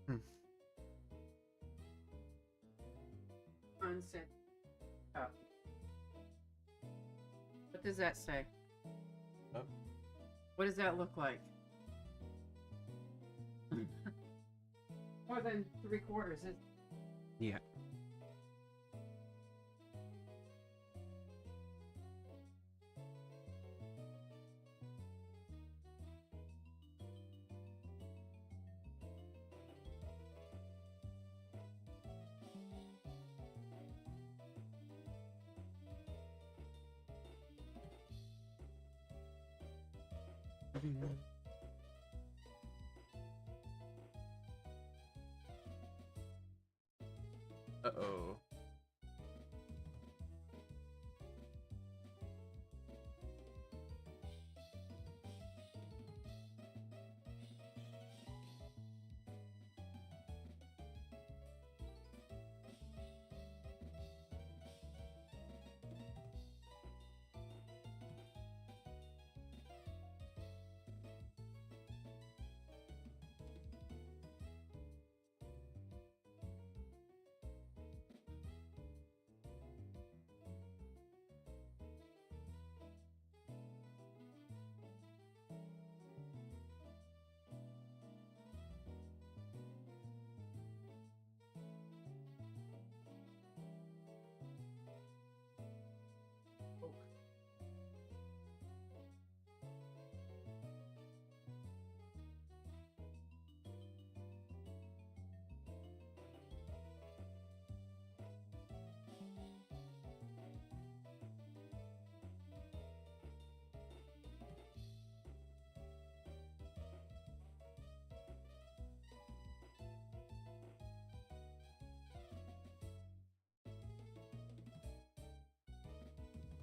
Hmm. Unset. Oh. What does that say? Oh. What does that look like? More than 3/4. Yeah. Uh-oh.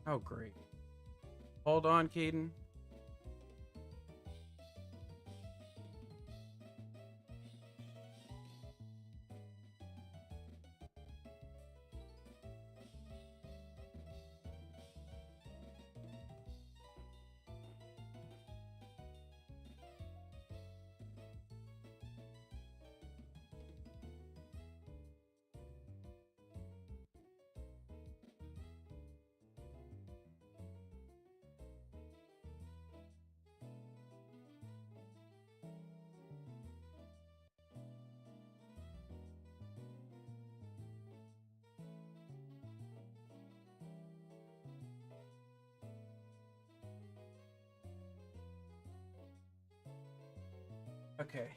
Oh, great. Hold on, Caden. Okay.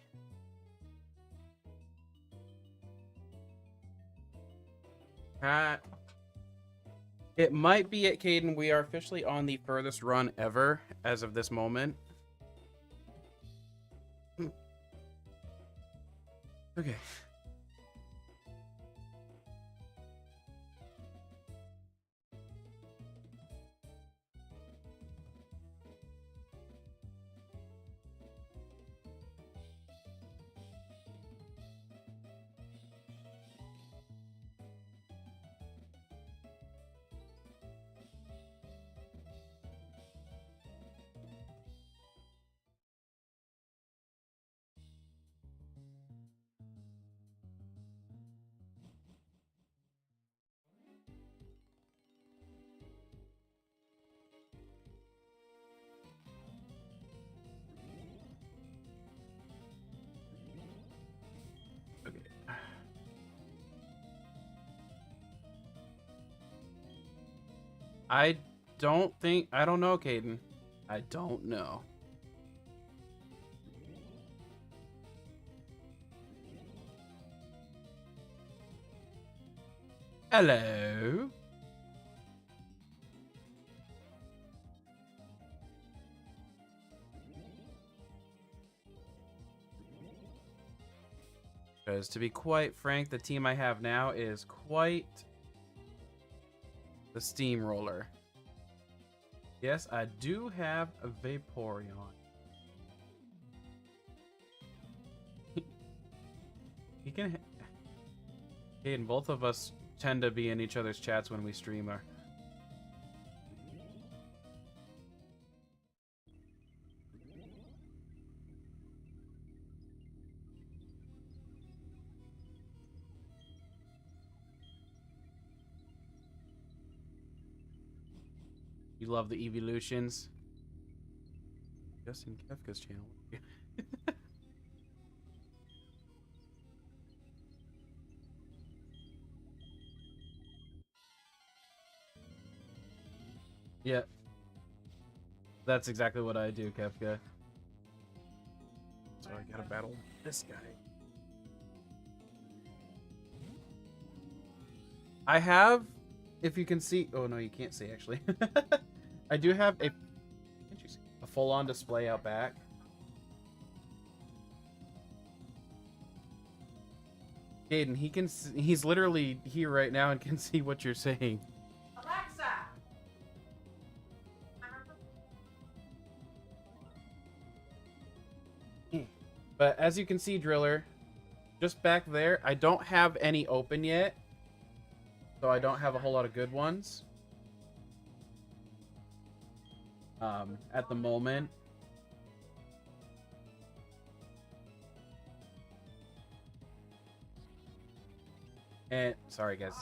It might be it, Caden. We are officially on the furthest run ever as of this moment. Okay. Okay. I I don't know, Caden. I don't know. Hello. Because to be quite frank, the team I have now is quite the steamroller. Yes, I do have a Vaporeon. He can. Caden, both of us tend to be in each other's chats when we stream. You love the evolutions. Justin Kefka's channel. Yeah. That's exactly what I do, Kefka. So I gotta battle this guy. I have, if you can see, oh no, you can't see actually. I do have a full-on display out back. Caden, he's literally here right now and can see what you're saying. Alexa. But as you can see, Driller, just back there, I don't have any open yet. So I don't have a whole lot of good ones. At the moment. And, sorry guys.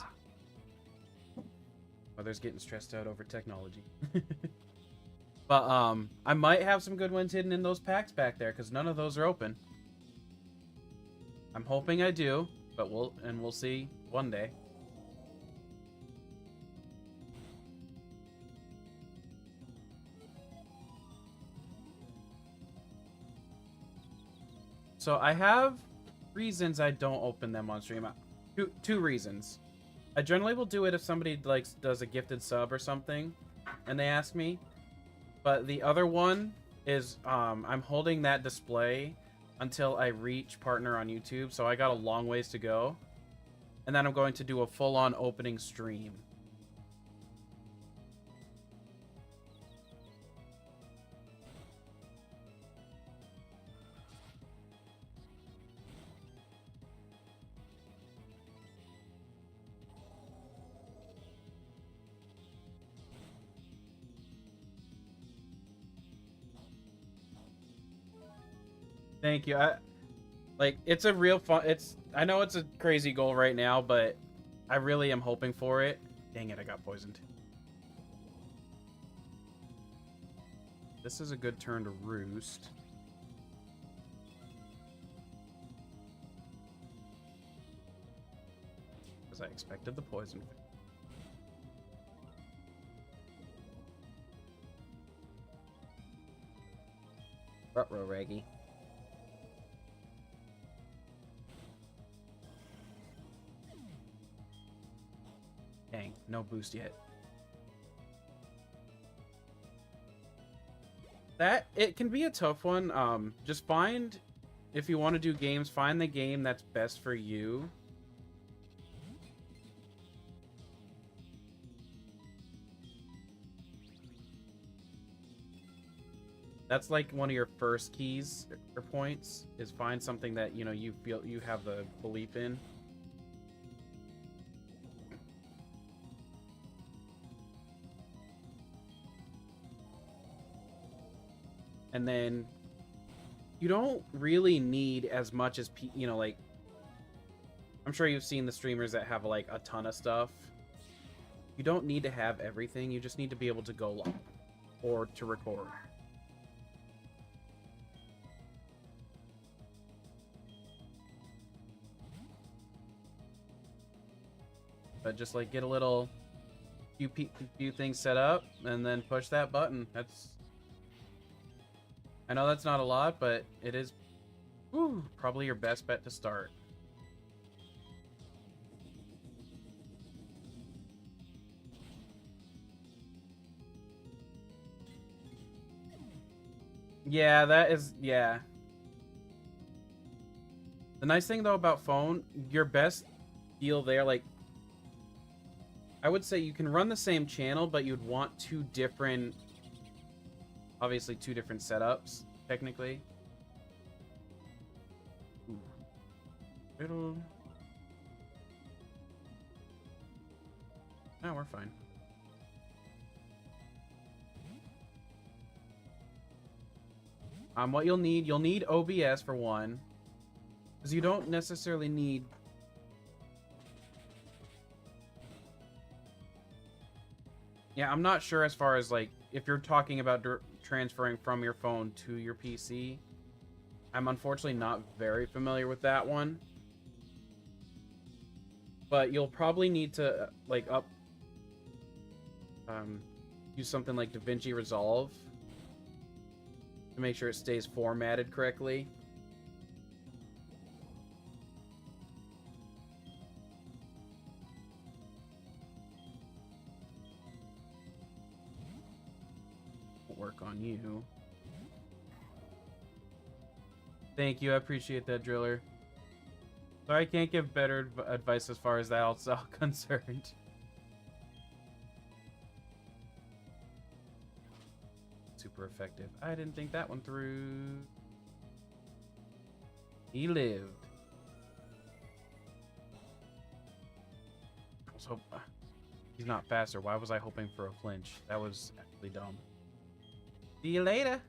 Mother's getting stressed out over technology. But, I might have some good ones hidden in those packs back there, because none of those are open. I'm hoping I do, but we'll see one day. So I have reasons I don't open them on stream. Two reasons. I generally will do it if somebody does a gifted sub or something, and they ask me. But the other one is I'm holding that display until I reach partner on YouTube, so I got a long ways to go. And then I'm going to do a full-on opening stream. Thank you. It's a real fun. I know it's a crazy goal right now, but I really am hoping for it. Dang it, I got poisoned. This is a good turn to roost. Because I expected the poison. Ruh-roh, Raggy. Dang, no boost yet. It can be a tough one. Just find, if you want to do games, find the game that's best for you. That's like one of your first keys or points, is find something that, you know, you feel you have the belief in. And then you don't really need as much as, you know, like, I'm sure you've seen the streamers that have like a ton of stuff. You don't need to have everything. You just need to be able to go live or to record. But just like get a little few things set up and then push that button. I know that's not a lot, but it is probably your best bet to start. Yeah, that is, yeah. The nice thing though about phone, your best deal there, like, I would say you can run the same channel, but you'd want obviously two different setups, technically. No, we're fine. What you'll need OBS for one, because you don't necessarily need. Yeah, I'm not sure as far as like if you're talking about transferring from your phone to your PC. I'm unfortunately not very familiar with that one. But you'll probably need to like use something like DaVinci Resolve to make sure it stays formatted correctly. Won't work on you. Thank you, I appreciate that, Driller. Sorry, I can't give better advice as far as that's all concerned. Super effective. I didn't think that one through. He lived. So he's not faster. Why was I hoping for a flinch? That was actually dumb. See you later.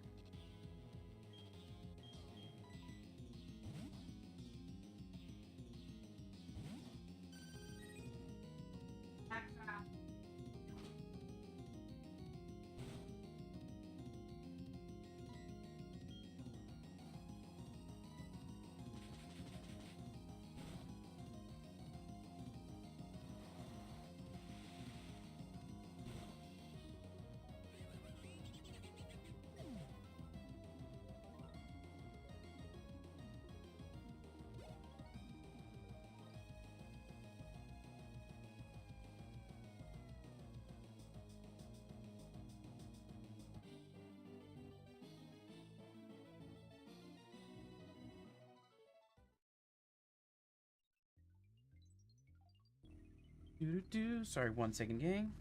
Sorry, 1 second, gang.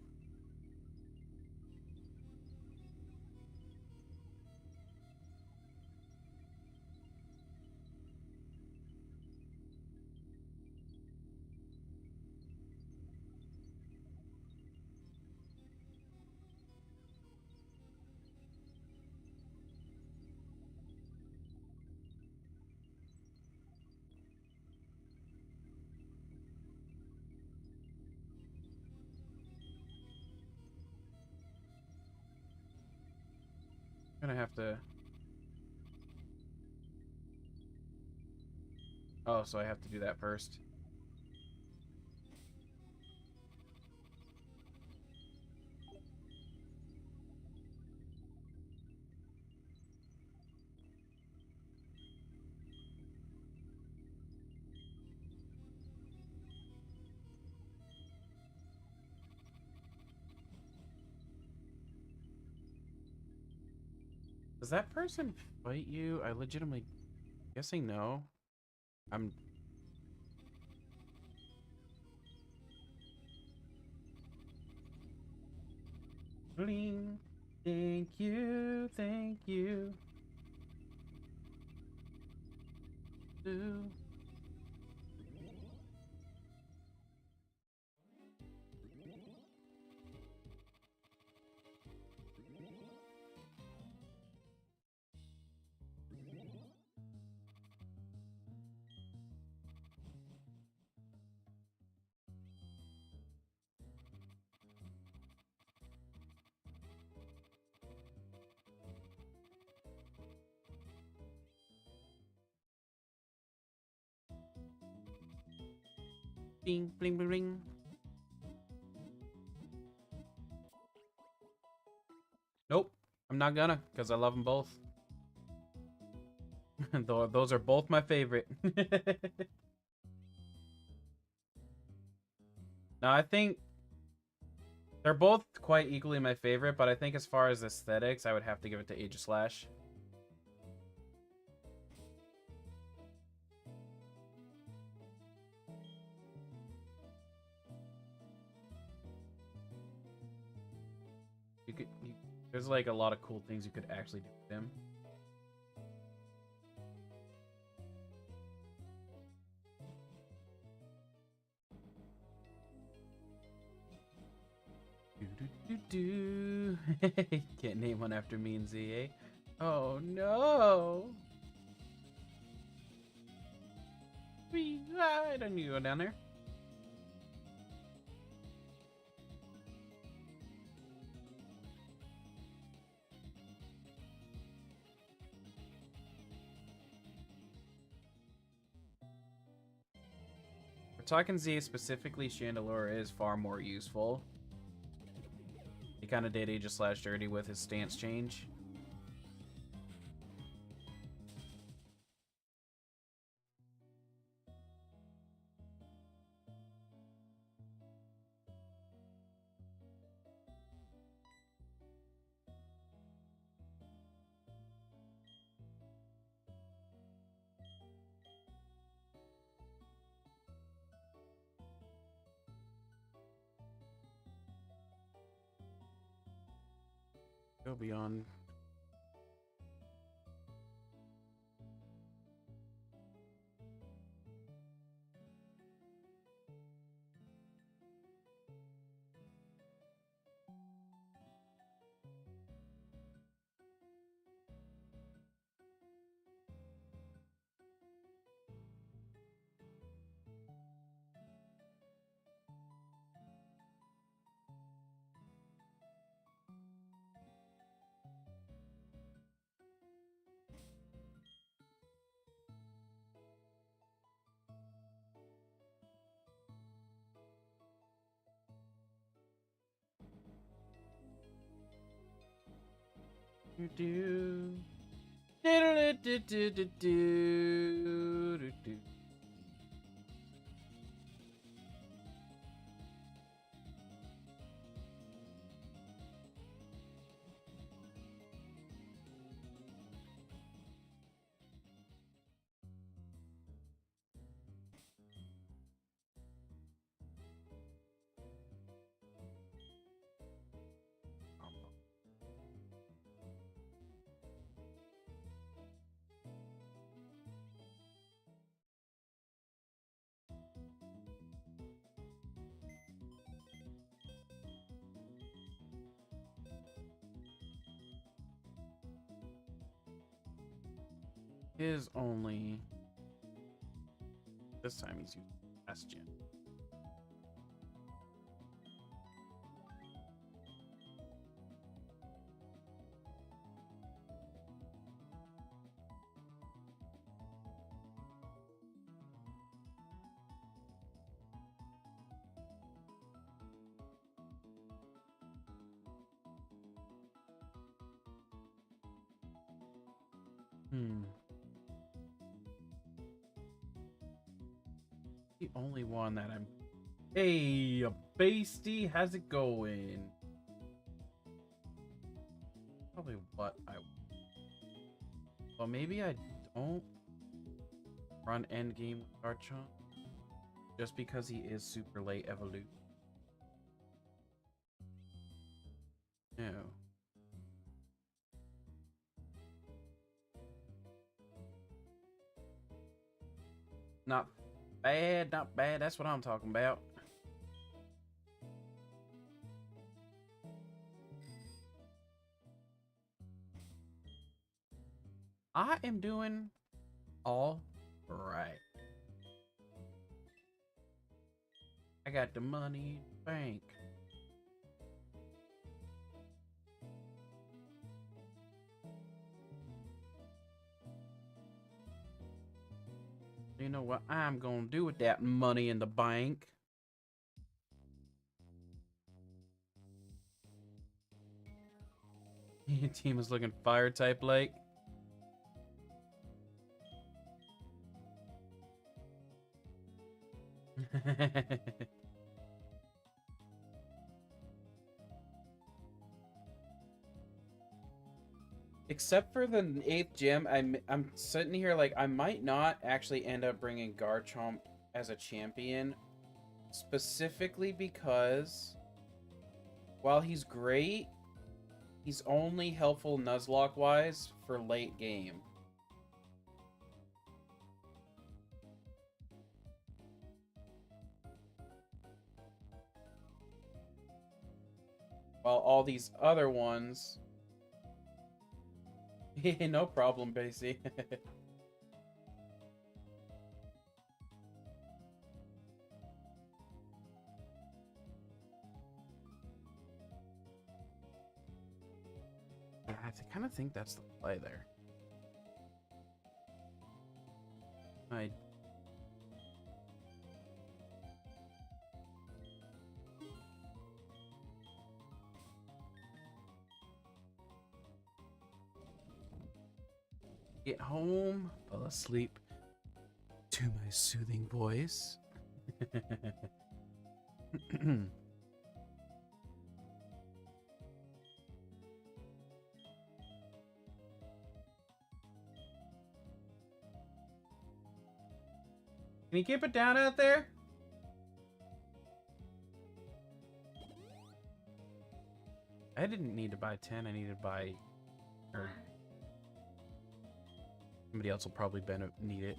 I'm gonna have to. Oh, so I have to do that first. Does that person fight you? I legitimately guessing no. I'm bling. Thank you, thank you. Ooh. Bing, bling, bling, bling. Nope, I'm not gonna, because I love them both. Those are both my favorite. No, I think they're both quite equally my favorite, but I think as far as aesthetics, I would have to give it to Age of Slash. There's like a lot of cool things you could actually do with him. Can't name one after me and Z, eh? Oh no! I don't need to go down there. For talking Z, specifically Chandelure is far more useful. He kind of did Aegis/Dirty with his stance change. Go beyond. Do do do do do do do do. Is only this time he's using Bastion. The only one that I'm. Hey, a Basty, how's it going? Probably what I. Well, maybe I don't run endgame with Garchomp just because he is super late evolution. No. Not bad, not bad. That's what I'm talking about. I am doing all right. I got the money in the bank. You know what I'm gonna do with that money in the bank? Your team is looking fire type like. Except for the 8th gym, I'm sitting here like I might not actually end up bringing Garchomp as a champion, specifically because while he's great, he's only helpful Nuzlocke wise for late game. While all these other ones... No problem, Basie. Yeah, I kind of think that's the play there. Get home, fall asleep to my soothing voice. Can you keep it down out there? I didn't need to buy 10. I needed to buy... Or somebody else will probably need it.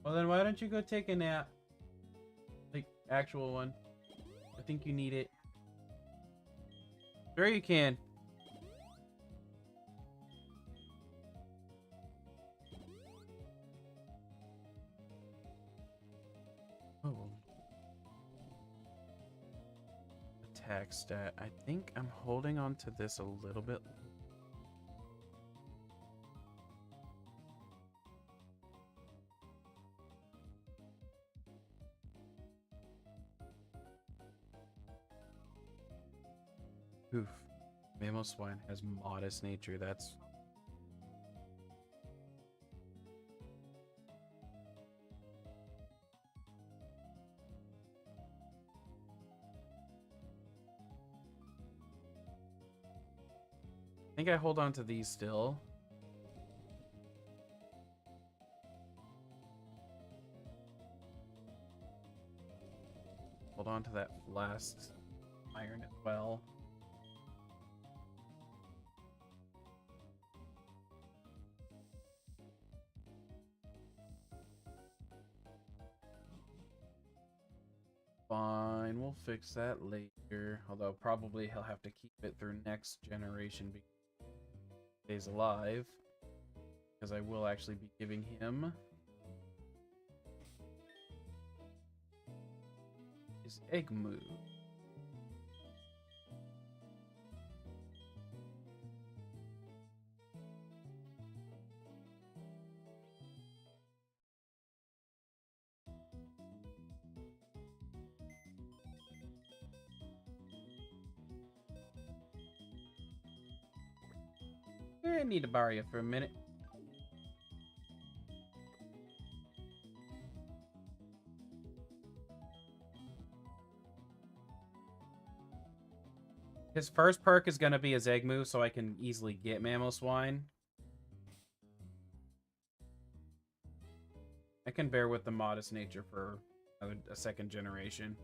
Well, then why don't you go take a nap? Like, actual one. I think you need it. Sure you can. Oh. Attack stat. I think I'm holding on to this a little bit. Oof. Mammal swine has modest nature. That's... I think I hold on to these still. Hold on to that last iron as well. Fine, we'll fix that later. Although probably he'll have to keep it through next generation because he stays alive. Because I will actually be giving him his egg move. I need to borrow you for a minute. His first perk is going to be his egg move, so I can easily get Mammal Swine. I can bear with the modest nature for a second generation.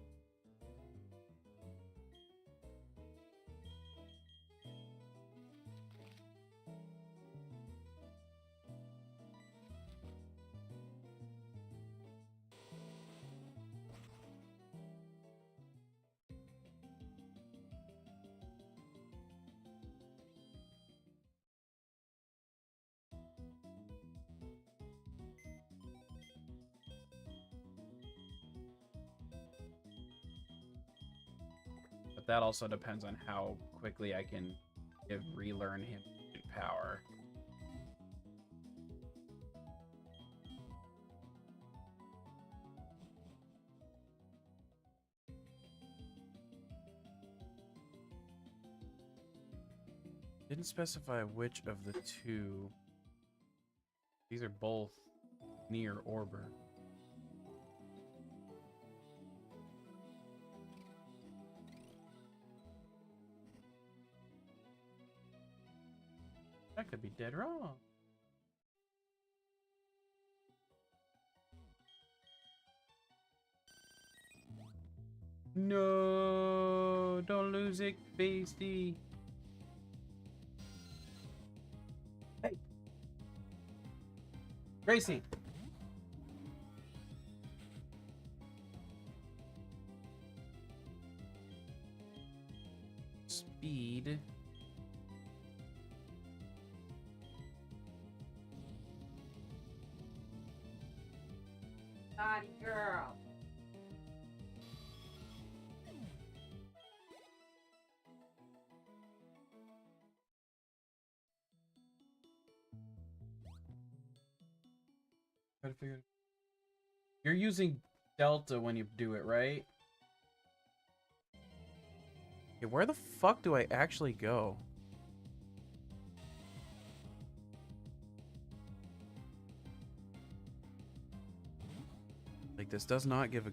But that also depends on how quickly I can relearn him in power. Didn't specify which of the two. These are both near Orbor. That could be dead wrong. No, don't lose it, Beastie. Hey, Gracie. Speed. Naughty girl. Try to figure it. You're using Delta when you do it, right? Okay, where the fuck do I actually go? Like, this does not give a...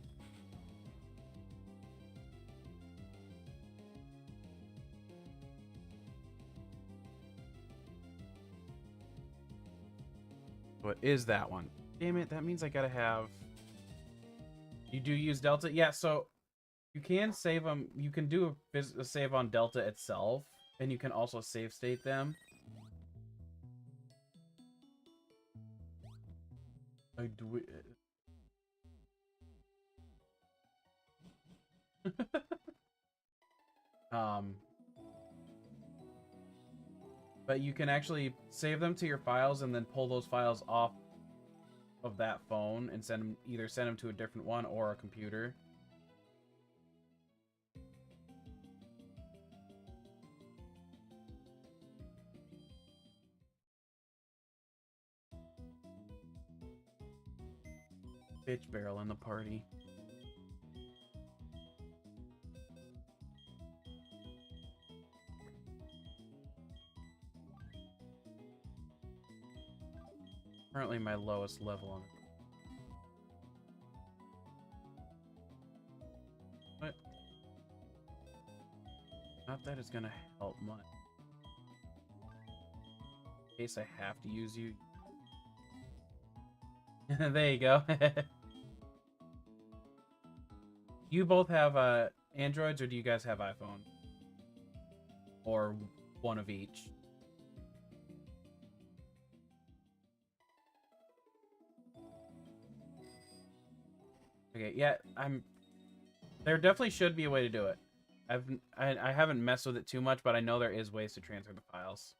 What is that one? Damn it, that means I gotta have... You do use Delta? Yeah, so you can save them. You can do a save on Delta itself, and you can also save state them. I do it. But you can actually save them to your files and then pull those files off of that phone and either send them to a different one or a computer. Bitch barrel in the party. Currently my lowest level on it. What? Not that it's gonna help much. In case I have to use you. There you go. You both have Androids, or do you guys have iPhone? Or one of each? Okay, yeah, there definitely should be a way to do it. I haven't messed with it too much, but I know there is ways to transfer the files.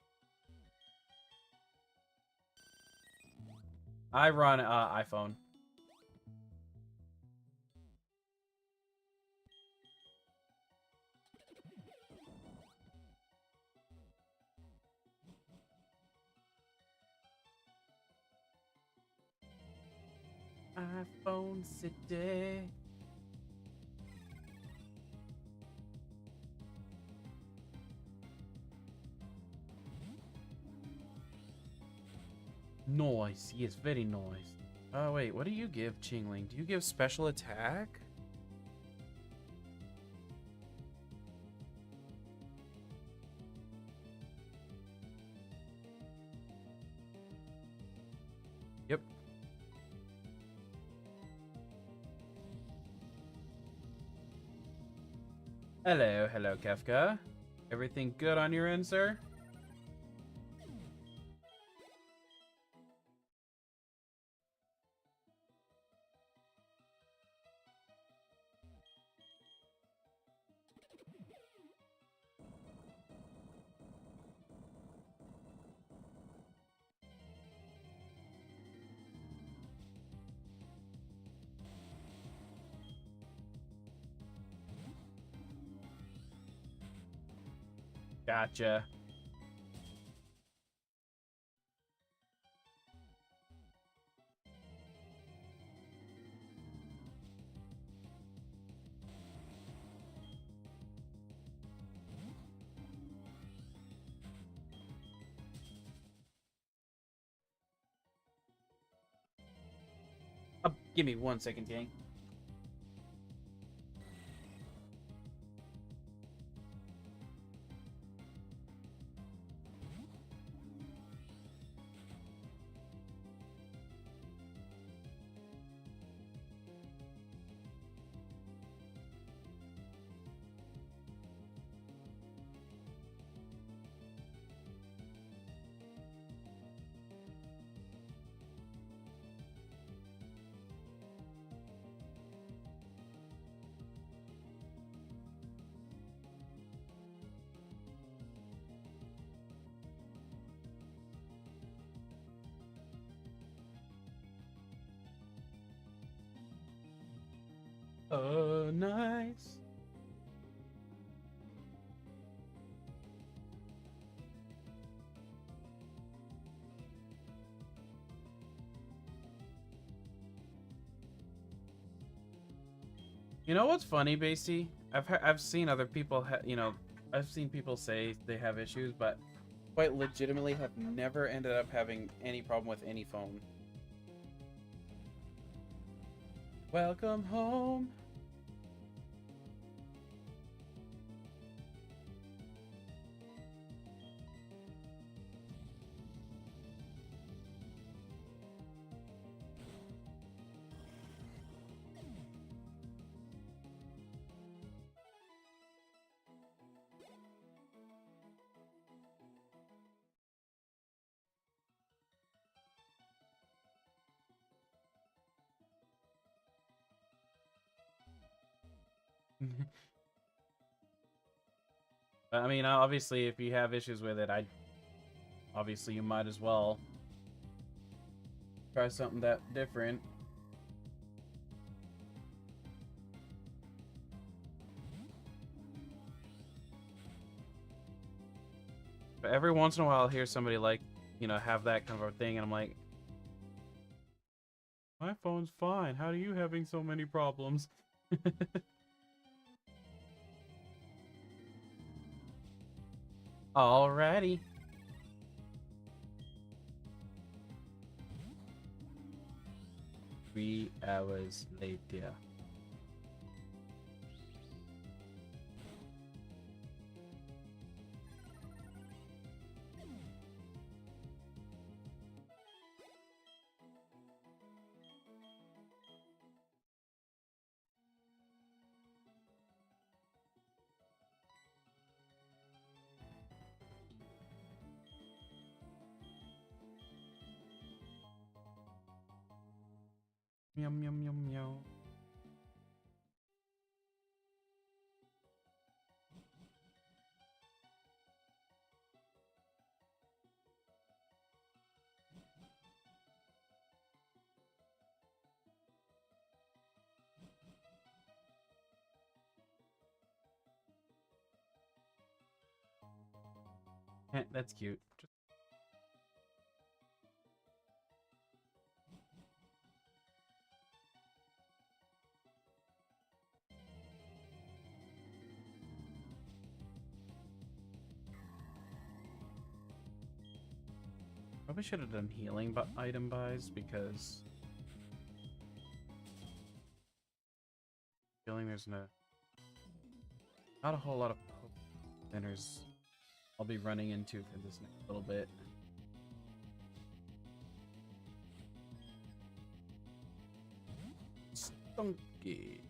I run iPhone. iPhone City. Nice. Yes, very nice. Oh, wait. What do you give, Chingling? Do you give special attack? Yep. Hello, hello, Kefka. Everything good on your end, sir? Gotcha. Give me 1 second, gang. Oh, nice. You know what's funny, Basie? I've seen other people I've seen people say they have issues, but quite legitimately have never ended up having any problem with any phone. Welcome home. I mean, obviously, if you have issues with it, obviously you might as well try something that different. But every once in a while, I'll hear somebody like, have that kind of a thing, and I'm like, my phone's fine. How are you having so many problems? Alrighty. 3 hours later. Yum yum yum yum. That's cute. Probably should have done healing item buys because feeling there's not a whole lot of centers I'll be running into for this next little bit. Stunky.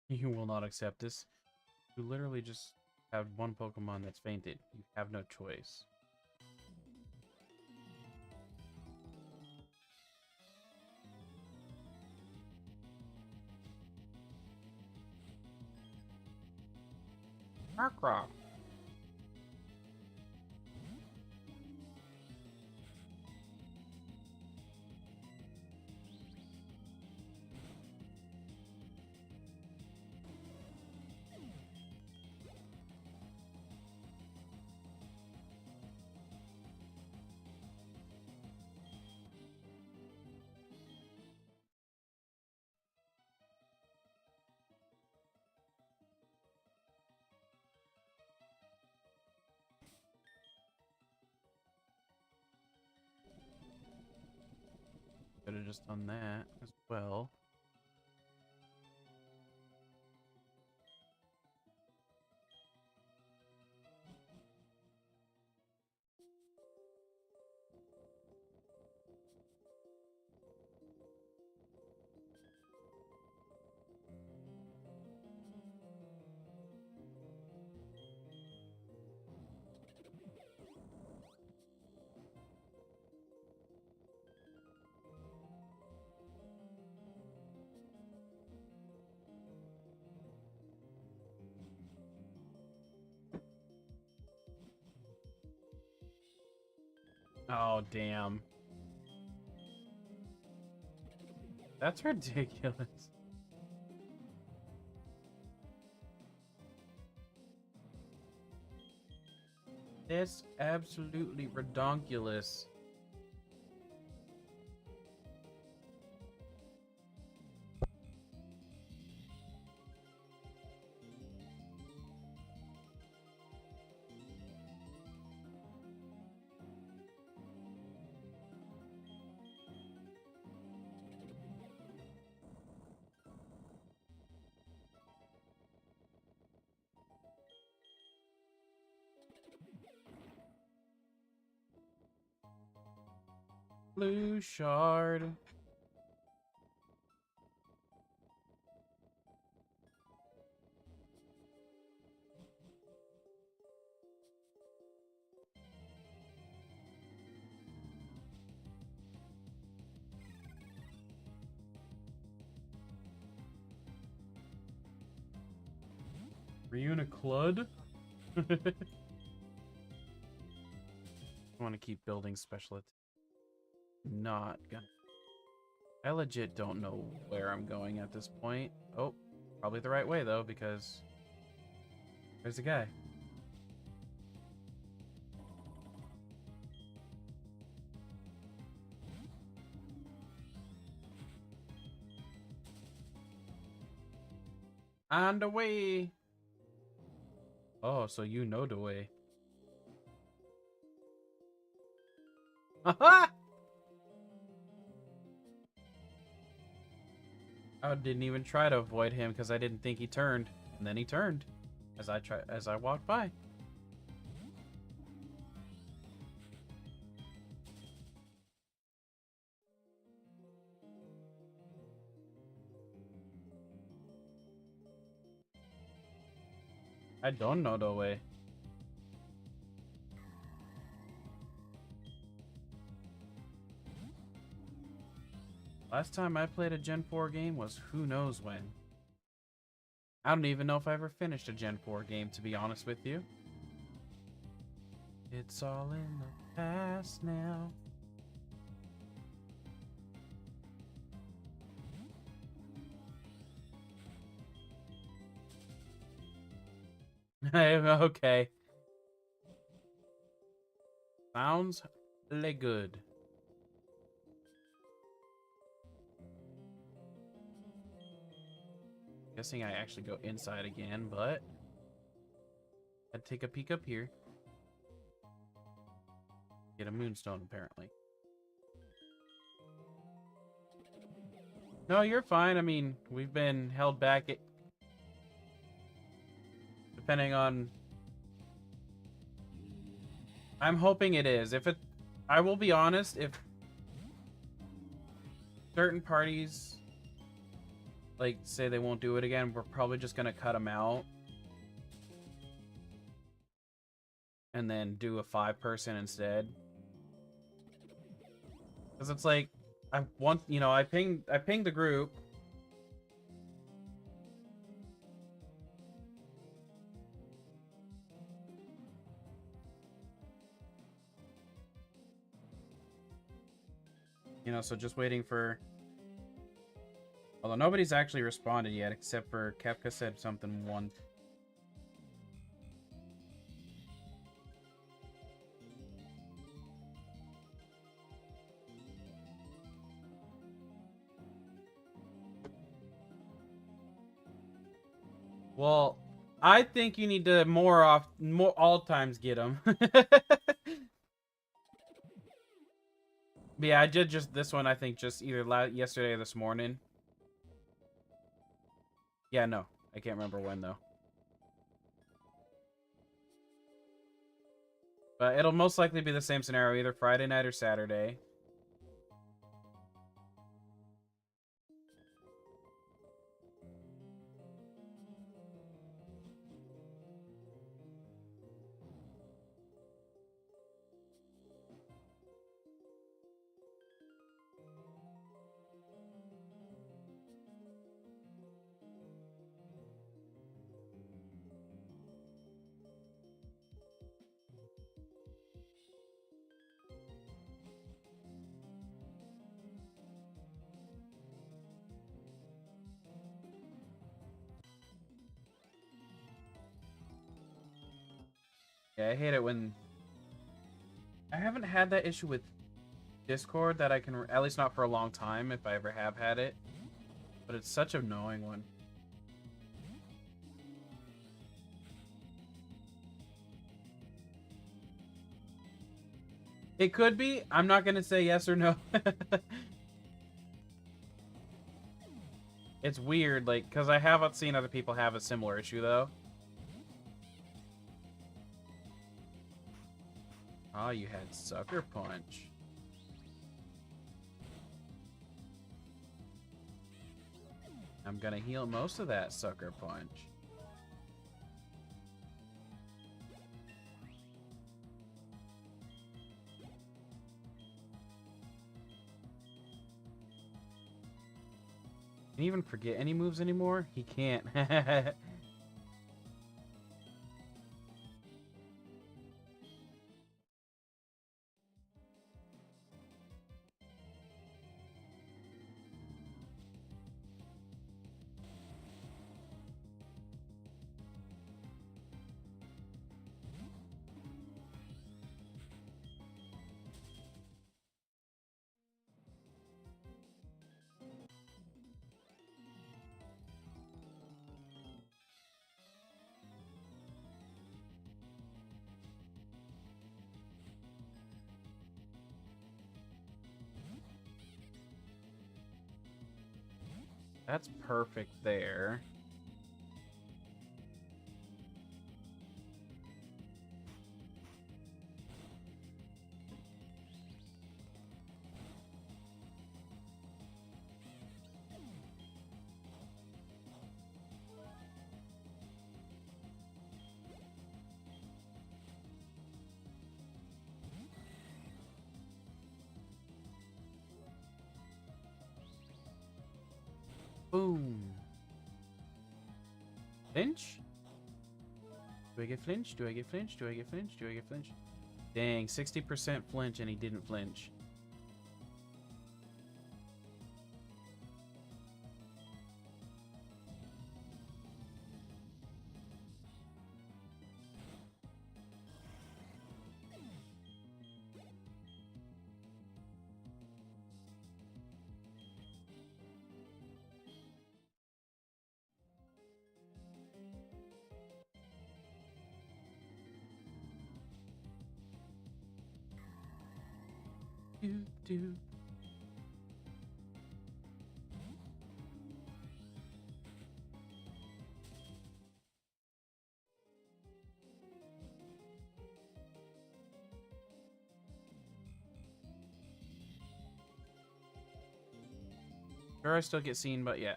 You will not accept this. You literally just have one Pokemon that's fainted. You have no choice. Arcroc. Could have just done that as well. Oh, damn. That's ridiculous. That's absolutely redonkulous. Blue shard. Reuniclud? I want to keep building special attack. Not gonna. I legit don't know where I'm going at this point. Oh, probably the right way though, because there's a guy. On the way. Oh, so you know the way. Haha! I didn't even try to avoid him because I didn't think he turned, and then he turned as I walked by. I don't know the way. Last time I played a Gen 4 game was who knows when. I don't even know if I ever finished a Gen 4 game, to be honest with you. It's all in the past now. Okay. Sounds really good. Guessing I actually go inside again, but I'd take a peek up here. Get a moonstone, apparently. No, you're fine. I mean, we've been held back. Depending on... I'm hoping it is. If it... I will be honest, if certain parties like say they won't do it again, we're probably just gonna cut them out and then do a 5-person instead. Because it's like I want, you know, I pinged the group. You know, so just waiting for... Although nobody's actually responded yet, except for Kepka said something once. Well, I think you need to more all times get them. Yeah, I did just this one. I think just either yesterday or this morning. Yeah, no, I can't remember when though. But it'll most likely be the same scenario, either Friday night or Saturday. Yeah, I hate it when I haven't had that issue with Discord that I can, at least not for a long time, if I ever have had it. But it's such an annoying one. It could be. I'm not going to say yes or no. It's weird, like, because I haven't seen other people have a similar issue, though. Oh, you had Sucker Punch. I'm gonna heal most of that Sucker Punch. Can he even forget any moves anymore? He can't. That's perfect there. Boom. Flinch? Do I get flinch? Do I get flinch? Do I get flinch? Do I get flinch? Dang, 60% flinch and he didn't flinch. Do. Sure, I still get seen, but yeah.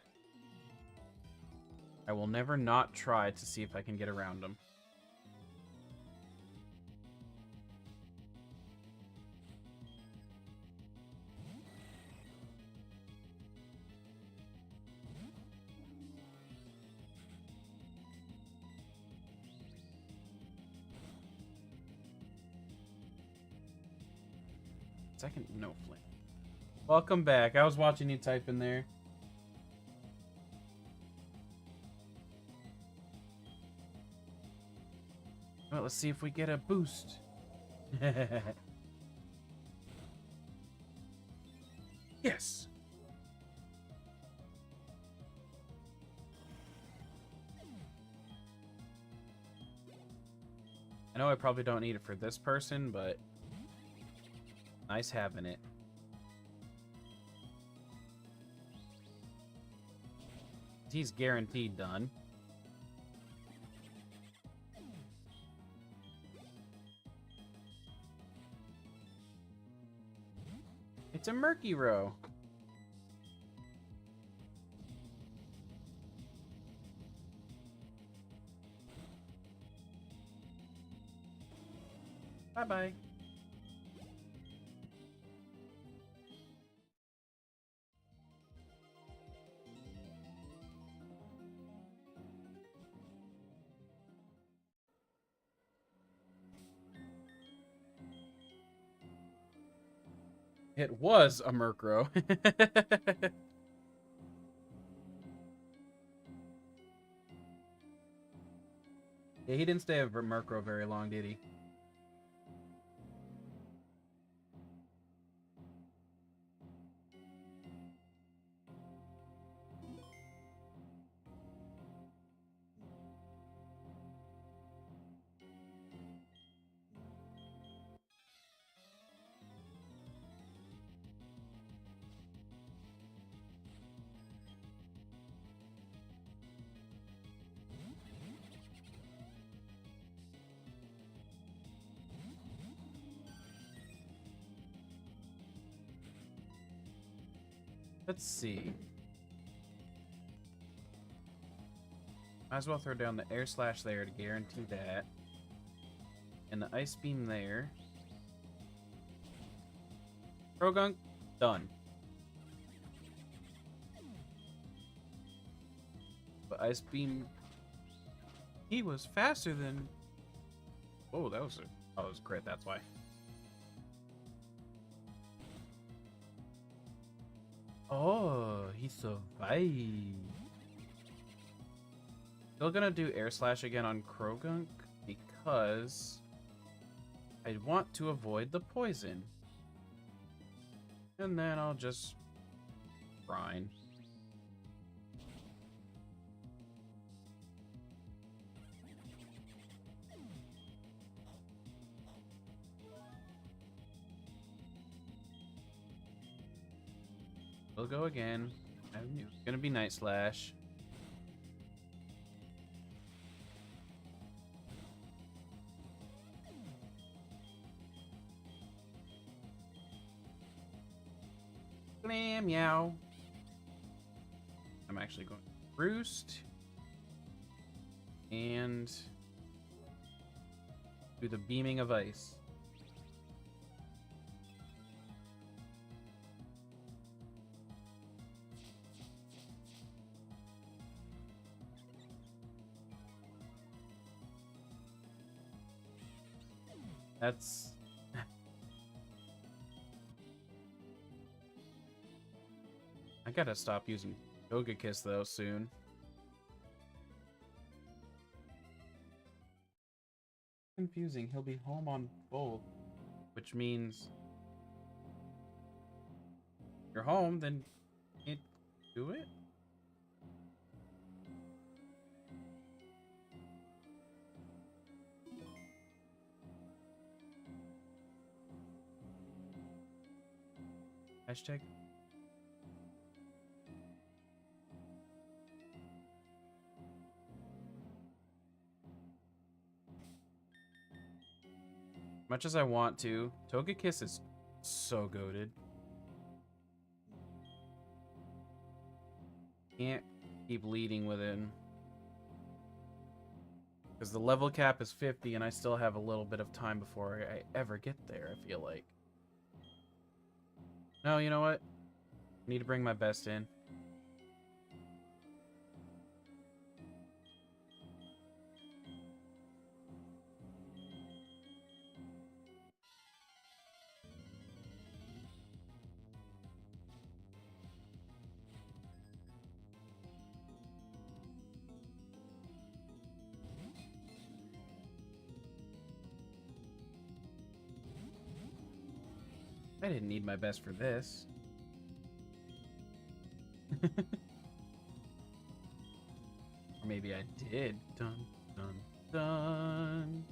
I will never not try to see if I can get around them. Second, no flame. Welcome back. I was watching you type in there. Well, let's see if we get a boost. Yes. I know I probably don't need it for this person, but nice having it. He's guaranteed done. It's a Murky Row. Bye-bye. It was a Murkrow. Yeah, he didn't stay a Murkrow very long, did he? Let's see. Might as well throw down the air slash there to guarantee that. And the ice beam there. Progunk, done. But ice beam, he was faster than. Oh, that was a crit. That's why. Oh, he survived. Still gonna do air slash again on Krogunk because I want to avoid the poison. And then I'll just brine. We'll go again. It's gonna be Night Slash. Blam, meow. I'm actually going to roost and do the beaming of ice. That's I gotta stop using Togekiss though soon. Confusing. He'll be home on both, which means you're home, then you can't do it. Hashtag. Much as I want to, Togekiss is so goated. Can't keep leading with him. Because the level cap is 50 and I still have a little bit of time before I ever get there, I feel like. No, you know what? I need to bring my best in. I didn't need my best for this. Or maybe I did. Dun, dun, dun.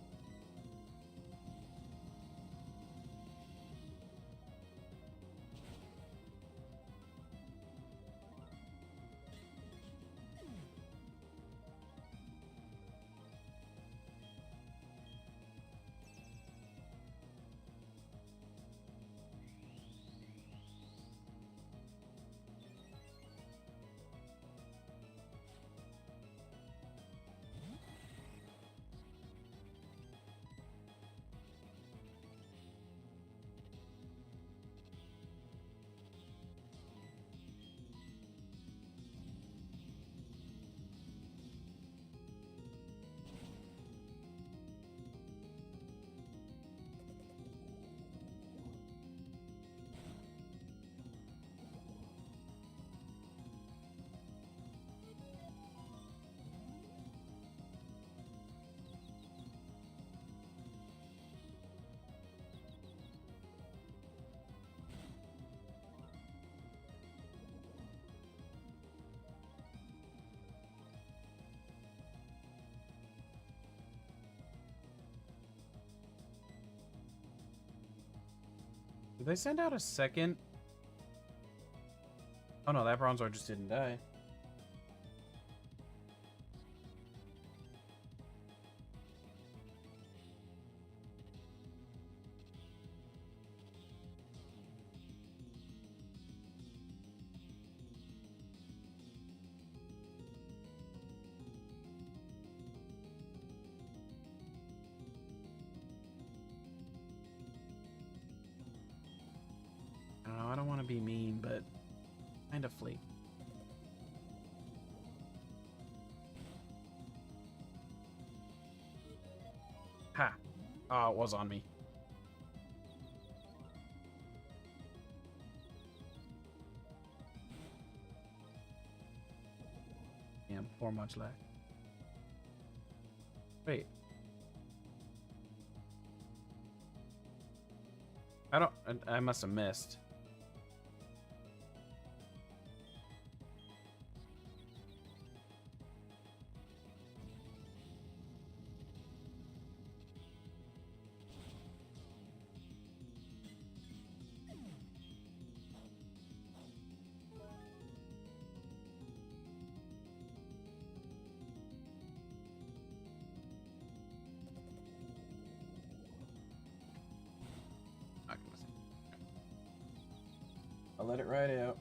Did they send out a second? Oh no, that Bronzor just didn't die. be mean, but kind of flee. Ha! Oh, it was on me. Damn, 4 much left. Wait. I must have missed. Not gonna say. I'll let it ride out.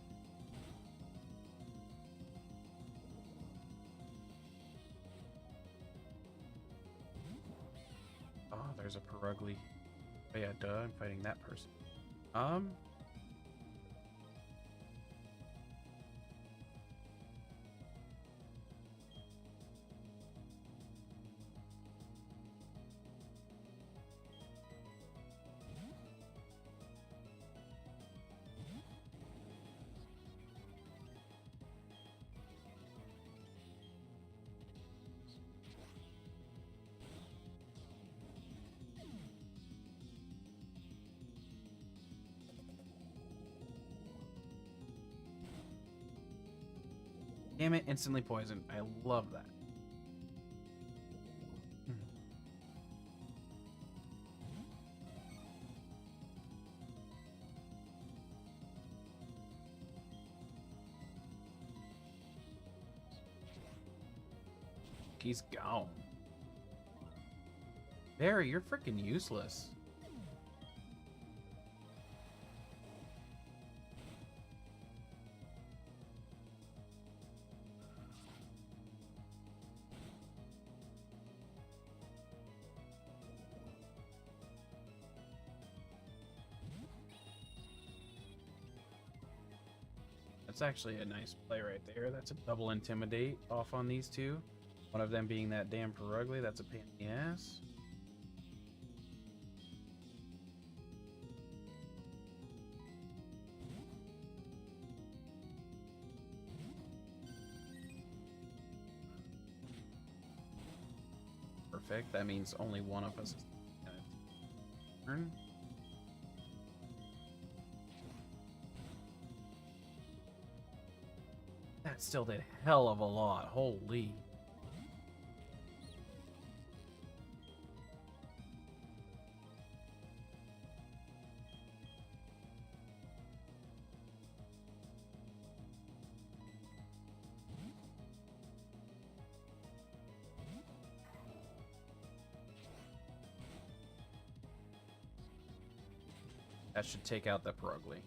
Oh, there's a Perugly. Oh yeah, duh, I'm fighting that person. Damn it, instantly poisoned. I love that. He's gone. Barry, you're freaking useless. That's actually a nice play right there. That's a double intimidate off on these two. One of them being that damn Perugly. That's a pain in the ass. Perfect. That means only one of us is gonna turn. That still did hell of a lot. Holy. That should take out the Perugly.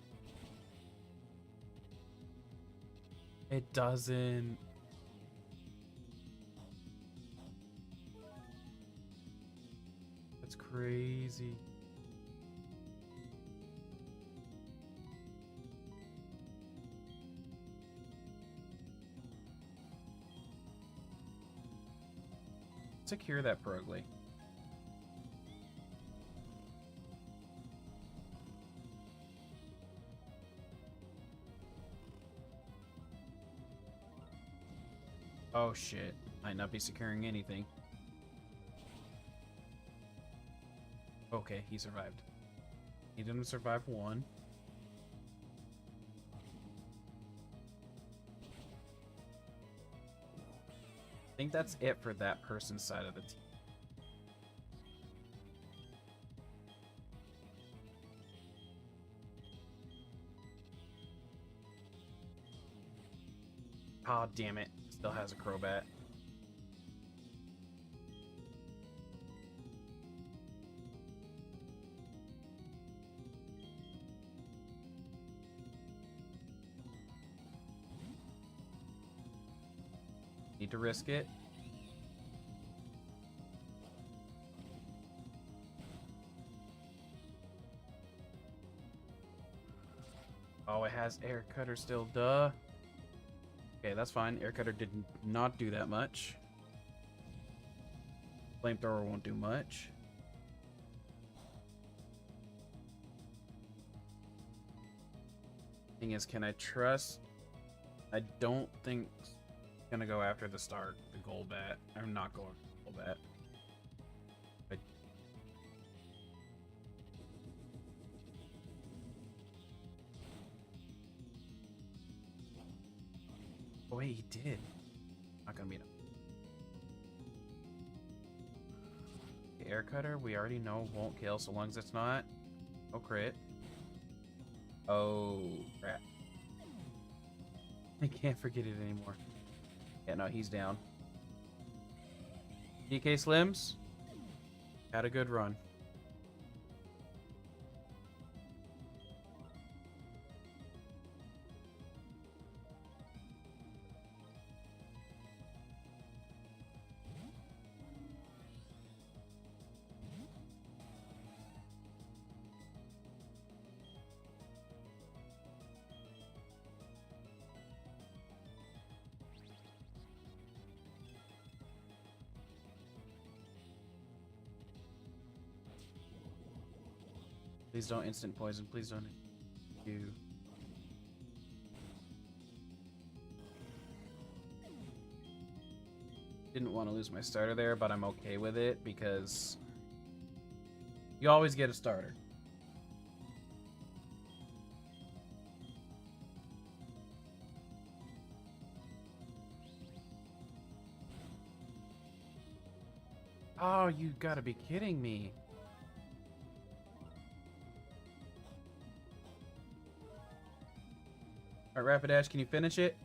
It doesn't. That's crazy. Secure that Perugly. Oh shit. Might not be securing anything. Okay, he survived. He didn't survive one. I think that's it for that person's side of the team. Oh, damn it. Still has a Crobat. Need to risk it. Oh, Oh, it has air cutter still, duh. Okay, that's fine. Air cutter did not do that much. Flamethrower won't do much. Thing is, can I trust? I don't think it's gonna go after the start, the Golbat. I'm not going for the Golbat. Oh wait, he did. Not gonna beat him. The air cutter, we already know won't kill so long as it's not. No crit. Oh crap. I can't forget it anymore. Yeah, no, he's down. DK Slims had a good run. Please don't instant poison. Please don't. You. Didn't want to lose my starter there, but I'm okay with it because you always get a starter. Oh, you gotta be kidding me. Alright, Rapidash, can you finish it?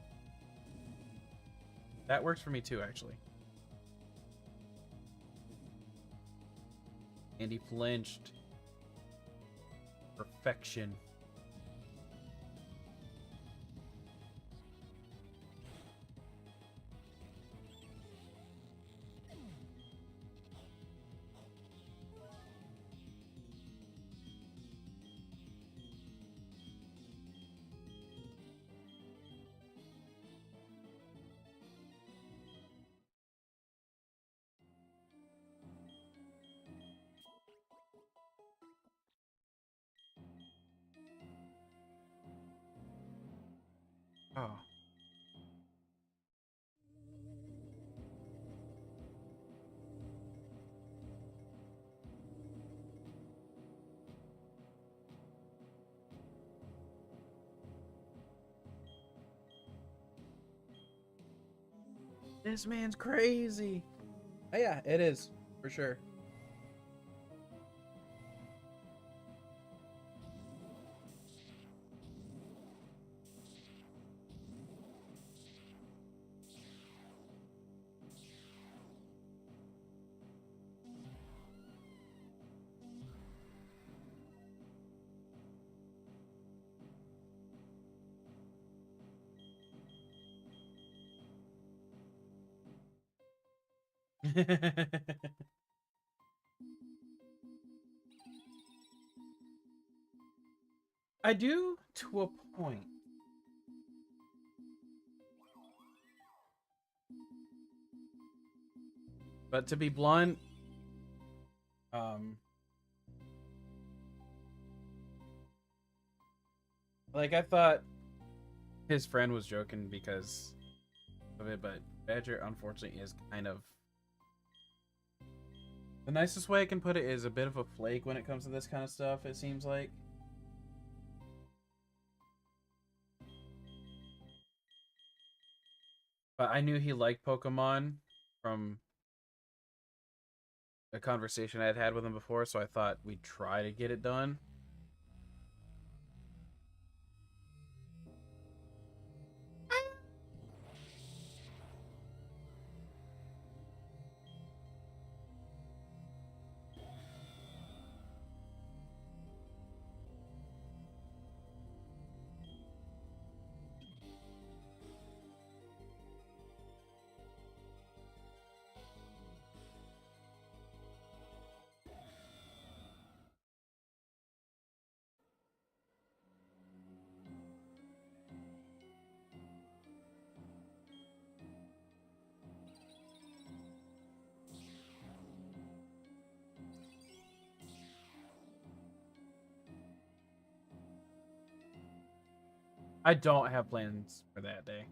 That works for me too, actually. And he flinched. Perfection. Oh. This man's crazy. Oh, yeah, it is. For sure. I do to a point. But to be blunt, like I thought his friend was joking because of it, but Badger unfortunately is kind of the nicest way I can put it is a bit of a flake when it comes to this kind of stuff, it seems like. But I knew he liked Pokemon from a conversation I had had with him before, so I thought we'd try to get it done. I don't have plans for that day.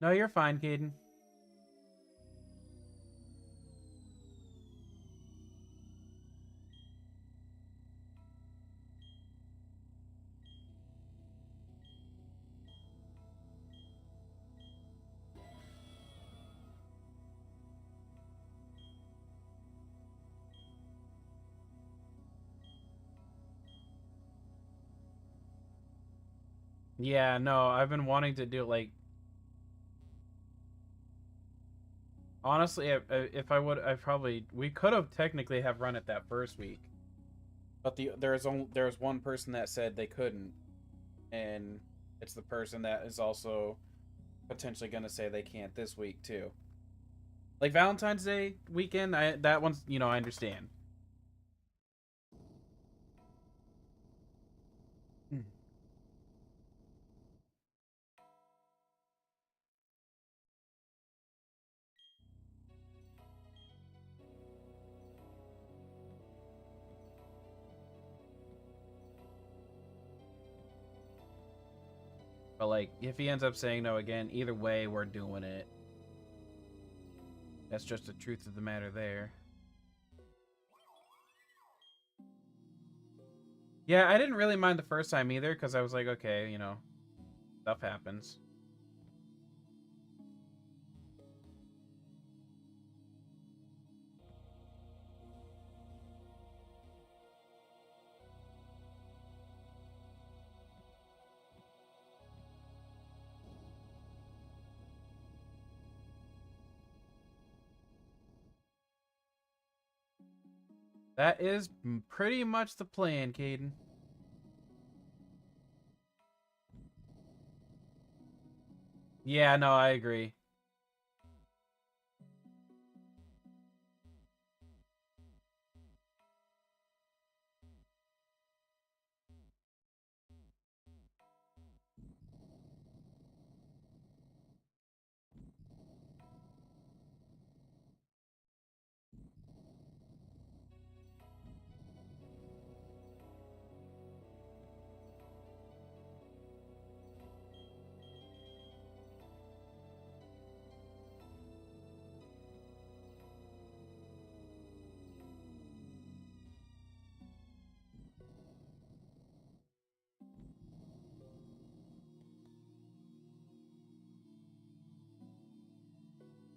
No, you're fine, Caden. Yeah, no, I've been wanting to do like. Honestly, if I would, I probably we could have technically have run it that first week, but there's one person that said they couldn't, and it's the person that is also potentially gonna say they can't this week too. Like Valentine's Day weekend, that one's I understand. But like, if he ends up saying no again, either way, we're doing it. That's just the truth of the matter there. Yeah, I didn't really mind the first time either, because I was like, okay, stuff happens. That is pretty much the plan, Caden. Yeah, no, I agree.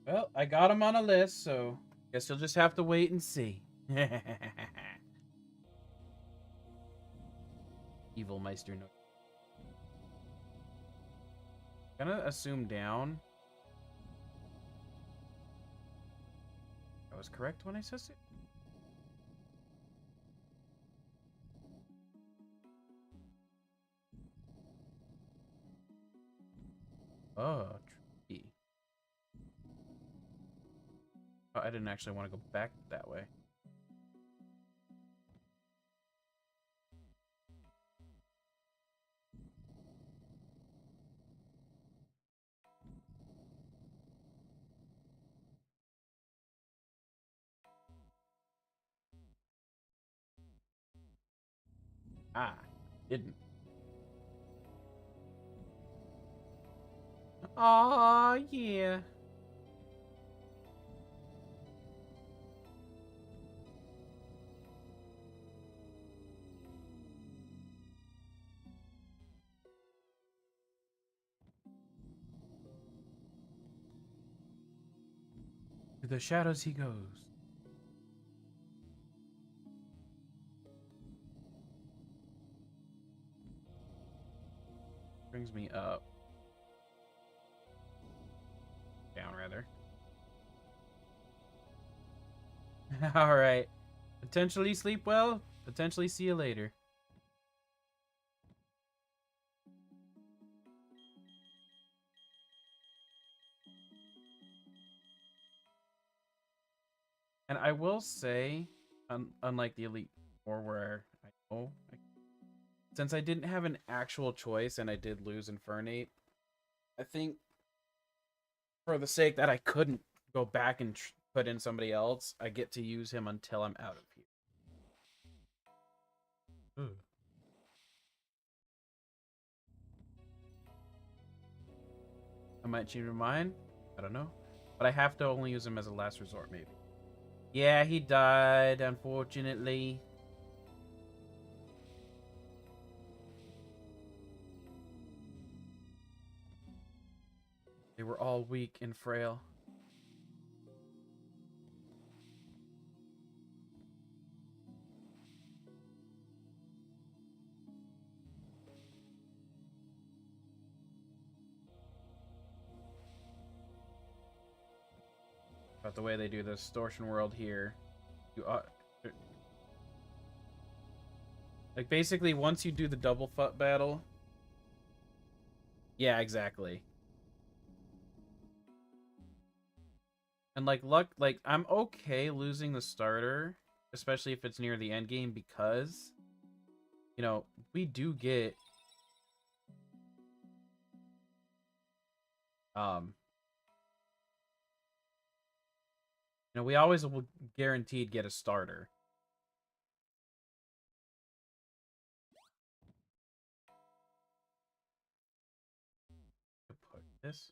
Well, I got him on a list, so guess you'll just have to wait and see. Evil Meister no. Gonna assume down. I was correct when I said it. Oh, tree. Oh, I didn't actually want to go back that way. Ah, didn't. Aw, yeah. To the shadows he goes. Brings me up. Down, rather. Alright. Potentially sleep well. Potentially see you later. And I will say, unlike the Elite Four, where I know, since I didn't have an actual choice and I did lose Infernate, I think for the sake that I couldn't go back and put in somebody else, I get to use him until I'm out of here. Ugh. I might change my mind. I don't know. But I have to only use him as a last resort, maybe. Yeah, he died, unfortunately. They were all weak and frail. About the way they do the distortion world here. You like, basically, once you do the double FUT battle... Yeah, exactly. And, like, luck... Like, I'm okay losing the starter, especially if it's near the end game, because, you know, we do get... You know, we always will guaranteed get a starter. Put this.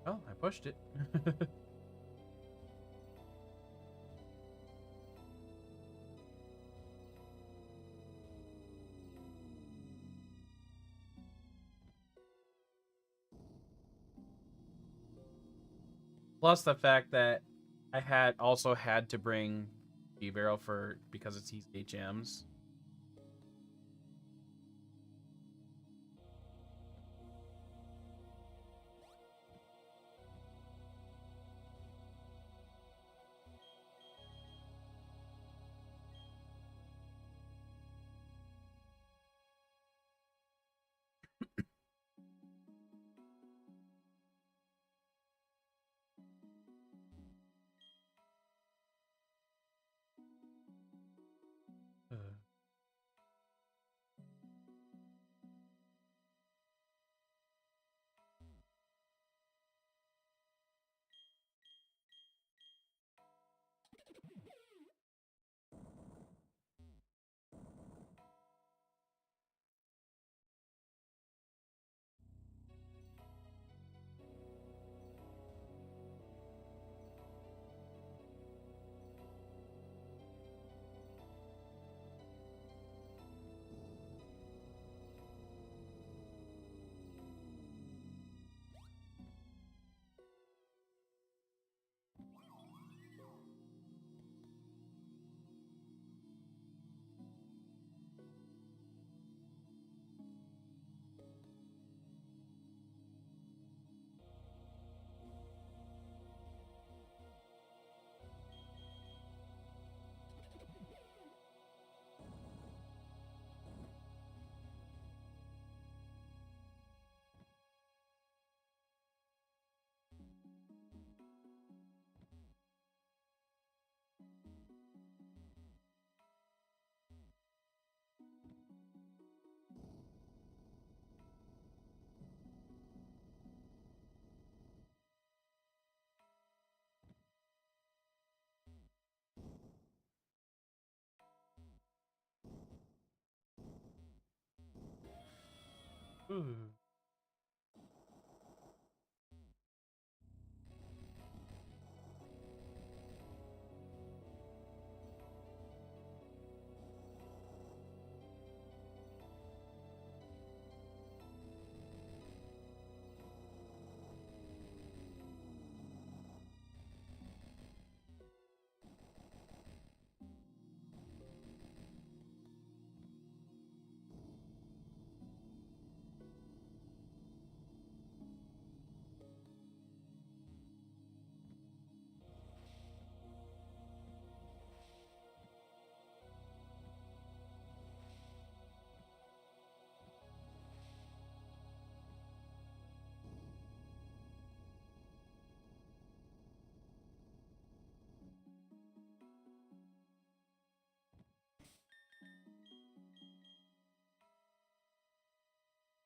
Well, I pushed it. Plus the fact that I had also had to bring G-Barrel for because it's these HMs. Ooh.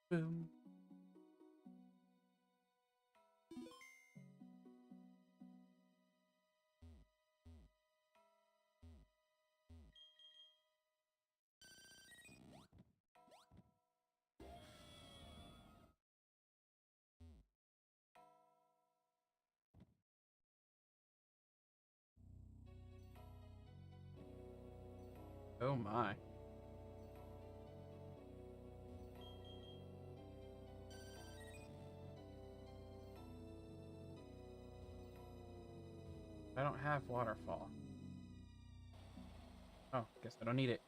Boom. Oh my. I don't have waterfall. Oh, guess I don't need it.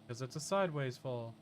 Because it's a sideways fall.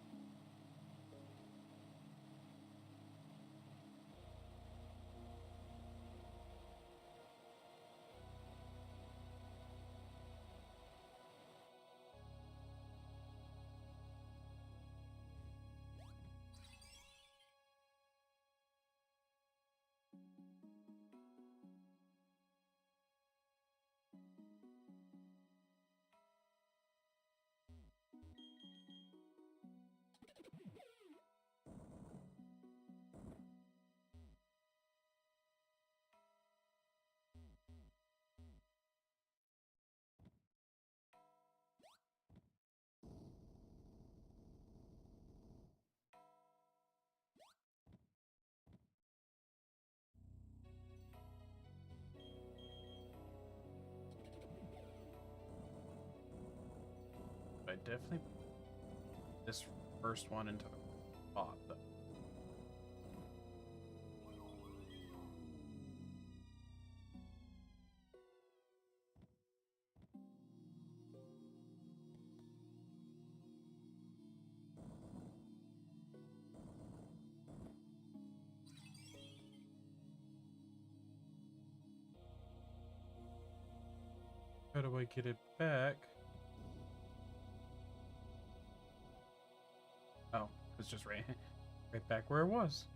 I definitely put this first one into the pot, though. How do I get it back? Oh, it's just right back where it was.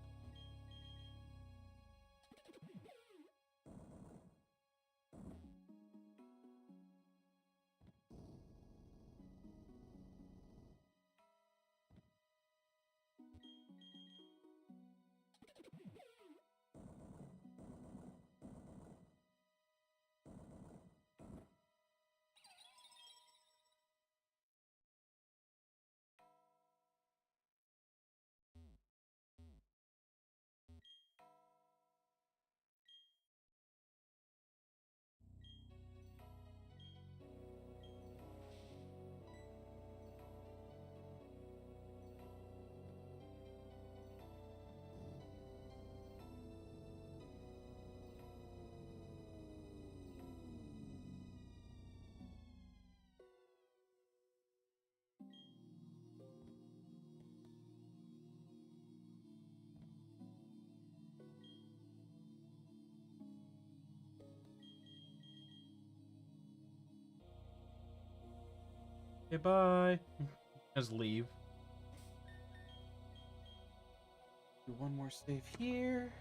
Okay, bye. Just leave. Do one more save here.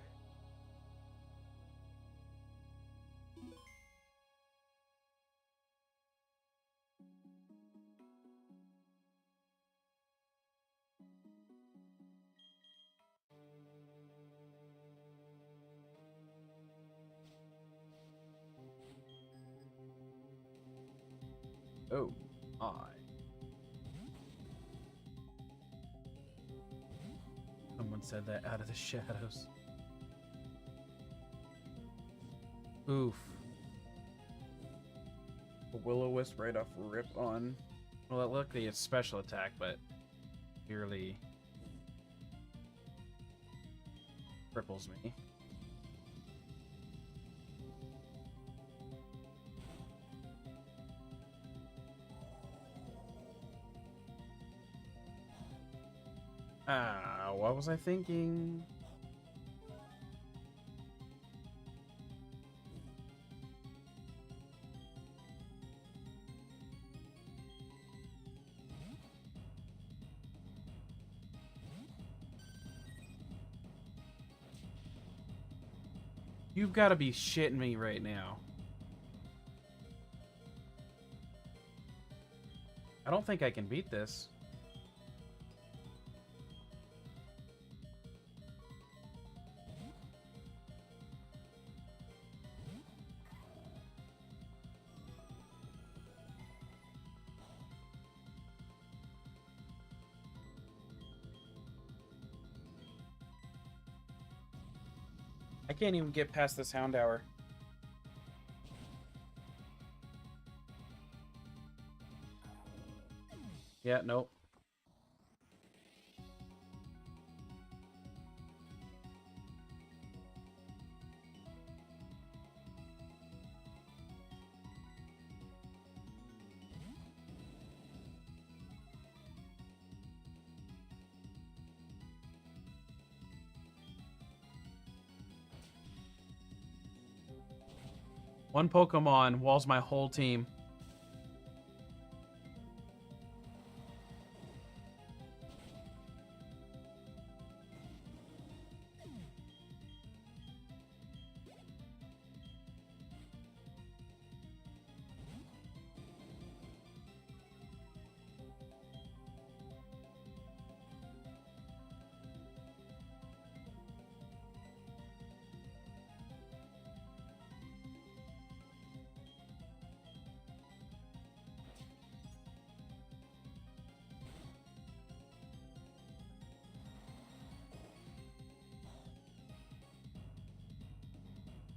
Oh, my. Someone said that out of the shadows. Oof. A will-o-wisp right off rip on. Well, luckily it's special attack, but clearly cripples me. Ah, what was I thinking? You've got to be shitting me right now. I don't think I can beat this. I can't even get past this Hound Hour. Yeah, nope. One Pokemon walls my whole team.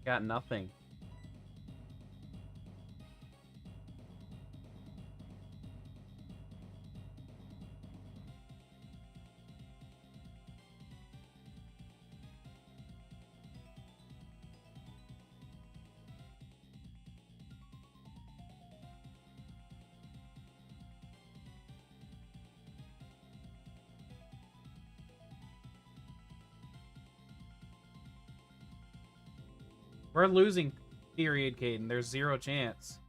Got nothing. We're losing, period, Caden. There's zero chance.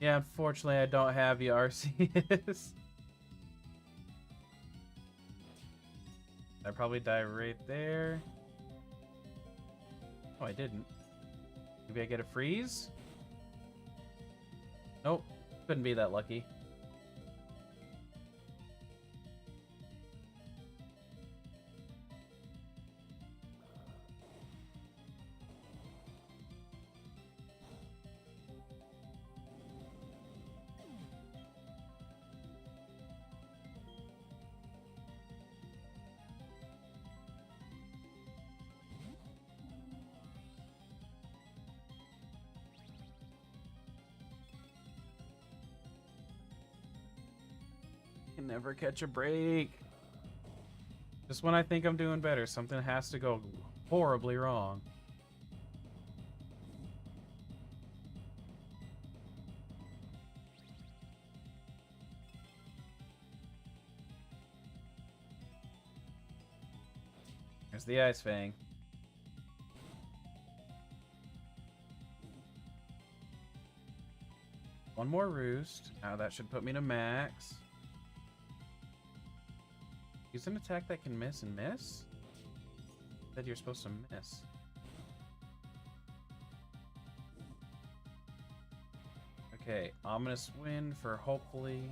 Yeah, unfortunately, I don't have you, Arceus. I probably die right there. Oh, I didn't. Maybe I get a freeze? Nope. Couldn't be that lucky. Can never catch a break. Just when I think I'm doing better, something has to go horribly wrong. There's the Ice Fang. One more roost. Now that should put me to max. Use an attack that can miss and miss? Said you're supposed to miss. Okay, ominous wind for hopefully.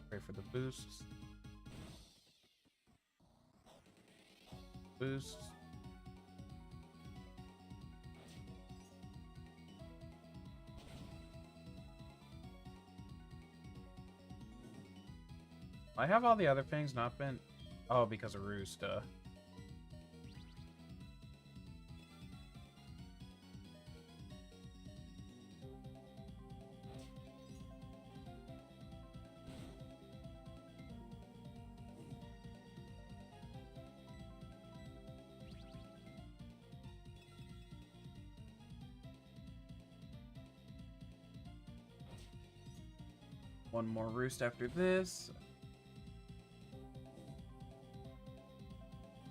Pray for the boosts. Boosts. I have all the other things not been. Oh, because of Roost. One more Roost after this.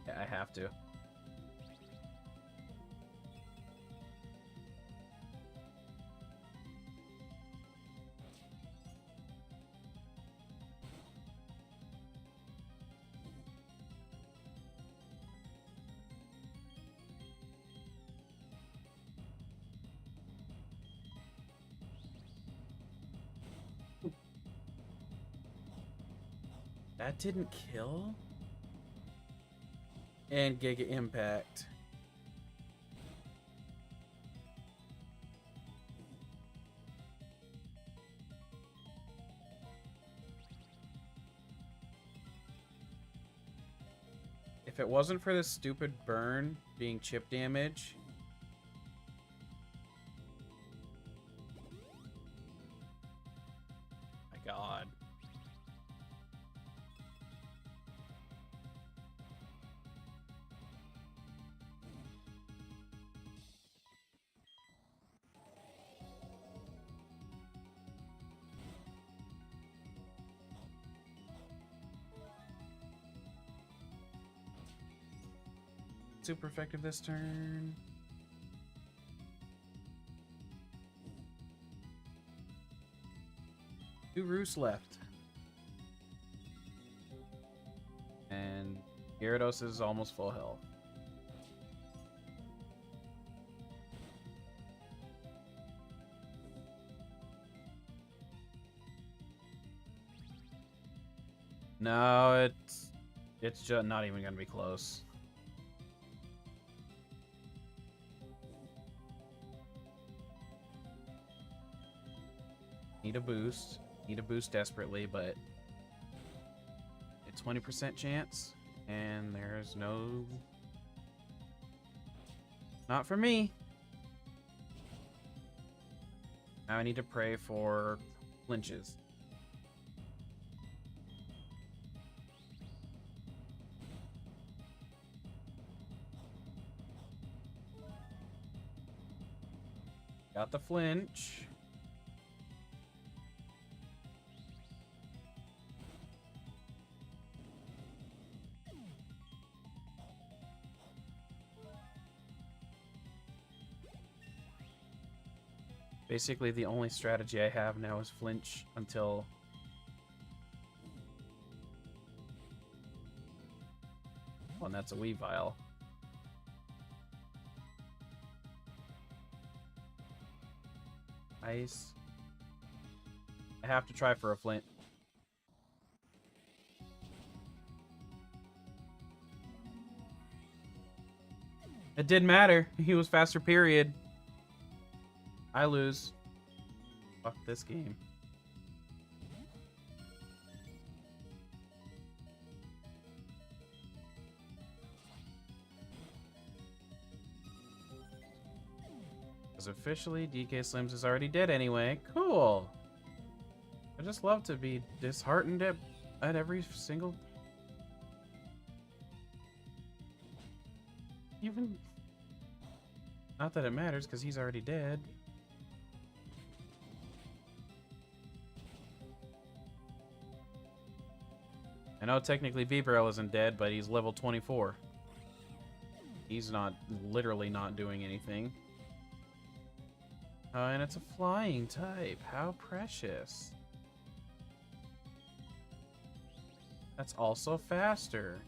Yeah, I have have to. That didn't kill? And Giga Impact. If it wasn't for this stupid burn being chip damage... My god. Super effective this turn. Two roosts left. And Gyarados is almost full health. No, it's just not even gonna be close. Need a boost. Need a boost desperately, but it's 20% chance, and there's no... Not for me. Now I need to pray for flinches. Got the flinch. Basically, the only strategy I have now is flinch until... Well, and that's a Weavile. Ice. I have to try for a flint. It didn't matter. He was faster, period. I lose. Fuck this game. Because officially, DK Slims is already dead anyway. Cool. I just love to be disheartened at every single... Even... Not that it matters, because he's already dead. I know technically Vibrel isn't dead, but he's level 24. He's not, literally not doing anything. And it's a flying type. How precious. That's also faster.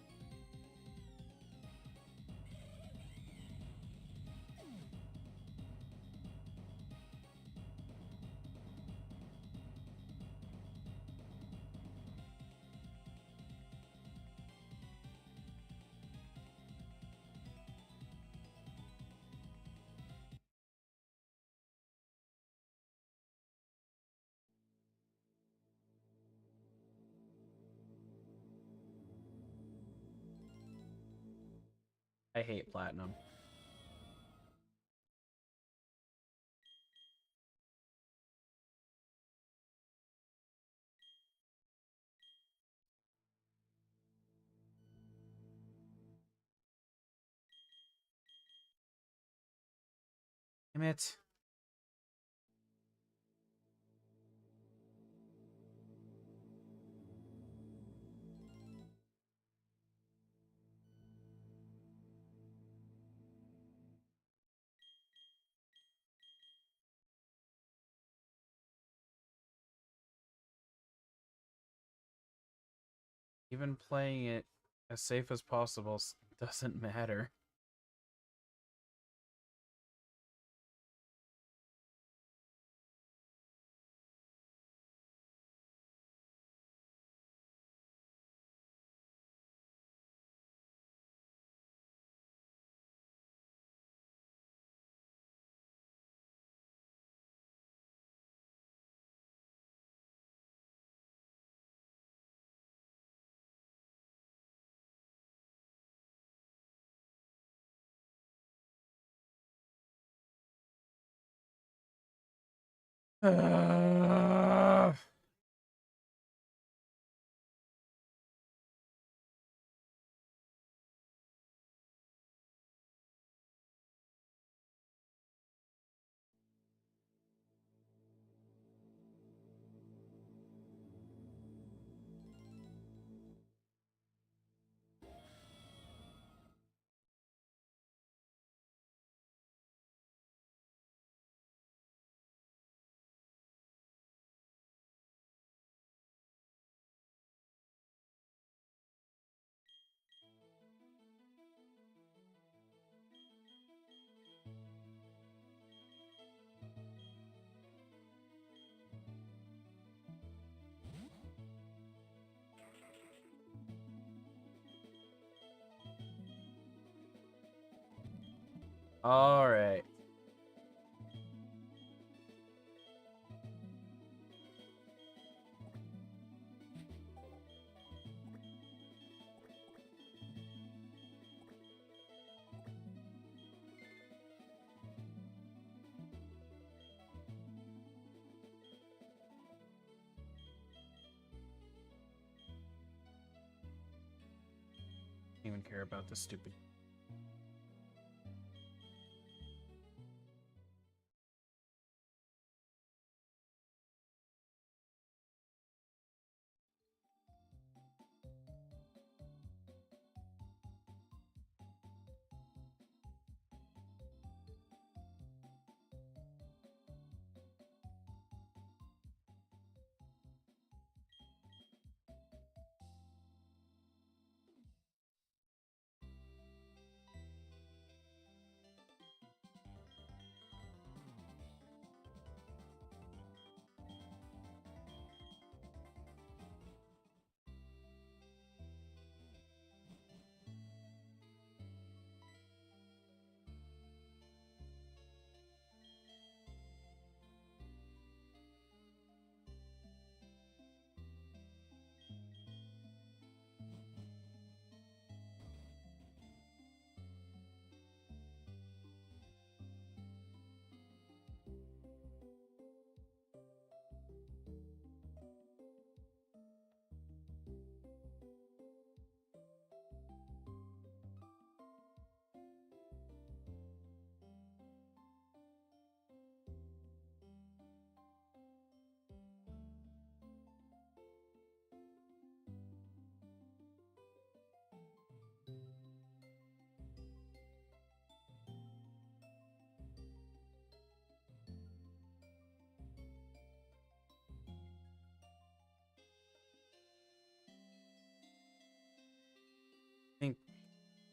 I hate Platinum. Damn it. Even playing it as safe as possible doesn't matter. All right. Don't even care about this stupid.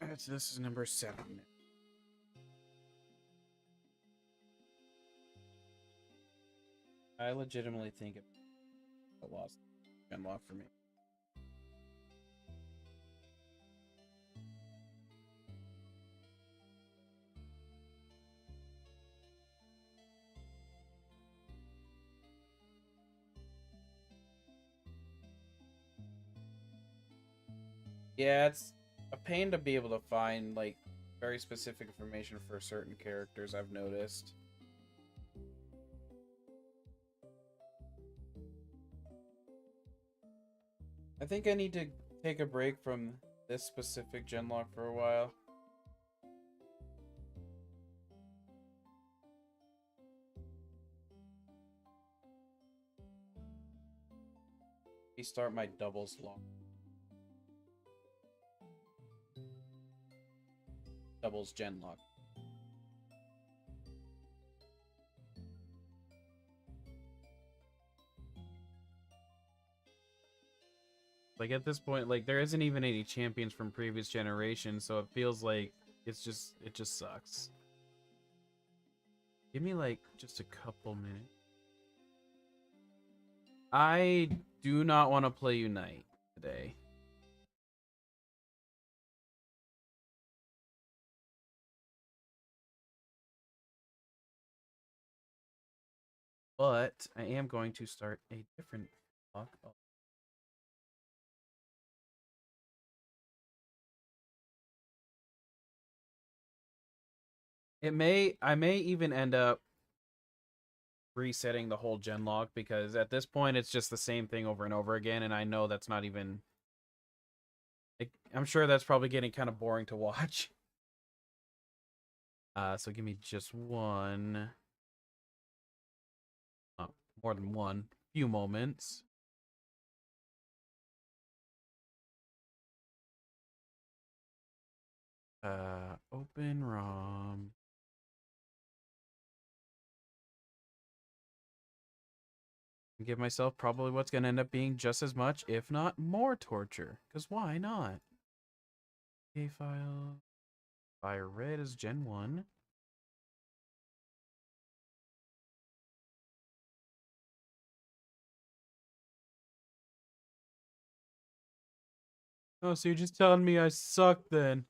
I think this is number 7. I legitimately think it lost Genlocke for me. Yeah, it's a pain to be able to find like very specific information for certain characters, I've noticed. I think I need to take a break from this specific Genlocke for a while. Restart my doubles long. Doubles Genlocke. Like at this point, like there isn't even any champions from previous generations, so it feels like it just sucks. Give me like just a couple minutes. I do not want to play Unite today. But I am going to start a different block. Oh. I may even end up resetting the whole Genlocke because at this point it's just the same thing over and over again, and I know that's not even. I'm sure that's probably getting kind of boring to watch. So give me just one. More than one. Few moments. Open ROM. Give myself probably what's going to end up being just as much, if not more torture. Because why not? Okay, file. Fire red is Gen 1. Oh, so you're just telling me I suck then.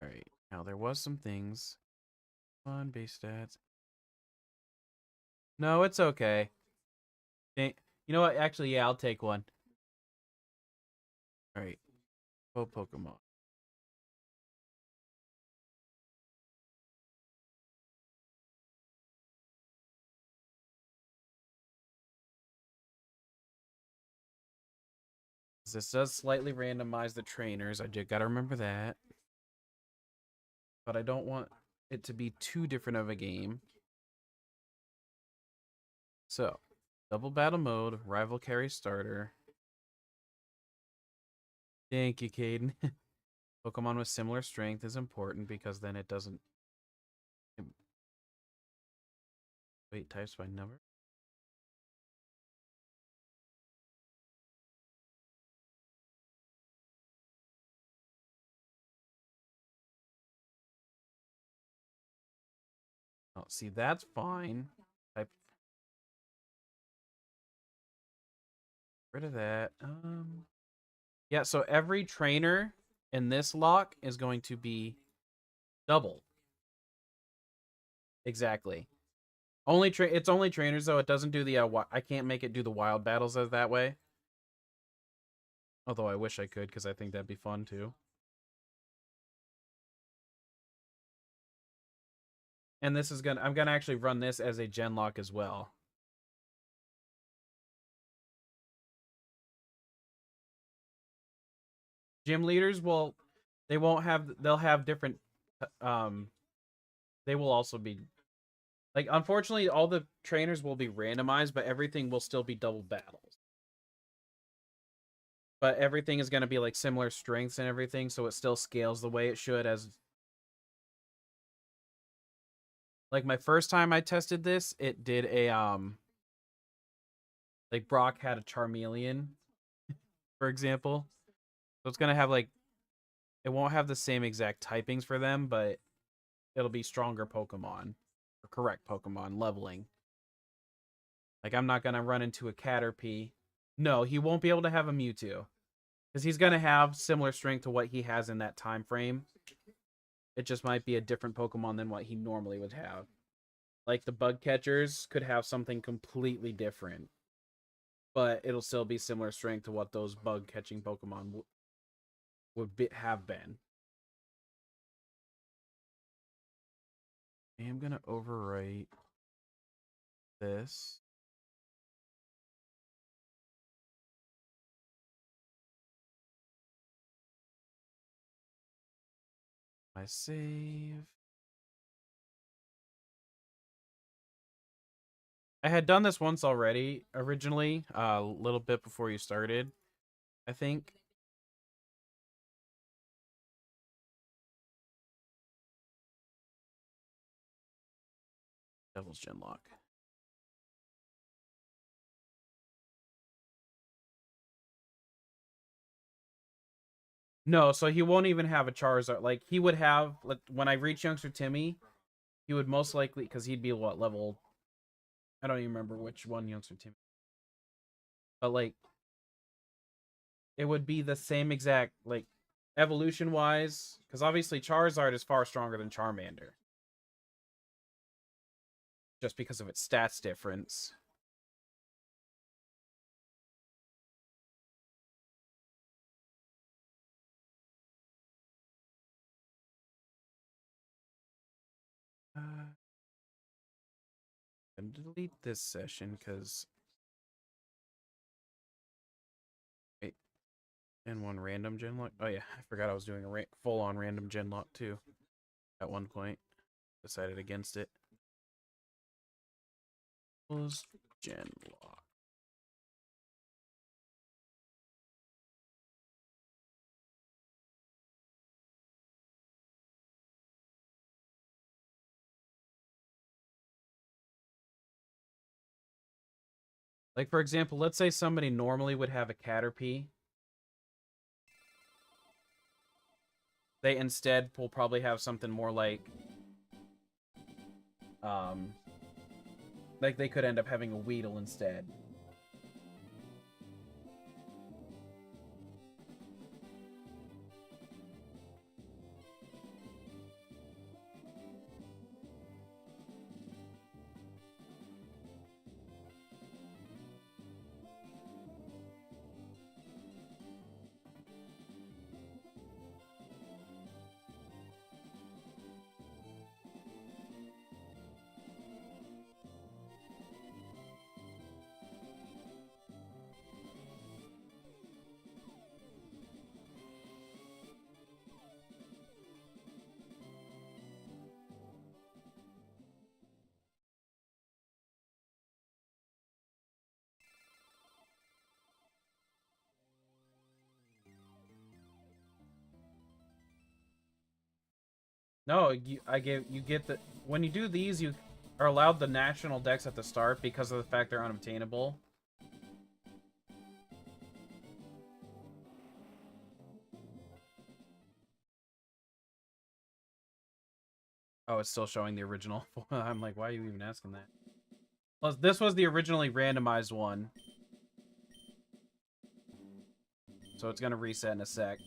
Alright, now there was some things. On base stats. No, it's okay. You know what? Actually, yeah, I'll take one. Alright. Oh, Pokemon. This does slightly randomize the trainers. I just gotta remember that. But I don't want it to be too different of a game. So, double battle mode, rival carry starter. Thank you, Caden. Pokemon with similar strength is important because then it doesn't... Wait, types by number? Oh, see, that's fine. Type... Rid of that. Yeah, so every trainer in this lock is going to be double. Exactly. It's only trainers though. It doesn't do the I can't make it do the wild battles as that way. Although I wish I could because I think that'd be fun too. And this is I'm gonna actually run this as a Genlocke as well. Gym leaders will they'll have different they will also be like, unfortunately all the trainers will be randomized, but everything will still be double battles. But everything is going to be like similar strengths and everything, so it still scales the way it should. As like my first time I tested this, it did a like Brock had a Charmeleon, for example. So it's gonna have like, it won't have the same exact typings for them, but it'll be stronger Pokemon, or correct Pokemon leveling. Like I'm not gonna run into a Caterpie. No, he won't be able to have a Mewtwo, because he's gonna have similar strength to what he has in that time frame. It just might be a different Pokemon than what he normally would have. Like the bug catchers could have something completely different, but it'll still be similar strength to what those bug catching Pokemon have been. I am gonna overwrite this. My save. I had done this once already, originally, a little bit before you started, I think. Devil's Genlocke. No, so he won't even have a Charizard. Like, he would have, like, when I reach Youngster Timmy, he would most likely, because he'd be, what, level... I don't even remember which one Youngster Timmy. But, like, it would be the same exact, like, evolution-wise, because obviously Charizard is far stronger than Charmander. Just because of its stats difference. I'm gonna delete this session because wait, and one random genlock. Oh yeah, I forgot I was doing a full-on random genlock too. At one point, decided against it. Was genlock. Like, for example, let's say somebody normally would have a Caterpie. They instead will probably have something more like they could end up having a Weedle instead. No, you get the when you do these, you are allowed the national decks at the start because of the fact they're unobtainable. Oh, it's still showing the original. I'm like, why are you even asking that? Plus, this was the originally randomized one. So it's gonna reset in a sec.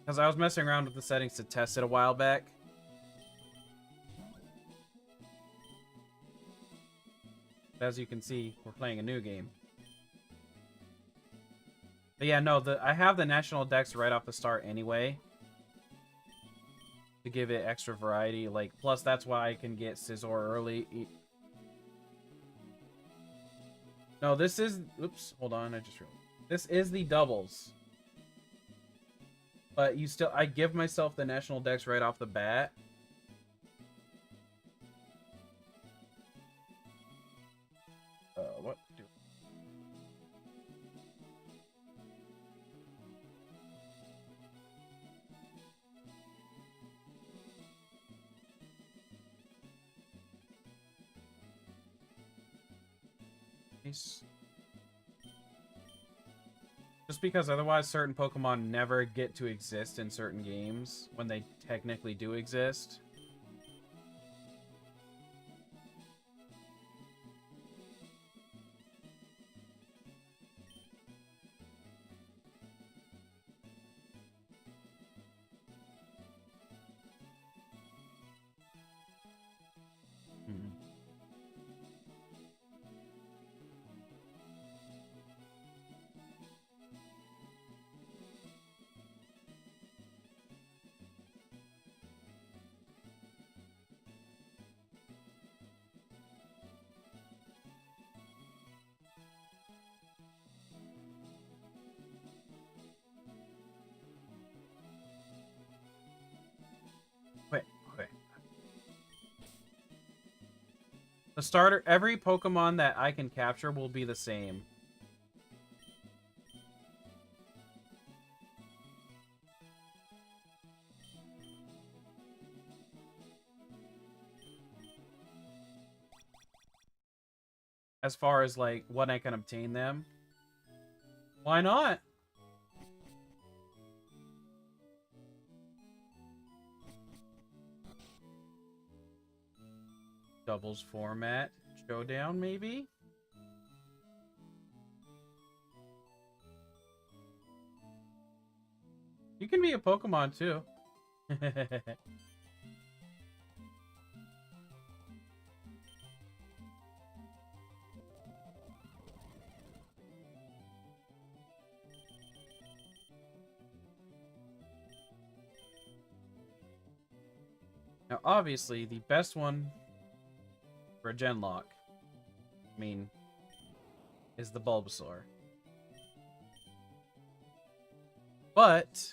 Because I was messing around with the settings to test it a while back. As you can see, we're playing a new game. But yeah, no, I have the national decks right off the start anyway. To give it extra variety. Like, plus that's why I can get Scizor early. No, this is... Oops, hold on, I just realized. This is the doubles. But you still... I give myself the national decks right off the bat. What? Nice. Just because otherwise certain Pokemon never get to exist in certain games when they technically do exist. The starter, every Pokemon that I can capture will be the same. as far as like when I can obtain them. Why not? Doubles format showdown, maybe? You can be a Pokemon too. Now, obviously, the best one for a Genlocke, I mean, is the Bulbasaur. But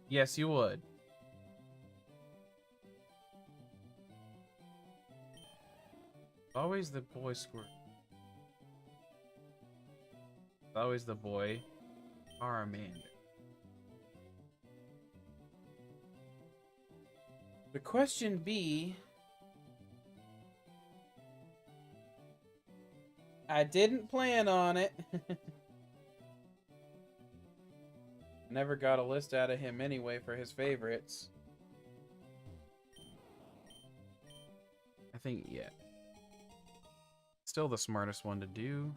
yes, you would. Always the boy Squirt. Always the boy Charmander. The question be, I didn't plan on it. Never got a list out of him anyway for his favorites. I think, yeah. Still the smartest one to do.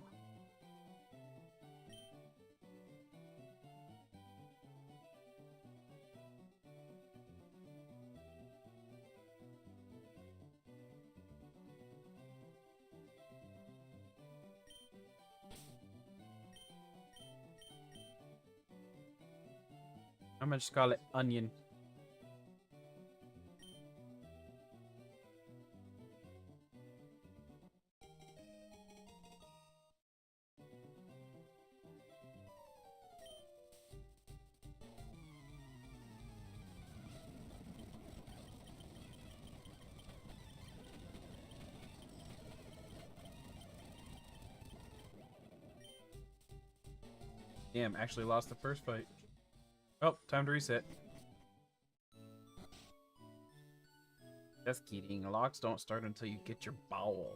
I'm gonna just call it Onion. Damn, actually lost the first fight. Oh, time to reset. Just kidding. Locks don't start until you get your bowel.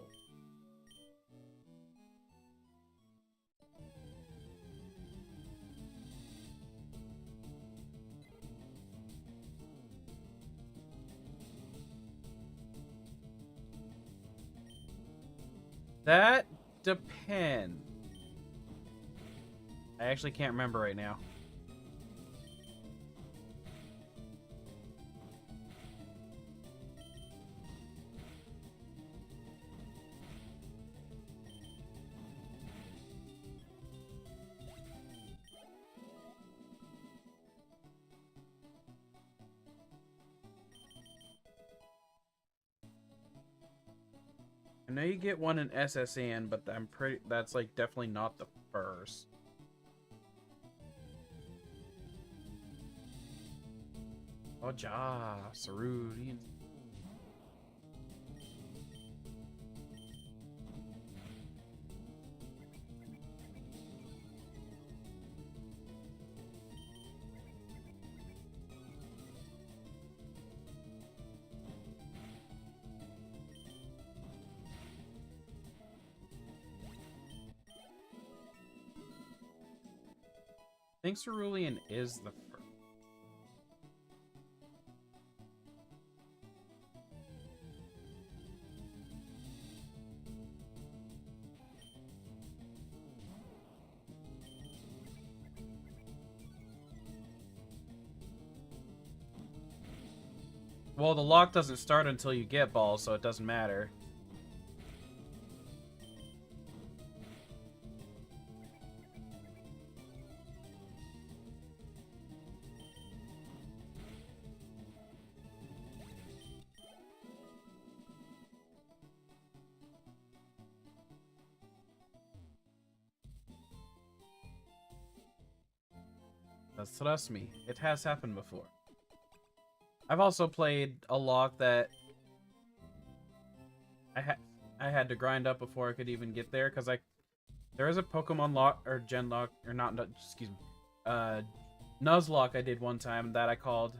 That depends. I actually can't remember right now. I know you get one in SSN, but that's like definitely not the first. Oh, Ja, Sarudian. I think Cerulean is the first. Well, the lock doesn't start until you get balls, so it doesn't matter. Trust me, it has happened before. I've also played a lock that I had to grind up before I could even get there, because there is a Pokemon lock or Genlock or not, excuse me, Nuzlocke I did one time that I called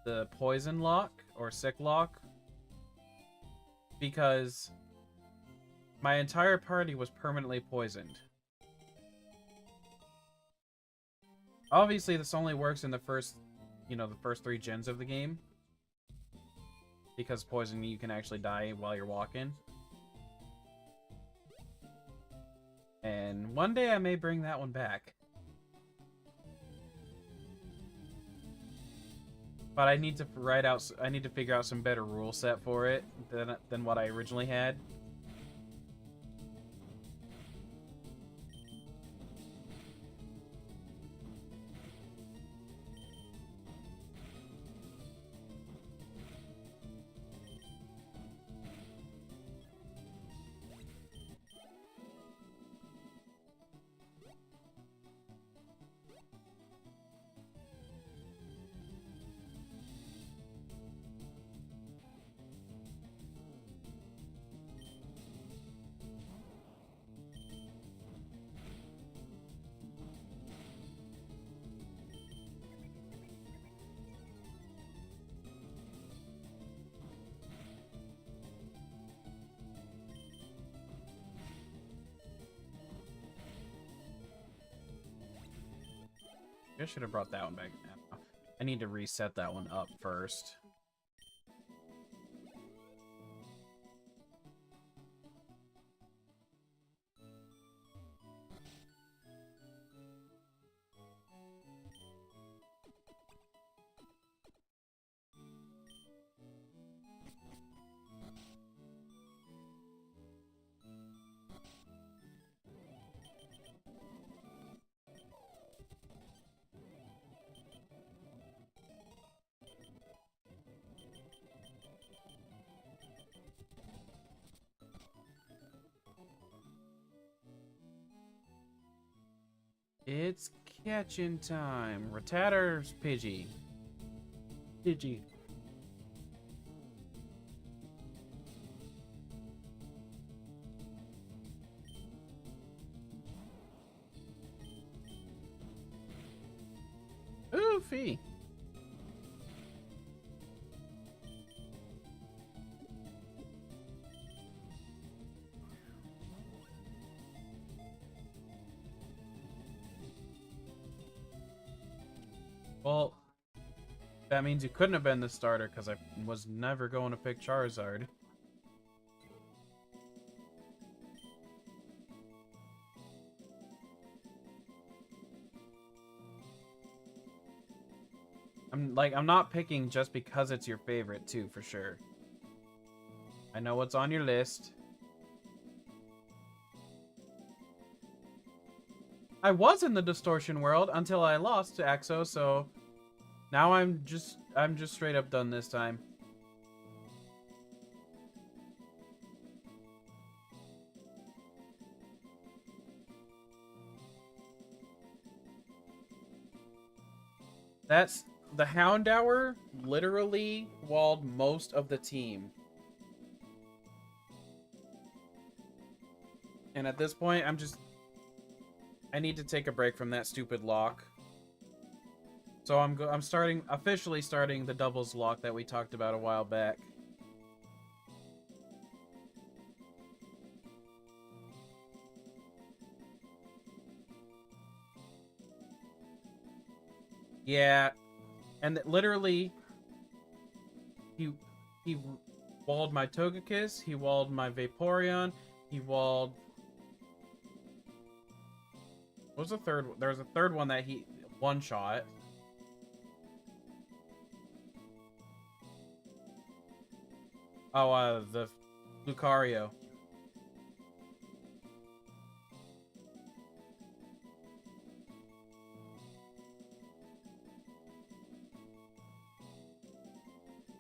the Poison Lock or sick lock because my entire party was permanently poisoned. Obviously, this only works in the first, the first 3 gens of the game. Because poison, you can actually die while you're walking. And one day I may bring that one back. But I need to figure out some better rule set for it than what I originally had. I should have brought that one back. I need to reset that one up first. It's catching time. Rattater's Pidgey. Pidgey. Oofy. Well, that means you couldn't have been the starter because I was never going to pick Charizard. I'm not picking just because it's your favorite too, for sure. I know what's on your list. I was in the distortion world until I lost to Axo, so now I'm just straight up done this time. That's the Houndour literally walled most of the team. And at this point, I need to take a break from that stupid lock. So I'm officially starting the doubles lock that we talked about a while back. Yeah, and literally, he walled my Togekiss, he walled my Vaporeon, he walled. What was the third? There was a third one that he one-shot. Oh, the Lucario.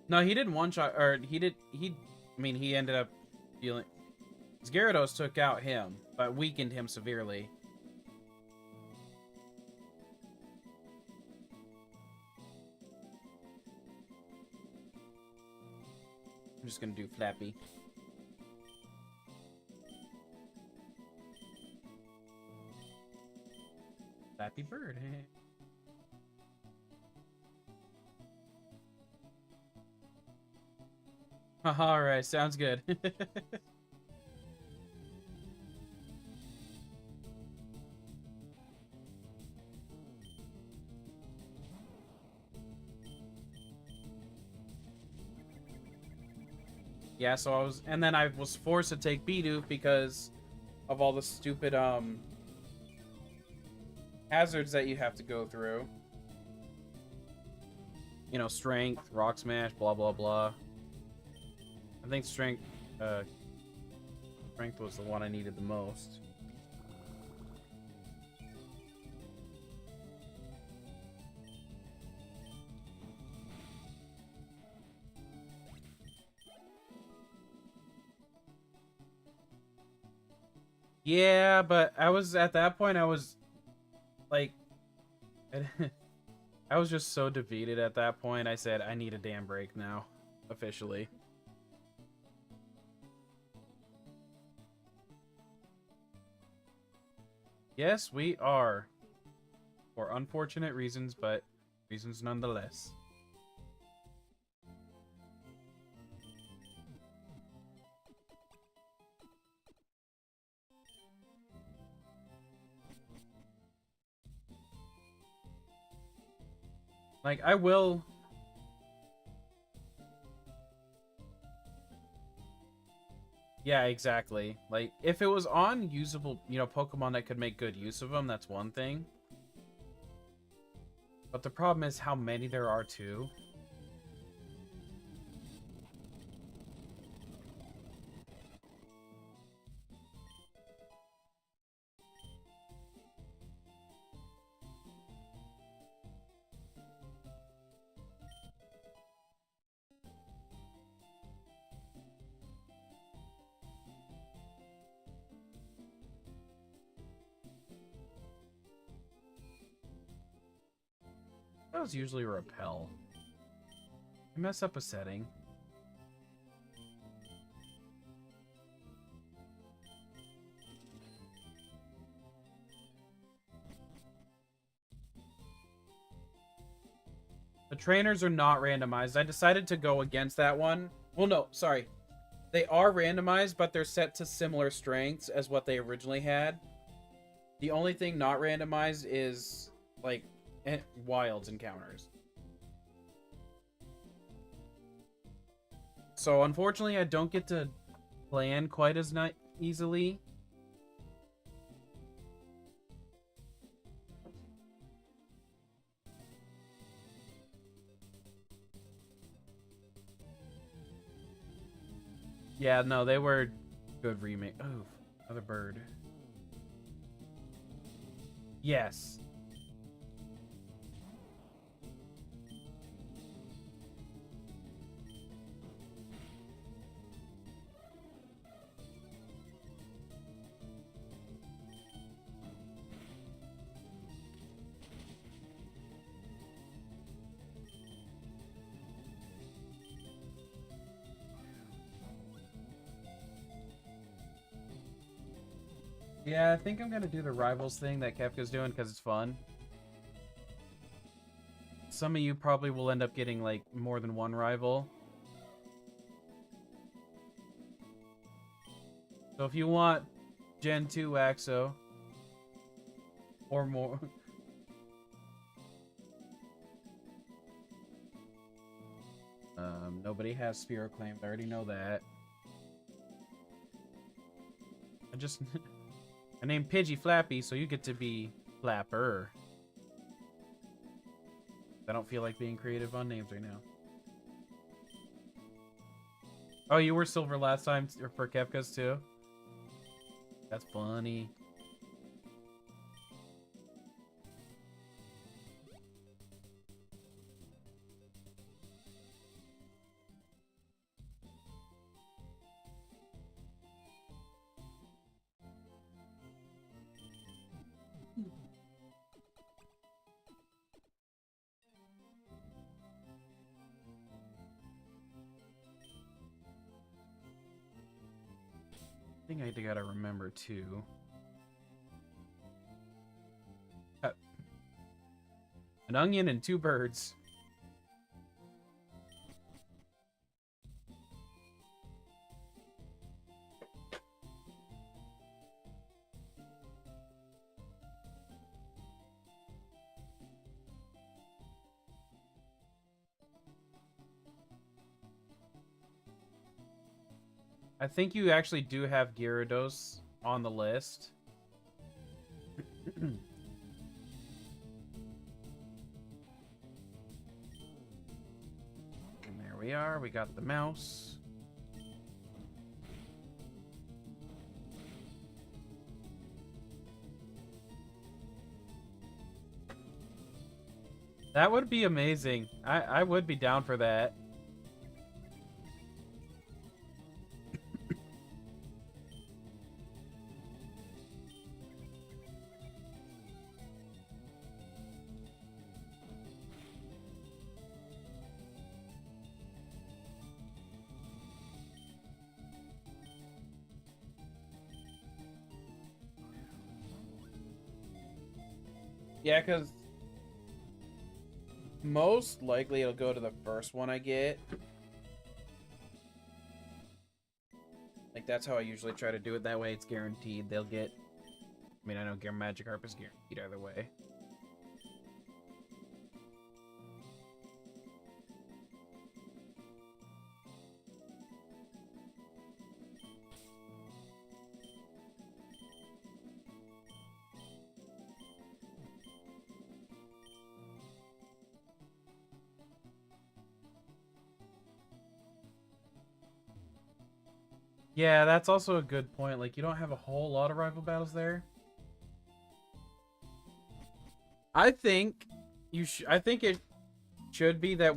No, he didn't one-shot, or I mean, he ended up dealing. Gyarados took out him, but weakened him severely. I'm just gonna do Flappy. Flappy Bird. All right, sounds good. Yeah, so and then I was forced to take Bidoof because of all the stupid hazards that you have to go through. You know, strength, rock smash, blah blah blah. I think strength was the one I needed the most. Yeah, but I was at that point, I was like, I was just so defeated at that point. I said, I need a damn break now, officially. Yes, we are. For unfortunate reasons, but reasons nonetheless. Like, I will... Yeah, exactly. Like, if it was on usable, you know, Pokemon that could make good use of them, that's one thing. But the problem is how many there are, too. That was usually repel. I mess up a setting. The trainers are not randomized. I decided to go against that one. Well, no, sorry. They are randomized, but they're set to similar strengths as what they originally had. The only thing not randomized is, like, wilds encounters. So, unfortunately, I don't get to plan quite as easily. Yeah, no, they were good remake. Oh, another bird. Yes. Yeah, I think I'm gonna do the rivals thing that Kefka's doing because it's fun. Some of you probably will end up getting, like, more than one rival. So if you want Gen 2 Axo, or more... nobody has Spear Claimed, I already know that. I named Pidgey Flappy, so you get to be Flapper. I don't feel like being creative on names right now. Oh, you were silver last time for Kefka's too? That's funny. I think I gotta remember too. An onion and 2 birds. I think you actually do have Gyarados on the list. And there we are. We got the mouse. That would be amazing. I would be down for that. Yeah, because most likely it'll go to the first one I get. Like, that's how I usually try to do it. That way it's guaranteed they'll get... I mean, I know Magikarp is guaranteed either way. Yeah, that's also a good point. Like, you don't have a whole lot of rival battles there. I think I think it should be that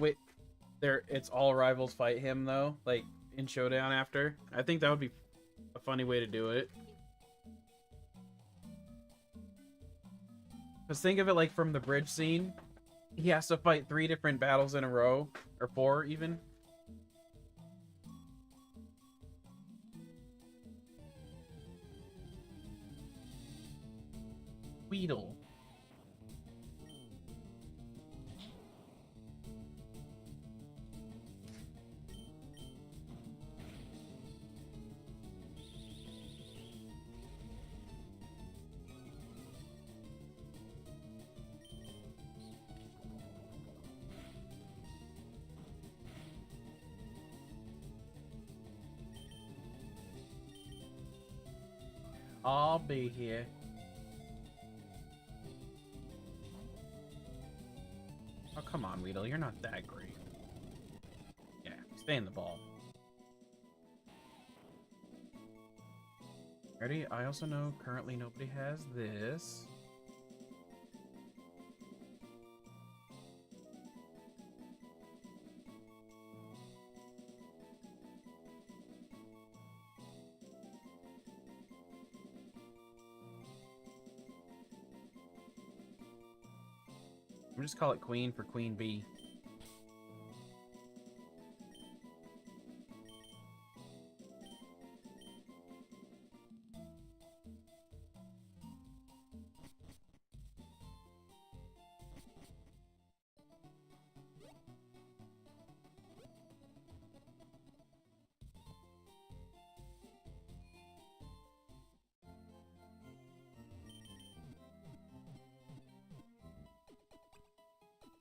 it's all rivals fight him though, like in Showdown after. I think that would be a funny way to do it. Cause think of it like from the bridge scene, he has to fight 3 different battles in a row, or 4 even. Weedle. I'll be here. Oh, come on, Weedle. You're not that great. Yeah, stay in the ball. Ready? I also know currently nobody has this. I'm just call it Queen for Queen Bee.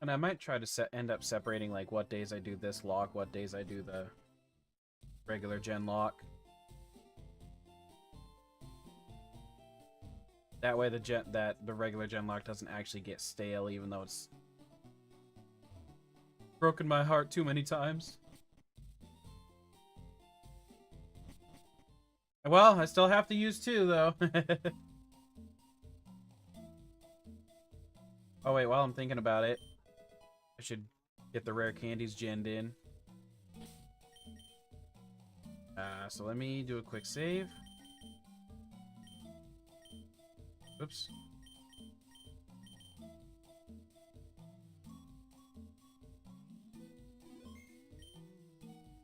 And I might try to end up separating like what days I do this lock, what days I do the regular Genlocke. That way the regular Genlocke doesn't actually get stale, even though it's broken my heart too many times. Well, I still have to use 2 though. Oh wait, while I'm thinking about it, I should get the rare candies genned in. So let me do a quick save. Oops.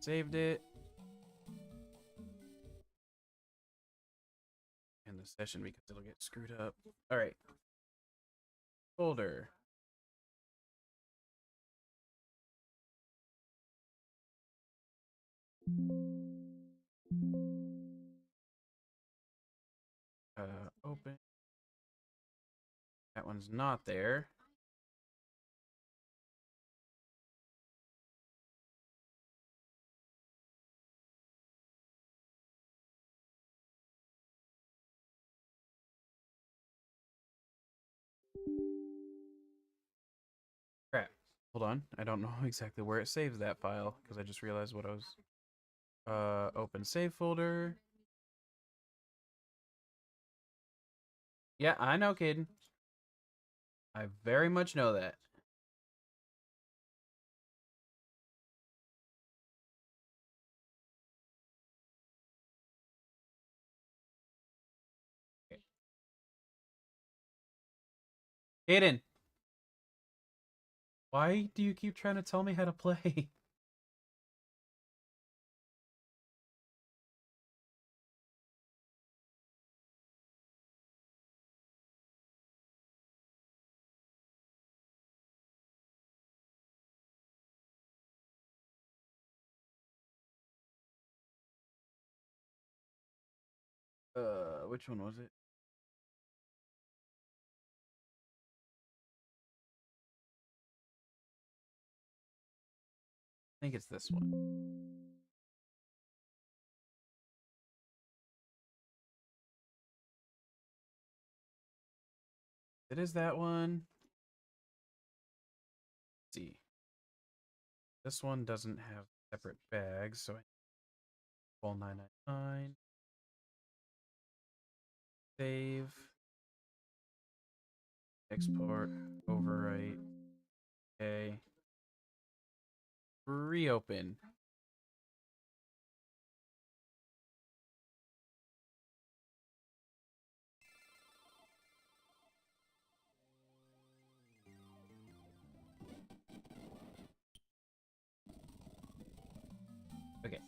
Saved it. End the session because it'll get screwed up. Alright. Folder. Open. That one's not there. Crap. Hold on. I don't know exactly where it saves that file because I just realized what I was. Open save folder. Yeah, I know, Caden. I very much know that. Caden, why do you keep trying to tell me how to play? Which one was it? I think it's this one. It is that one. Let's see. This one doesn't have separate bags, so I 12,999. Save. Export. Overwrite. Okay. Reopen. Okay.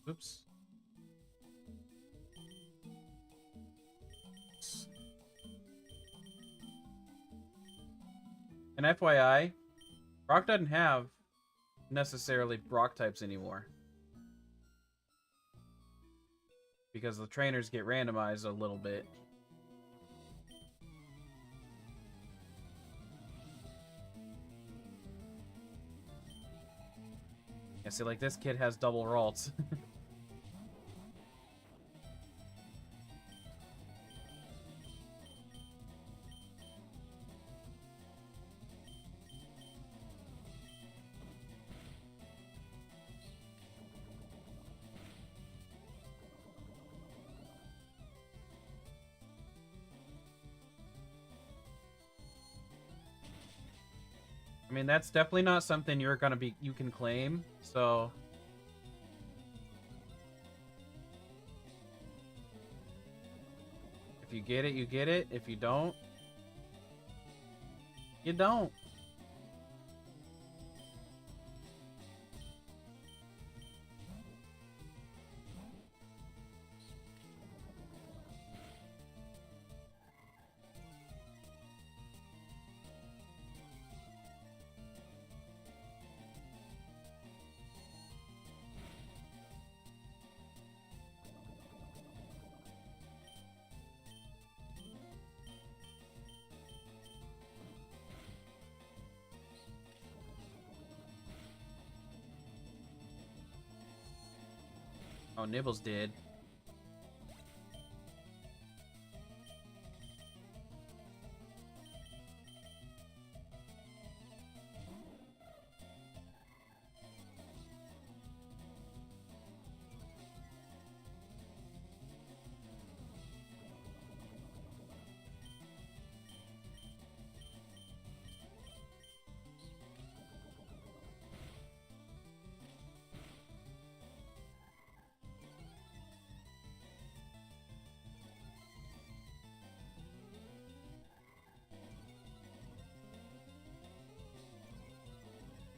Oops. And FYI, Brock doesn't have necessarily Brock types anymore. Because the trainers get randomized a little bit. Yeah, see, like, this kid has double Ralts. I mean, that's definitely not something you can claim, so... If you get it, you get it. If you don't, you don't. Oh, Nibbles did.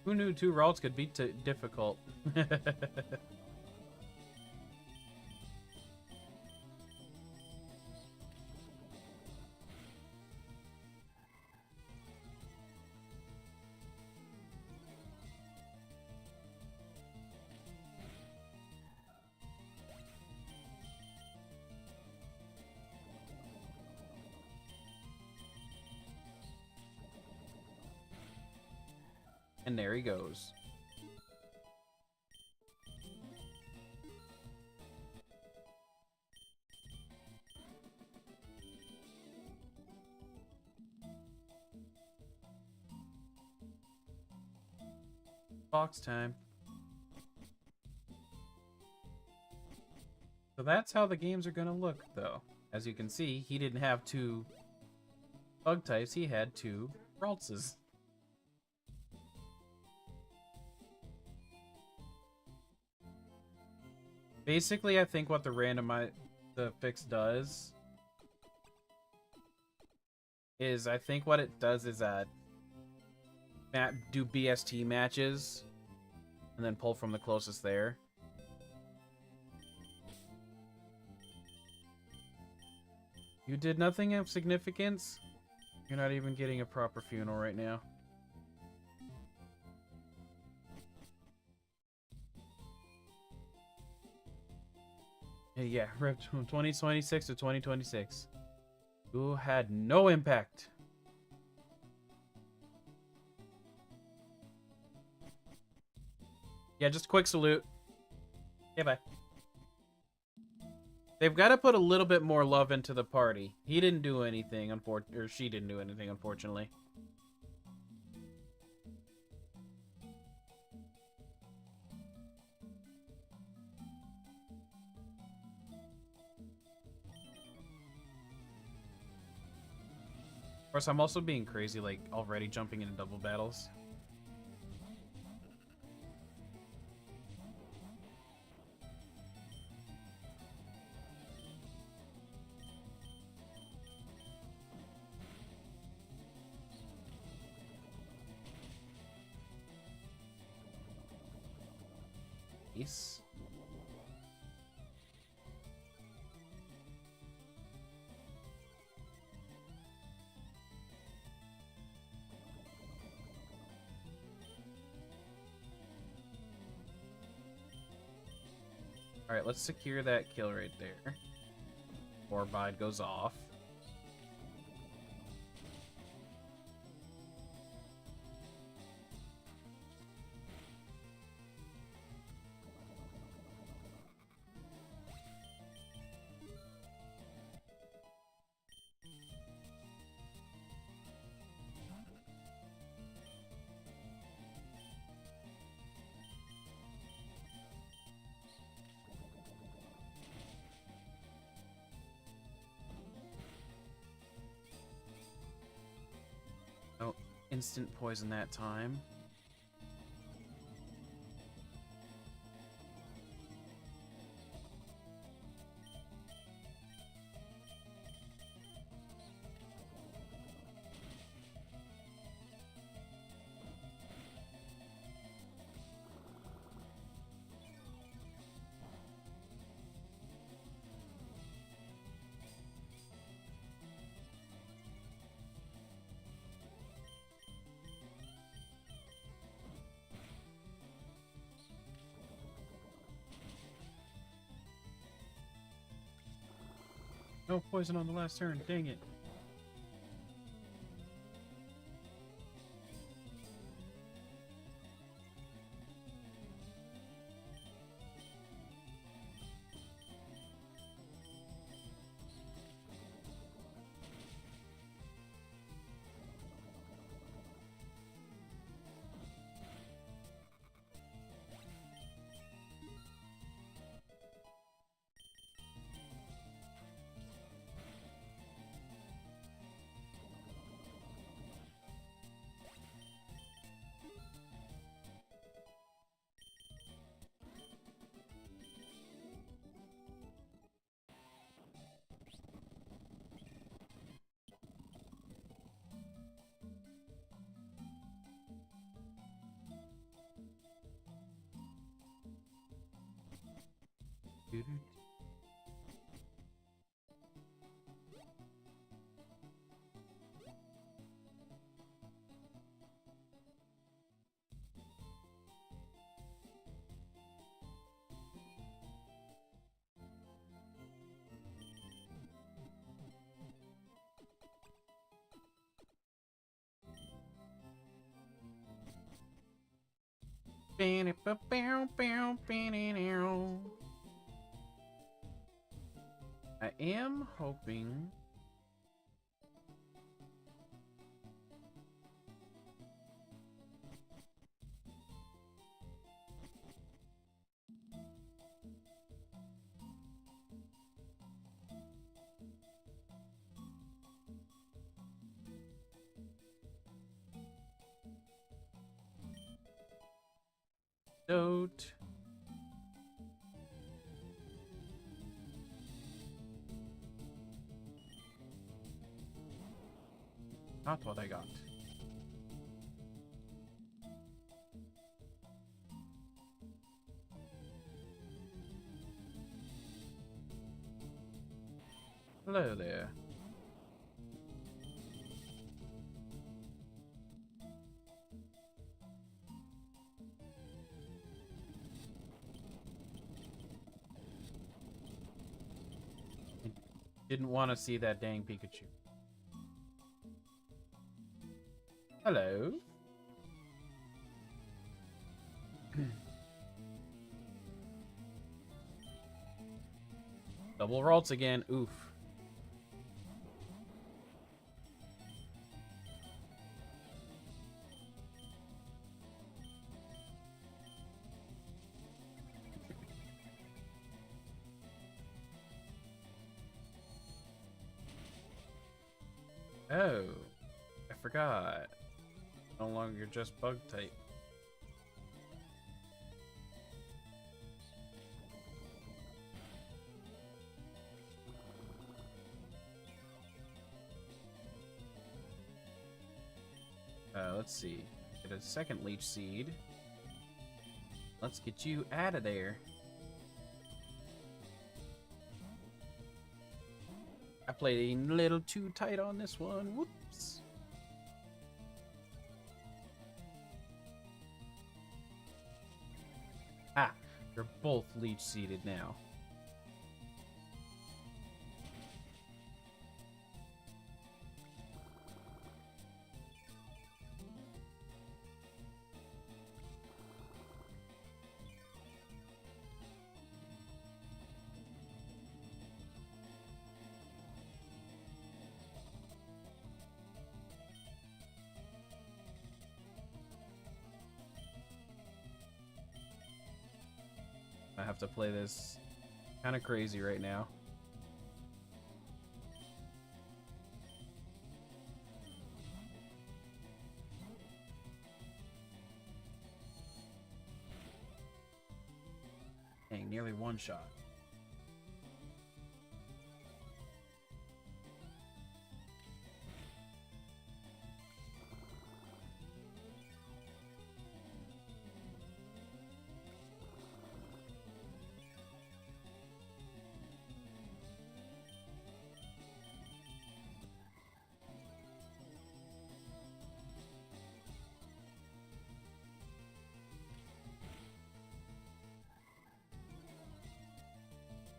Who knew 2 Ralts could be difficult? And there he goes. Box time. So that's how the games are gonna look, though. As you can see, he didn't have 2 bug types, he had 2 Raltses. Basically, I think what the fix does is I think what it does is do BST matches and then pull from the closest there. You did nothing of significance. You're not even getting a proper funeral right now. Yeah, rip 2026 to 2026. Who had no impact. Yeah, just a quick salute. Okay, bye. They've got to put a little bit more love into the party. He didn't do anything, or she didn't do anything, unfortunately. Of course, I'm also being crazy, like, already jumping into double battles. Nice. Alright, let's secure that kill right there. Before Bide goes off. Oh, instant poison that time. No poison on the last turn, dang it. I am hoping Note. Not what I got. Hello there. I didn't want to see that dang Pikachu. Hello. Double Ralts again. Oof. Oh, I forgot. No longer just bug type. Let's see. Get a second leech seed. Let's get you out of there. I played a little too tight on this one. Whoops. Ah, you're both leech seeded now. I have to play this kind of crazy right now. Dang, nearly one shot.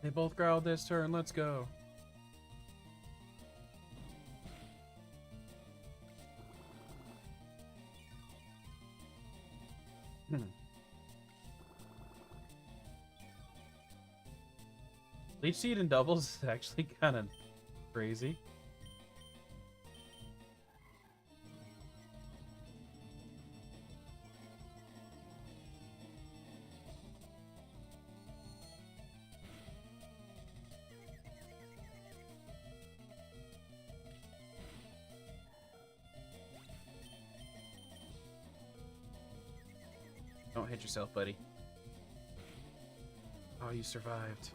They both growled this turn. Let's go. Leech Seed and doubles is actually kind of crazy. Don't hit yourself, buddy. Oh, you survived.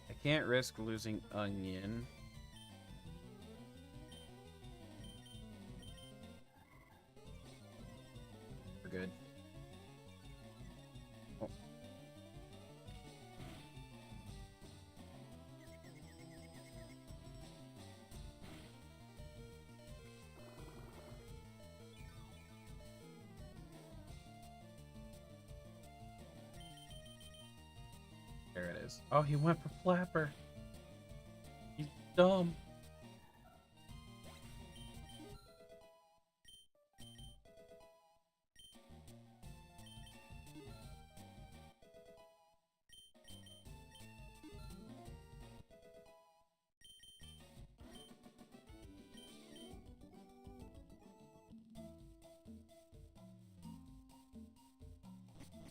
I can't risk losing Onion. We're good. Oh. There it is. Oh, he went for Flapper. He's dumb.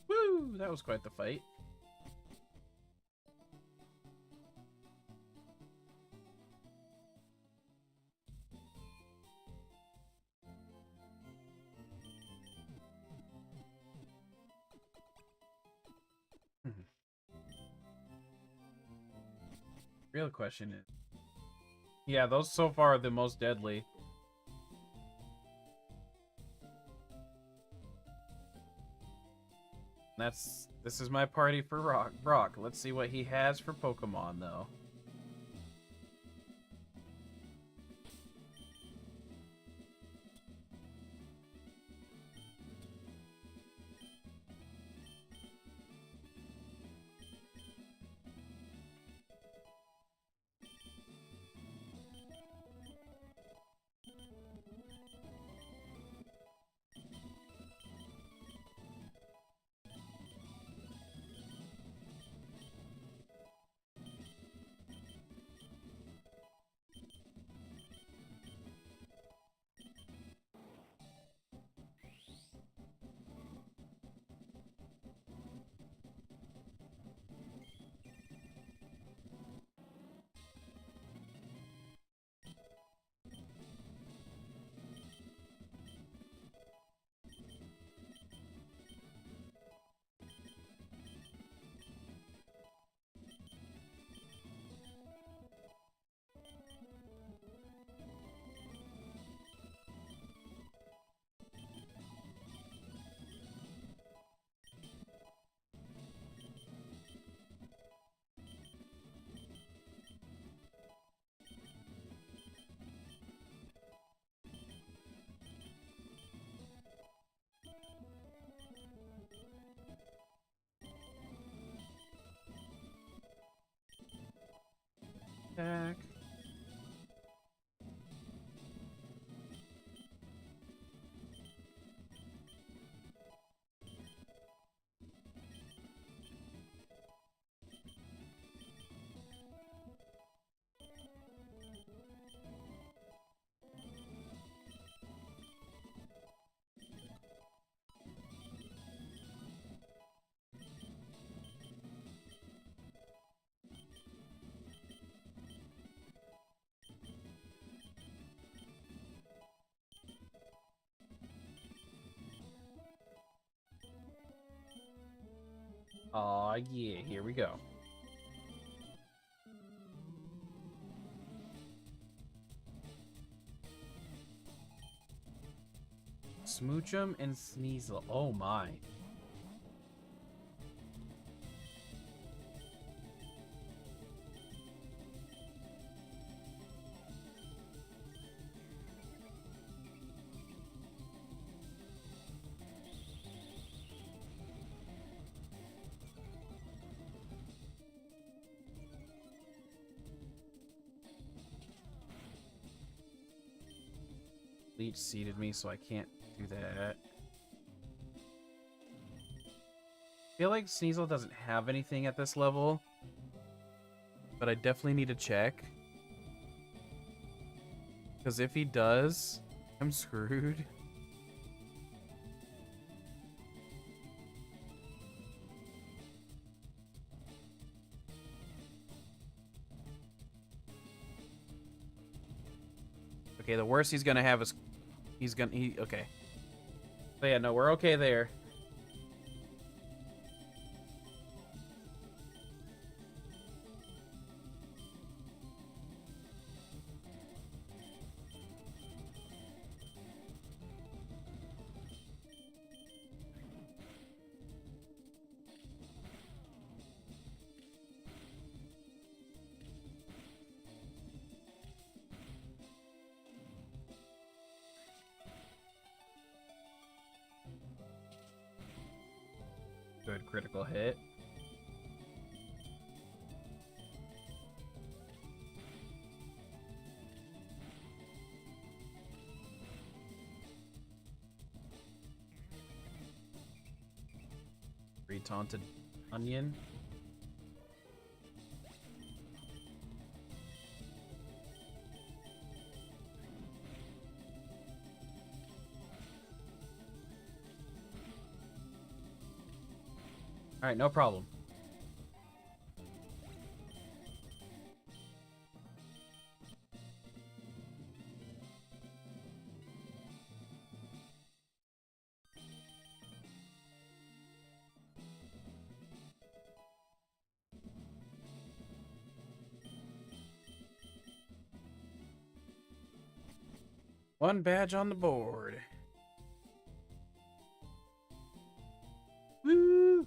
Woo! That was quite the fight. Real question is... Yeah, those so far are the most deadly. This is my party for Brock. Let's see what he has for Pokemon, though. Back. Aw, yeah, here we go. Smoochum and Sneasel. Oh my. Leech seeded me, so I can't do that. I feel like Sneasel doesn't have anything at this level, but I definitely need to check. Because if he does, I'm screwed. Okay, the worst he's gonna have is okay. But yeah, no, we're okay there. Good critical hit. Taunted onion. All right, no problem. One badge on the board. Woo!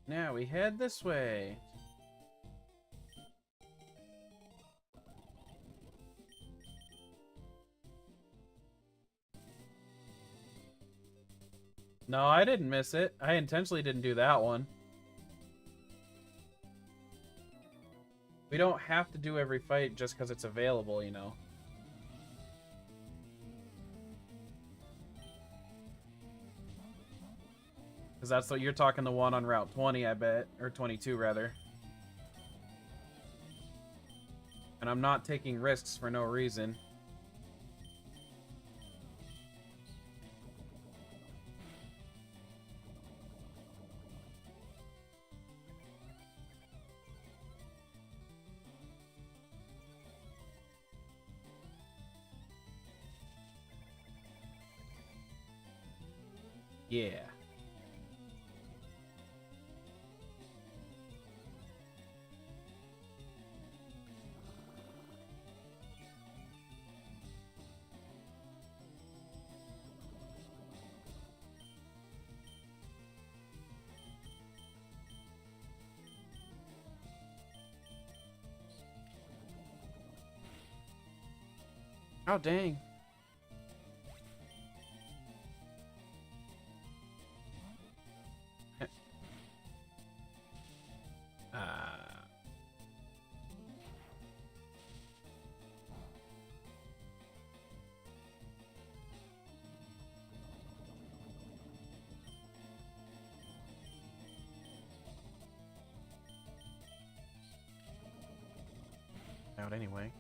Now we head this way. No, I didn't miss it. I intentionally didn't do that one. We don't have to do every fight just because it's available, you know. Because that's what you're talking, the one on Route 20, I bet. Or 22, rather. And I'm not taking risks for no reason. Yeah. Oh, dang. Out anyway.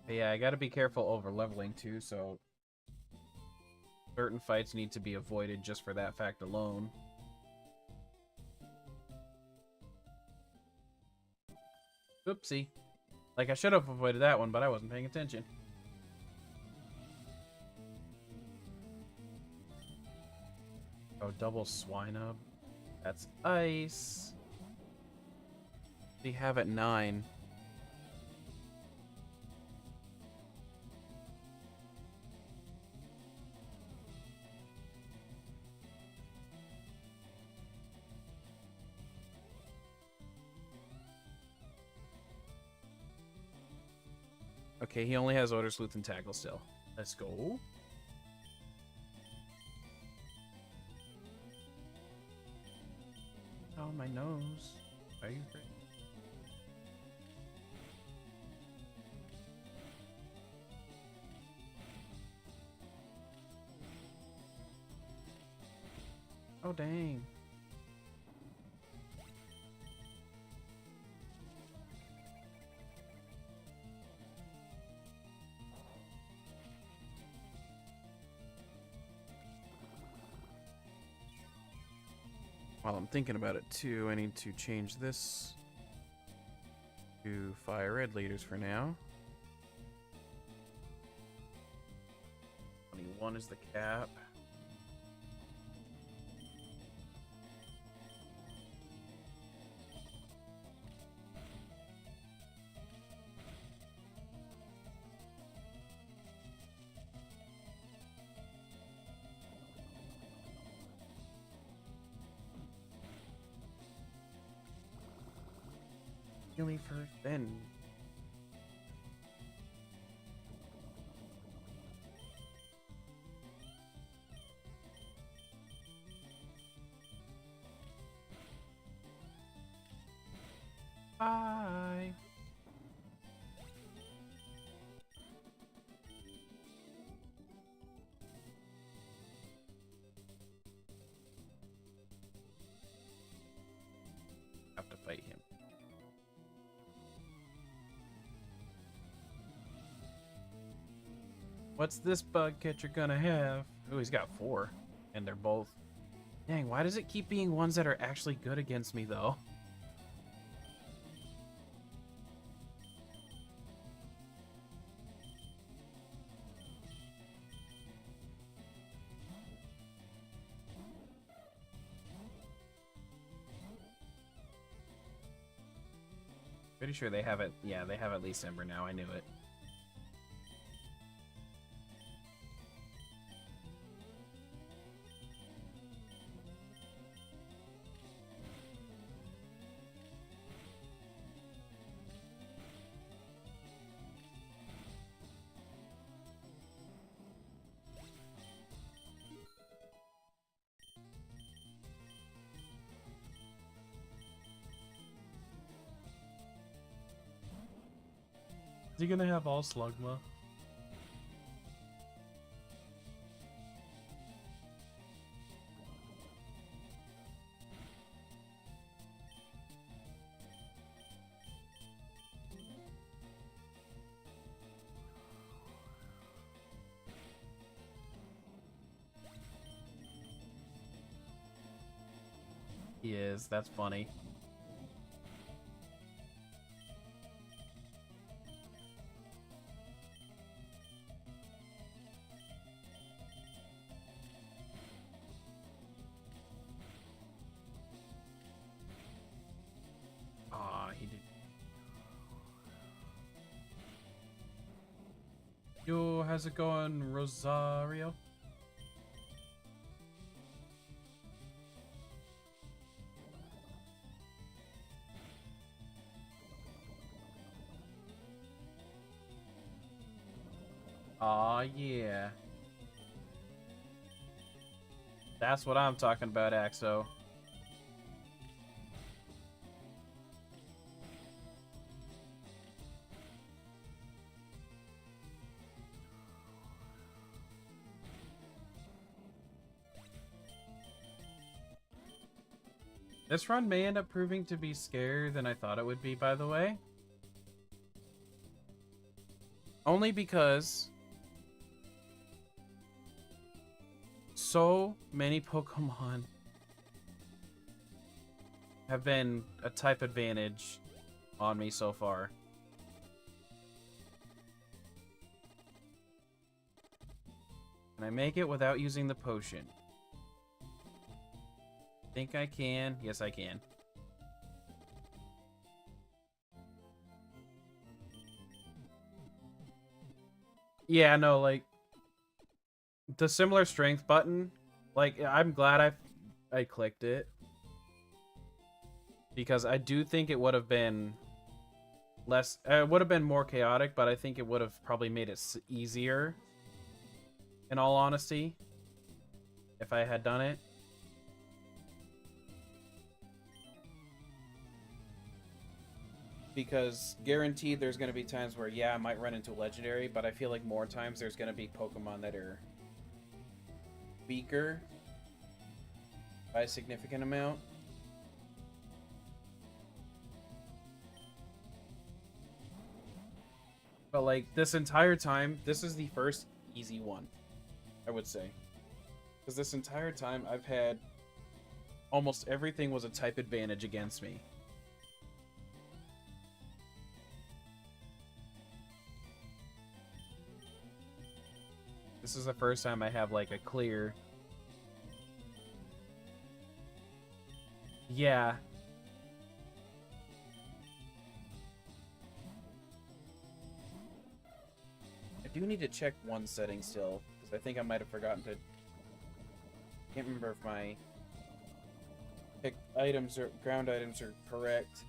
But yeah, I gotta be careful over leveling too, so certain fights need to be avoided just for that fact alone. Oopsie. Like, I should have avoided that one, but I wasn't paying attention. Oh, double Swinub. That's ice. We have at 9. Okay, he only has Odor Sleuth and Tackle still. Let's go. Oh, my nose. Are you ready? Oh, dang. While I'm thinking about it too, I need to change this 2 fire red leaders for now. 21 is the cap. Kill me first, then. Bye. Have to fight him. What's this bug catcher gonna have? Oh, he's got 4. And they're both... Dang, why does it keep being ones that are actually good against me, though? Pretty sure they have it. Yeah, they have at least Ember now. I knew it. Is he gonna have all Slugma? He is. That's funny. He did. Yo, how's it going, Rosario? Aw, yeah. That's what I'm talking about, Axo. This run may end up proving to be scarier than I thought it would be, by the way. Only because so many Pokemon have been a type advantage on me so far. Can I make it without using the potion? Think I can? Yes, I can. Yeah, no, like the similar strength button, like I'm glad I clicked it because I do think it would have been less it would have been more chaotic, but I think it would have probably made it easier in all honesty if I had done it. Because guaranteed there's going to be times where, yeah, I might run into legendary, but I feel like more times there's going to be Pokemon that are weaker by a significant amount. But like this entire time, this is the first easy one, I would say. Because this entire time I've had almost everything was a type advantage against me. This is the first time I have like a clear. Yeah. I do need to check one setting still, because I think I might have forgotten to. Can't remember if my pick items or ground items are correct.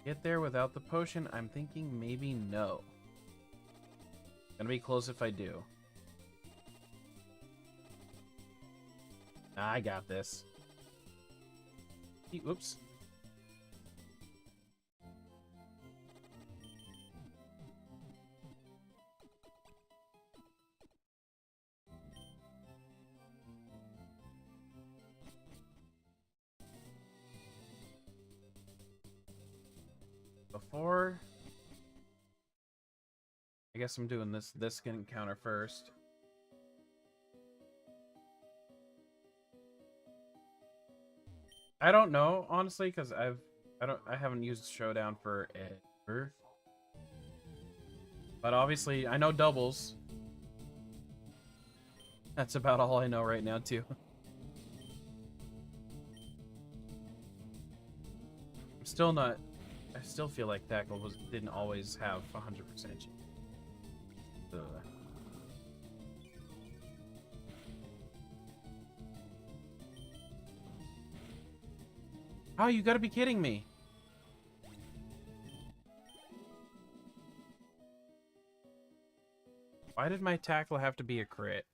Get there without the potion? I'm thinking maybe no. Gonna be close if I do. I got this. Oops. Before, I guess I'm doing this encounter first. I don't know, honestly, because I haven't used Showdown forever. But obviously, I know doubles. That's about all I know right now, too. I'm still not. I still feel like Tackle didn't always have 100%. Ugh. Oh, you gotta be kidding me. Why did my tackle have to be a crit?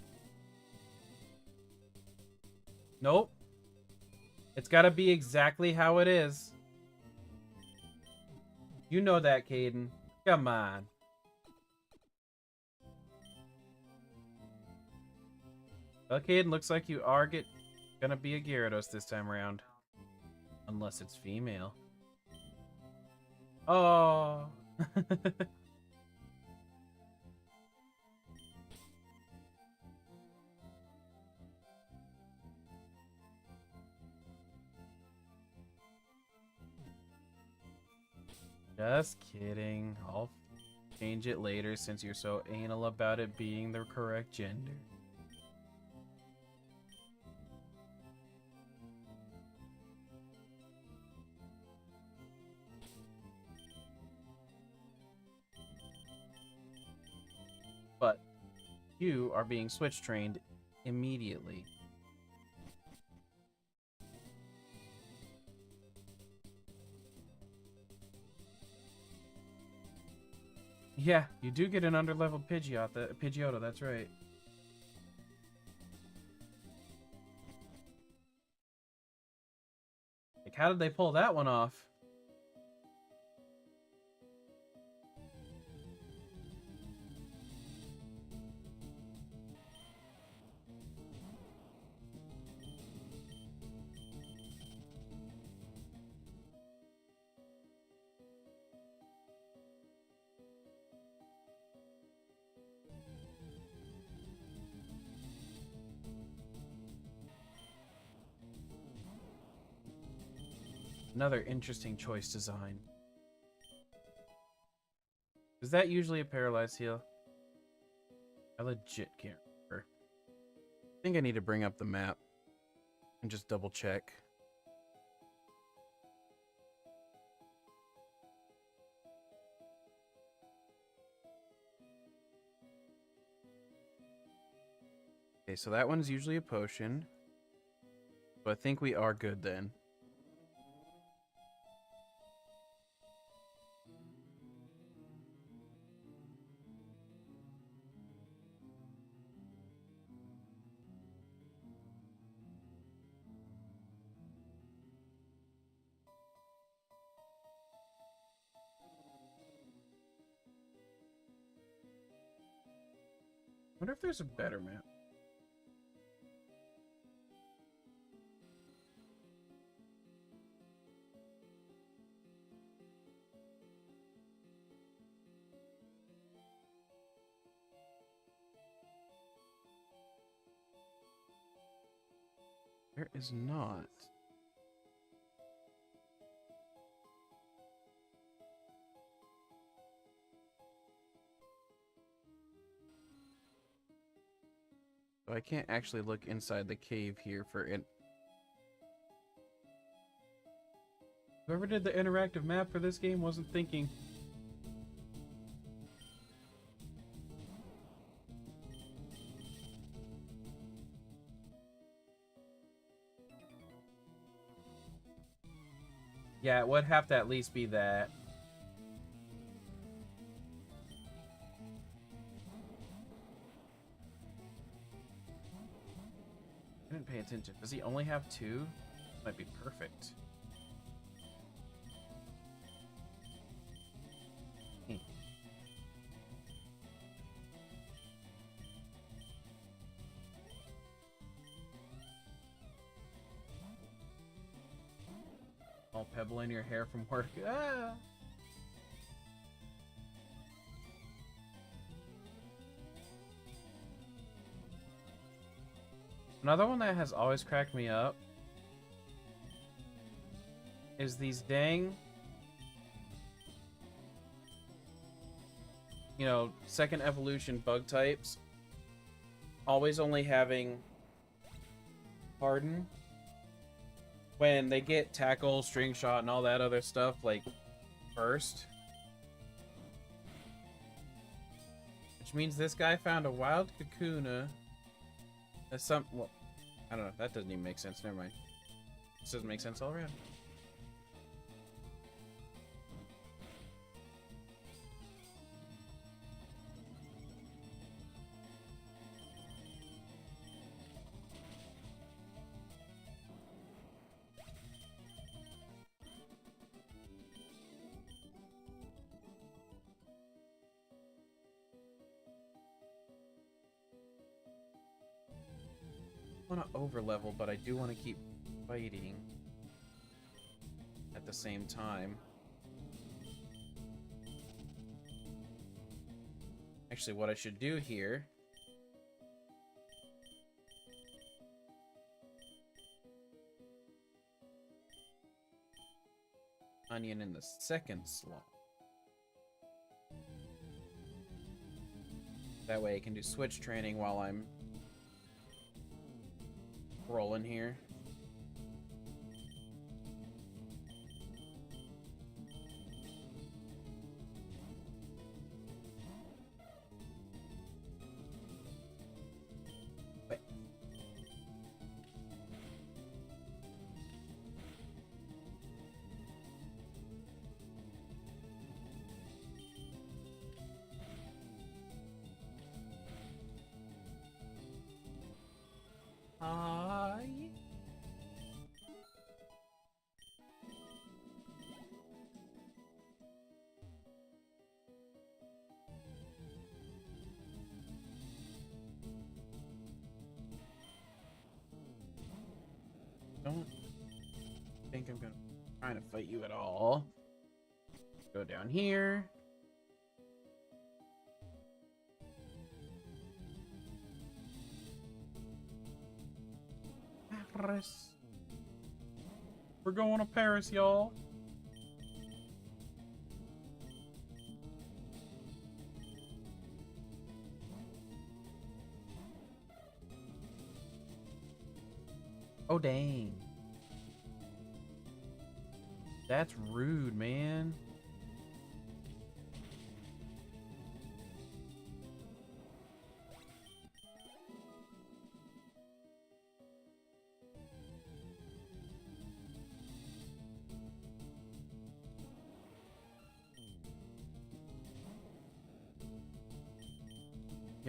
Nope. It's gotta be exactly how it is. You know that, Caden. Come on. Well, Caden, looks like you are gonna be a Gyarados this time around. Unless it's female. Oh. Just kidding. I'll change it later since you're so anal about it being the correct gender. But you are being switch trained immediately. Yeah, you do get an underleveled Pidgeotto, that's right. Like, how did they pull that one off? Another interesting choice design. Is that usually a paralyzed heal? I legit can't remember. I think I need to bring up the map and just double check. Okay, so that one's usually a potion. So I think we are good then. I wonder if there's a better map. There is not. So I can't actually look inside the cave here for it. Whoever did the interactive map for this game wasn't thinking. Yeah, it would have to at least be that. I didn't pay attention. Does he only have 2? Might be perfect. All pebble in your hair from work. Ah! Another one that has always cracked me up is these dang, you know, second evolution bug types always only having Harden when they get tackle, string shot, and all that other stuff, like, first. Which means this guy found a wild Kakuna. That's some, well, I don't know, that doesn't even make sense, never mind. This doesn't make sense all around. I want to overlevel, but I do want to keep fighting at the same time. Actually, what I should do here onion in the second slot. That way I can do switch training while I'm rolling here. Wait. Don't think I'm gonna try to fight you at all. Go down here. Paris. We're going to Paris, y'all. Oh, dang. That's rude, man.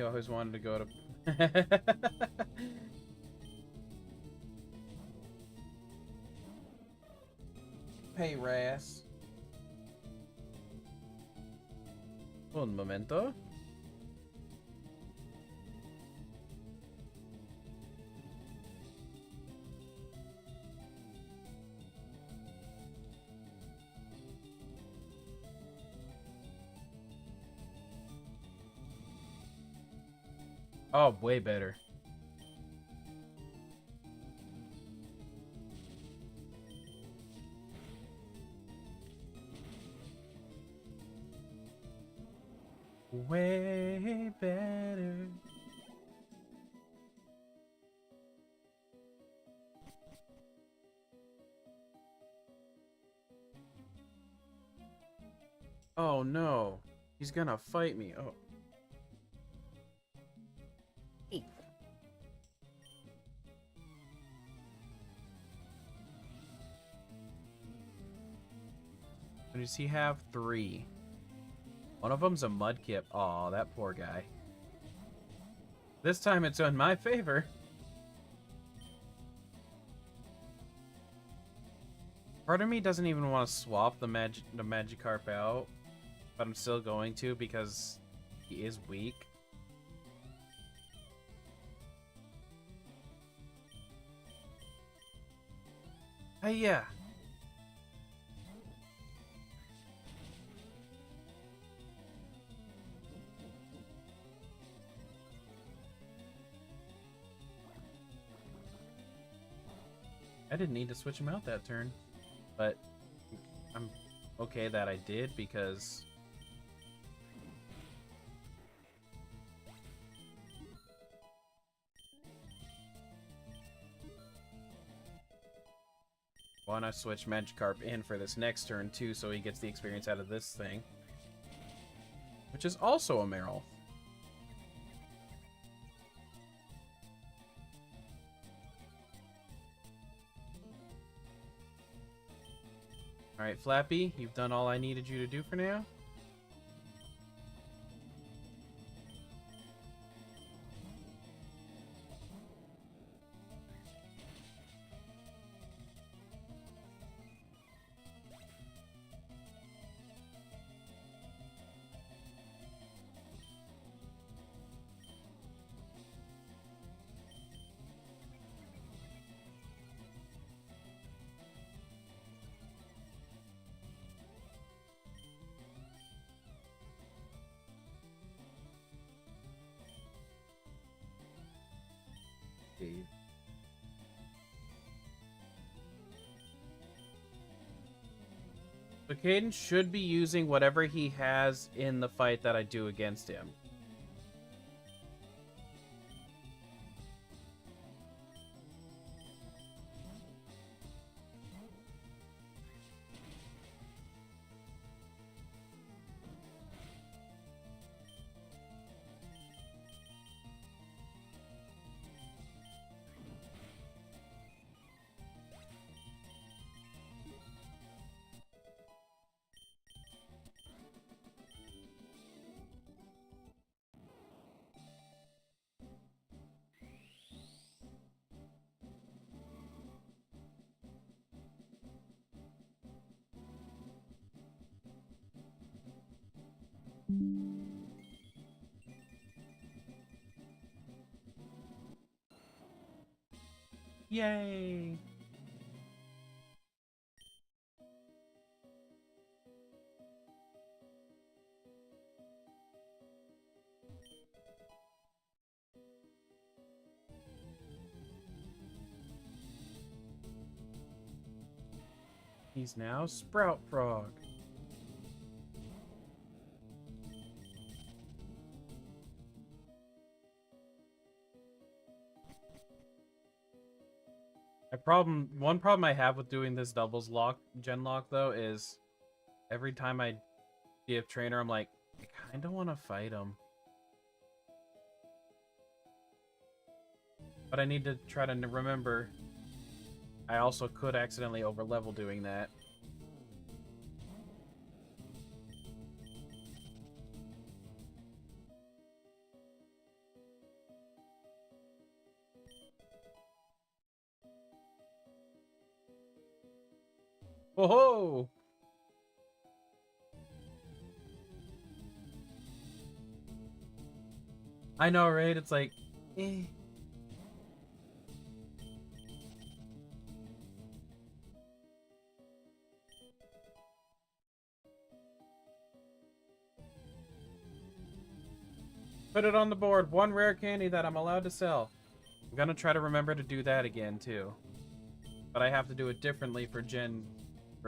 He always wanted to go to... Hey, Ras. Un momento. Oh, way better. Way better. Oh no. He's gonna fight me. Oh. Hey. Does he have 3? One of them's a mudkip. Aw, that poor guy. This time it's in my favor. Part of me doesn't even want to swap the Magikarp out, but I'm still going to because he is weak. Hey, yeah. I didn't need to switch him out that turn, but I'm okay that I did because why not switch Magikarp in for this next turn too, so he gets the experience out of this thing, which is also a Meryl. Alright, Flappy, you've done all I needed you to do for now. So Caden should be using whatever he has in the fight that I do against him. Yay! He's now Sprout Frog. One problem I have with doing this doubles Genlocke though is every time I give trainer, I'm like, I kind of want to fight him, but I need to try to remember. I also could accidentally overlevel doing that. Whoa! I know, right? It's like, eh. Put it on the board. One rare candy that I'm allowed to sell. I'm gonna try to remember to do that again, too. But I have to do it differently for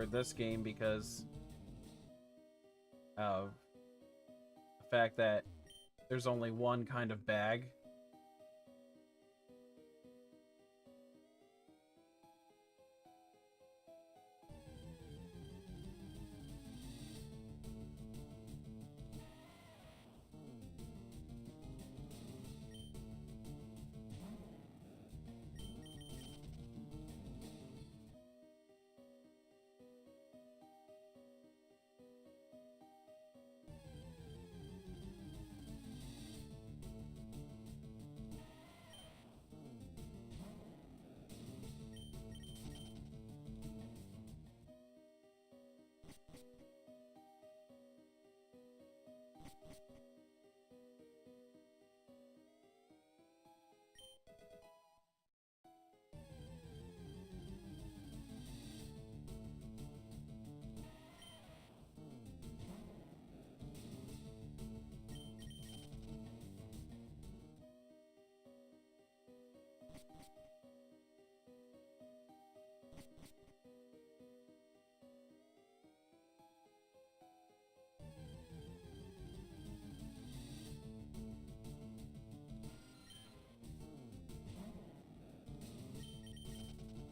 this game because of the fact that there's only one kind of bag.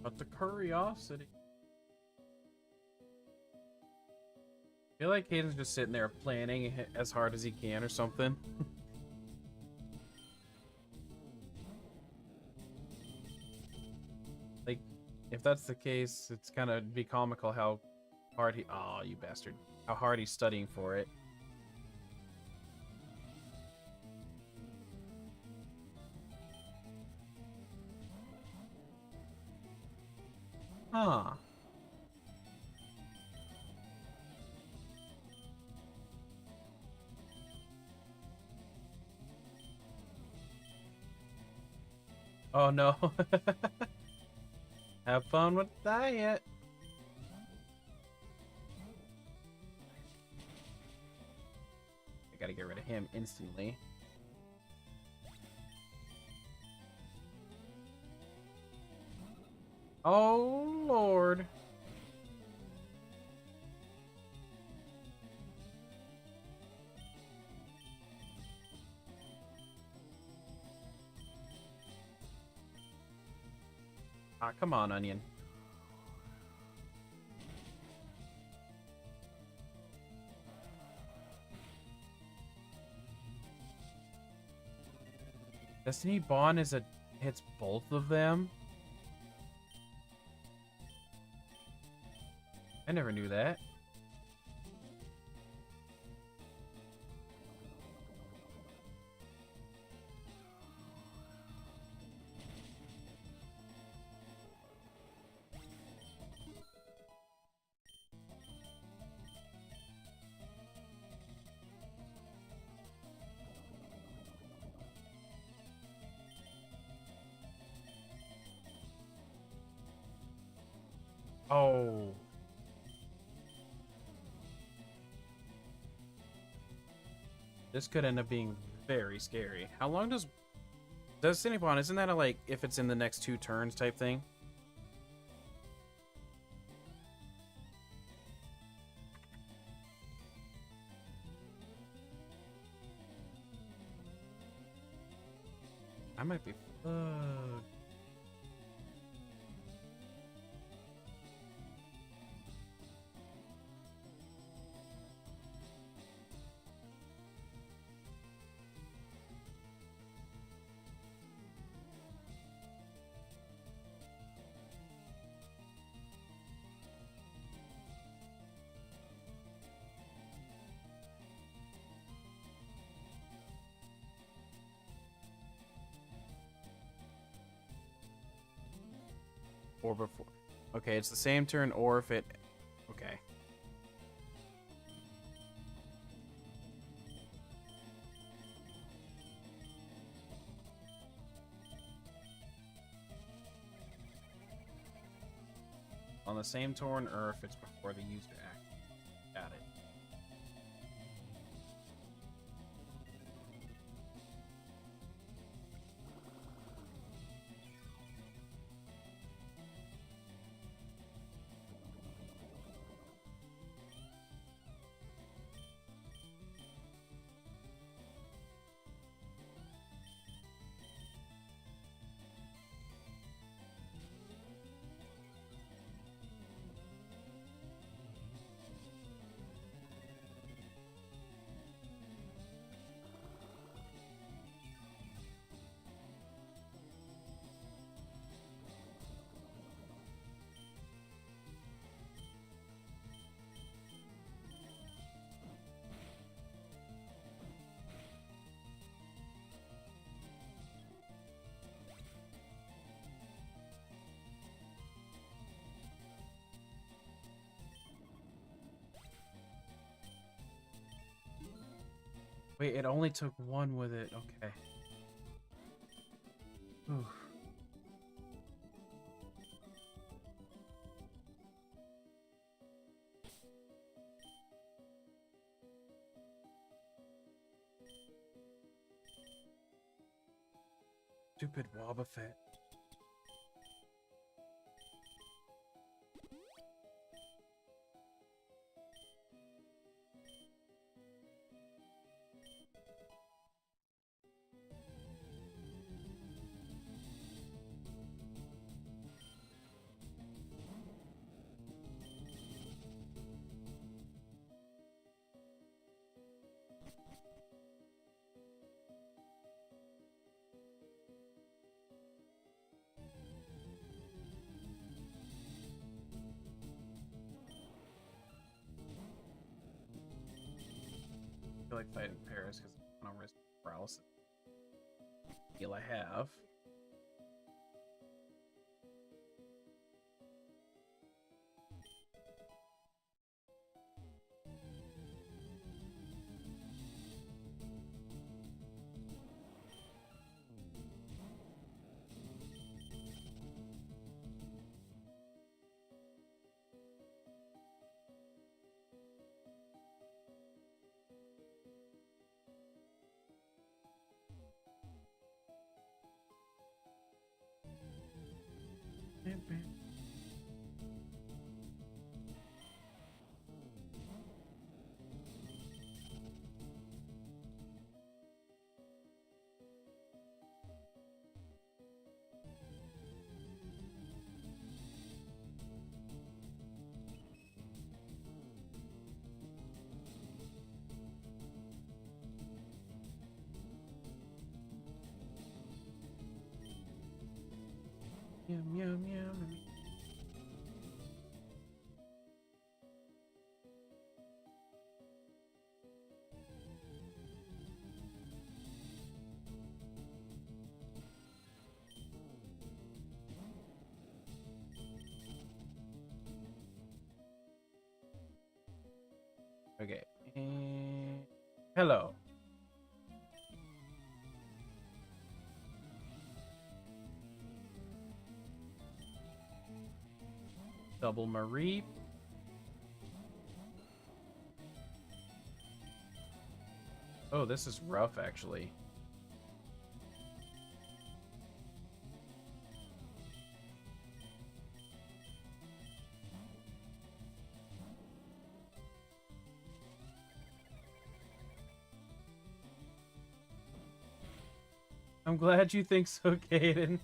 But the curiosity. I feel like Hayden's just sitting there planning as hard as he can or something. Like, if that's the case, it's kind of be comical how hard he... Oh, you bastard. How hard he's studying for it. Huh. Oh no. Have fun with the diet. I gotta get rid of him instantly. Oh Lord. Ah, come on, Onion. Destiny Bond hits both of them? I never knew that. Oh. This could end up being very scary. How long does Cinnabon, isn't that a, like, if it's in the next 2 turns type thing? I might be fucked. Or before. Okay, it's the same turn, or if it Okay. On the same torn earth, it's before the user act. Got it. Wait, it only took one with it. Okay. Oof. Stupid Wobbuffet. I feel like fighting Paris because I don't risk paralysis. Heal I have. Yum, yum, yum. Okay. And hello. Double Marie. Oh, this is rough, actually. I'm glad you think so, Kaden.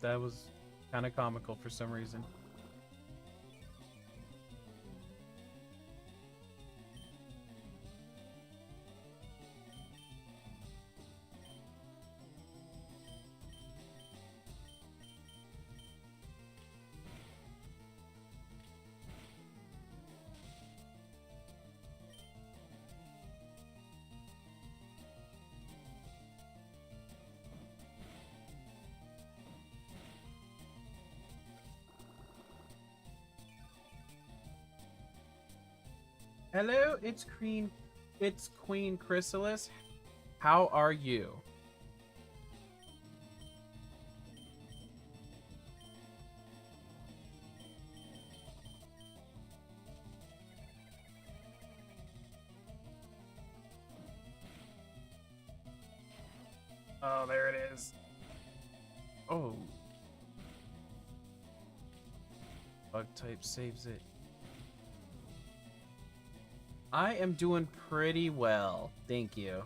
That was kind of comical for some reason. Hello, it's Queen Chrysalis. How are you? Oh, there it is. Oh. Bug type saves it. I am doing pretty well. Thank you.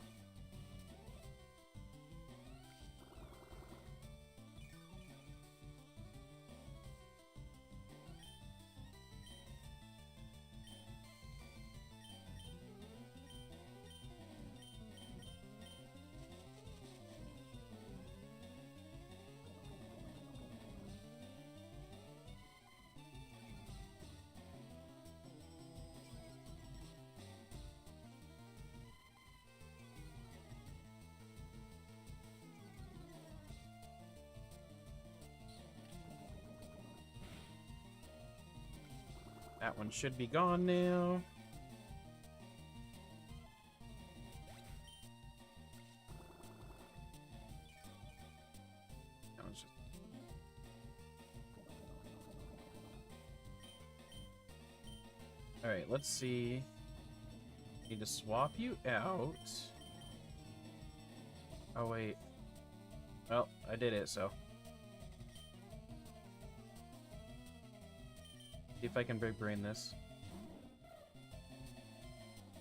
That one should be gone now. That one's just... Alright, let's see. Need to swap you out. Oh, wait. Well, I did it, so. See if I can big brain this.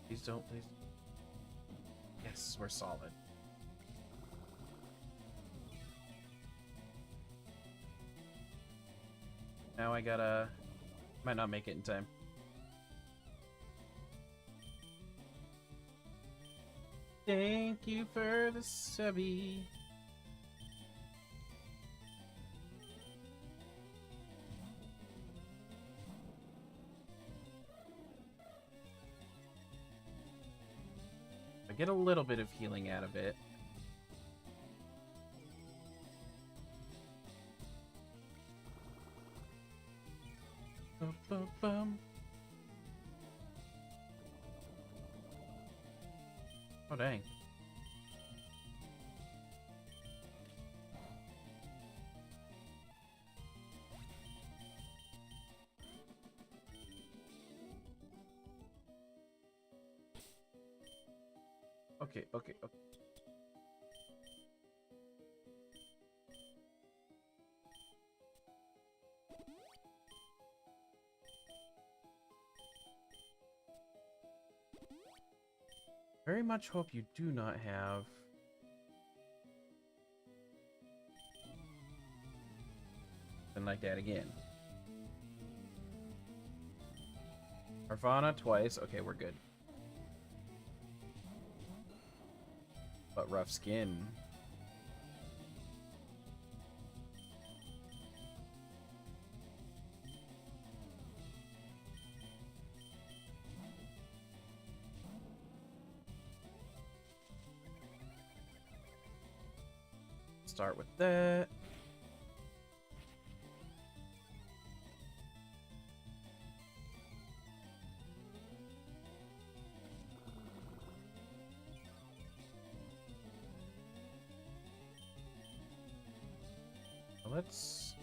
Please don't, please. Yes, we're solid. Now I gotta... Might not make it in time. Thank you for the subby. I get a little bit of healing out of it. Bum, bum, bum. Oh, dang. Okay, okay, okay. Very much hope you do not have... something like that again. Nirvana twice. Okay, we're good. But rough skin. Start with that. Let's...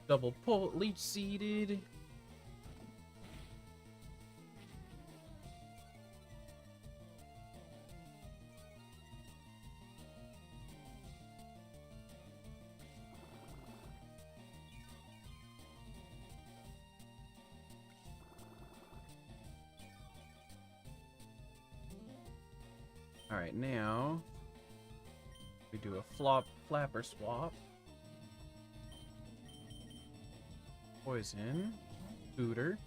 double pull, leech seeded. Alright, now we do a flapper swap. Poison. Booter.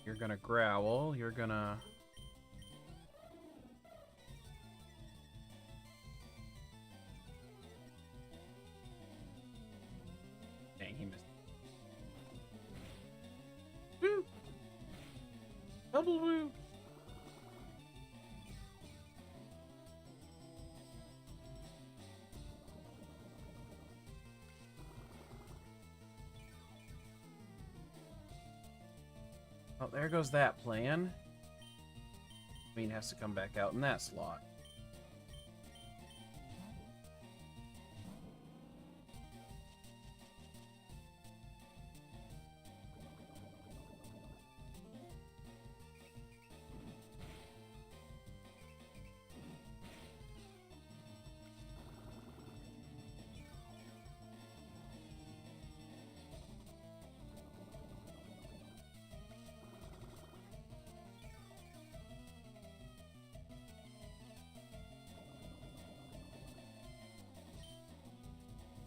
You're gonna growl. You're gonna... Dang, he missed. Woo! Double woo! Oh, there goes that plan. Queen has to come back out in that slot.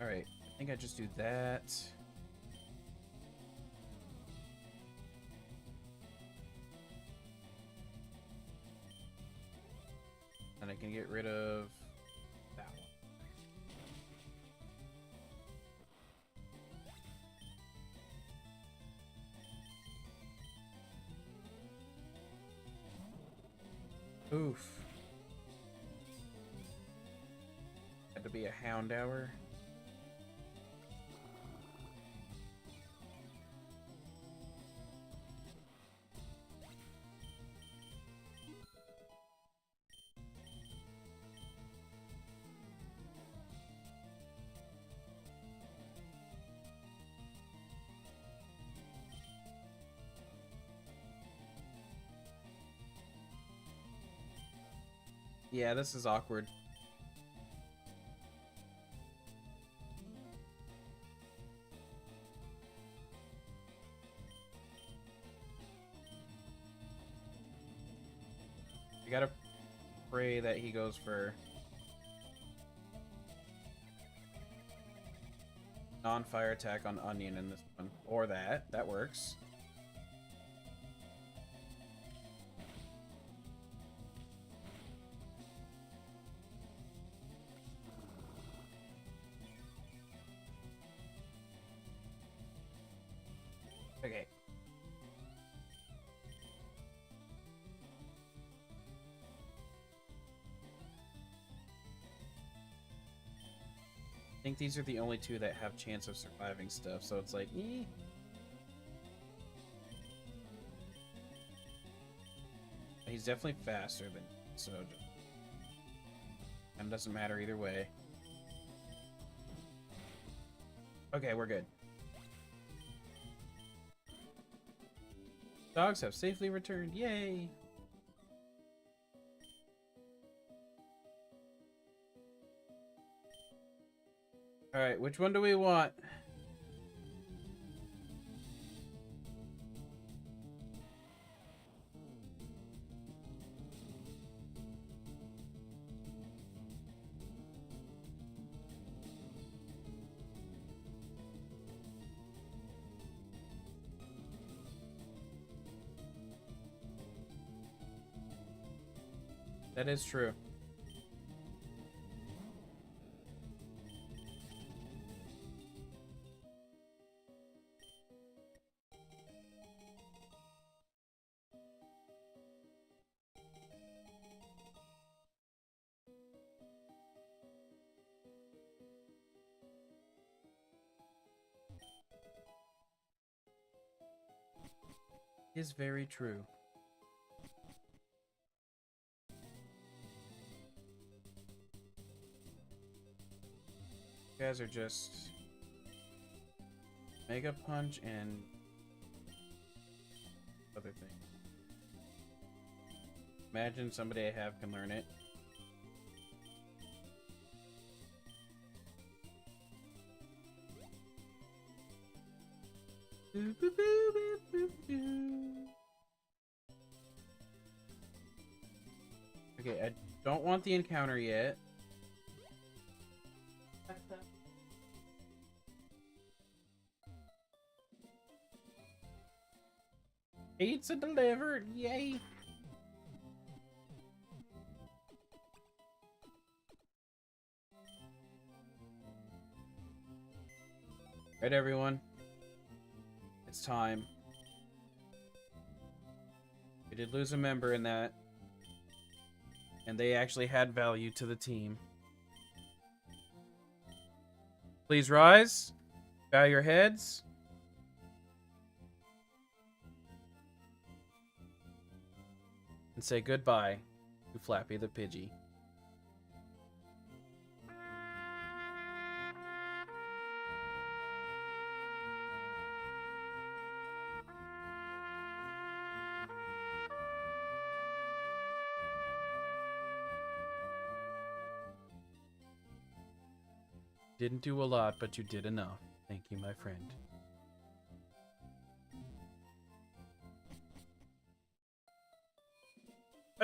Alright, I think I just do that. And I can get rid of that one. Oof. Had to be a hound hour. Yeah, this is awkward. I gotta pray that he goes for non-fire attack on Onion in this one. Or that. That works. Okay. I think these are the only two that have chance of surviving stuff, so it's like, eh. He's definitely faster than, so and doesn't matter either way. Okay, we're good. Dogs have safely returned. Yay! Alright, which one do we want? That is true. Is very true. You guys are just Mega Punch and other thing. Imagine somebody I have can learn it. Okay, I don't want the encounter yet. Pizza delivered. Yay. Right, everyone. It's time. We did lose a member in that. And they actually had value to the team. Please rise. Bow your heads. And say goodbye to Flappy the Pidgey. Didn't do a lot, but you did enough. Thank you, my friend.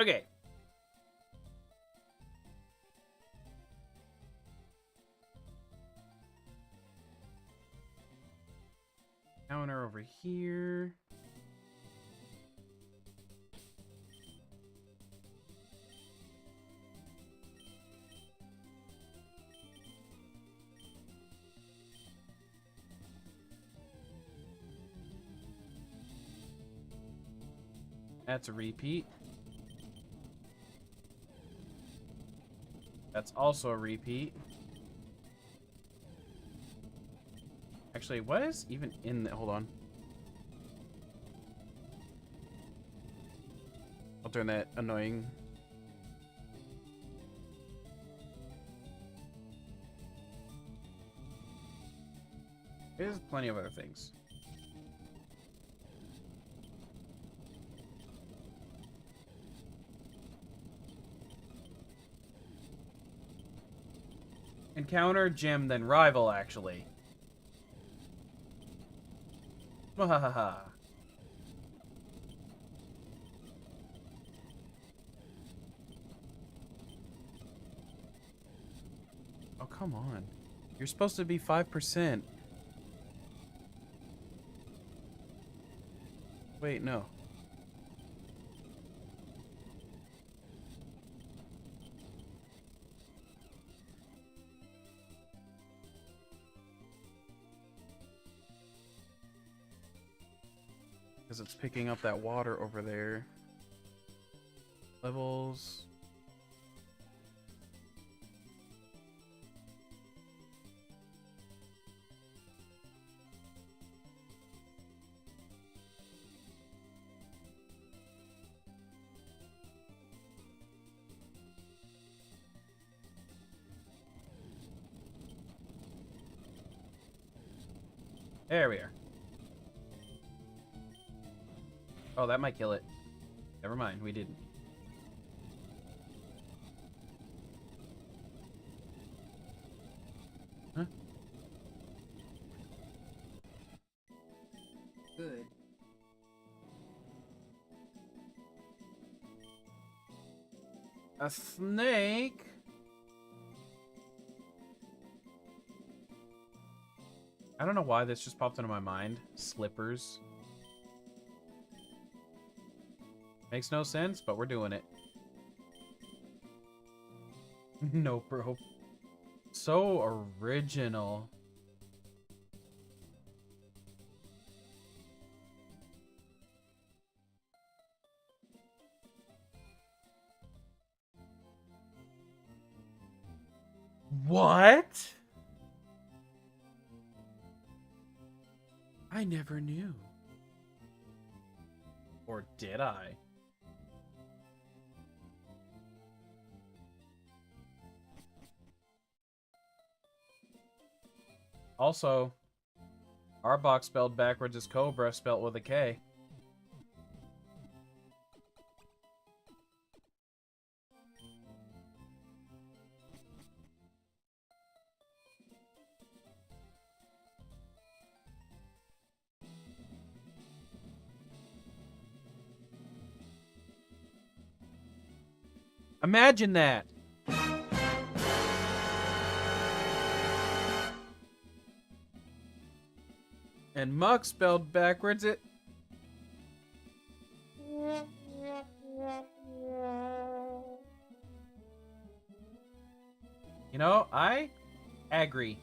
Okay. Counter over here. That's a repeat. That's also a repeat. Actually, what is even in the... Hold on. I'll turn that annoying... There's plenty of other things. Encounter, gym, then rival, actually. Wahahaha. Oh, come on. You're supposed to be 5%. Wait, no. Because it's picking up that water over there. Levels. There we are. Oh, that might kill it. Never mind, we didn't. Huh? Good. A snake? I don't know why this just popped into my mind. Slippers. Makes no sense, but we're doing it. No, bro. So original. What? I never knew. Or did I? Also, Arbok spelled backwards is Cobra, spelled with a K. Imagine that. And Muck spelled backwards it. You know, I agree.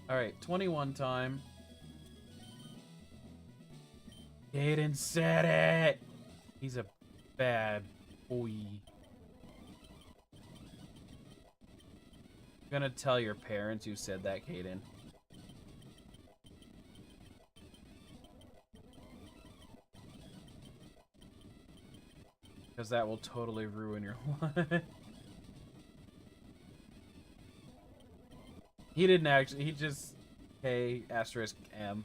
Alright, 21 time. Caden said it! He's a bad boy. I'm gonna tell your parents you said that, Caden. Because that will totally ruin your life. He didn't actually, he just K asterisk M.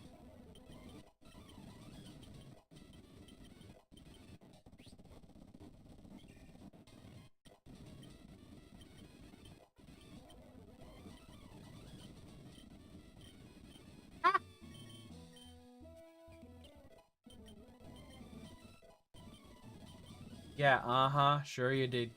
Yeah, uh-huh, sure you did.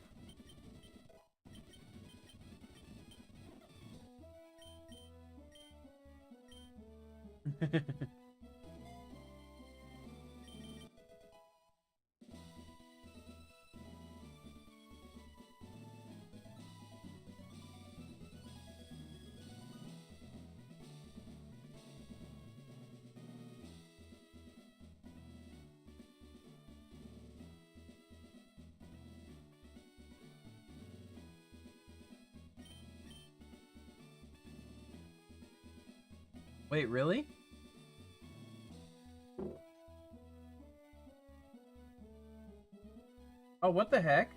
Wait, really? Oh, what the heck?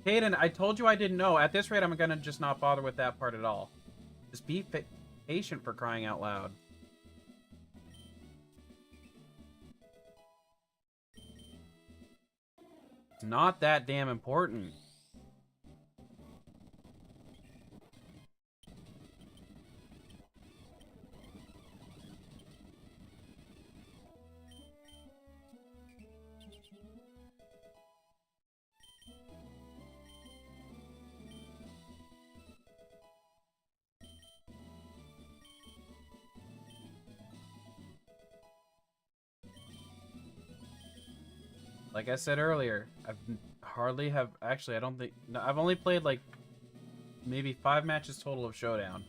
Caden, I told you I didn't know. At this rate, I'm gonna just not bother with that part at all. Just be patient, for crying out loud. It's not that damn important. Like I said earlier, I've hardly have... Actually, I don't think... No, I've only played, like, maybe 5 matches total of Showdown.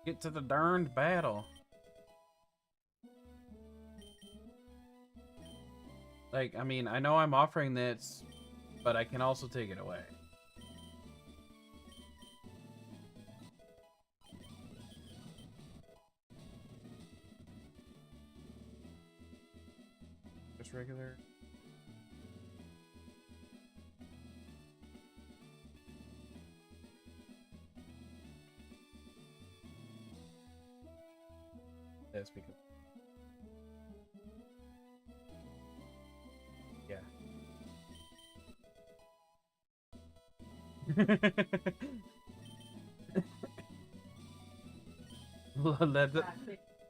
Get to the darned battle. Like, I mean, I know I'm offering this, but I can also take it away. Just regular. This because... Yeah.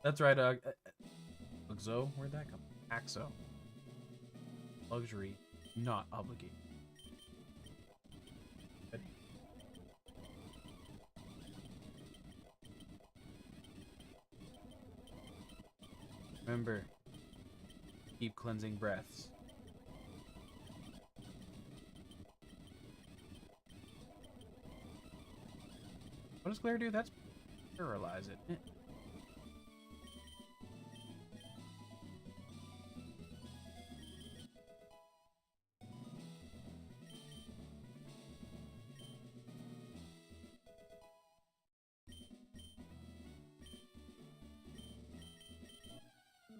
That's right, Luxo? Where'd that come from? Axo. Luxury, not obligated. But... Remember, keep cleansing breaths. What does Glare do? That's paralyze it.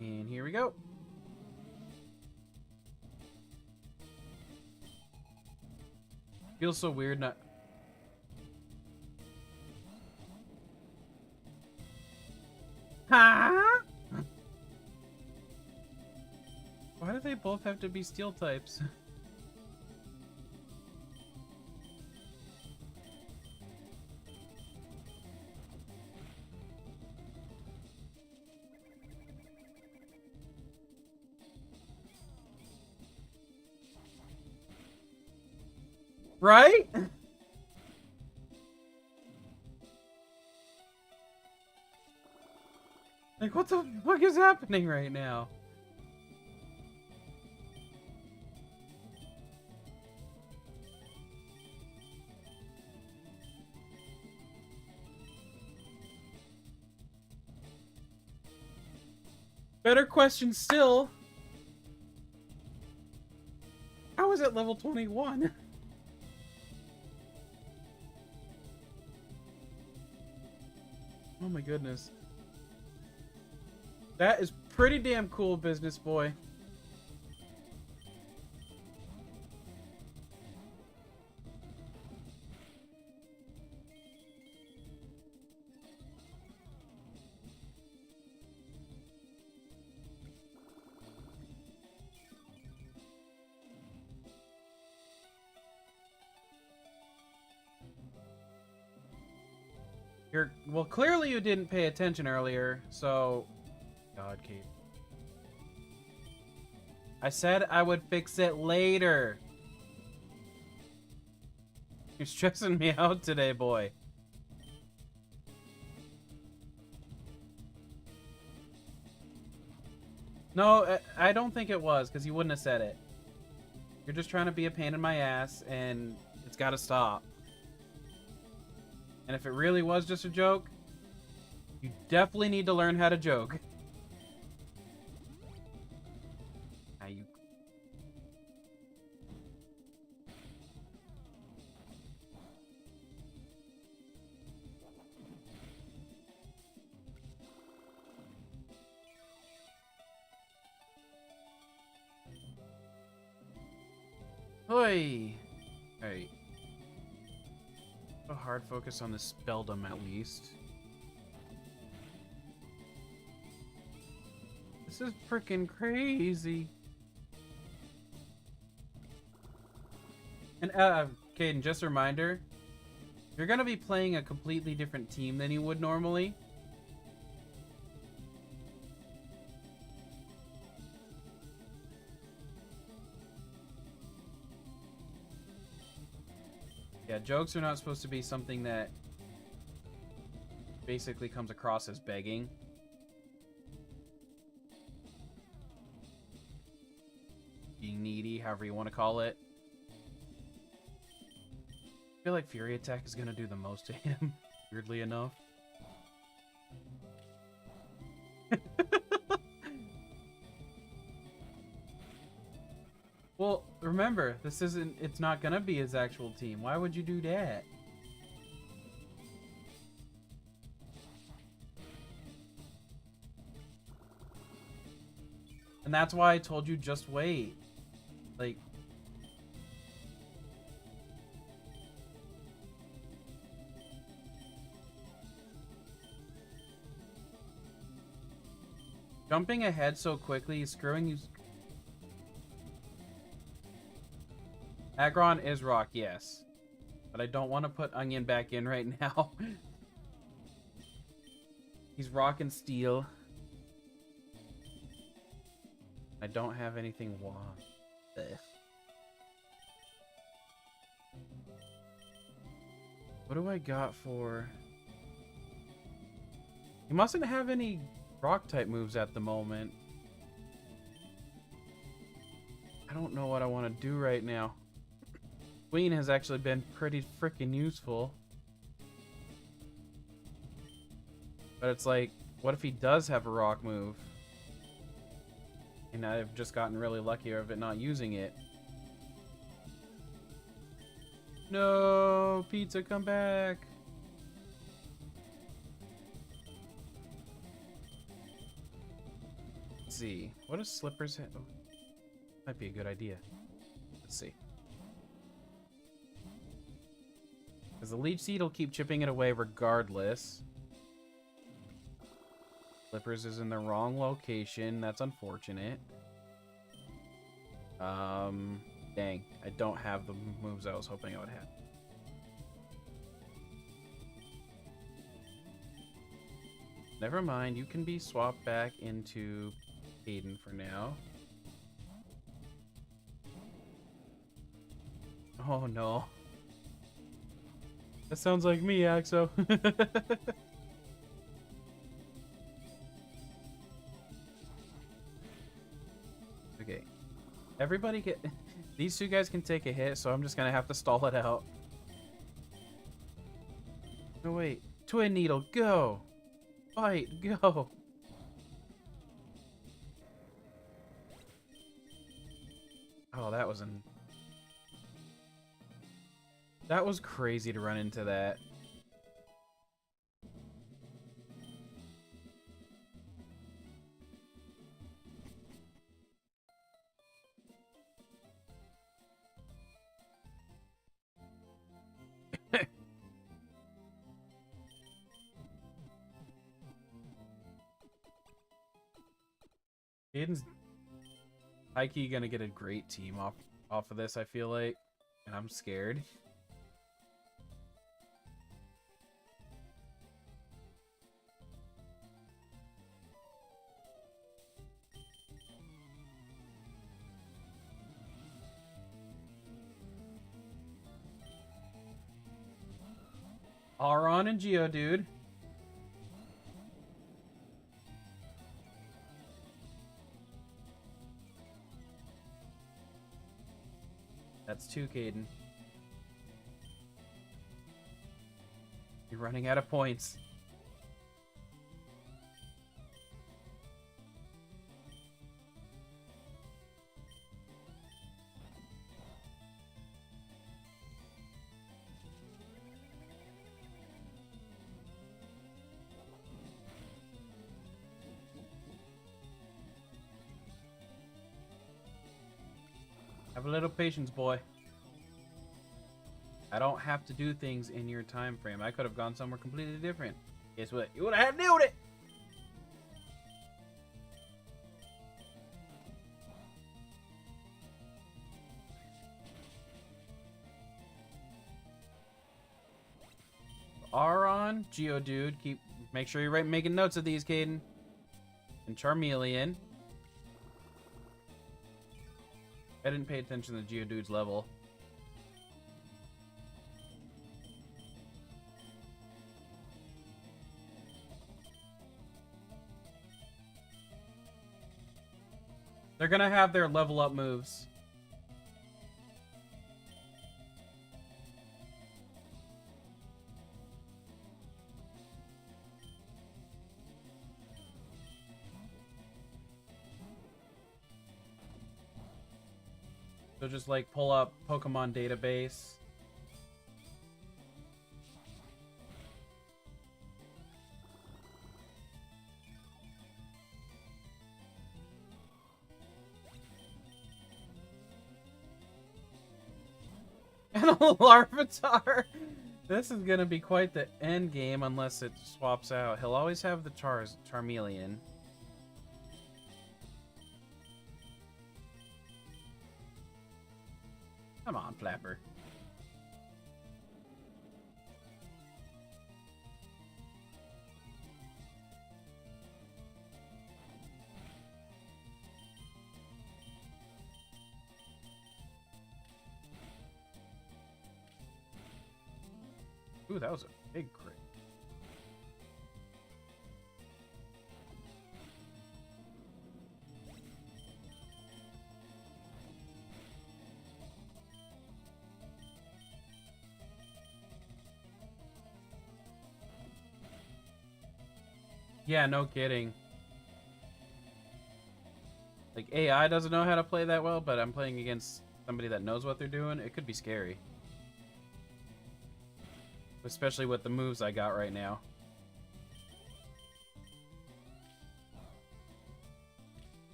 And here we go. Feels so weird not... Huh? Why do they both have to be steel types? Right? Like, what the fuck is happening right now? Better question still. How is it level 21? Oh my goodness. That is pretty damn cool, business boy. Well, clearly you didn't pay attention earlier, so... God, Kate. I said I would fix it later. You're stressing me out today, boy. No, I don't think it was, because you wouldn't have said it. You're just trying to be a pain in my ass, and it's got to stop. And if it really was just a joke, you definitely need to learn how to joke. Now you... Hoi! Alright. A hard focus on the spelldom at least. This is freaking crazy. And Caden, just a reminder, you're gonna be playing a completely different team than you would normally. Yeah, jokes are not supposed to be something that basically comes across as begging. Being needy, however you want to call it. I feel like Fury Attack is going to do the most to him, weirdly enough. Well, remember, it's not gonna be his actual team. Why would you do that? And that's why I told you just wait. Like... Jumping ahead so quickly is screwing you... Aggron is rock, yes. But I don't want to put Onion back in right now. He's rock and steel. I don't have anything wand. Ugh. What do I got for... He mustn't have any rock type moves at the moment. I don't know what I want to do right now. Queen has actually been pretty freaking useful. But it's like, what if he does have a rock move? And I've just gotten really lucky of it not using it. No, pizza, come back. Let's see. What does Slippers have? Oh, might be a good idea. Let's see. Because the Leech Seed will keep chipping it away regardless. Slippers is in the wrong location. That's unfortunate. Dang. I don't have the moves I was hoping I would have. Never mind. You can be swapped back into Aiden for now. Oh no. That sounds like me, Axo. Okay. Everybody get... These two guys can take a hit, so I'm just gonna have to stall it out. No, wait. Twin Needle, go! Fight, go! Oh, that was an... That was crazy to run into that. Aiden's high-key gonna get a great team off of this, I feel like. And I'm scared. Auron and Geodude. That's two, Caden. You're running out of points. Have a little patience, boy. I don't have to do things in your time frame. I could have gone somewhere completely different. Guess what? You would have had to deal with it! Auron, Geodude, make sure you're making notes of these, Caden. And Charmeleon. I didn't pay attention to Geodude's level. They're gonna have their level up moves. So just like pull up Pokemon database. And a Larvitar. This is gonna be quite the end game unless it swaps out. He'll always have the Charmeleon. Come on, Flapper. Ooh, that was a big crit. Yeah, no kidding. Like, AI doesn't know how to play that well, but I'm playing against somebody that knows what they're doing. It could be scary. Especially with the moves I got right now.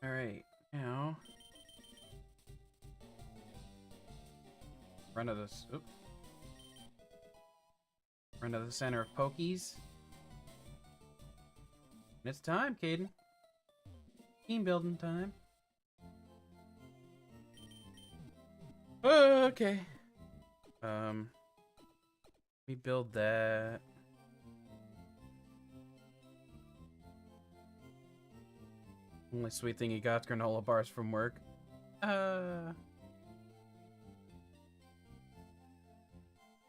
Alright, now... Run to this. Oop. Run to the center of Pokies. And it's time, Caden. Team building time. Okay. Let me build that. Only sweet thing you got granola bars from work.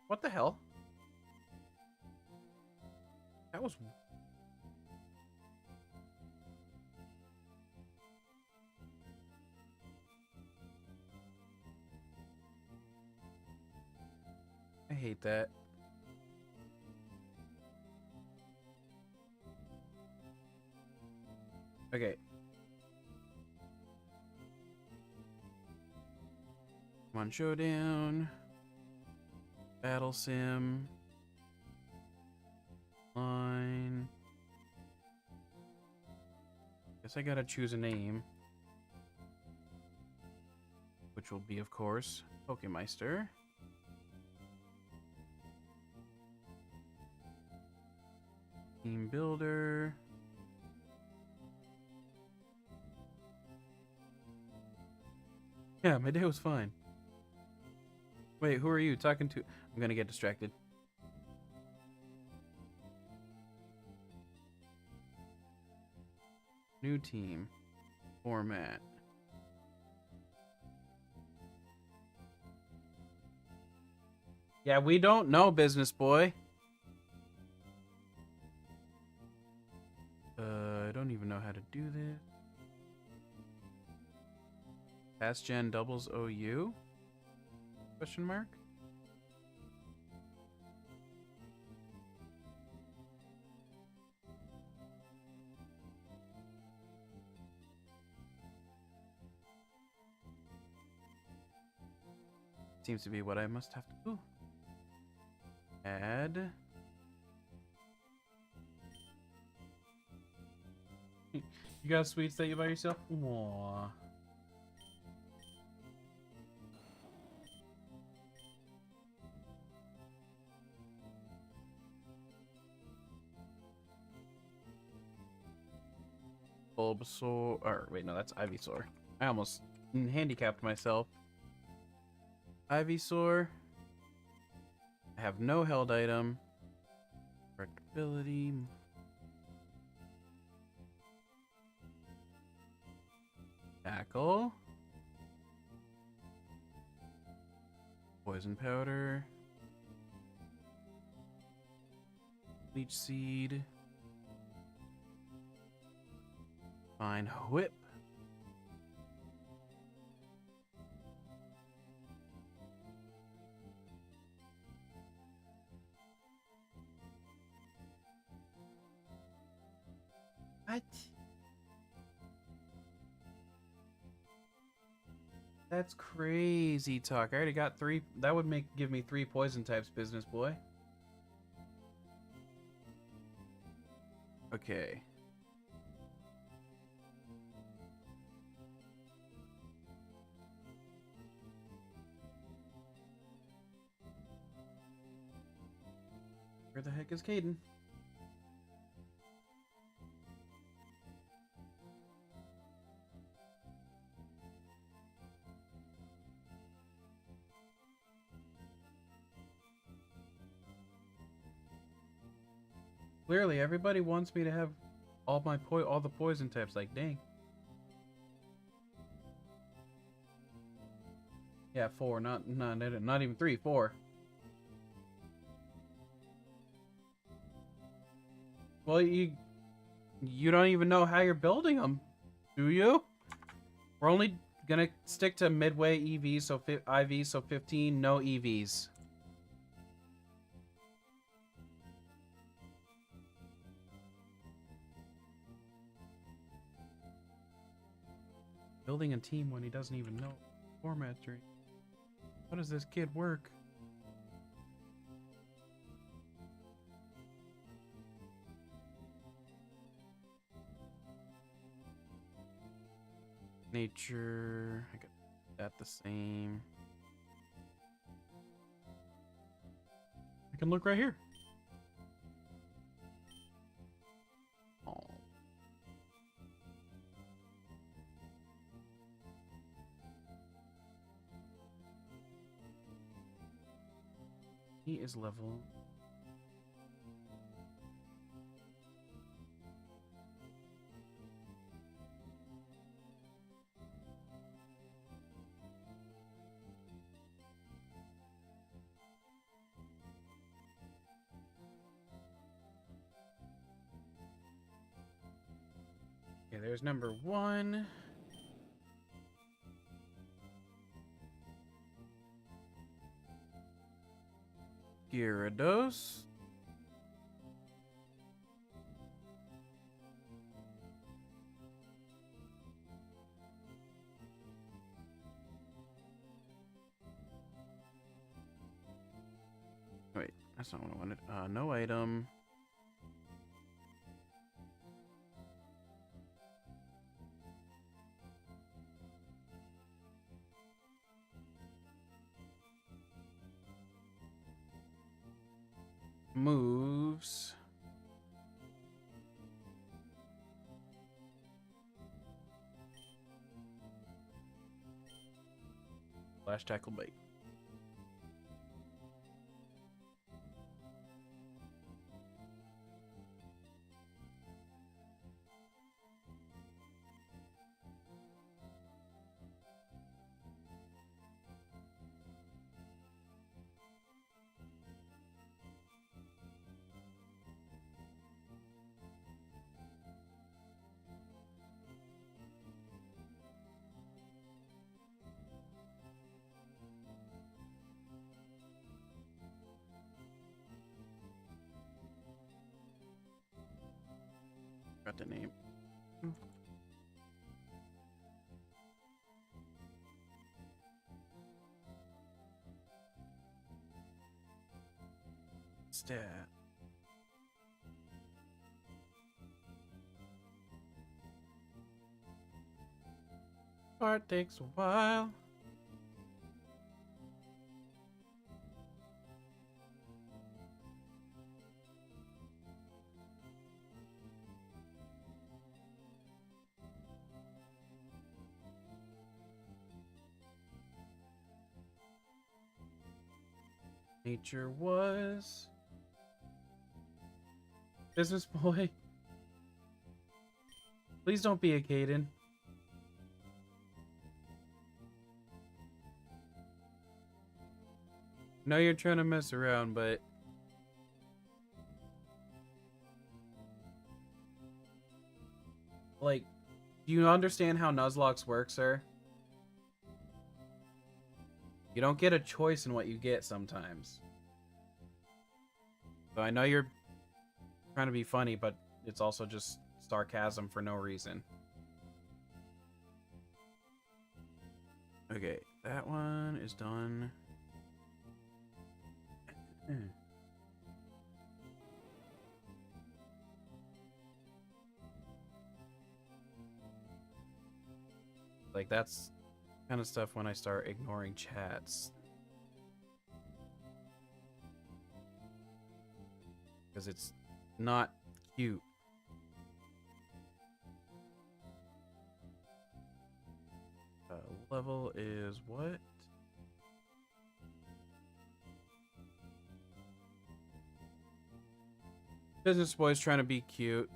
What the hell? That was... I hate that. Okay. Come on, showdown. Battle sim. Line. Guess I gotta choose a name. Which will be, of course, Pokemeister. Team builder. Yeah, my day was fine. Wait, who are you talking to? I'm gonna get distracted. New team. Format. Yeah, we don't know, business boy. I don't even know how to do this. Past gen doubles OU? Question mark? Seems to be what I must have to do. Add. You got sweets that you buy yourself? Aww. Bulbasaur, or wait, no, that's Ivysaur. I almost handicapped myself. Ivysaur. I have no held item. Ability. Tackle. Poison powder. Leech seed. Fine whip. What? That's crazy talk. I already got 3. That would give me 3 poison types, business boy. Okay. Where the heck is Caden? Clearly, everybody wants me to have all the poison types. Like, dang. Yeah, 4, not even 3, 4. Well, you don't even know how you're building them, do you? We're only gonna stick to midway EVs, so IVs, so 15, no EVs. Building a team when he doesn't even know format tree. How does this kid work? Nature, I got that the same. I can look right here. Oh. He is level. there's number 1. Gyarados. Wait, that's not what I wanted. No item. Moves. Flash tackle bait. Got the name. Stat. Part takes a while. Nature was business boy. Please don't be a Caden. No, you're trying to mess around, but like, do you understand how Nuzlocke works, sir? You don't get a choice in what you get sometimes. So I know you're trying to be funny, but it's also just sarcasm for no reason. Okay, that one is done. Like, that's kind of stuff when I start ignoring chats. Because it's not cute. Level is what? Business boy's trying to be cute,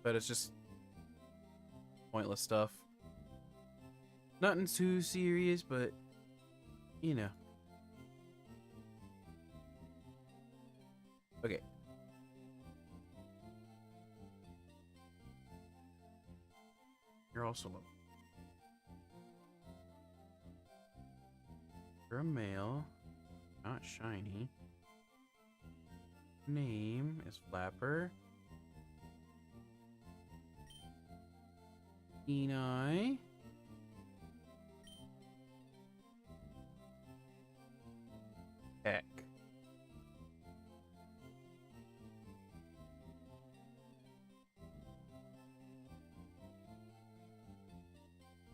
but it's just pointless stuff. Nothing too serious, but you know. Okay. You're also low. You're a male, not shiny. Name is Flapper. Kenai. Heck.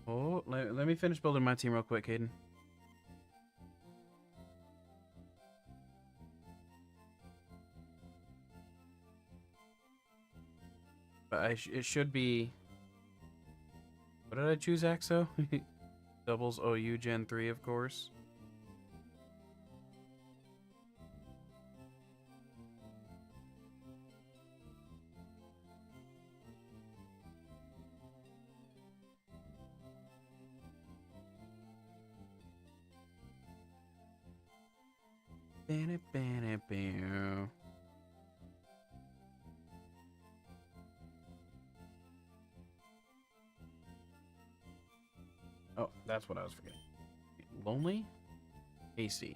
Oh, let me finish building my team real quick, Caden. But it should be... What did I choose, Axo? Doubles OU Gen 3, of course. Ba-da-ba-da-bow. That's what I was forgetting. Lonely? AC.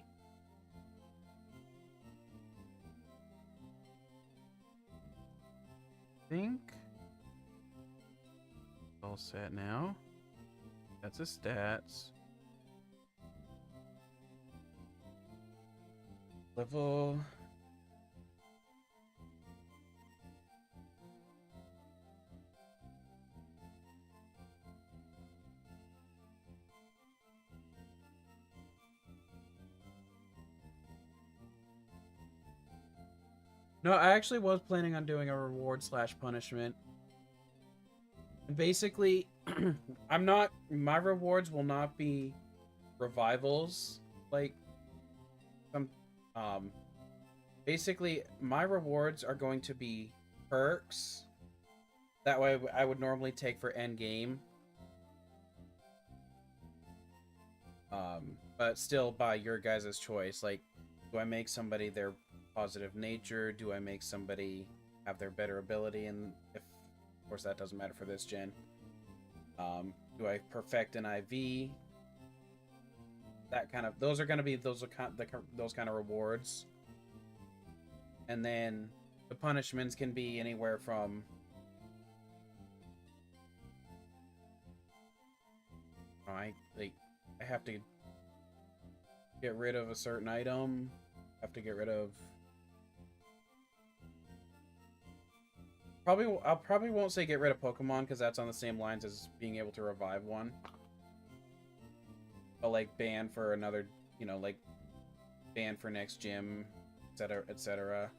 Think. All set now. That's his stats. Level. No, I actually was planning on doing a reward slash punishment. And basically, my rewards will not be revivals. Like, basically, my rewards are going to be perks. That way I would normally take for end game. But still by your guys' choice. Like, do I make somebody their positive nature? Do I make somebody have their better ability? And if, of course, that doesn't matter for this gen. Do I perfect an IV? That kind of, those are going to be those kind of rewards. And then the punishments can be anywhere from I have to get rid of a certain item. I have to get rid of I probably won't say get rid of Pokemon because that's on the same lines as being able to revive one. But like ban for another, you know, like ban for next gym, etc., etc.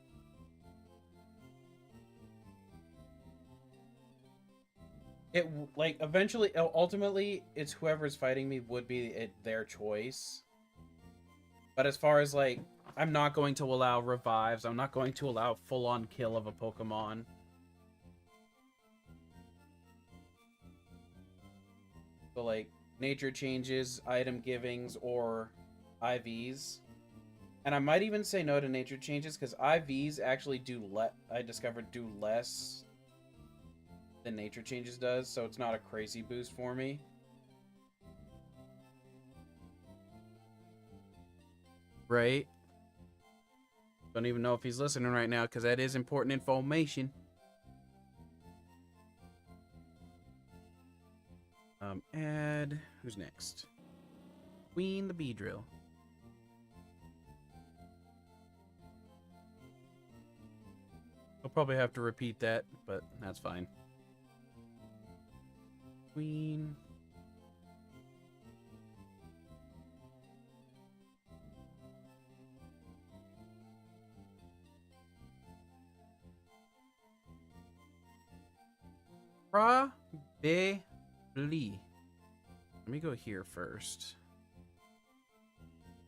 It like eventually, ultimately, it's whoever's fighting me would be their choice. But as far as like, I'm not going to allow revives. I'm not going to allow full-on kill of a Pokemon. So like nature changes, item givings, or IVs. And I might even say no to nature changes because IVs actually I discovered do less than nature changes does, so it's not a crazy boost for me. Right? Don't even know if he's listening right now because that is important information. Add. Who's next? Queen the Beedrill. I'll probably have to repeat that, but that's fine. Queen. Probably. Let me go here first.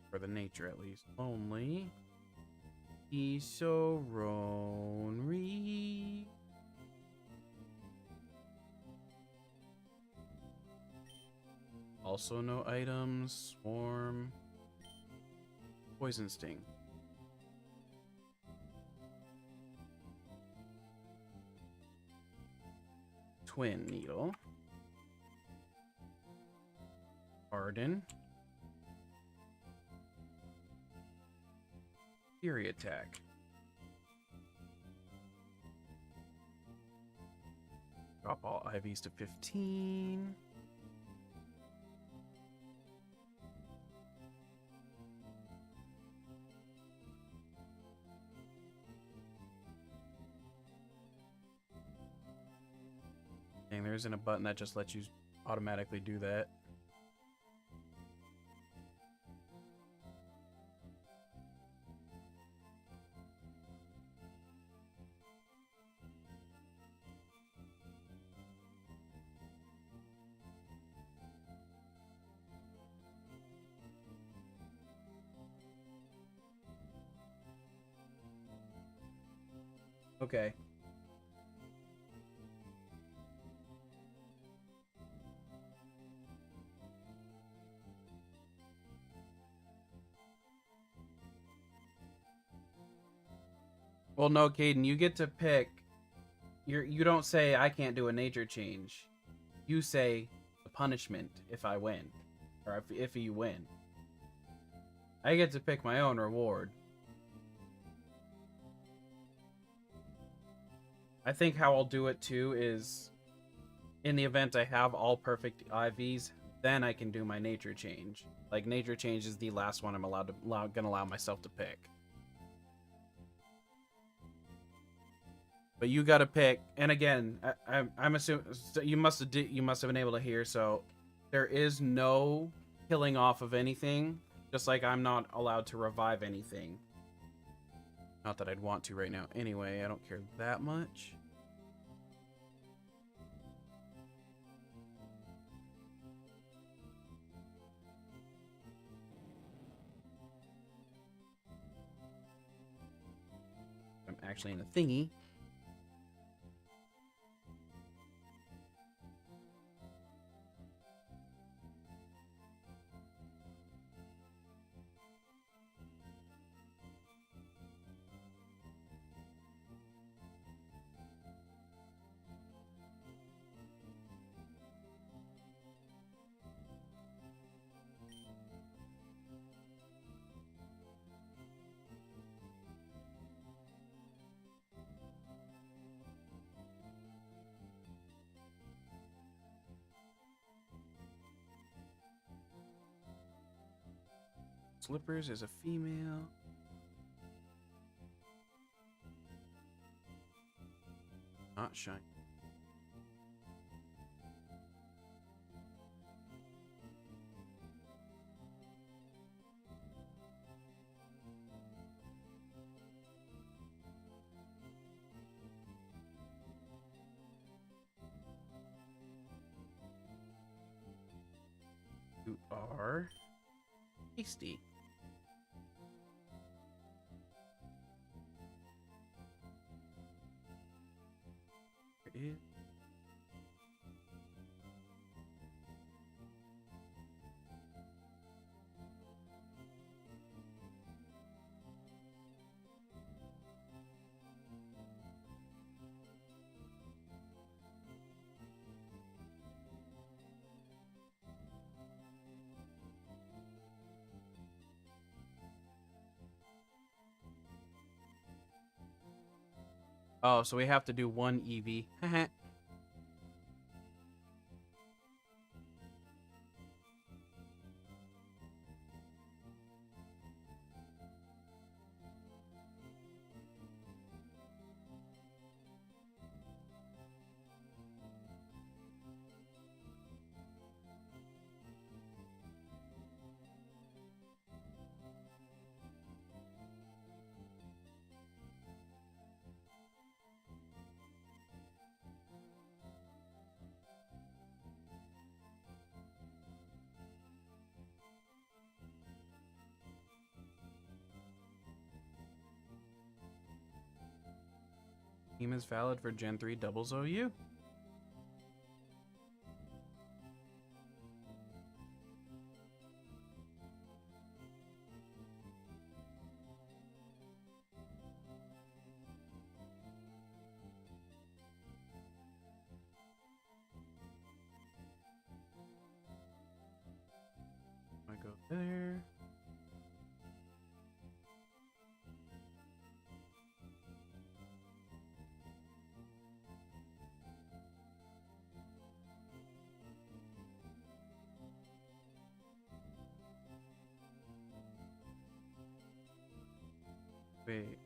For the nature, at least. Only. Isoronri. Also no items. Swarm. Poison Sting. Twin Needle. Arden. Fury Attack. Drop all IVs to 15. Dang, there isn't a button that just lets you automatically do that. Okay. Well, no, Caden, you get to pick. You don't say I can't do a nature change. You say the punishment if I win. or if you win. I get to pick my own reward. I think how I'll do it too is, in the event I have all perfect IVs, then I can do my nature change. Like, nature change is the last one I'm gonna allow myself to pick. But you gotta pick, and again, I'm assuming so you must have been able to hear. So there is no killing off of anything, just like I'm not allowed to revive anything. Not that I'd want to right now. Anyway, I don't care that much. I'm actually in the thingy. Slippers is a female. Not shiny. You are tasty. There is. Oh, so we have to do one EV. Team is valid for Gen 3 doubles OU. I go there. Wait.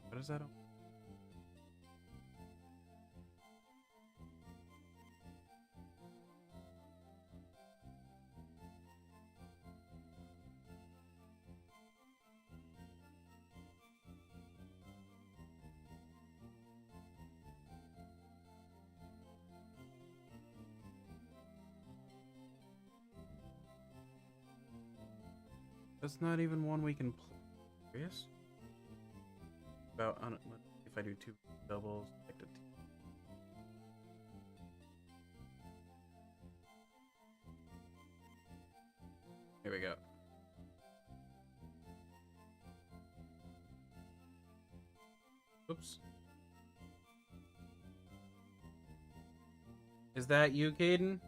What is that? That's not even one we can play. Serious? About if I do 2 doubles, like the here we go. Oops. Is that you, Caden?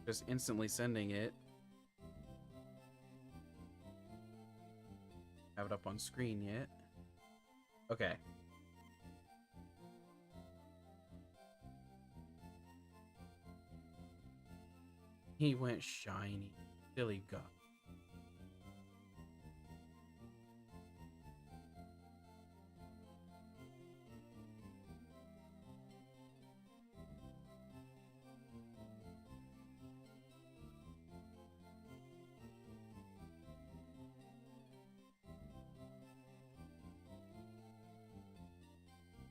Just instantly sending it. Have it up on screen yet? Okay. He went shiny. Silly god.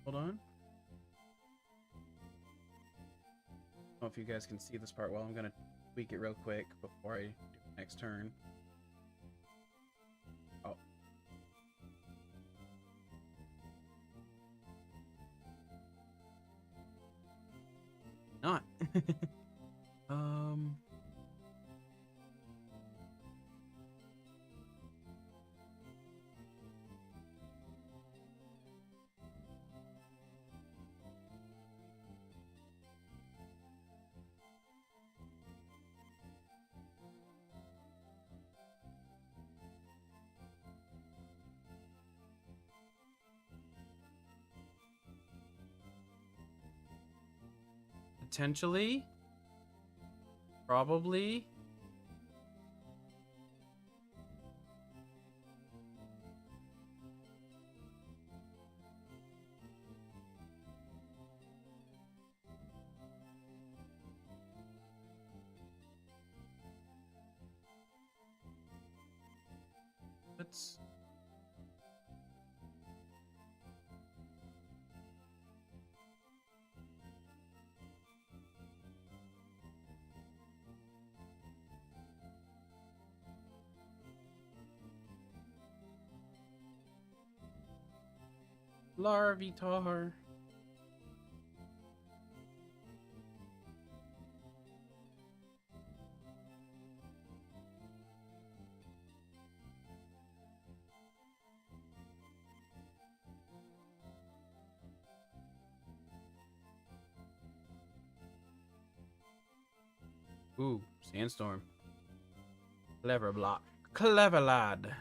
Hold on. I don't know if you guys can see this part well. I'm gonna tweak it real quick before I do the next turn. Oh. Not. Potentially. Probably. Let's... Larvitar. Ooh, Sandstorm. Clever block. Clever lad.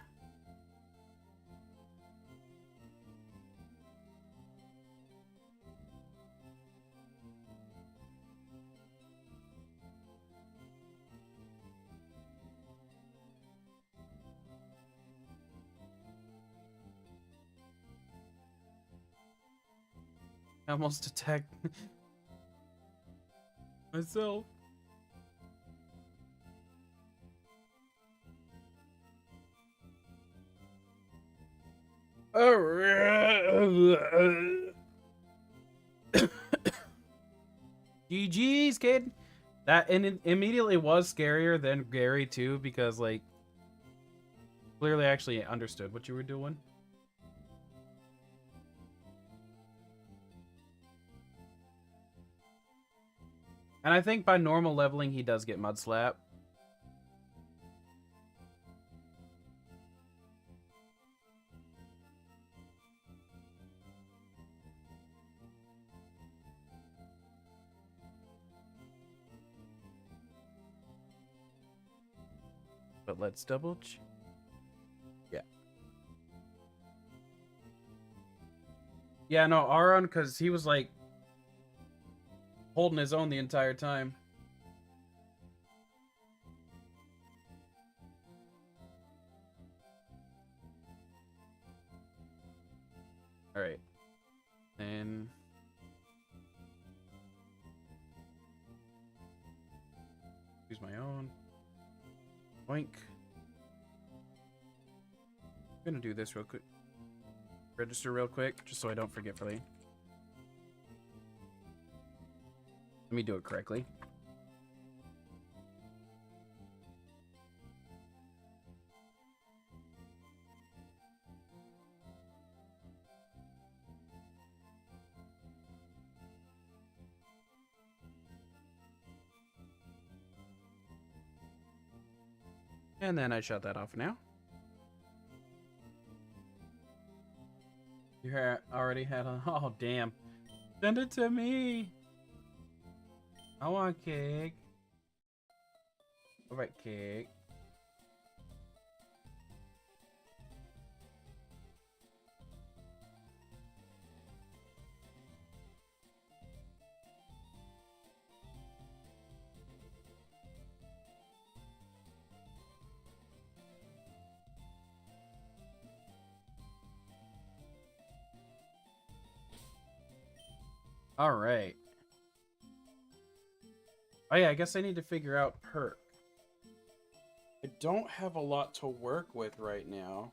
I almost attacked myself. GG's, kid. That and it immediately was scarier than Gary too, because like clearly actually understood what you were doing. And I think by normal leveling he does get Mud Slap. But let's double check. Yeah. Yeah, no, Aaron, because he was like holding his own the entire time. All right. And use my own. Boink. I'm gonna do this real quick. Register real quick, just so I don't forget for later. Let me do it correctly. And then I shut that off now. You already had a... Oh, damn. Send it to me. I want cake. All right, cake. All right. Oh yeah, I guess I need to figure out perk. I don't have a lot to work with right now.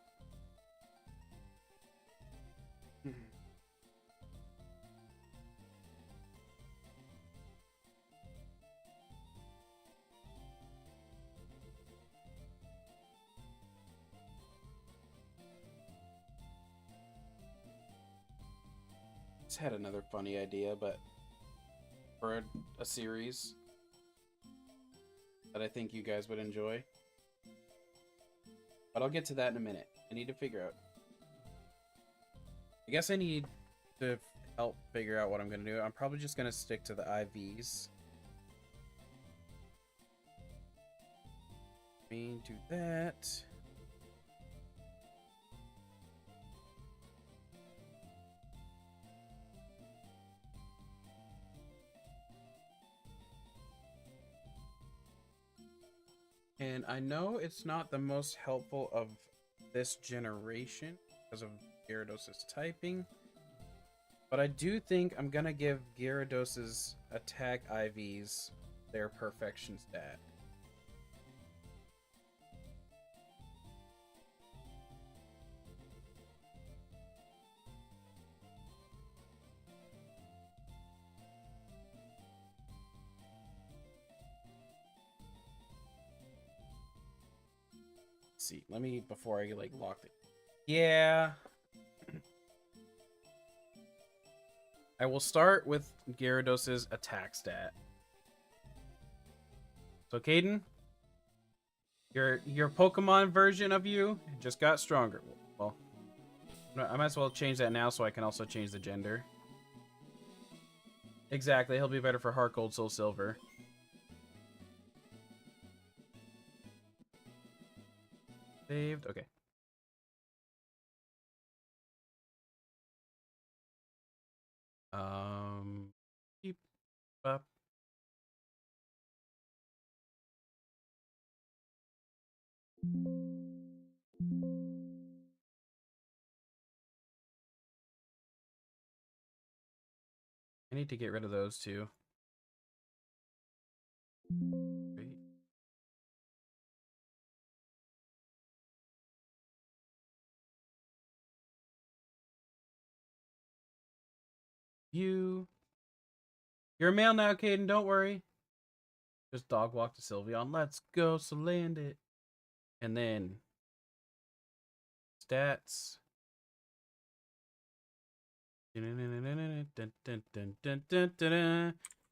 Just had another funny idea, but for a series that I think you guys would enjoy. But I'll get to that in a minute. I need to figure out. I guess I need to help figure out what I'm going to do. I'm probably just going to stick to the IVs. Do that. And I know it's not the most helpful of this generation because of Gyarados' typing, but I do think I'm gonna give Gyarados' attack IVs their perfection stat. See, let me, before I like lock it. Yeah. I will start with Gyarados' attack stat. So Caden, your Pokemon version of you just got stronger. Well, I might as well change that now so I can also change the gender. Exactly, he'll be better for Heart Gold, Soul Silver. Saved. Okay. Keep up. I need to get rid of those two. Great. You're a male now, Caden. Don't worry. Just dog walk to Sylveon. Let's go. So land it. And then stats.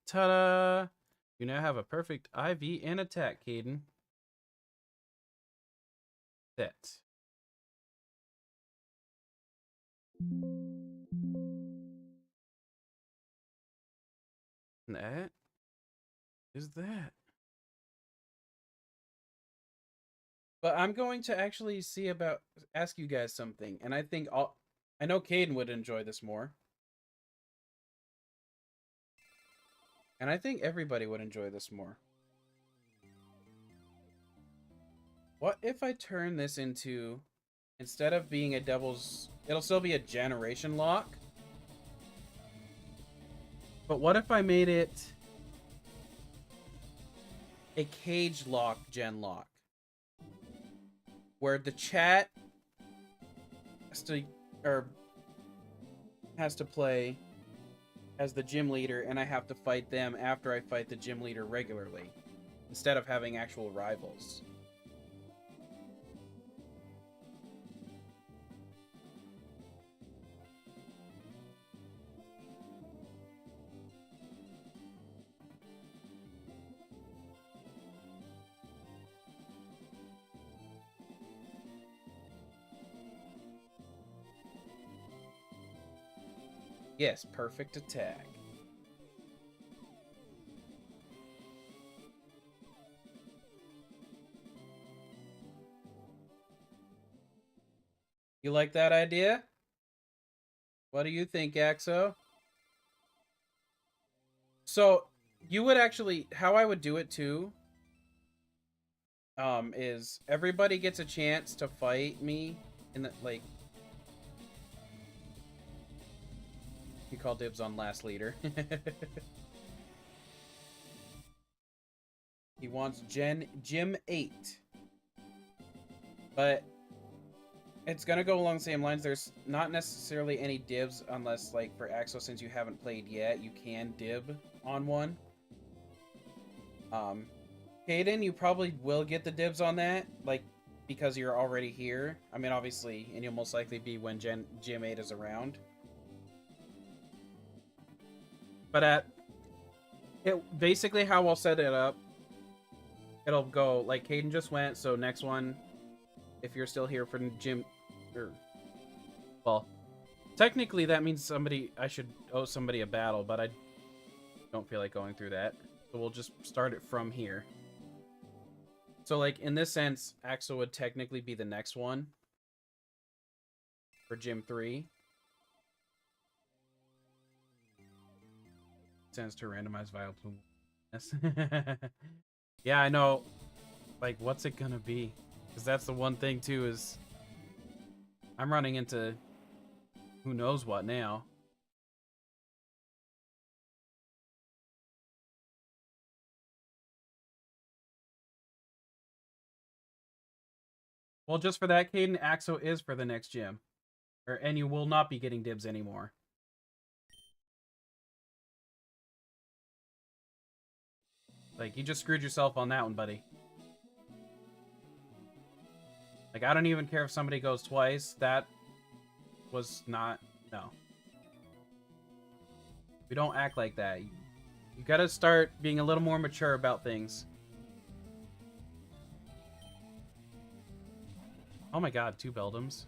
Ta-da! You now have a perfect IV and attack, Caden. Set. And that is that. But I'm going to actually ask you guys something, and I know Caden would enjoy this more. And I think everybody would enjoy this more. What if I turn this into, instead of being a it'll still be a generation lock. But what if I made it a cage lock Genlocke? Where the chat has to play as the gym leader, and I have to fight them after I fight the gym leader regularly, instead of having actual rivals. Yes, perfect attack. You like that idea? What do you think, Axo? So, you would actually... How I would do it, too, is everybody gets a chance to fight me in the, like... You call dibs on last leader. He wants Gym 8. But it's gonna go along the same lines. There's not necessarily any dibs unless, like, for Axo, since you haven't played yet, you can dib on one. Caden, you probably will get the dibs on that, like, because you're already here. I mean, obviously, and you'll most likely be when Gym 8 is around. But basically how I'll set it up, it'll go, like, Caden just went, so next one, if you're still here for Gym... well, technically that means I should owe somebody a battle, but I don't feel like going through that. So we'll just start it from here. So, like, in this sense, Axel would technically be the next one for Gym 3. Sends to randomize vial plume. Yes. Yeah, I know. Like, what's it gonna be? Because that's the one thing, too, is I'm running into who knows what now. Well, just for that, Caden, Axo is for the next gym. And you will not be getting dibs anymore. Like, you just screwed yourself on that one, buddy. Like, I don't even care if somebody goes twice. That was not... No. We don't act like that. You gotta start being a little more mature about things. Oh my god, 2 Beldums.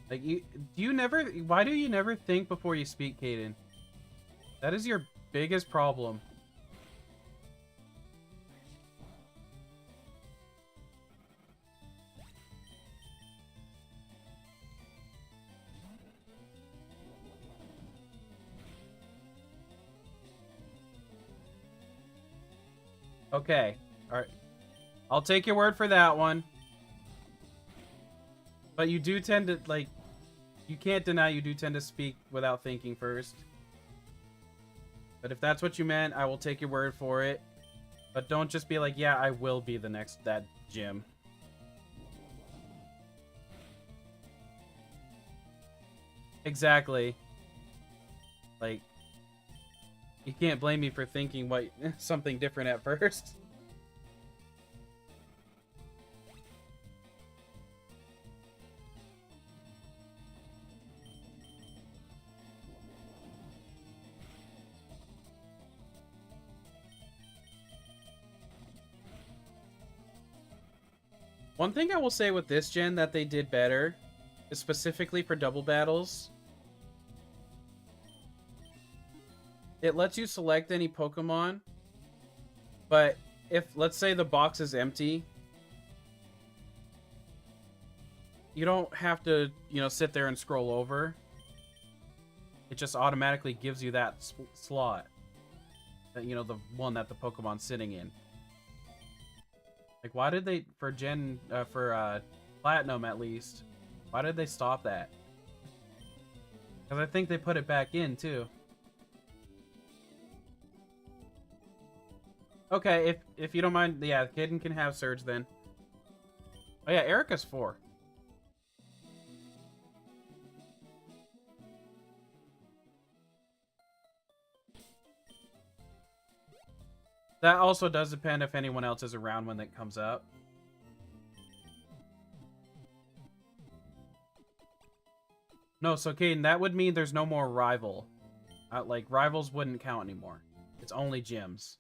Like, why do you never think before you speak, Caden? That is your biggest problem. Okay. Alright. I'll take your word for that one. But you do tend to, like... You can't deny you do tend to speak without thinking first. But if that's what you meant, I will take your word for it. But don't just be like, yeah, I will be the next that gym. Exactly. Like, you can't blame me for thinking something different at first. One thing I will say with this gen that they did better is specifically for double battles. It lets you select any Pokemon, but if, let's say, the box is empty, you don't have to, sit there and scroll over. It just automatically gives you that slot. The one that the Pokemon's sitting in. Like, why did they, for Platinum at least, why did they stop that? Because I think they put it back in, too. Okay, if you don't mind, yeah, Caden can have Surge then. Oh yeah, Erica's 4. That also does depend if anyone else is around when that comes up. No, so Caden, that would mean there's no more rival. Like, rivals wouldn't count anymore. It's only gyms.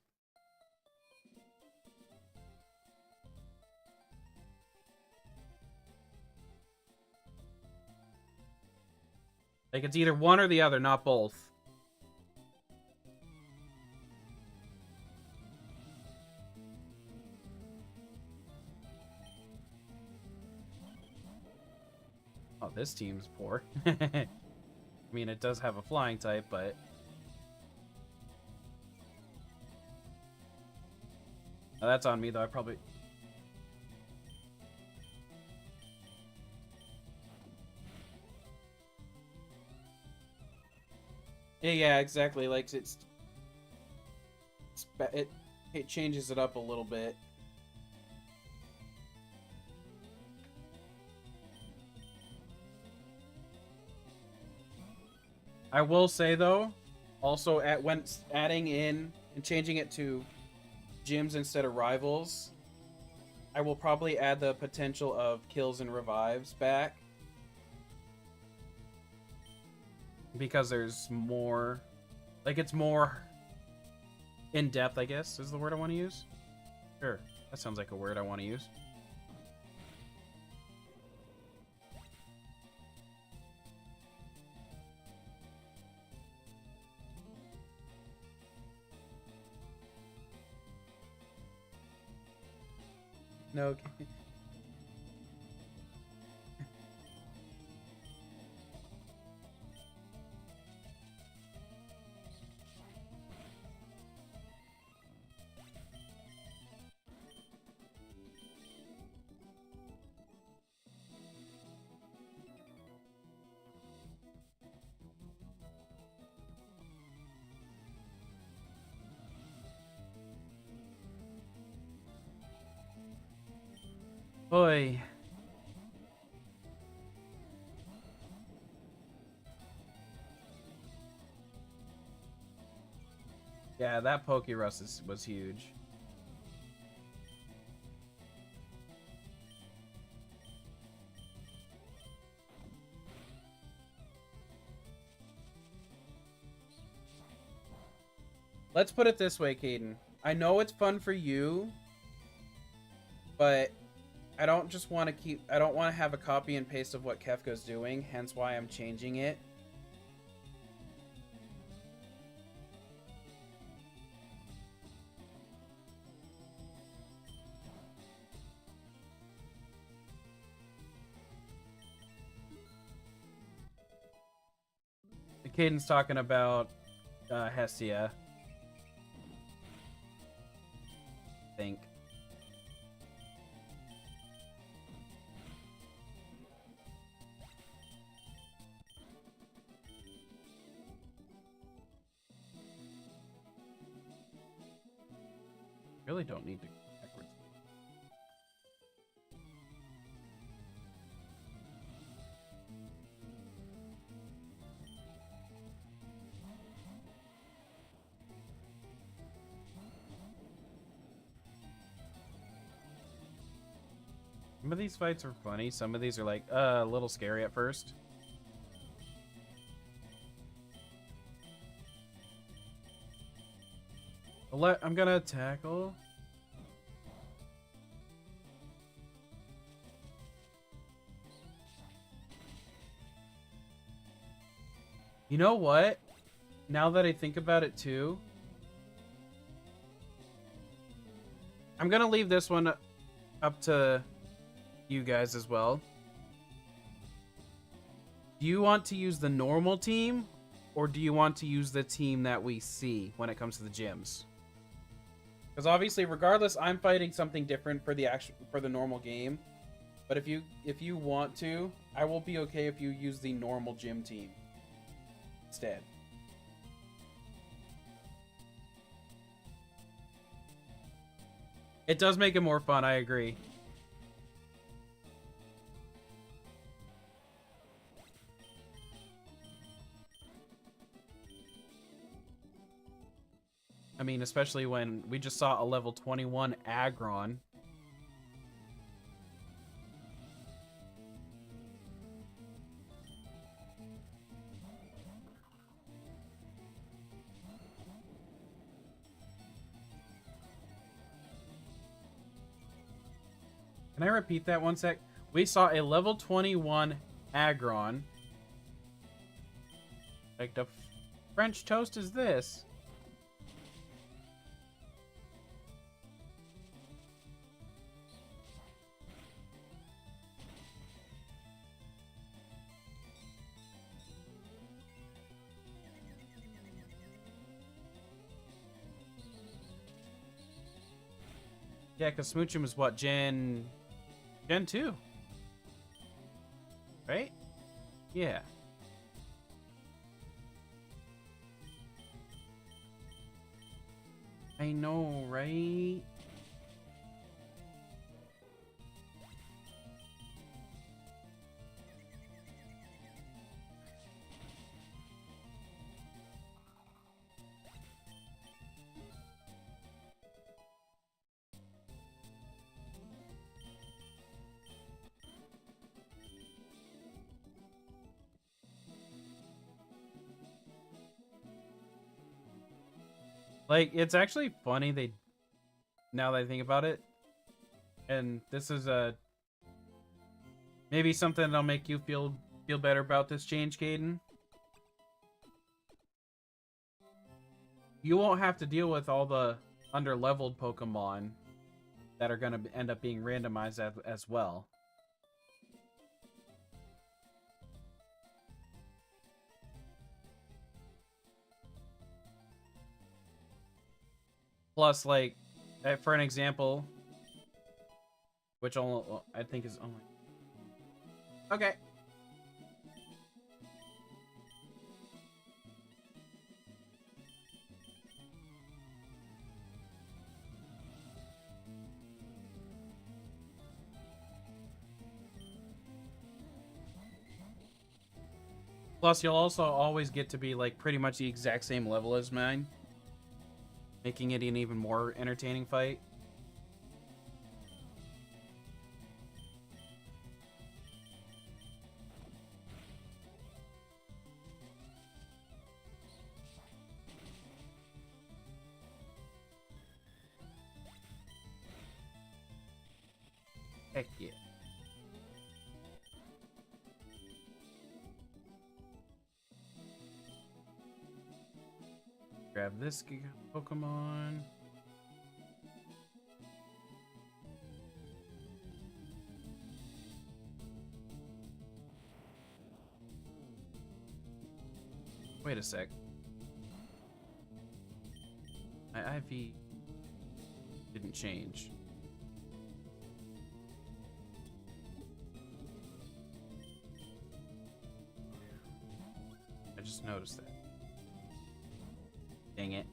Like, it's either one or the other, not both. Oh, this team's poor. I mean, it does have a flying type, but... Oh, that's on me, though. I probably... Yeah, exactly. Like, it changes it up a little bit. I will say, though, also when adding in and changing it to gyms instead of rivals, I will probably add the potential of kills and revives back. Because there's more... Like, it's more in-depth, I guess, is the word I want to use. Sure, that sounds like a word I want to use. No. Boy. Yeah, that Pokerus was huge. Let's put it this way, Caden. I know it's fun for you, but I don't just want to I don't want to have a copy and paste of what Kefka's doing, hence why I'm changing it. Caden's talking about Hestia. I think. Really don't need to go backwards. Some of these fights are funny. Some of these are like a little scary at first. I'm gonna tackle. You know what? Now that I think about it too, I'm gonna leave this one up to you guys as well. Do you want to use the normal team, or do you want to use the team that we see when it comes to the gyms? Because obviously, regardless, I'm fighting something different for the normal game. But if you want to, I will be okay if you use the normal gym team instead. It does make it more fun, I agree. I mean, especially when we just saw a level 21 Aggron. Can I repeat that one sec? We saw a level 21 Aggron Like the French toast is this. Yeah, because Smoochum is what, Gen 2? Right? Yeah. I know, right? Like, it's actually funny now that I think about it, and this is maybe something that'll make you feel better about this change, Caden. You won't have to deal with all the under-leveled Pokemon that are going to end up being randomized as well. Plus, like, for an example, which I think is only... Okay. Plus, you'll also always get to be, like, pretty much the exact same level as mine, making it an even more entertaining fight. Heck yeah. Grab this Pokemon. Wait a sec. My IV didn't change. I just noticed that. Dang it.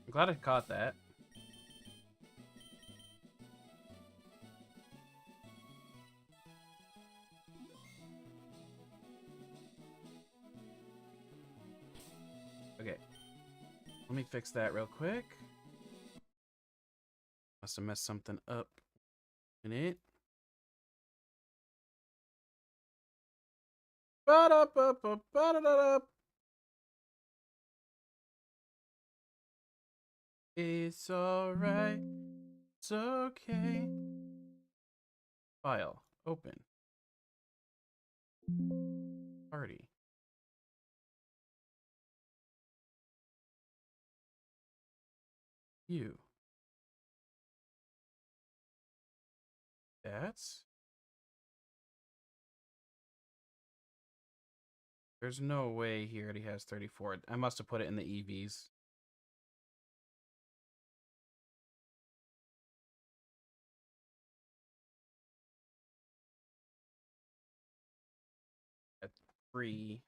I'm glad I caught that. Okay. Let me fix that real quick. Must have messed something up in it. Ba-da-ba-ba-ba-da-da-da. It's alright. It's okay. File. Open. Party. You. That's... There's no way he already has 34. I must have put it in the EVs. At 3,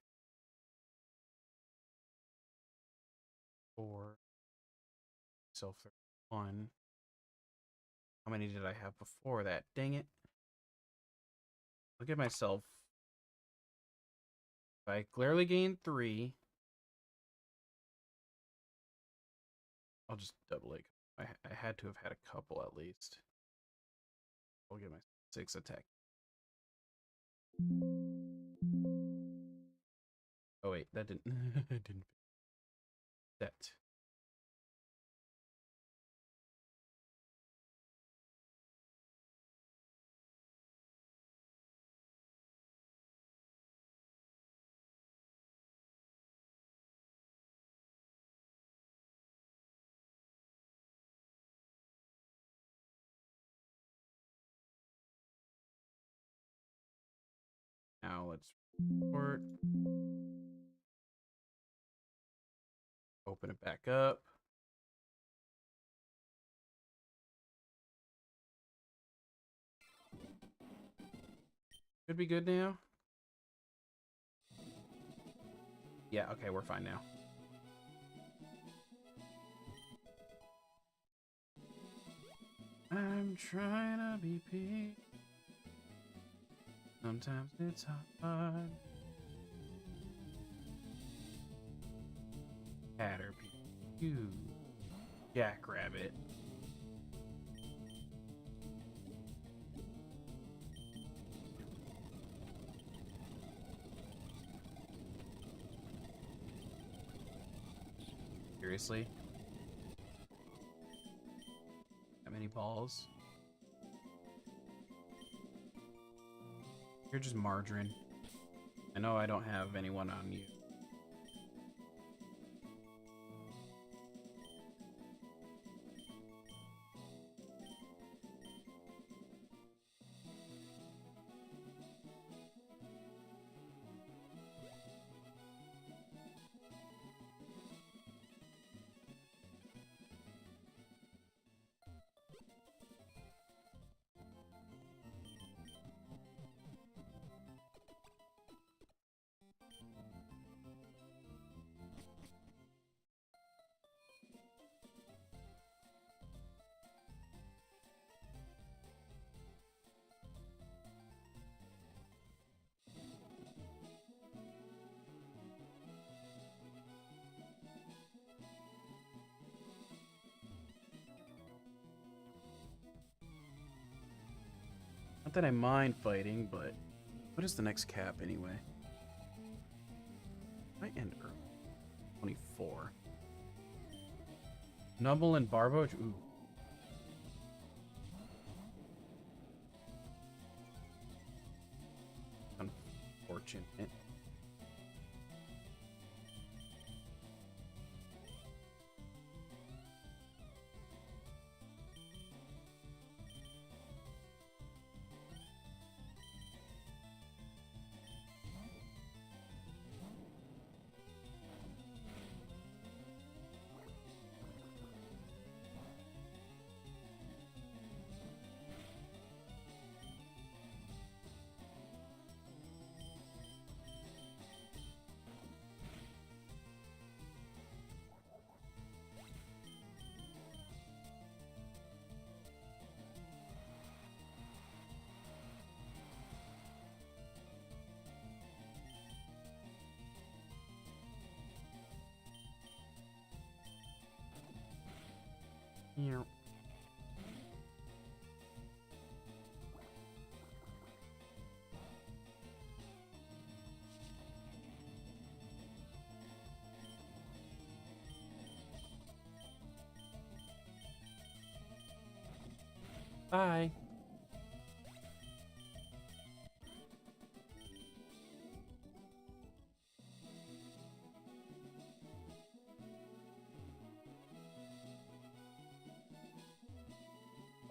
4, so 31. How many did I have before that? Dang it. Look at myself. I clearly gained 3. I'll just double it. I had to have had a couple at least. I'll get my 6 attack. Oh wait, that didn't didn't that. Now let's report. Open it back up. Should be good now. Yeah, okay, we're fine now. I'm trying to be big. Sometimes it's hard. Caterpie. You. Jackrabbit. Seriously? How many balls? You're just margarine. I know I don't have anyone on you. Not that I mind fighting, but what is the next cap anyway? Might end early. 24. Nubble and Barboach? Ooh. Unfortunate. Yeah. Bye.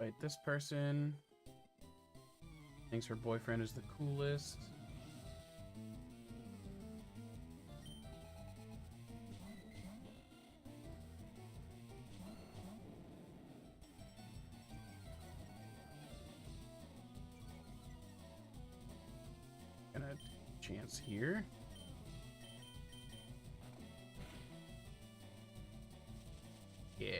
Right, this person thinks her boyfriend is the coolest. Gonna chance here. Yeah.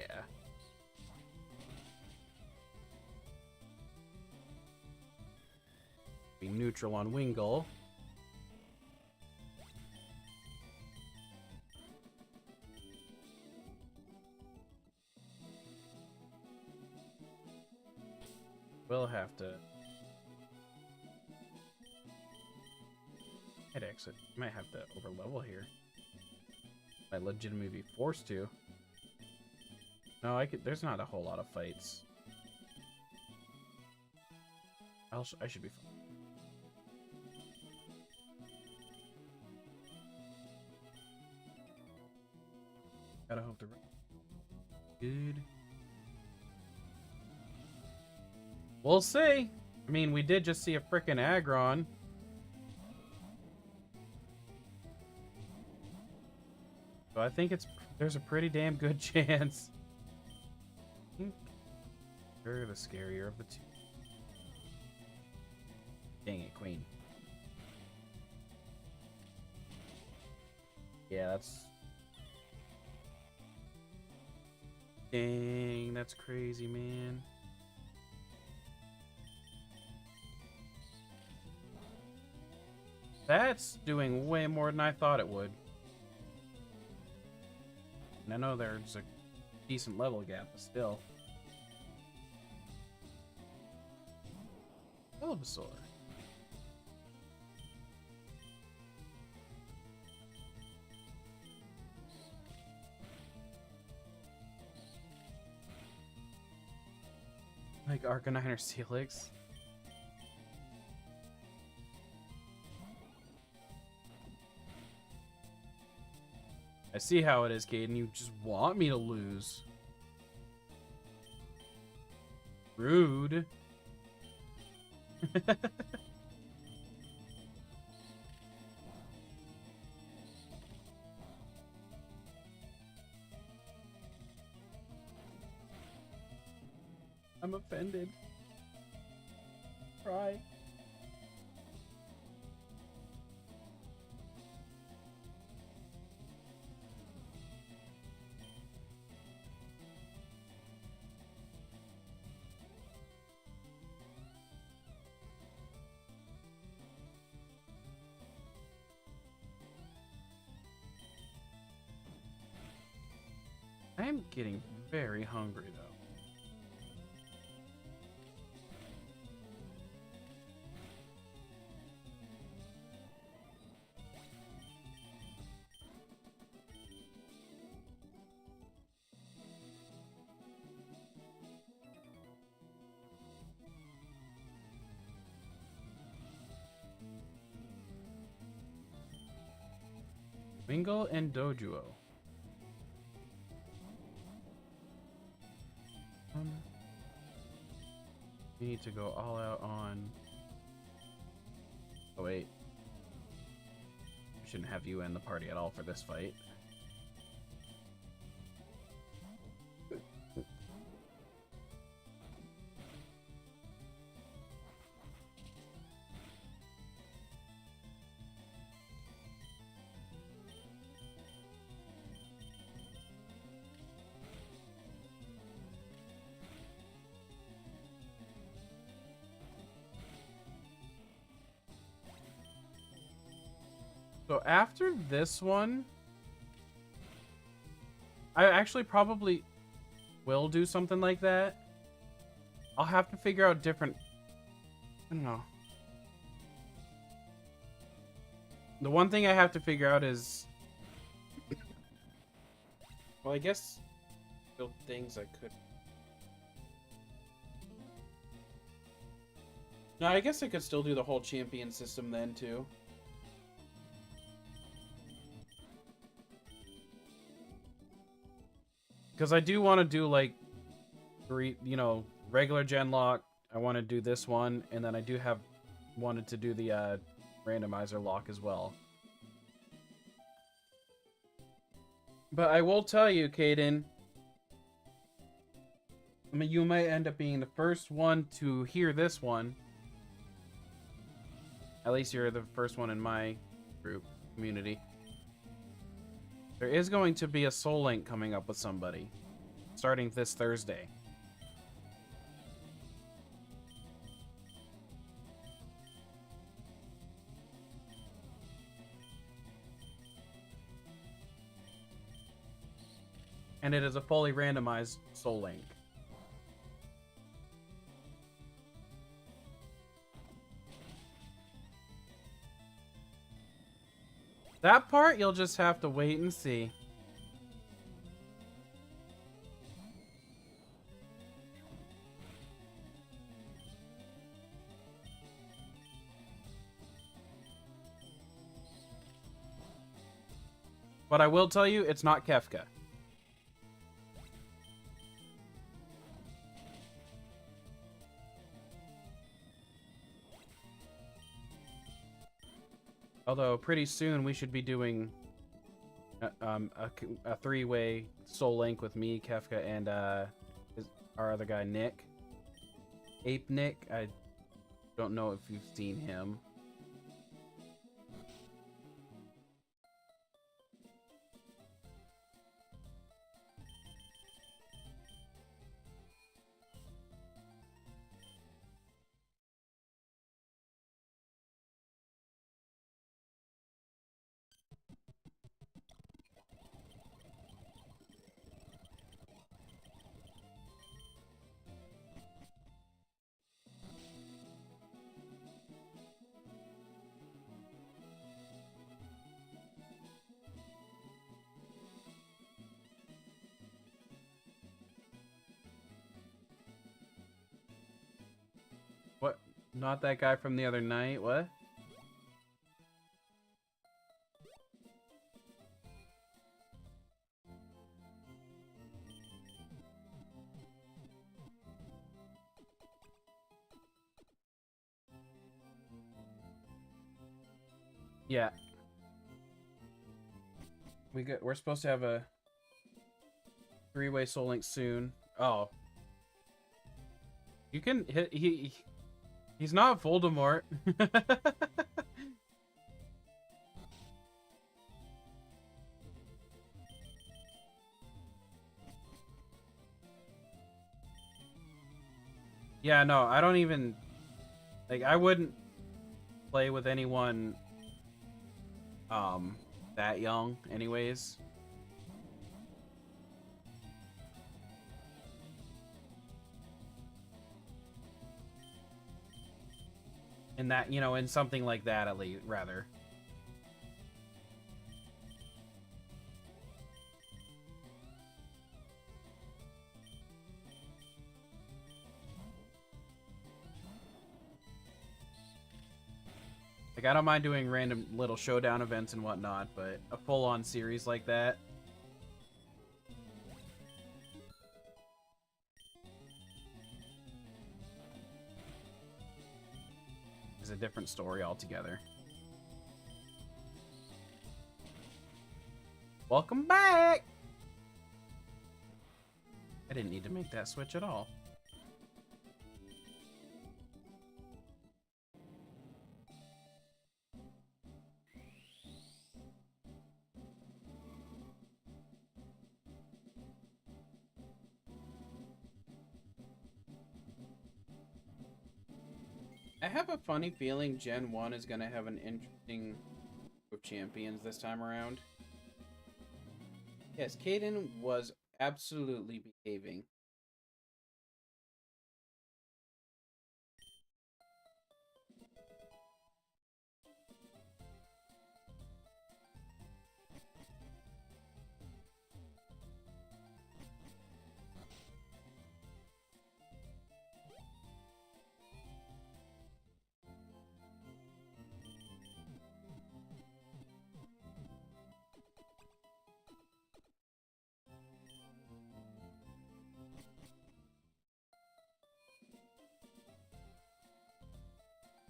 Be neutral on Wingull. We'll have to. I could exit. Might have to over level here. Might legitimately be forced to. No, I could. There's not a whole lot of fights. I should be fine. Gotta hope the good. We'll see. I mean, we did just see a frickin' Aggron. So I think there's a pretty damn good chance. I think you're the scarier of the two. Dang it, Queen. Yeah, that's... Dang, that's crazy, man. That's doing way more than I thought it would. And I know there's a decent level gap, but still. Bulbasaur. Like Arcanine or Steelix. I see how it is, Caden. You just want me to lose. Rude. I'm offended. Cry. I am getting very hungry, though. Wingull and Doduo. We need to go all out on... Oh, wait. We shouldn't have you in the party at all for this fight. So after this one, I actually probably will do something like that. I'll have to figure out different... I don't know. The one thing I have to figure out is... Well, I guess... build things I could... No, I guess I could still do the whole champion system then, too. Because I do want to do, like, regular Genlocke. I want to do this one. And then I do have wanted to do the randomizer lock as well. But I will tell you, Caden. I mean, you might end up being the first one to hear this one. At least you're the first one in my group, community. There is going to be a Soul Link coming up with somebody, starting this Thursday. And it is a fully randomized Soul Link. That part you'll just have to wait and see. But I will tell you, it's not Kefka. Although pretty soon we should be doing a three-way Soul Link with me, Kefka, and our other guy Nick, Ape Nick. I don't know if you've seen him. What? Not that guy from the other night? What? Yeah. We're supposed to have a three-way Soul Link soon. Oh. You can hit he's not Voldemort. Yeah, no, I don't even like I wouldn't play with anyone that young anyways. In that, you know, in something like that at least, rather. Like, I don't mind doing random little showdown events and whatnot, but a full-on series like that is a different story altogether. Welcome back! I didn't need to make that switch at all. I have a funny feeling Gen 1 is going to have an interesting group of champions this time around. Yes, Caden was absolutely behaving.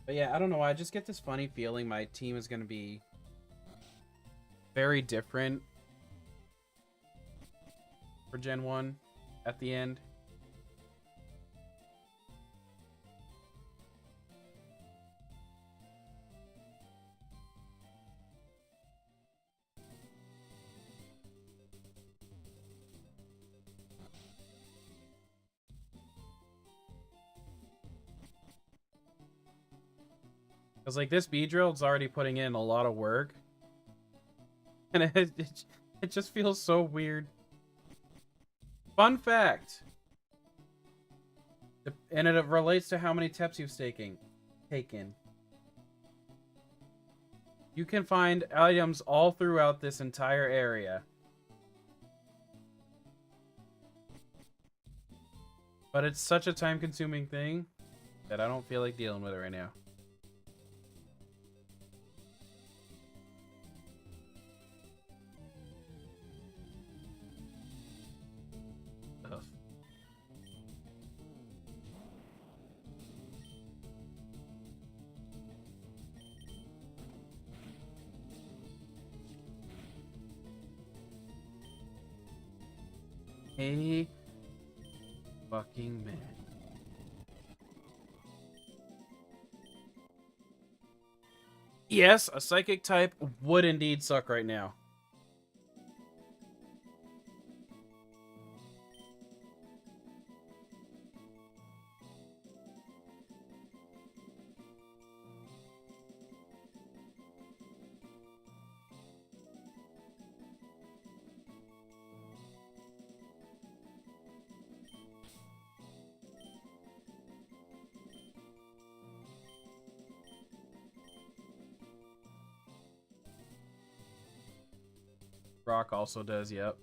But yeah, I don't know. I just get this funny feeling my team is going to be very different for Gen 1 at the end. Because, like, this Beedrill is already putting in a lot of work. And it just feels so weird. Fun fact. And it relates to how many teps you've taken. You can find items all throughout this entire area. But it's such a time-consuming thing that I don't feel like dealing with it right now. Ugh. Hey, fucking man. Yes, a psychic type would indeed suck right now. Rock also does, yep.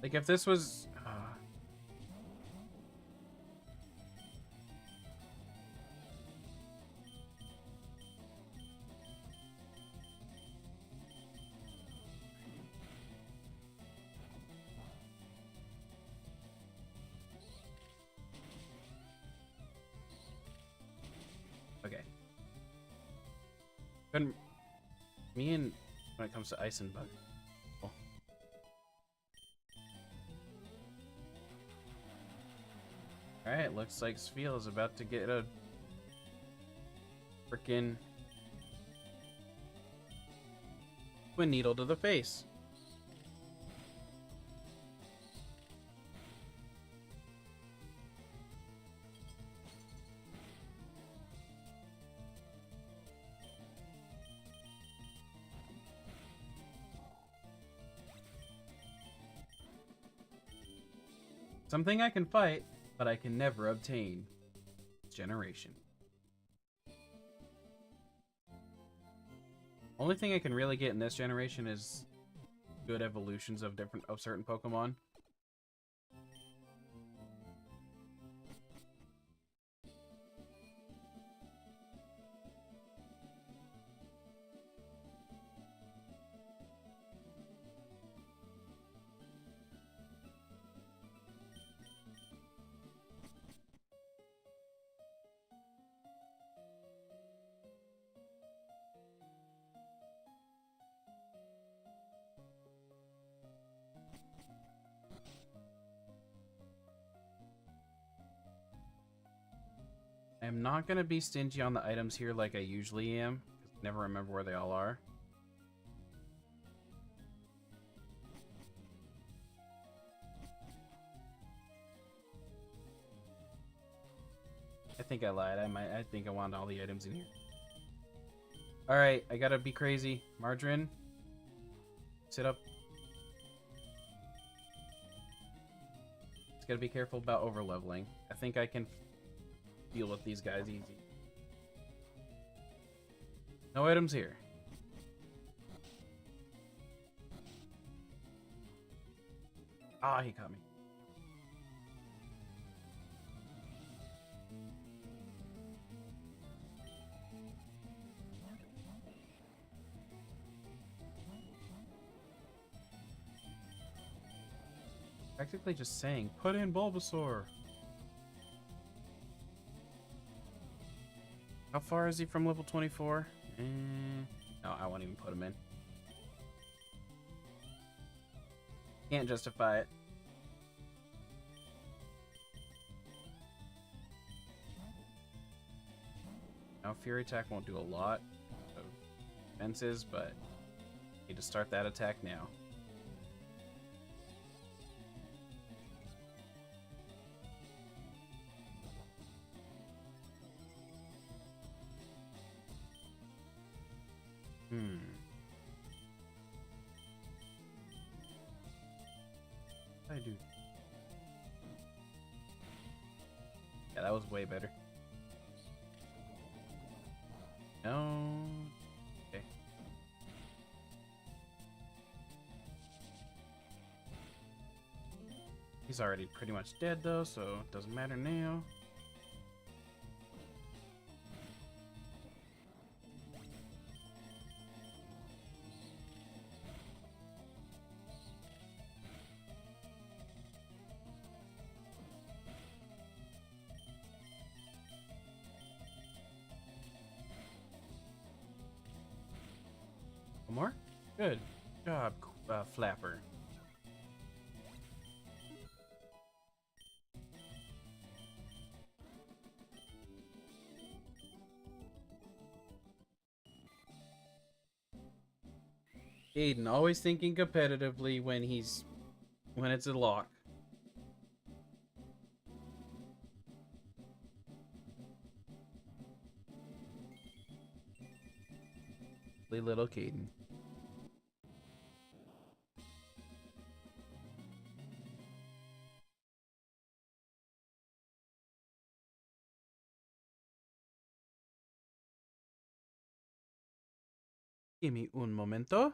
Like, if this was... Okay. Couldn't... Me and... When it comes to ice and bug. Oh. Alright, looks like Spheel is about to get a... Frickin' Twin Needle to the face. Something I can fight, but I can never obtain. Generation. Only thing I can really get in this generation is good evolutions of certain Pokemon. I am not going to be stingy on the items here like I usually am, because I never remember where they all are. I think I lied. I think I wanted all the items in here. Alright, I gotta be crazy. Margarine, sit up. Just gotta be careful about over-leveling. I think I can deal with these guys easy. No items here. Ah, he caught me. Practically just saying, put in Bulbasaur. How far is he from level 24? No, I won't even put him in. Can't justify it. Now, Fury Attack won't do a lot of defenses, but I need to start that attack now. I do. Yeah, that was way better. No. Okay. He's already pretty much dead though, so it doesn't matter now. One more? Good job, Flapper. Aiden, always thinking competitively when it's a lock. Little Caden. Give me un momento.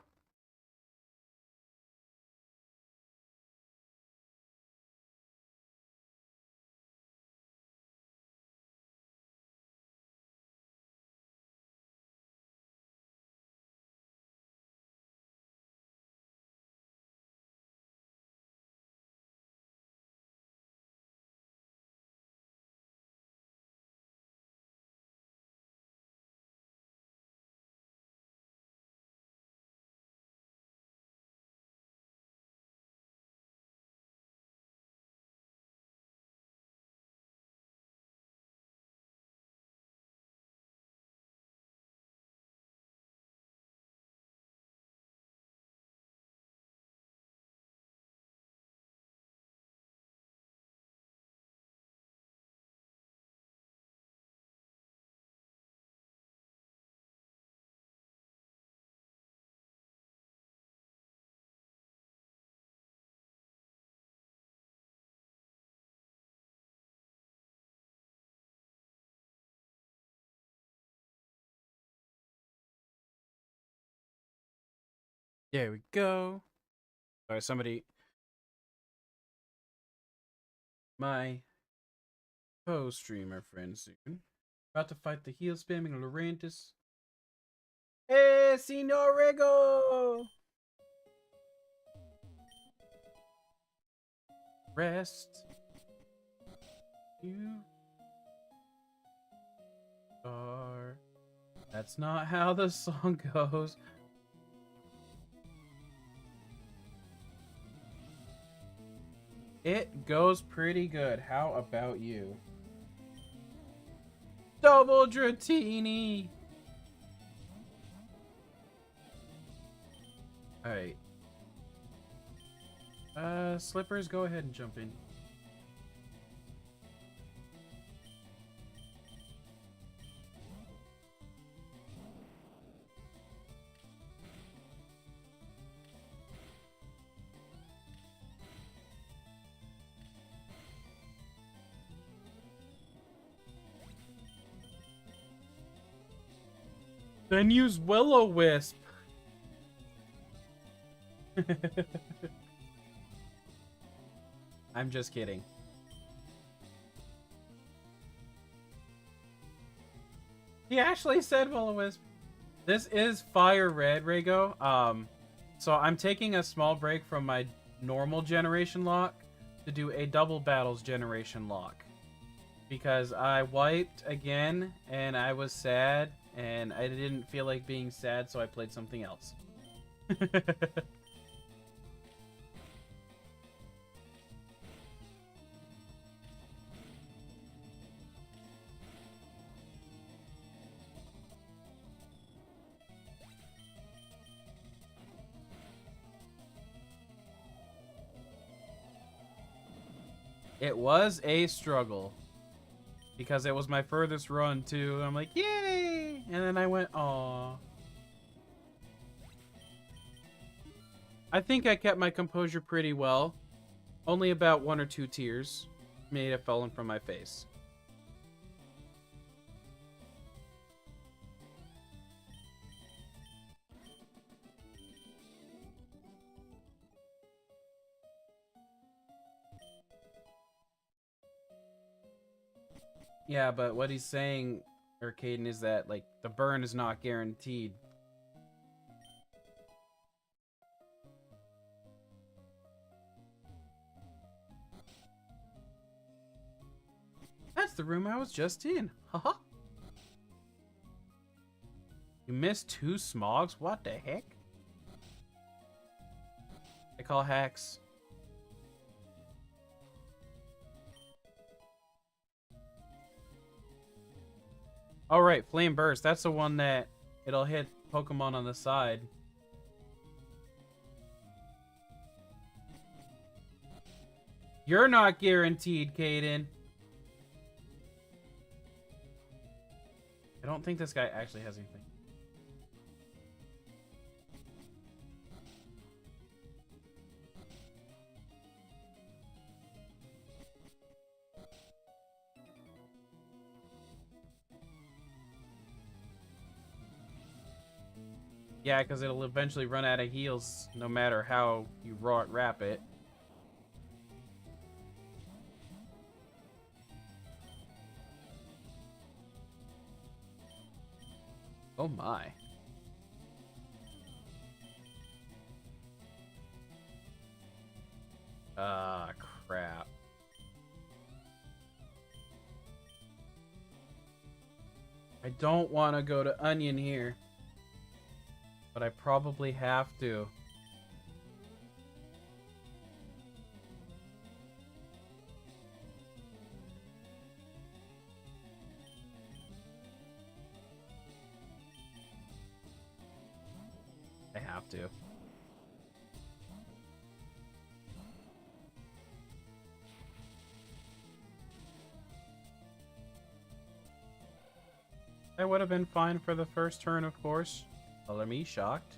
There we go. Sorry, somebody. My co-streamer friend soon. About to fight the heel spamming Laurentis. Hey, Senor Rego! Rest. You are. That's not how the song goes. It goes pretty good. How about you? Double Dratini! Alright. Slippers, go ahead and jump in. Then use Will-O-Wisp. I'm just kidding. He actually said Will-O-Wisp. This is Fire Red, Rego. So I'm taking a small break from my normal generation lock to do a double battles generation lock. Because I wiped again and I was sad and I didn't feel like being sad, so I played something else. It was a struggle. Because it was my furthest run, too. I'm like, yay! And then I went, aw. I think I kept my composure pretty well. Only about 1 or 2 tears may have fallen from my face. Yeah, but what he's saying, Caden, is that, like, the burn is not guaranteed. That's the room I was just in. Haha. You missed 2 smogs? What the heck? I call hacks. All right, Flame Burst. That's the one that it'll hit Pokemon on the side. You're not guaranteed, Caden. I don't think this guy actually has anything. Yeah, because it'll eventually run out of heals no matter how you wrap it. Oh my. Ah, crap. I don't want to go to Onion here. But I probably have to. I have to. That would have been fine for the first turn, of course. Color me shocked.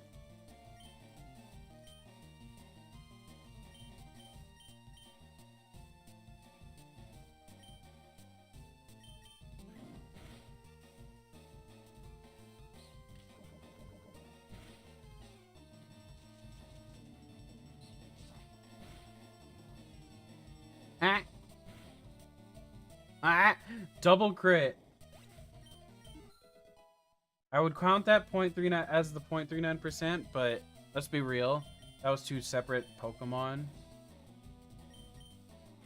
Ah. Ah. Double crit. I would count that 0.39 as the 0.39%, but let's be real. That was 2 separate Pokemon.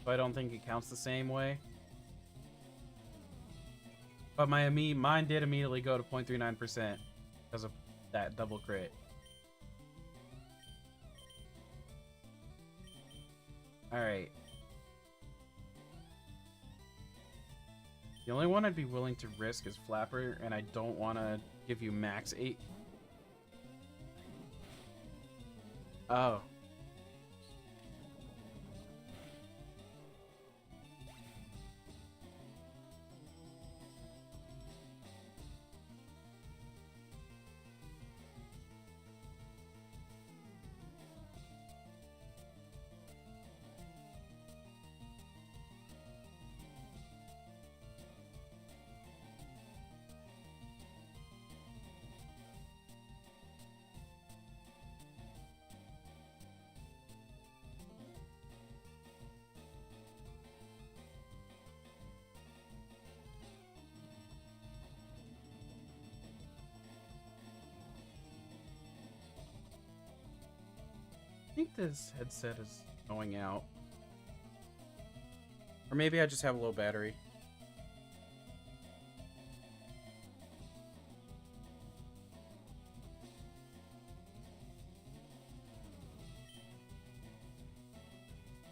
So I don't think it counts the same way. But mine did immediately go to 0.39% because of that double crit. Alright. The only one I'd be willing to risk is Flapper, and I don't want to give you max 8. Oh. I think this headset is going out. Or maybe I just have a low battery.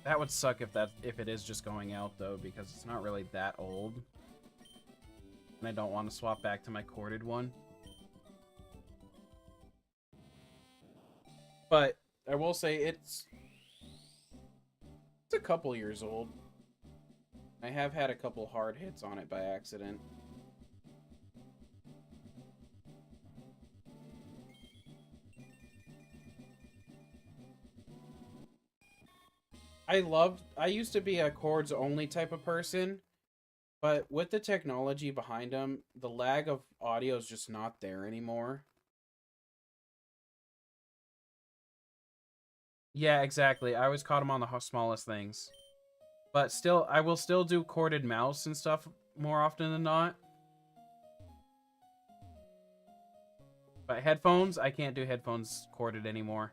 That would suck if it is just going out though, because it's not really that old. And I don't want to swap back to my corded one. But I will say it's a couple years old. I have had a couple hard hits on it by accident. I used to be a chords only type of person, but with the technology behind them, the lag of audio is just not there anymore. Yeah, exactly. I always caught them on the smallest things. But still, I will still do corded mouse and stuff more often than not. But headphones, I can't do headphones corded anymore.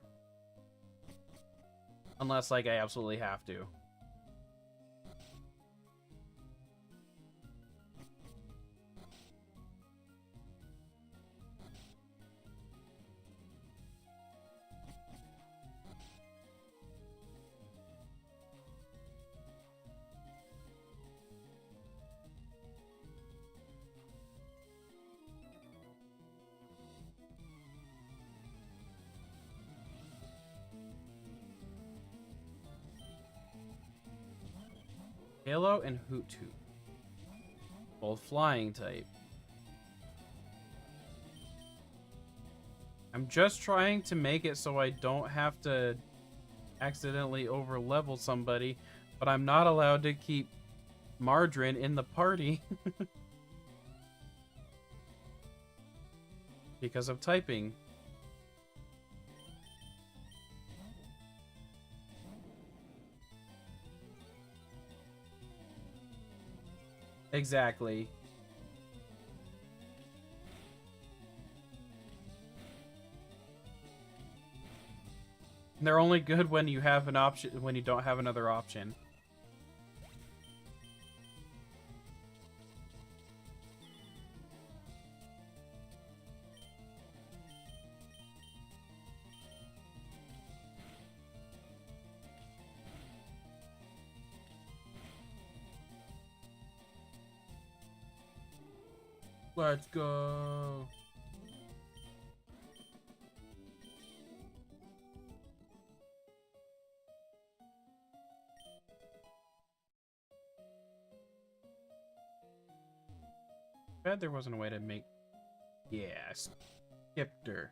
Unless, like, I absolutely have to. Halo and Hoot Hoot. Both flying type. I'm just trying to make it so I don't have to accidentally over-level somebody, but I'm not allowed to keep Margarine in the party because of typing. Exactly. They're only good when you have an option, when you don't have another option. Let's go. Bet there wasn't a way to make... Yeah, skipped her.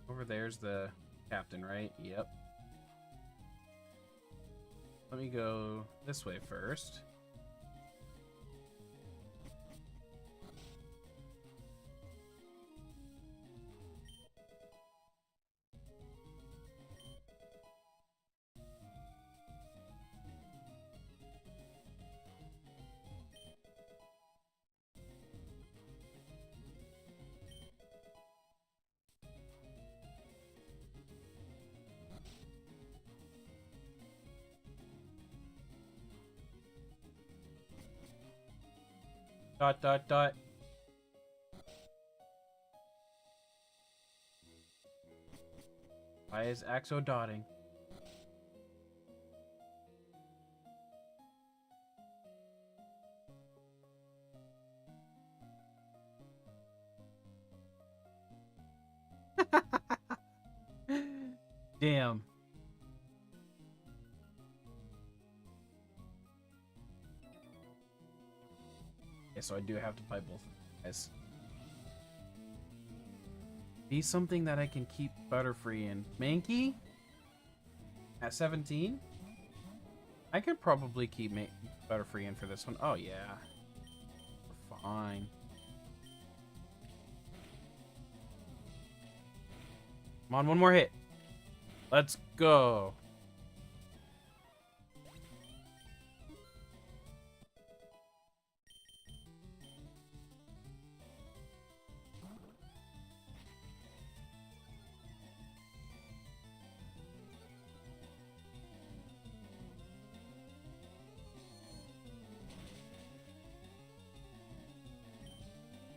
Over there's the captain, right? Yep. Let me go this way first. Dot, dot, dot. Why is Axo dotting? Damn. Yeah, so I do have to play both of you guys. Be something that I can keep Butterfree in. Mankey? At 17? I could probably keep Butterfree in for this one. Oh, yeah. We're fine. Come on, one more hit. Let's go.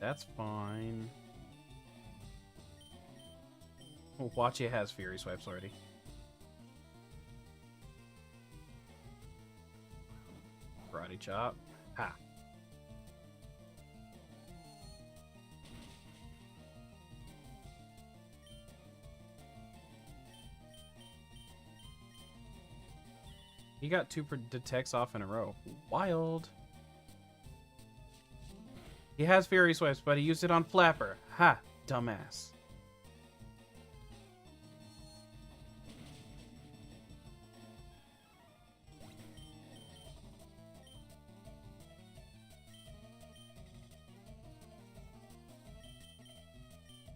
That's fine. Oh, Watchia has Fury Swipes already. Karate Chop. Ha. He got 2 detects off in a row. Wild. He has Fury Swipes, but he used it on Flapper. Ha! Dumbass.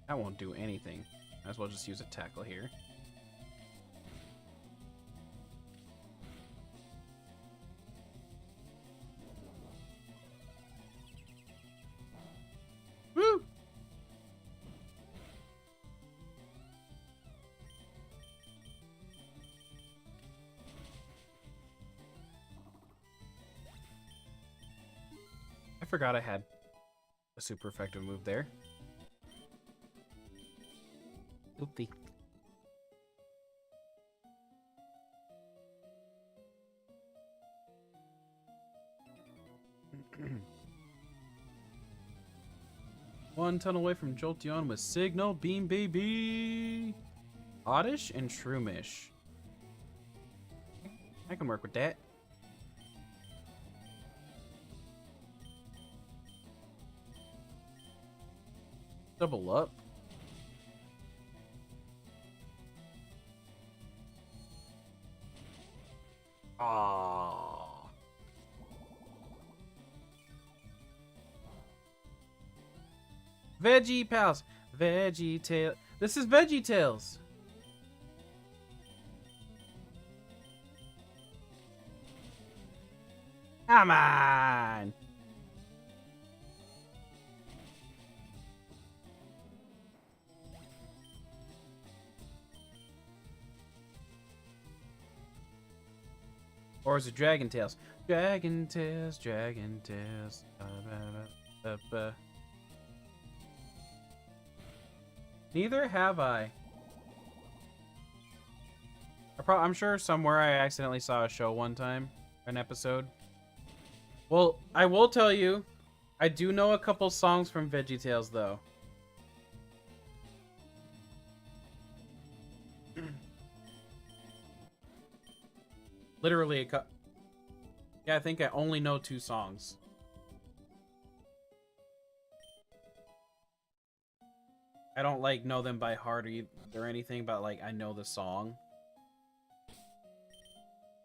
That won't do anything. Might as well just use a tackle here. Woo! I forgot I had a super effective move there. Oopsie. One tunnel away from Jolteon with Signal Beam, baby. Oddish and Shroomish. I can work with that. Double up. Aww. Veggie Pals. Veggie Tail. This is Veggie Tales. Come on. Or is it Dragon Tales? Dragon Tales, Dragon Tales. Neither have I. I'm sure somewhere I accidentally saw a show one time, an episode. Well, I will tell you, I do know a couple songs from VeggieTales though. Literally a couple. Yeah, I think I only know 2 songs. I don't like know them by heart or anything, but like I know the song.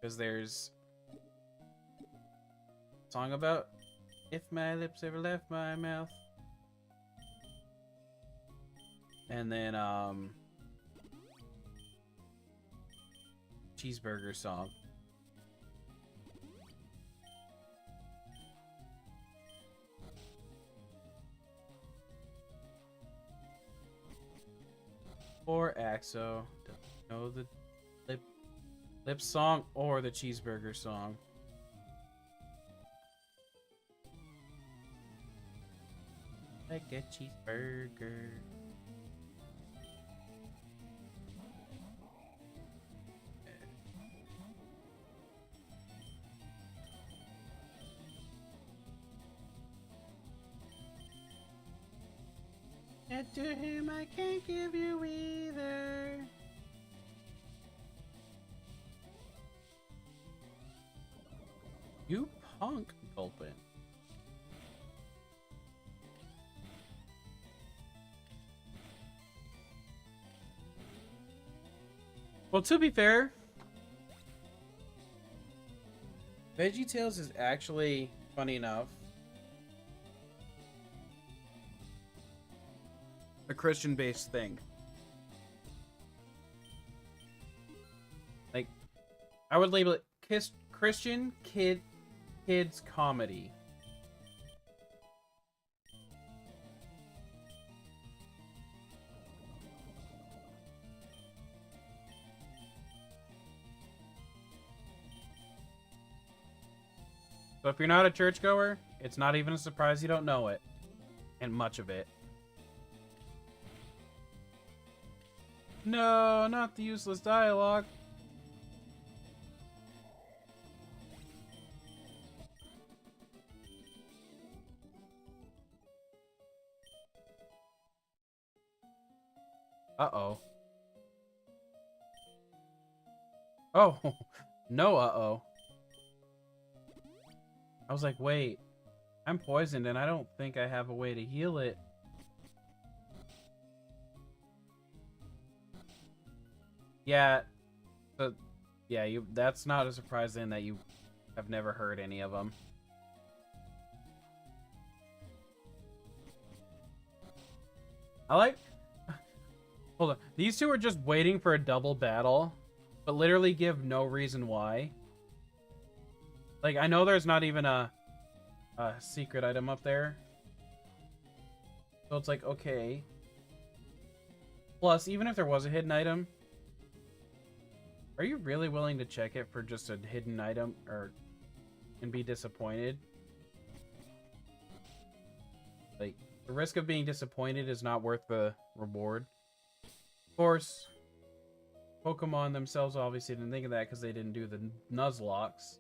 Because there's a song about if my lips ever left my mouth. And then cheeseburger song. Or Axo. Don't know the lip song or the cheeseburger song. Like a cheeseburger. And to him I can't give you either. You punk, Gulpin. Well, to be fair, VeggieTales is actually funny enough a Christian-based thing. Like, I would label it Christian kids comedy. So if you're not a churchgoer, it's not even a surprise you don't know it. And much of it. No, not the useless dialogue. Uh-oh. Oh, no uh-oh. I was like, wait, I'm poisoned and I don't think I have a way to heal it. Yeah, but yeah, that's not a surprise then that you have never heard any of them. I like... Hold on. These two are just waiting for a double battle, but literally give no reason why. Like, I know there's not even a secret item up there. So it's like, okay. Plus, even if there was a hidden item, are you really willing to check it for just a hidden item and be disappointed? Like, the risk of being disappointed is not worth the reward. Of course, Pokemon themselves obviously didn't think of that because they didn't do the Nuzlocks.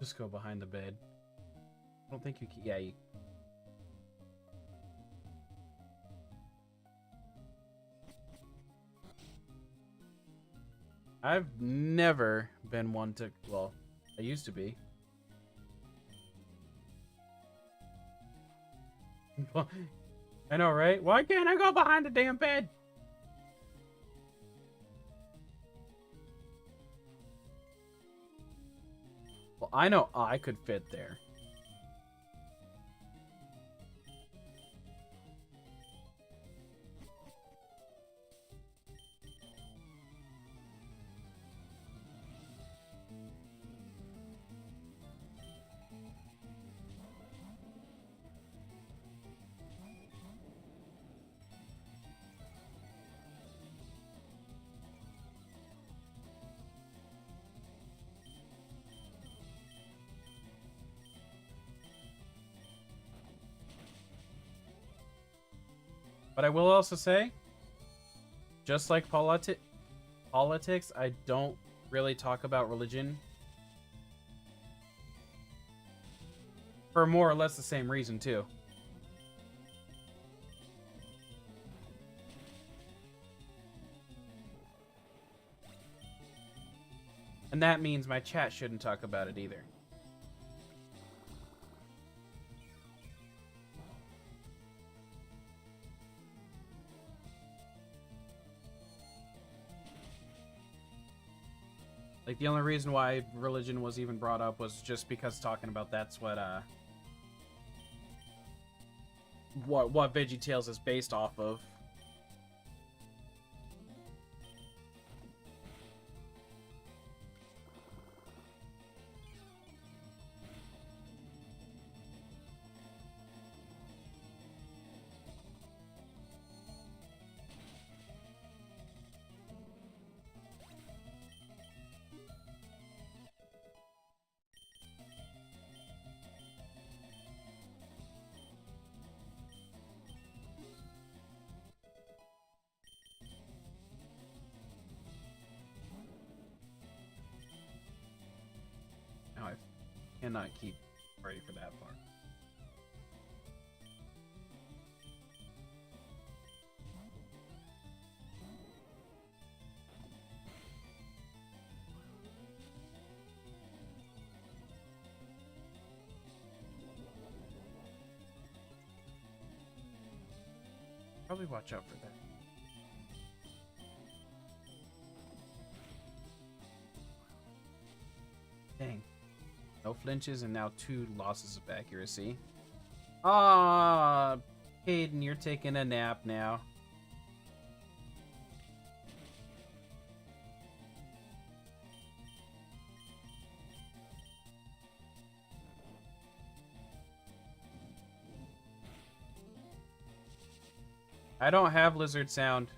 Just go behind the bed. I don't think you can. Yeah, you. I've never been one to. Well, I used to be. I know, right? Why can't I go behind the damn bed? Well, I know I could fit there. But I will also say, just like politics, I don't really talk about religion. For more or less the same reason, too. And that means my chat shouldn't talk about it either. Like, the only reason why religion was even brought up was just because talking about that's what VeggieTales is based off of. Now I cannot keep ready for that part. Probably watch out for that. Dang. No flinches and now 2 losses of accuracy. Ah, Hayden, you're taking a nap now. I don't have lizard sound.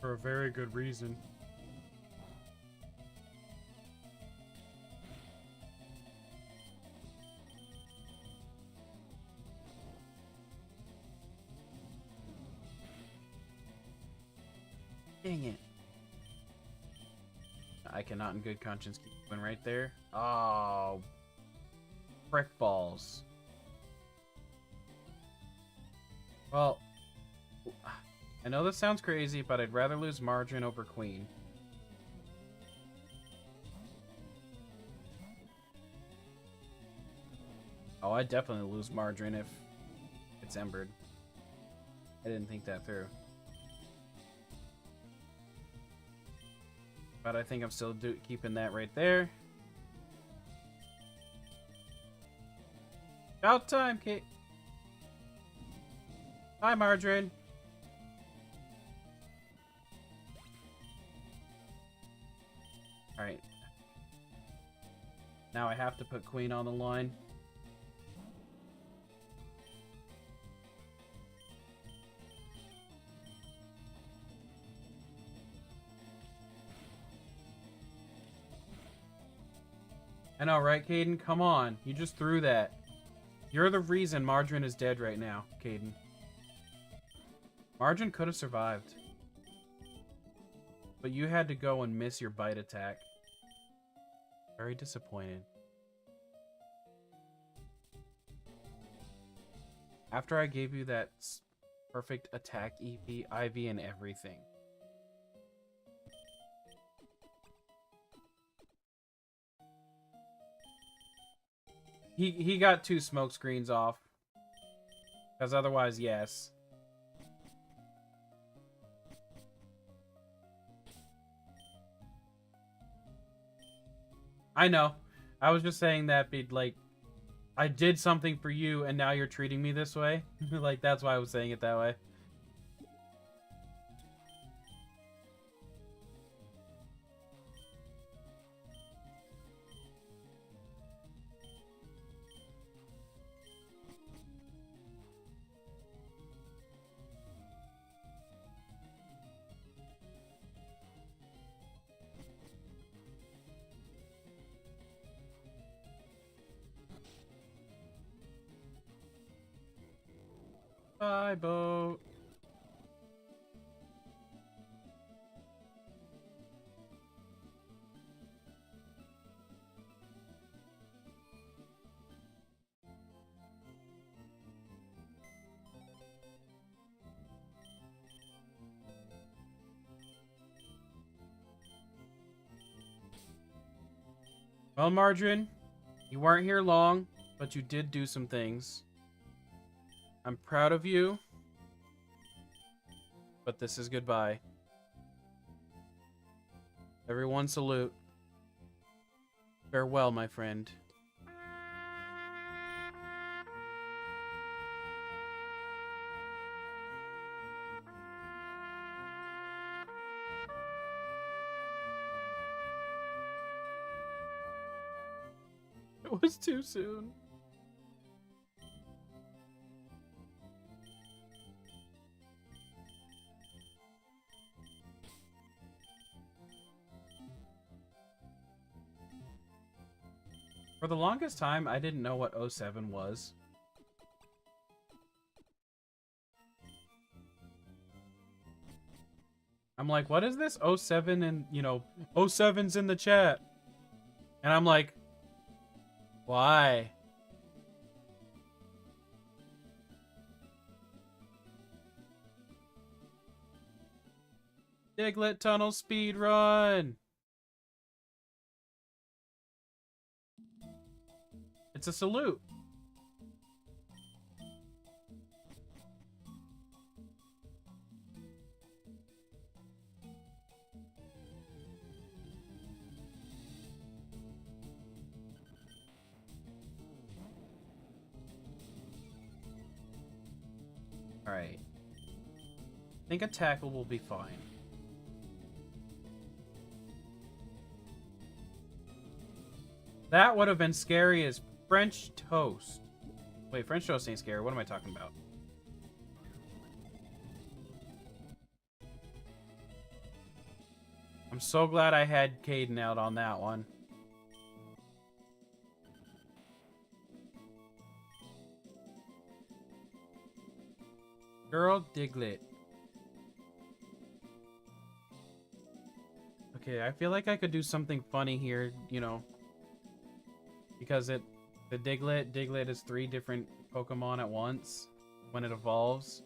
For a very good reason. Dang it. I cannot in good conscience keep going right there. Oh. Frick balls. Well, I know this sounds crazy, but I'd rather lose Margarine over Queen. Oh, I'd definitely lose Margarine if it's Embered. I didn't think that through. But I think I'm still keeping that right there. About time, Kate. Hi, Margarine. Alright. Now I have to put Queen on the line. I know, right, Caden? Come on. You just threw that. You're the reason Margarine is dead right now, Caden. Margarine could have survived. But you had to go and miss your bite attack. Very disappointed. After I gave you that perfect attack EP, IV, and everything. He got 2 smoke screens off. Because otherwise, yes. I know. I was just saying that, like, I did something for you and now you're treating me this way. Like, that's why I was saying it that way. Bye, boat. Well, Margarine, you weren't here long, but you did do some things. I'm proud of you, but this is goodbye. Everyone salute. Farewell, my friend. It was too soon. For the longest time, I didn't know what 07 was. I'm like, what is this 07? And, you know, 07's in the chat. And I'm like, why? Diglett Tunnel speed run. It's a salute. All right. I think a tackle will be fine. That would have been scary as French toast. Wait, French toast ain't scary. What am I talking about? I'm so glad I had Caden out on that one. Girl Diglett. Okay, I feel like I could do something funny here, you know. Because The Diglett. Diglett is 3 different Pokemon at once when it evolves.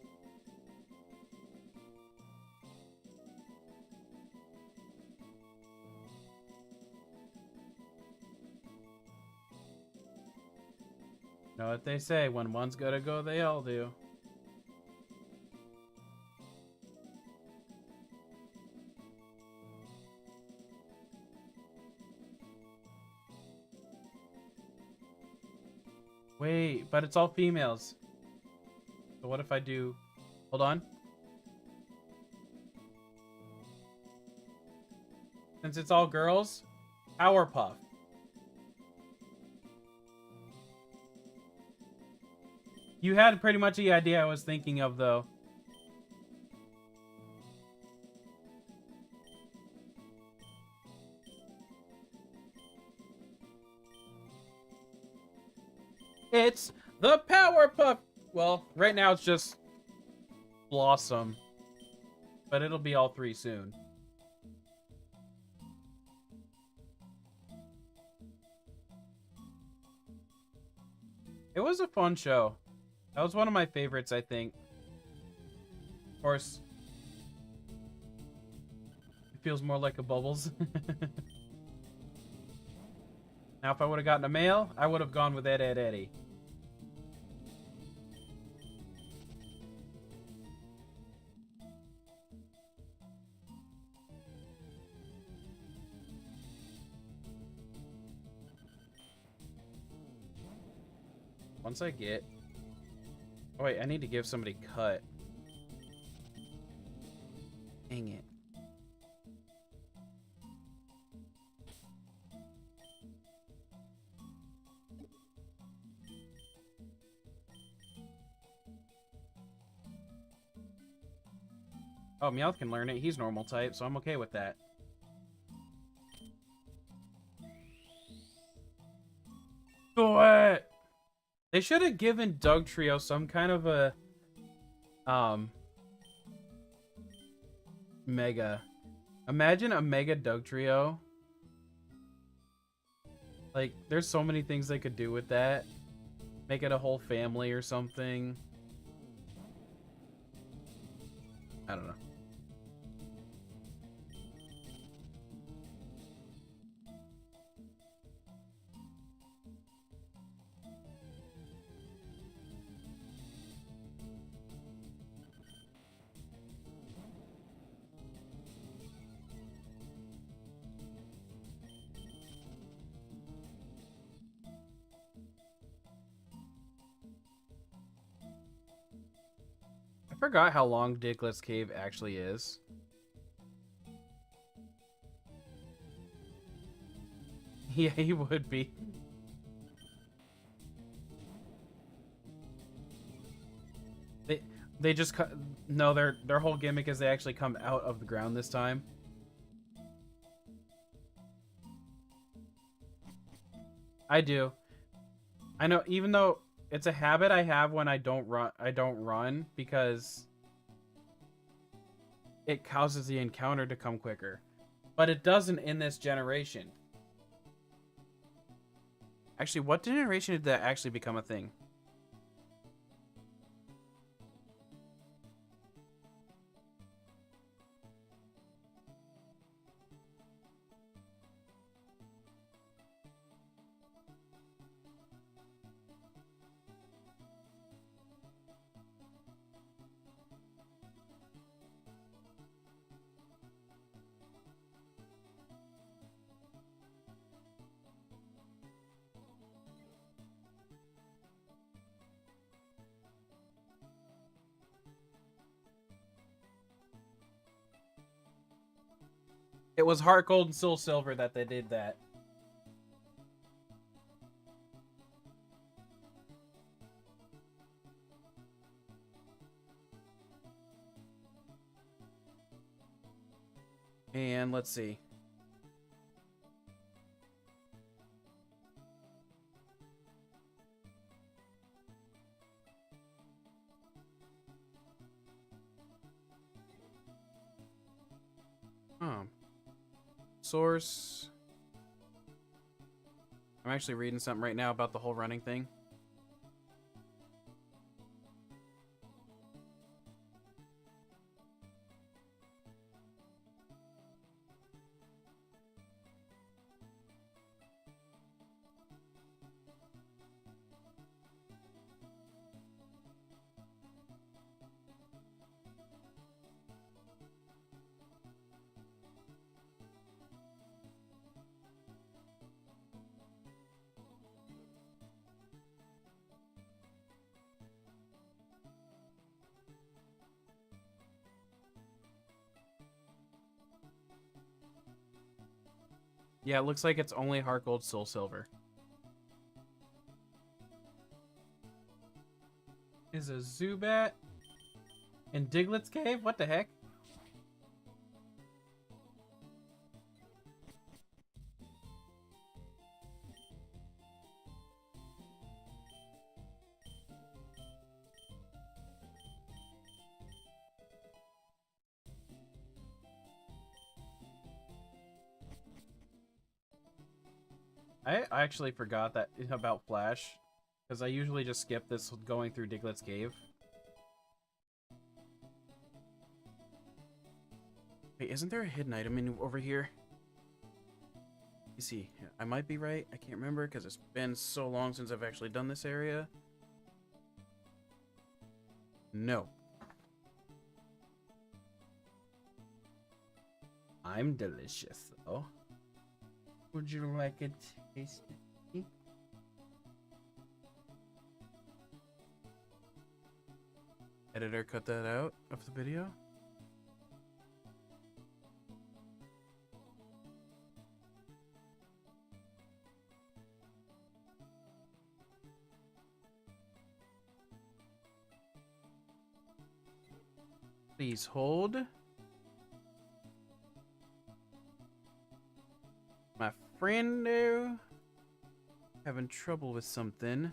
Know what they say, when one's gotta go, they all do. Wait, but it's all females. So what if I do... Hold on. Since it's all girls, Powerpuff. You had pretty much the idea I was thinking of, though. It's the Powerpuff! Well, right now it's just Blossom. But it'll be all 3 soon. It was a fun show. That was one of my favorites, I think. Of course, it feels more like a Bubbles. Now, if I would have gotten a male, I would have gone with Ed, Ed, Eddie. Once I get... Oh, wait, I need to give somebody cut. Dang it. Oh, Meowth can learn it. He's normal type, so I'm okay with that. What? They should have given Dugtrio some kind of a mega. Imagine a mega Dugtrio. Like, there's so many things they could do with that. Make it a whole family or something. I don't know. I forgot how long Diglett's cave actually is. Yeah, he would be. They just no, their whole gimmick is they actually come out of the ground this time. I do. I know, even though it's a habit I have when I don't run because it causes the encounter to come quicker. But it doesn't in this generation. Actually, what generation did that actually become a thing? It was Heart Gold and Soul Silver that they did that. And let's see. Source. I'm I'm actually reading something right now about the whole running thing. Yeah, it looks like it's only Heart Gold, Soul Silver. Is a Zubat in Diglett's cave? What the heck? I actually forgot that about Flash, because I usually just skip this going through Diglett's cave. Wait, isn't there a hidden item over here? You see, I might be right. I can't remember because it's been so long since I've actually done this area. No. I'm delicious, though. Would you like a taste? Editor, cut that out of the video. Please hold. My friendo having trouble with something.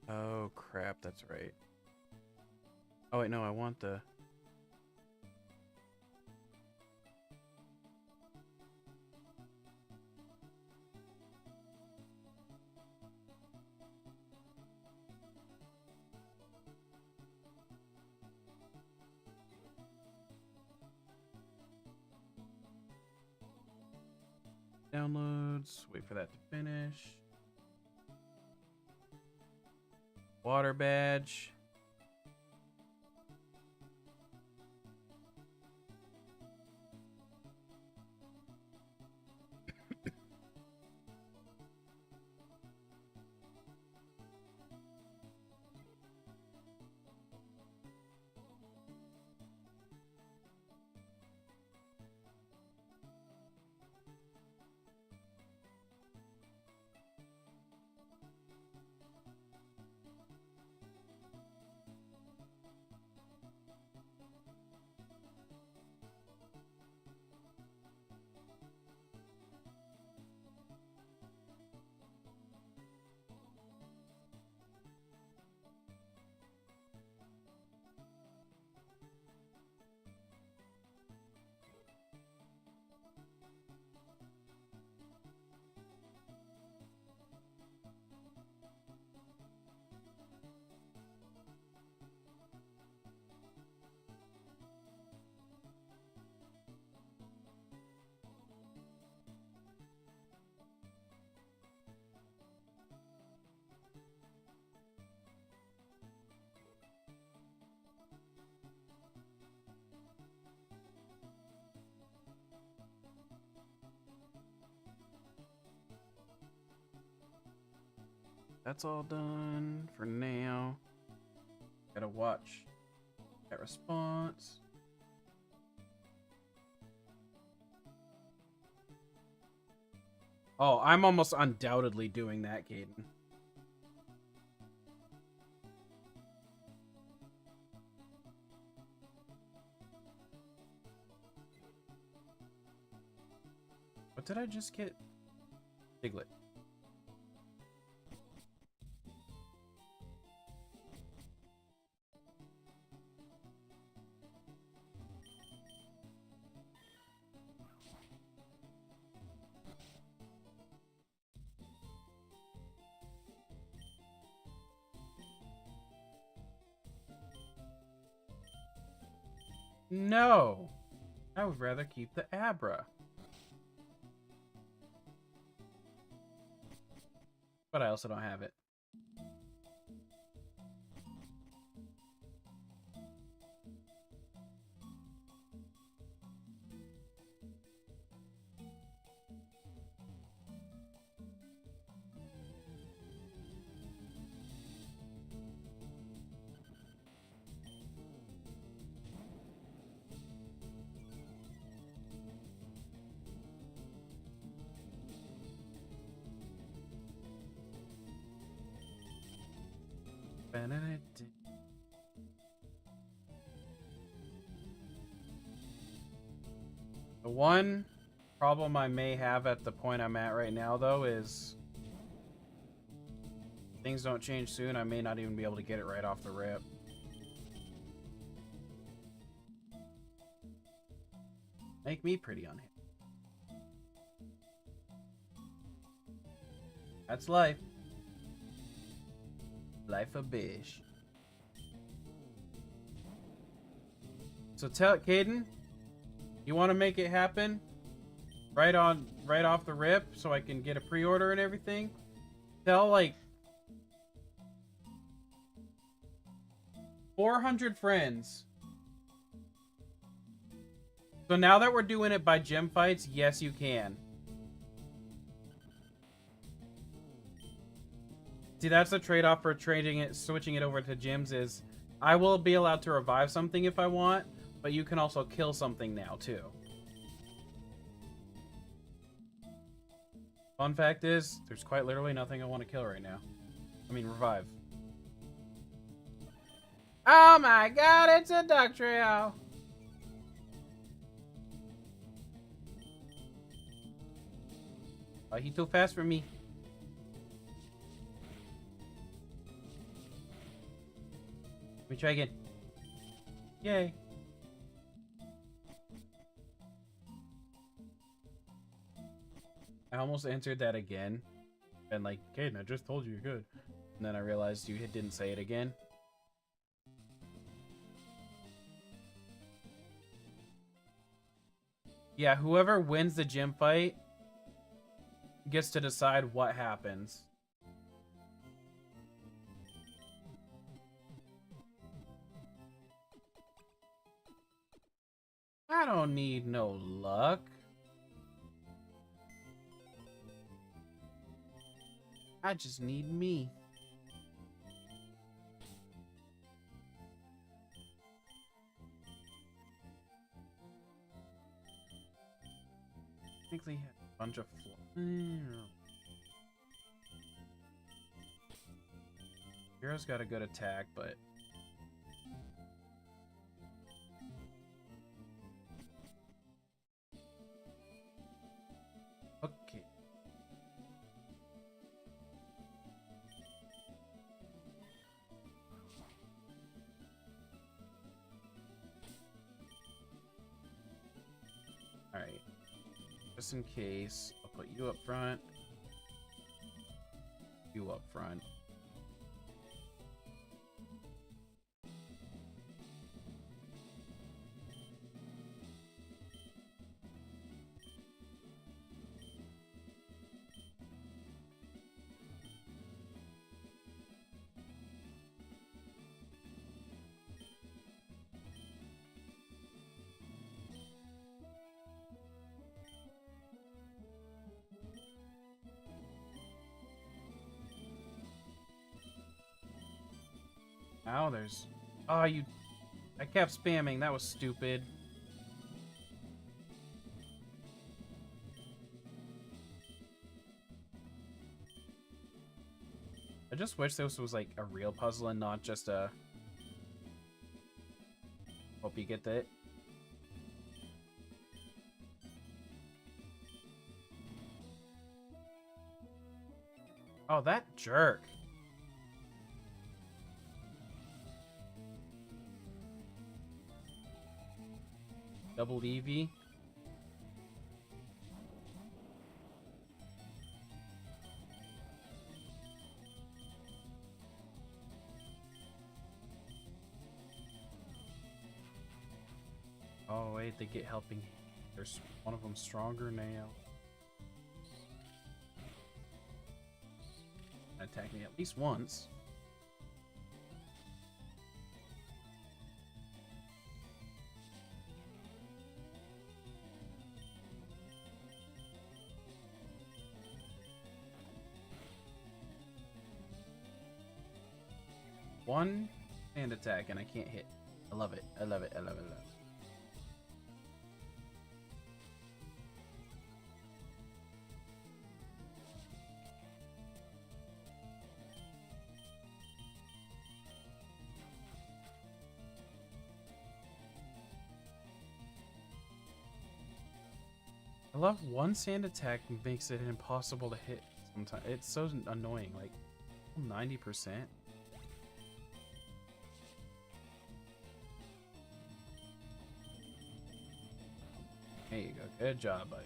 Oh crap, that's right. Oh wait, no, I want the... Downloads, wait for that to finish. Water badge. That's all done for now. Gotta watch that response. Oh, I'm almost undoubtedly doing that, Caden. What did I just get? Diglett. No. I would rather keep the Abra. But I also don't have it. The one problem I may have at the point I'm at right now, though, is things don't change soon. I may not even be able to get it right off the rip. Make me pretty unhappy. That's life. Life a bish. So tell Caden, you want to make it happen right off the rip so I can get a pre-order and everything? Tell like 400 friends. So now that we're doing it by gym fights, yes you can. See, that's the trade-off for switching it over to gyms is I will be allowed to revive something if I want, but you can also kill something now too. Fun fact is, there's quite literally nothing I want to kill right now. I mean, revive. Oh my god, it's a duck trio! Oh, he's too fast for me. Let me try again. Yay. I almost answered that again. And like, Caden, I just told you you're good. And then I realized you didn't say it again. Yeah, whoever wins the gym fight gets to decide what happens. I don't need no luck. I just need me. I think they had a bunch of Hero's got a good attack, but okay. Alright. Just in case, I'll put you up front. You up front. Now there's... Oh, you... I kept spamming. That was stupid. I just wish this was like a real puzzle and not just a... Hope you get that. Oh, that jerk. Double Eevee. Oh wait, they get helping. There's one of them stronger now. Attack me at least once. One hand attack and I can't hit. I love it. I love it. I love it. I love it. I love one sand attack makes it impossible to hit sometimes. It's so annoying. Like 90%. There you go. Good job, buddy.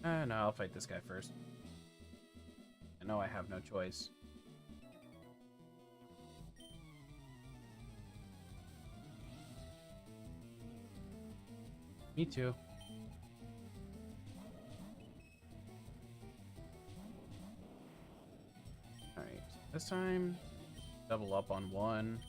No, I'll fight this guy first. I know I have no choice. Me too. Alright, this time, double up on one.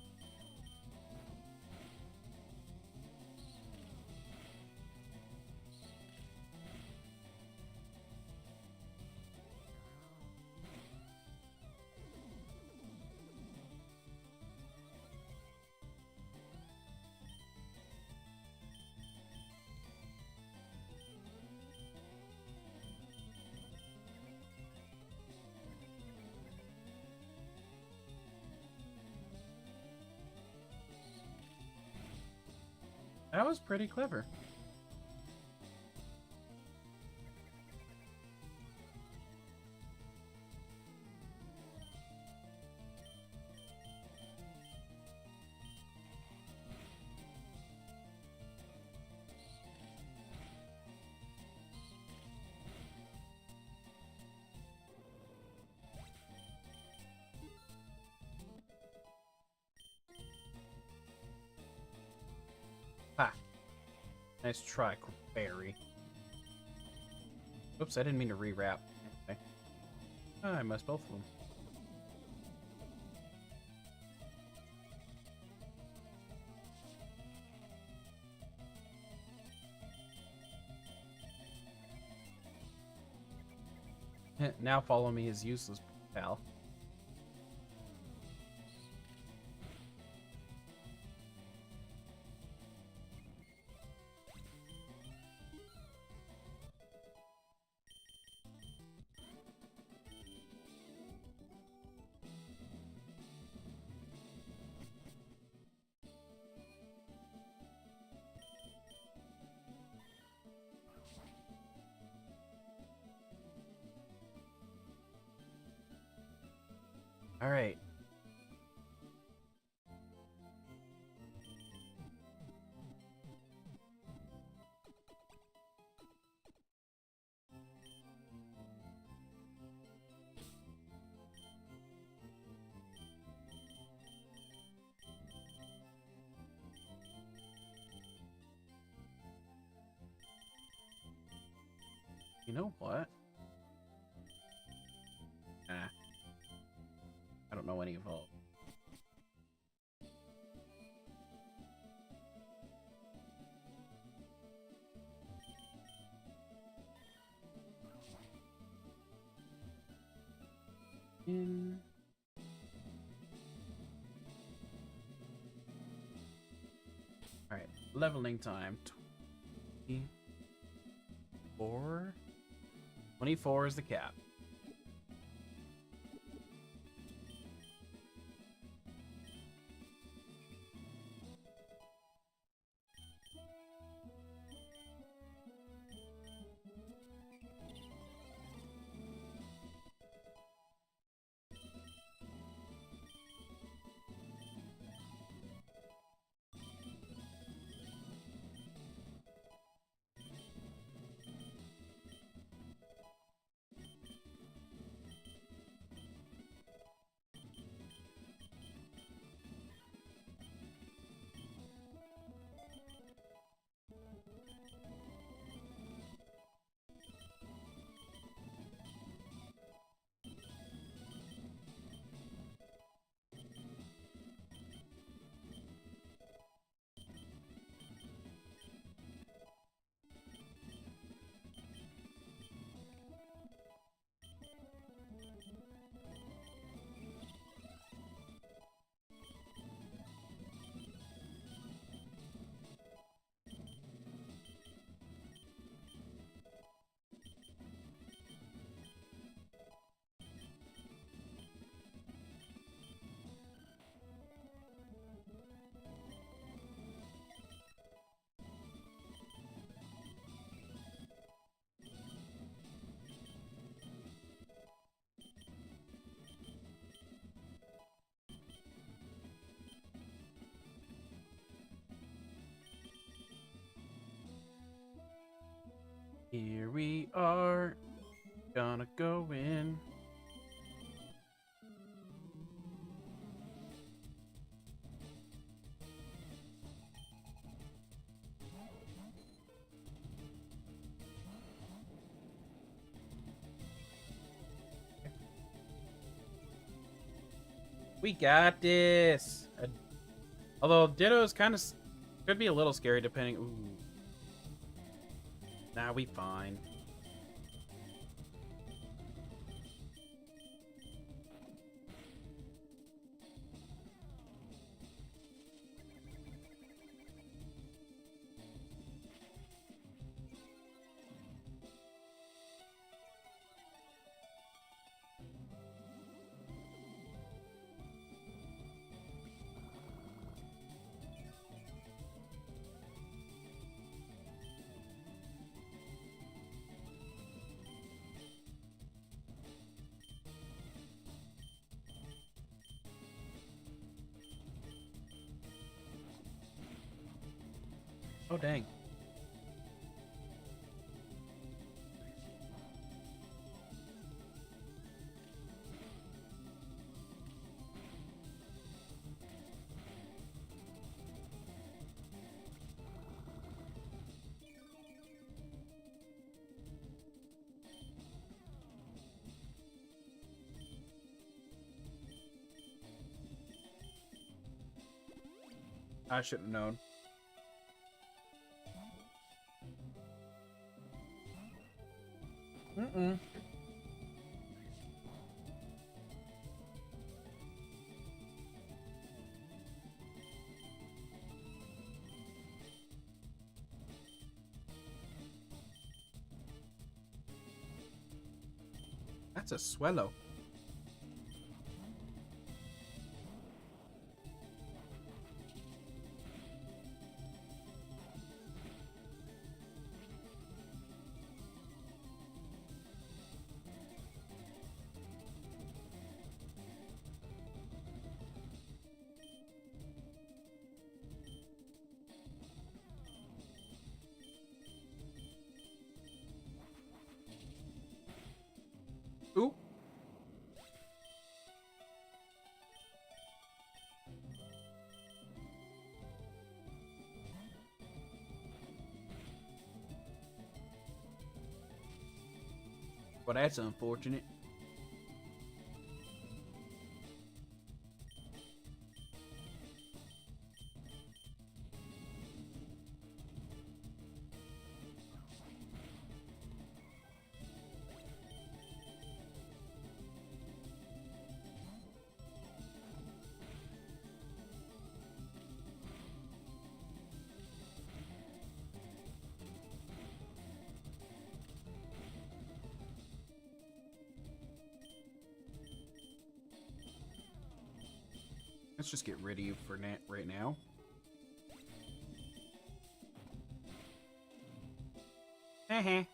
That was pretty clever. Ha! Nice try, Barry. Oops, I didn't mean to rewrap. Okay. Oh, I missed both of them. Now follow me is useless, pal. All right. You know what? Nah. I don't know any of all. Alright, leveling time. 24? 24 is the cap. Here we are, gonna go in. We got this. Although Ditto is kind of could be a little scary depending. Ooh. Nah, we fine. Oh, dang. I should have known. Mm-mm. That's a swallow. Ooh. Well, that's unfortunate. Let's just get rid of you for right now. Heh.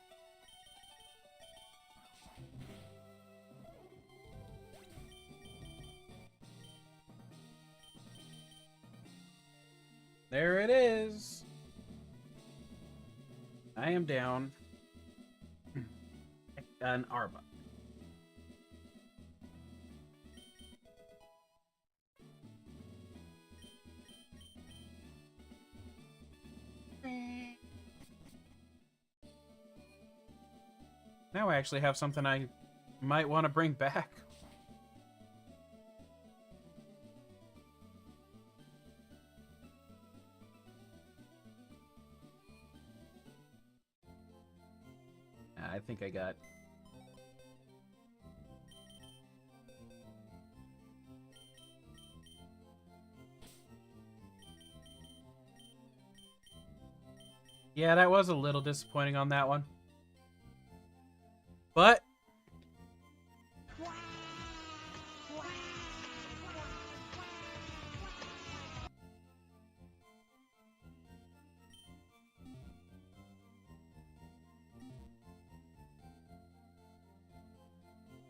There it is. I am down. An Arba. Now I actually have something I might want to bring back. I think I got... Yeah, that was a little disappointing on that one. But...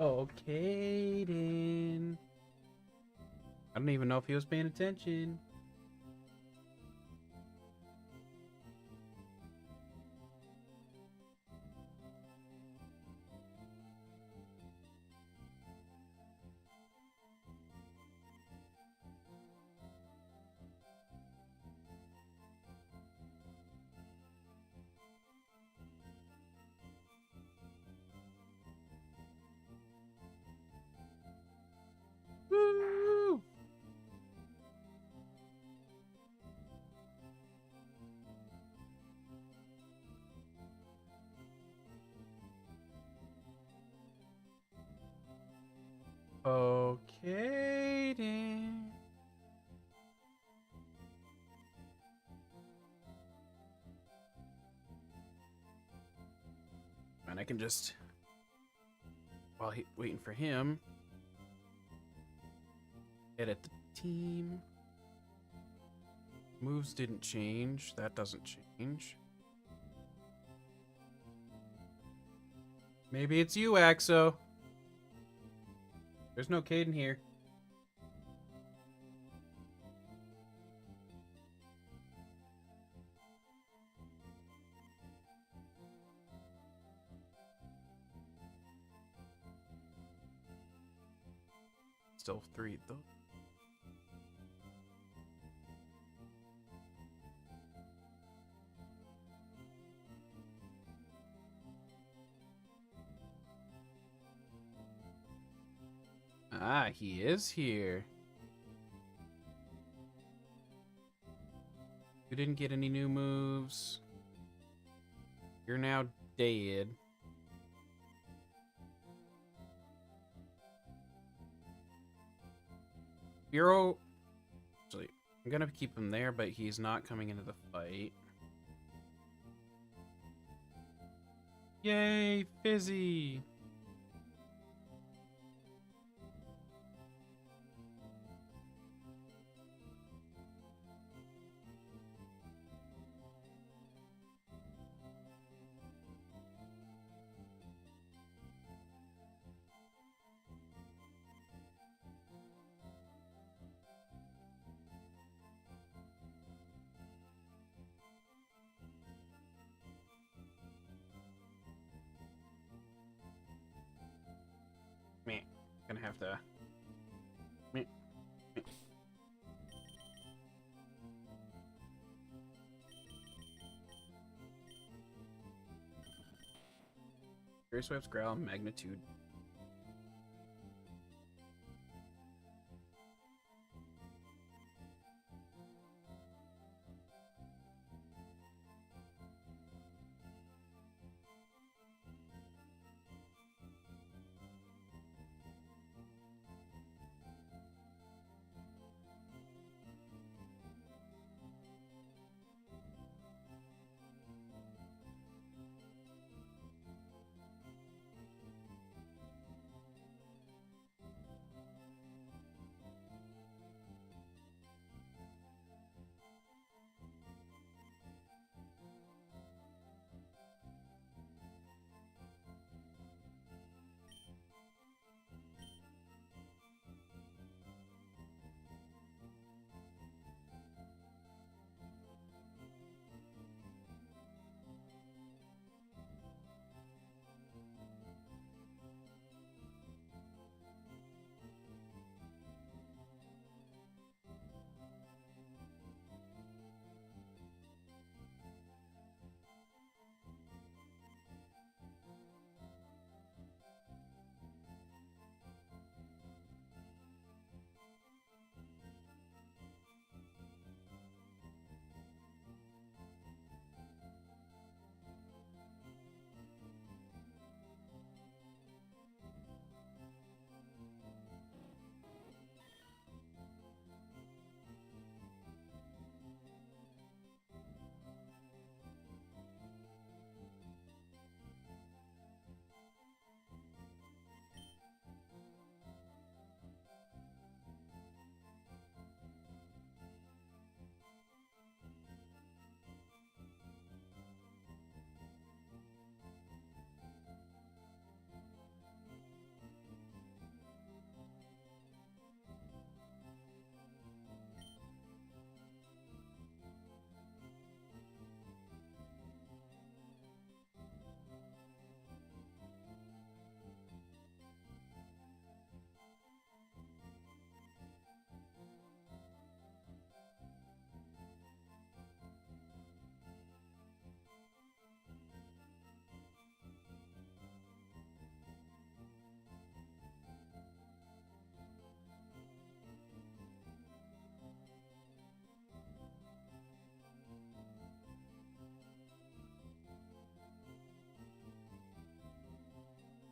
okay, then. I don't even know if he was paying attention. I can just, while waiting for him, edit the team. Moves didn't change. That doesn't change. Maybe it's you, Axo. There's no Caden here. Still 3 though. Ah, he is here. You didn't get any new moves. You're now dead. Bureau. Actually, I'm gonna keep him there, but he's not coming into the fight. Yay, Fizzy! Meh. Gonna have to. Meh. Meh. Furious Wave's Growl, Magnitude.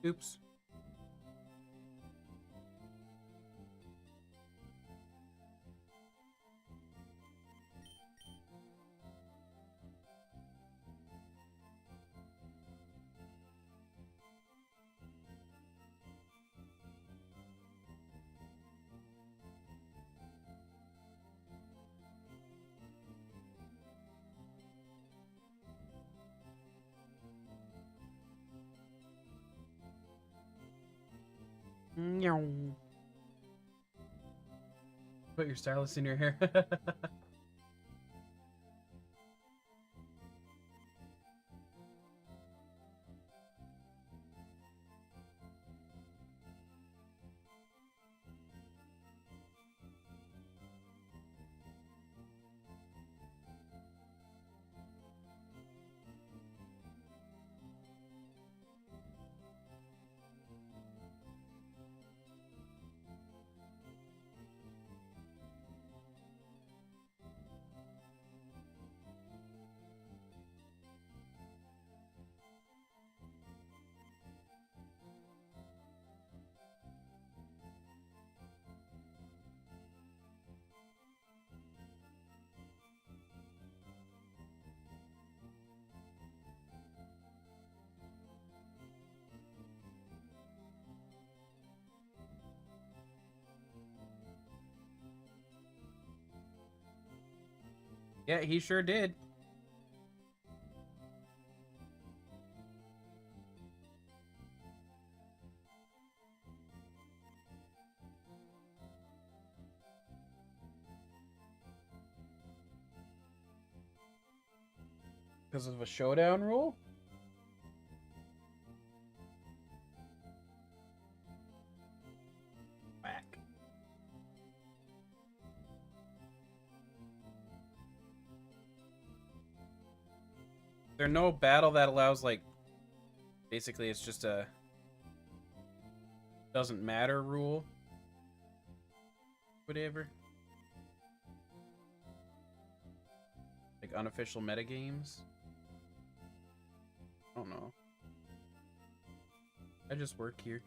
Oops. Put your stylus in your hair. Yeah, he sure did. Because of a showdown rule? Whack. There's no battle that allows, like, basically it's just a doesn't matter rule. Whatever. Like unofficial metagames. I don't know. I just work here.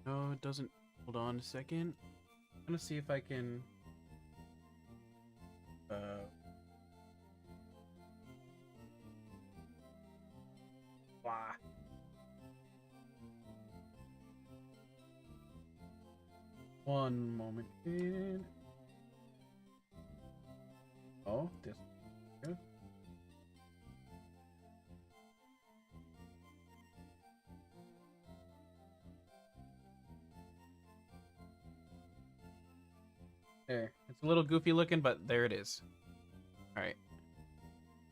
No, it doesn't. Hold on a second. I'm gonna see if I can. Blah. One moment. Oh, this. Yeah. There. It's a little goofy looking, but there it is. Alright.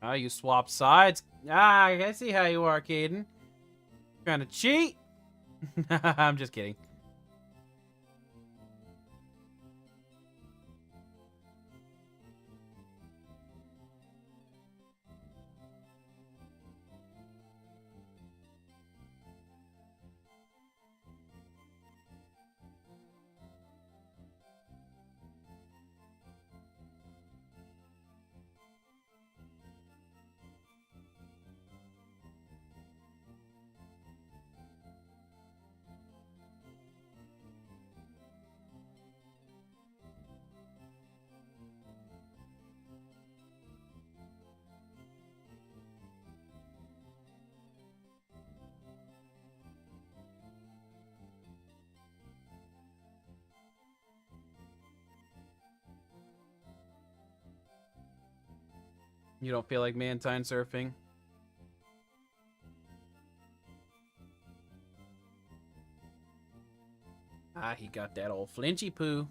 Ah, you swap sides. Ah, I see how you are, Caden. Trying to cheat? I'm just kidding. You don't feel like Mantine surfing? Ah, he got that old flinchy poo.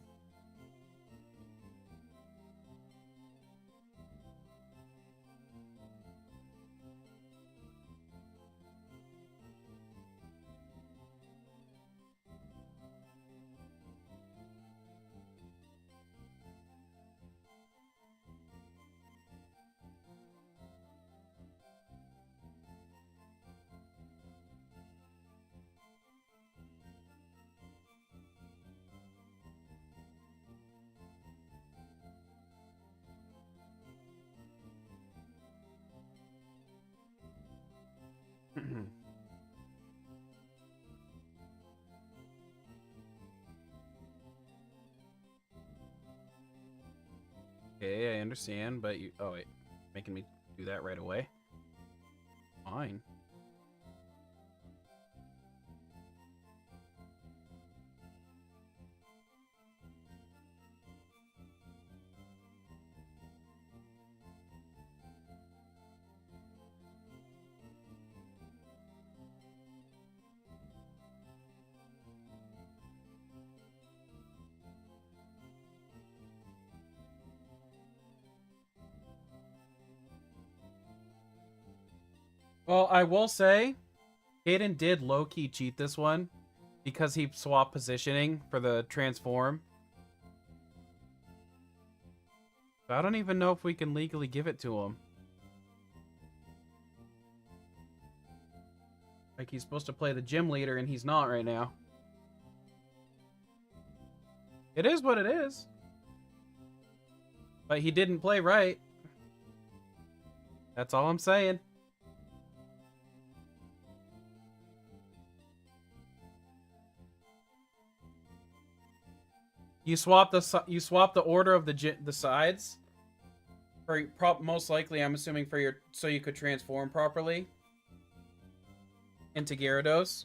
Okay, I understand, but you... Oh, wait. Making me do that right away? Fine. Well, I will say, Caden did low-key cheat this one because he swapped positioning for the transform. I don't even know if we can legally give it to him. Like, he's supposed to play the gym leader, and he's not right now. It is what it is. But he didn't play right. That's all I'm saying. You swap the order of the sides for most likely, I'm assuming, for your so you could transform properly into Gyarados.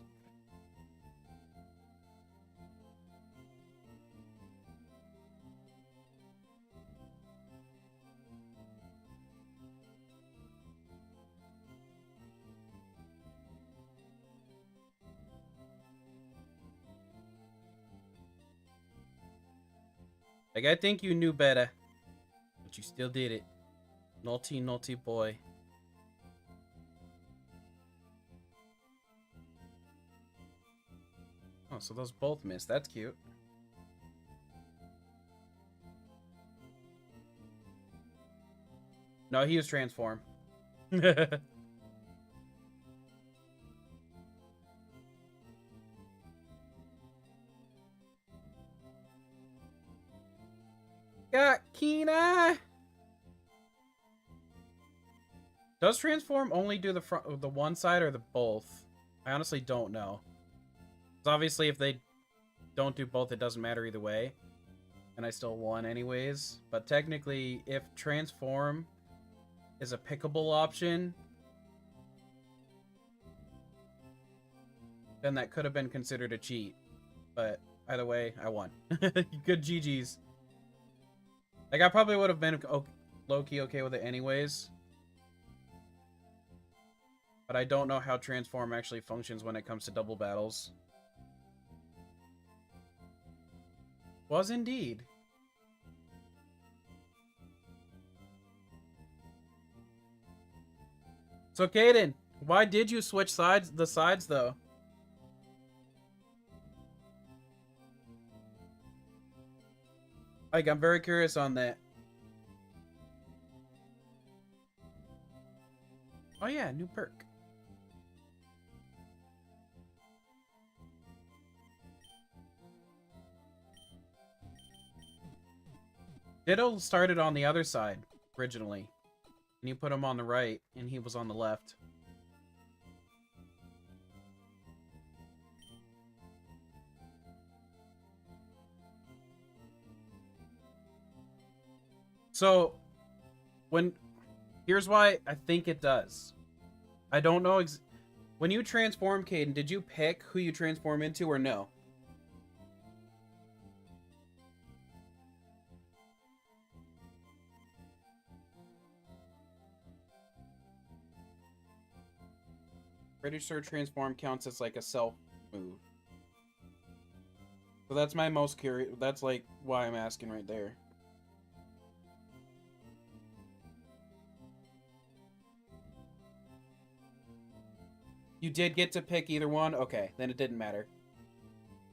Like, I think you knew better, but you still did it. Naughty, naughty boy. Oh, so those both missed. That's cute. No, he was transformed. Got Kina. Does transform only do the front, the one side, or the both? I honestly don't know. Because obviously, if they don't do both, it doesn't matter either way, and I still won anyways. But technically, if transform is a pickable option, then that could have been considered a cheat. But either way, I won. Good GG's. Like, I probably would have been low-key okay with it anyways. But I don't know how transform actually functions when it comes to double battles. Was indeed. So, Caden, why did you switch the sides, though? Like, I'm very curious on that. Oh yeah, new perk. Ditto started on the other side, originally. And you put him on the right, and he was on the left. So, here's why I think it does. I don't know when you transform, Caden, did you pick who you transform into or no? Pretty sure transform counts as like a self move. So that's my most curious. That's like why I'm asking right there. You did get to pick either one? Okay, then it didn't matter.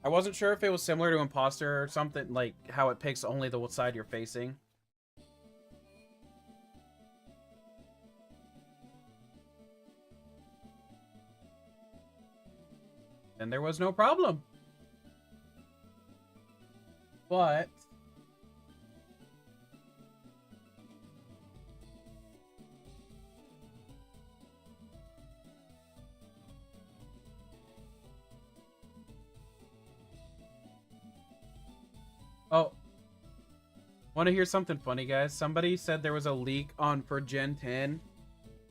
I wasn't sure if it was similar to Imposter or something, like how it picks only the side you're facing. And there was no problem. But oh, Want to hear something funny, guys? Somebody said there was a leak on for Gen 10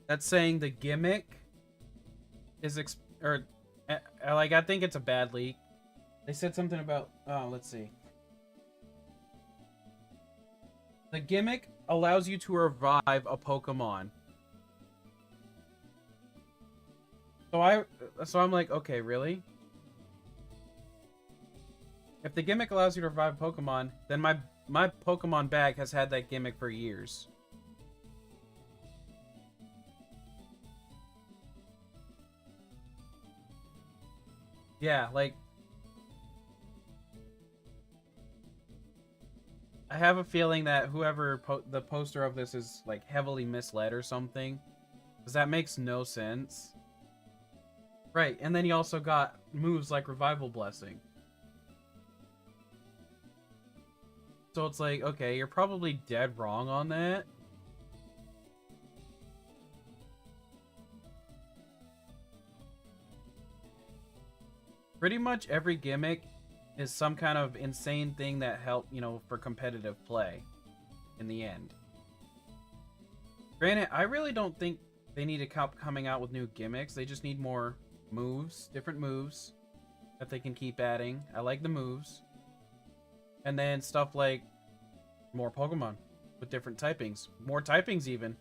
that's saying the gimmick is like, I think it's a bad leak. They said something about, oh, let's see. The gimmick allows you to revive a Pokemon. So I'm like, okay, really? If the gimmick allows you to revive Pokemon, then my Pokemon bag has had that gimmick for years. Yeah, like, I have a feeling that whoever the poster of this is like heavily misled or something, because that makes no sense. Right, and then you also got moves like Revival Blessing. So it's like, okay, you're probably dead wrong on that. Pretty much every gimmick is some kind of insane thing that help, you know, for competitive play in the end. Granted, I really don't think they need to keep coming out with new gimmicks. They just need more moves, different moves that they can keep adding. I like the moves. And then stuff like more Pokemon with different typings. More typings even.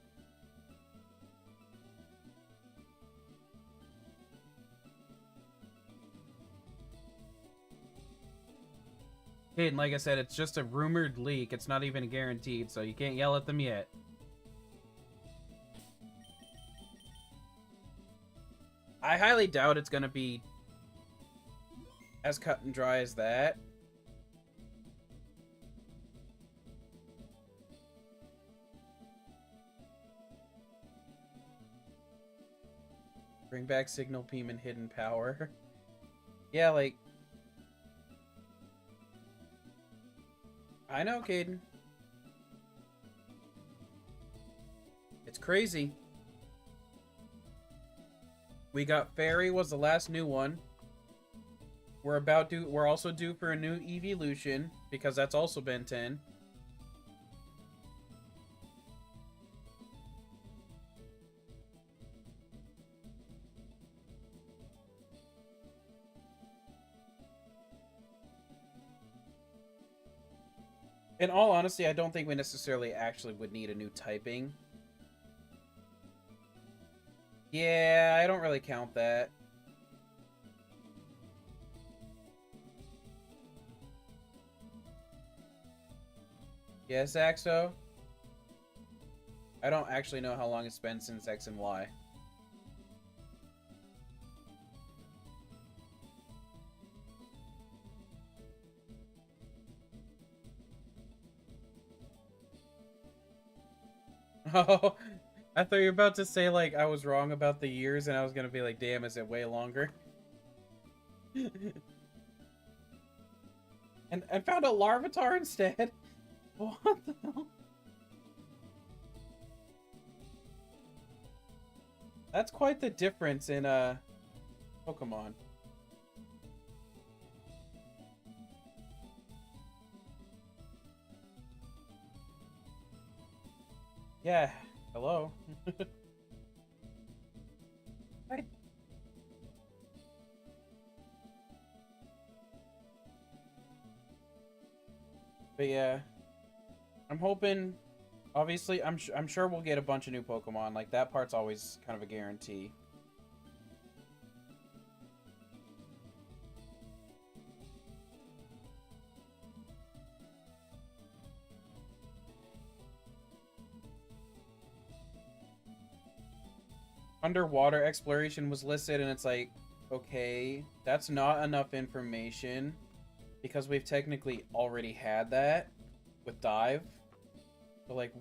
Okay, and like I said, it's just a rumored leak. It's not even guaranteed, so you can't yell at them yet. I highly doubt it's gonna be as cut and dry as that. Bring back Signal Beam and Hidden Power. Yeah, like... I know, Caden. It's crazy. We got Fairy was the last new one. We're also due for a new evolution because that's also Ben 10. In all honesty, I don't think we necessarily actually would need a new typing. Yeah, I don't really count that. Yes, Axo? I don't actually know how long it's been since X and Y. Oh, I thought you were about to say, like, I was wrong about the years, and I was gonna be like, damn, is it way longer? and found a Larvitar instead? What the hell? That's quite the difference in, Pokemon. Yeah, hello. Hi. But yeah, I'm hoping. Obviously, I'm sure we'll get a bunch of new Pokemon. Like that part's always kind of a guarantee. Underwater exploration was listed, and it's like, okay, that's not enough information because we've technically already had that with dive. But like,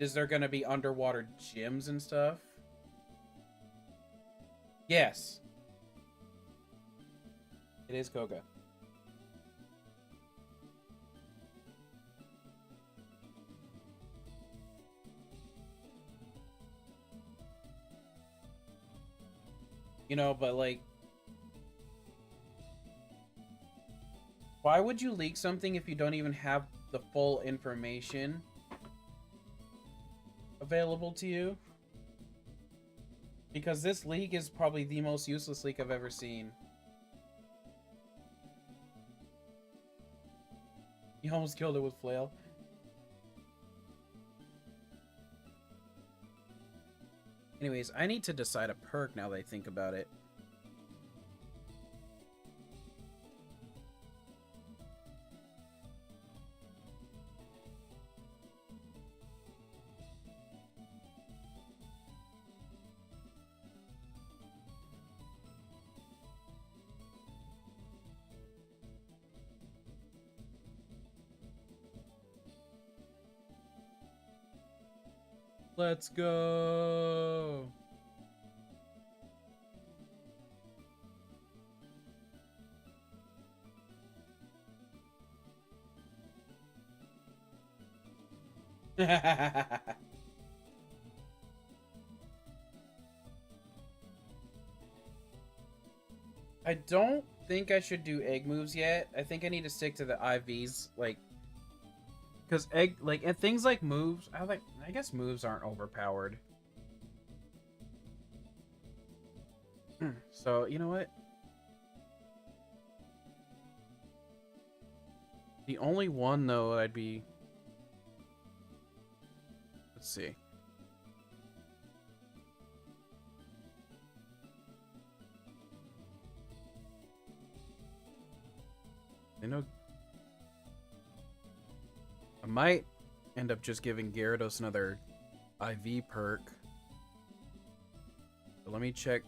is there gonna be underwater gyms and stuff? Yes, it is Koga. You know, but like, Why would you leak something if you don't even have the full information available to you? Because this leak is probably the most useless leak I've ever seen. You almost killed it with flail. Anyways, I need to decide a perk now that I think about it. Let's go. I don't think I should do egg moves yet. I think I need to stick to the IVs, like, because egg, like, and things like moves, I guess moves aren't overpowered. So, you know what? The only one, though, I'd be... Let's see. I know... I might end up just giving Gyarados another IV perk. But let me check.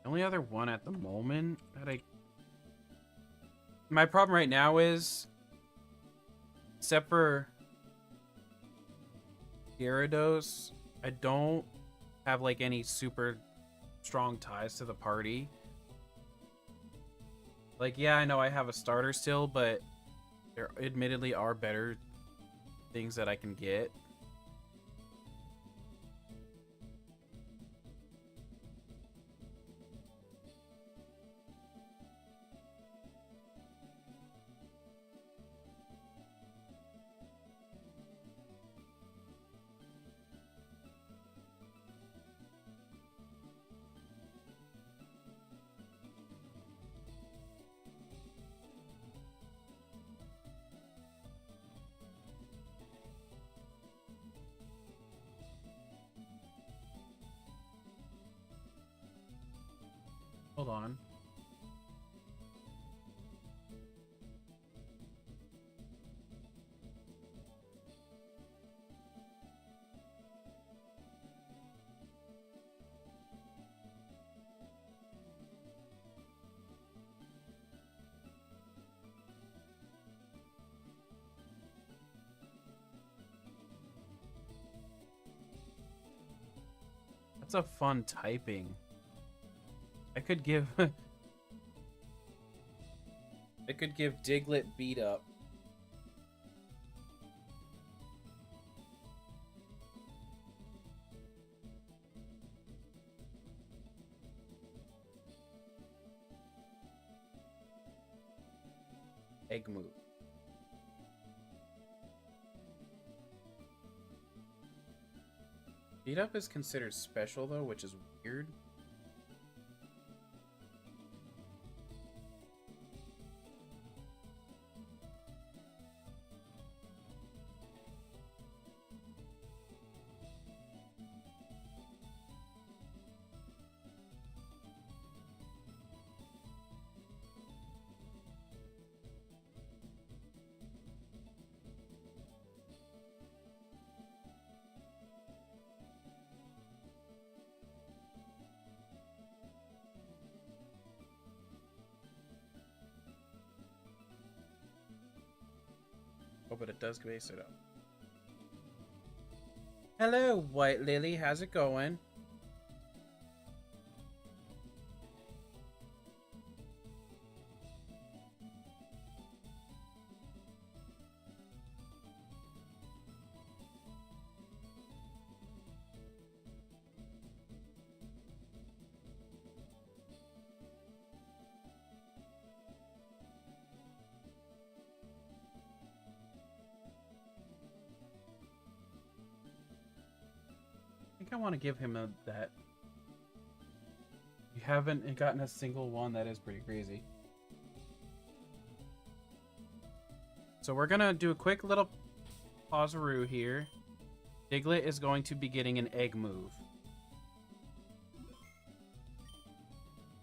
The only other one at the moment that my problem right now is, except for Gyarados, I don't have like any super strong ties to the party. Like, yeah, I know I have a starter still, but there admittedly are better things that I can get. Hold on. That's a fun typing. I could give I could give Diglett beat up. Egg move. Beat up is considered special though, which is weird. but it does base it up. Hello, White Lily. How's it going? I want to give him that. You haven't gotten a single one. That is pretty crazy. So we're gonna do a quick little pauseroo here. Diglett is going to be getting an egg move.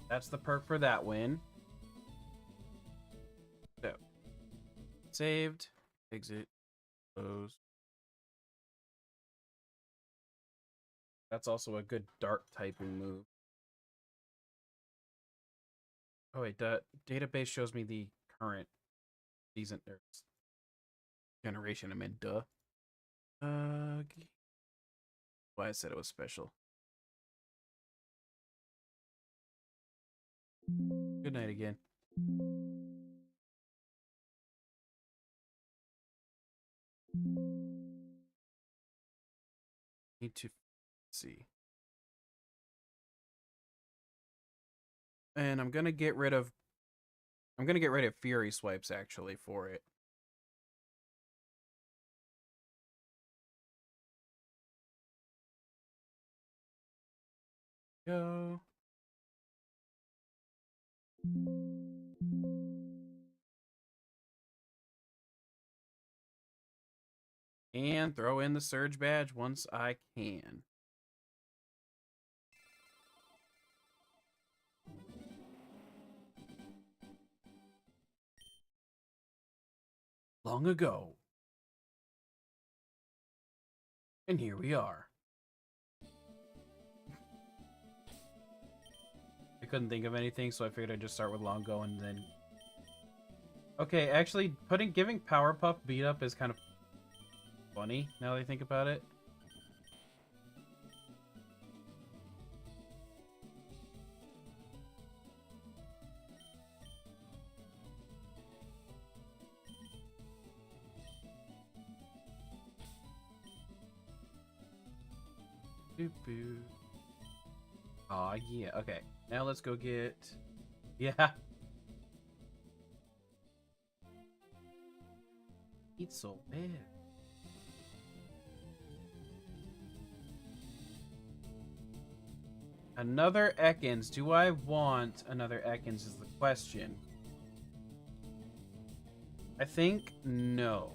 That's the perk for that win. So saved, exit, close. That's also a good dark typing move. Oh wait, the database shows me the current season or generation. I mean, duh. Why I said it was special. Good night again. Need to see. And I'm gonna get rid of Fury Swipes actually for it. Go. And throw in the Surge Badge once I can. Long ago. And here we are. I couldn't think of anything, so I figured I'd just start with long ago and then... Okay, actually, giving Powerpuff beat up is kind of funny, now that I think about it. Boo. Aw, yeah. Okay. Now let's go get... Yeah. It's so bad. Another Ekans. Do I want another Ekans is the question. I think no.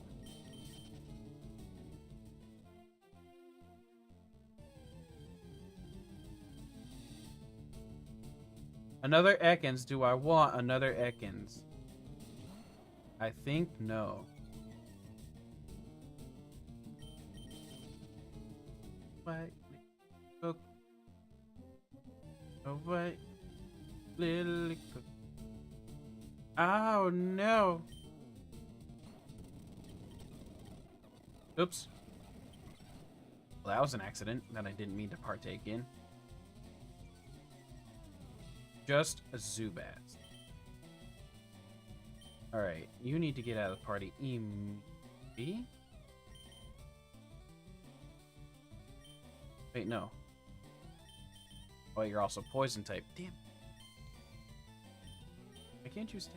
Another Ekans. Do I want another Ekans? I think no. White cook. A white lily cook. Oh no. Oops. Well, that was an accident that I didn't mean to partake in. Just a Zubat. Alright, you need to get out of the party. Wait, no. Oh, you're also poison type. Damn. Why can't you stay?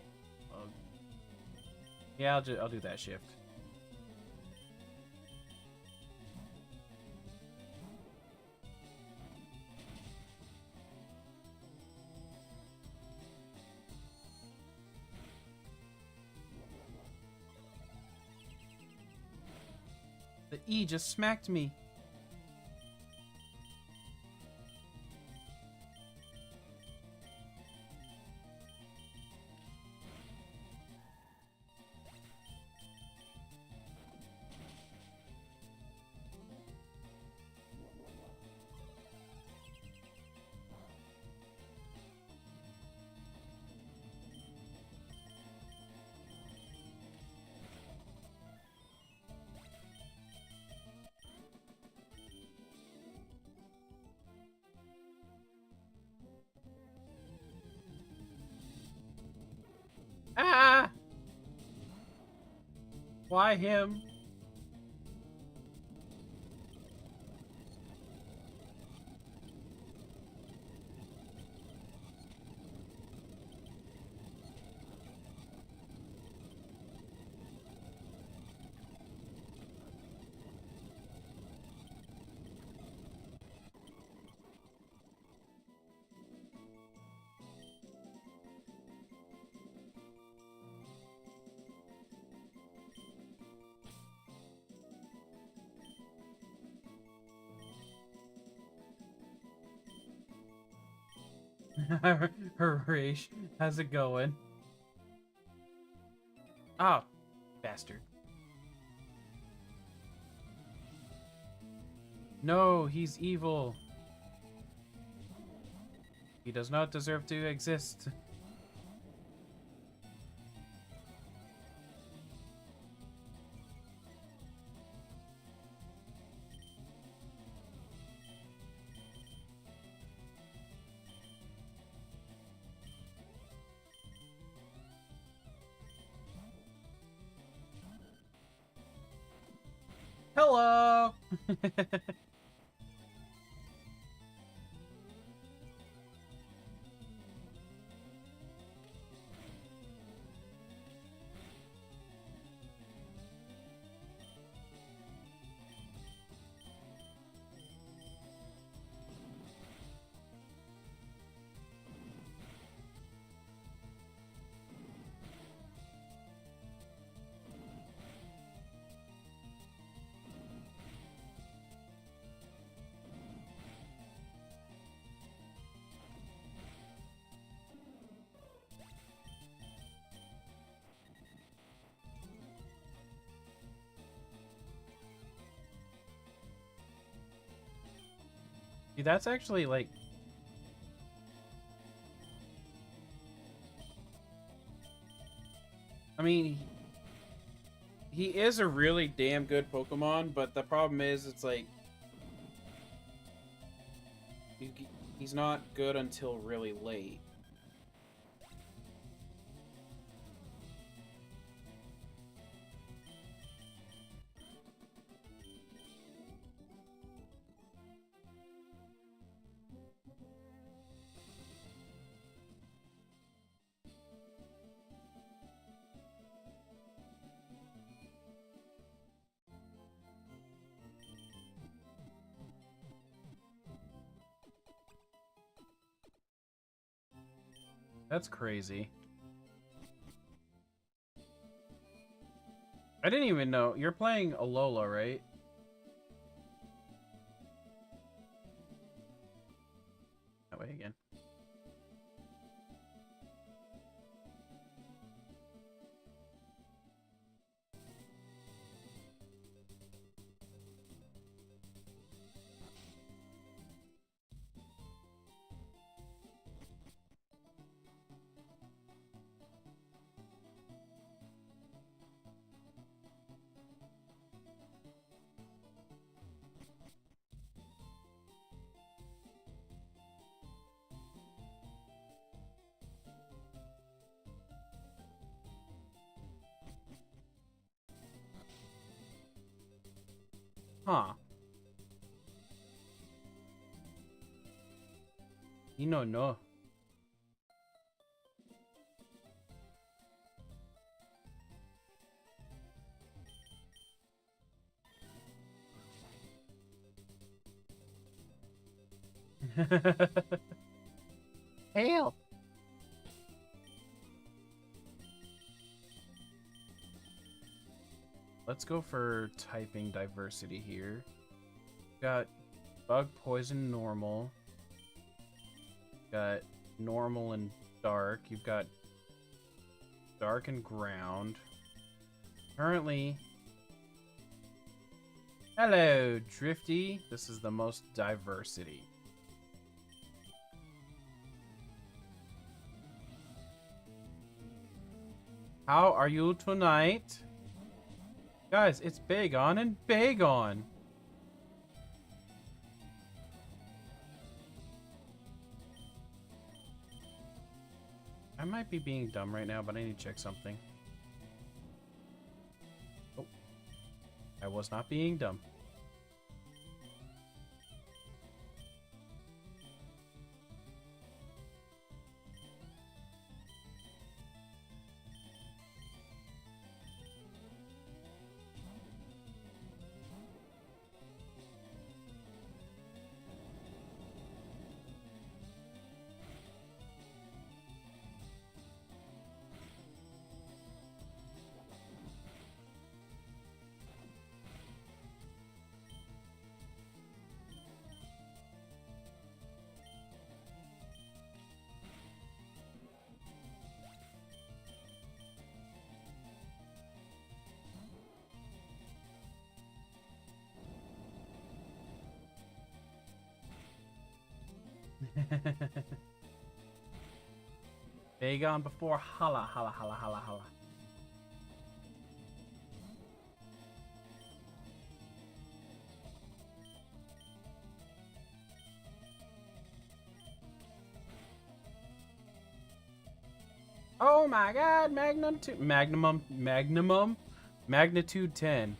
Yeah, I'll do that shift. The E just smacked me. Why him? Harish, how's it going? Oh, bastard. No, he's evil. He does not deserve to exist. Hello! See, that's actually like... I mean, he is a really damn good Pokemon, but the problem is, it's like... He's not good until really late. That's crazy. I didn't even know. You're playing Alola, right? That way again. Huh. You know, no. Hail! Let's go for typing diversity here. Got bug, poison, normal. Got normal and dark. You've got dark and ground. Currently... Hello, Drifty. This is the most diversity. How are you tonight? Guys, it's Bagon and Bagon. I might be being dumb right now, but I need to check something. Oh. I was not being dumb. Vagon before holla, holla, holla, holla, holla. Oh my god, magnitude 10.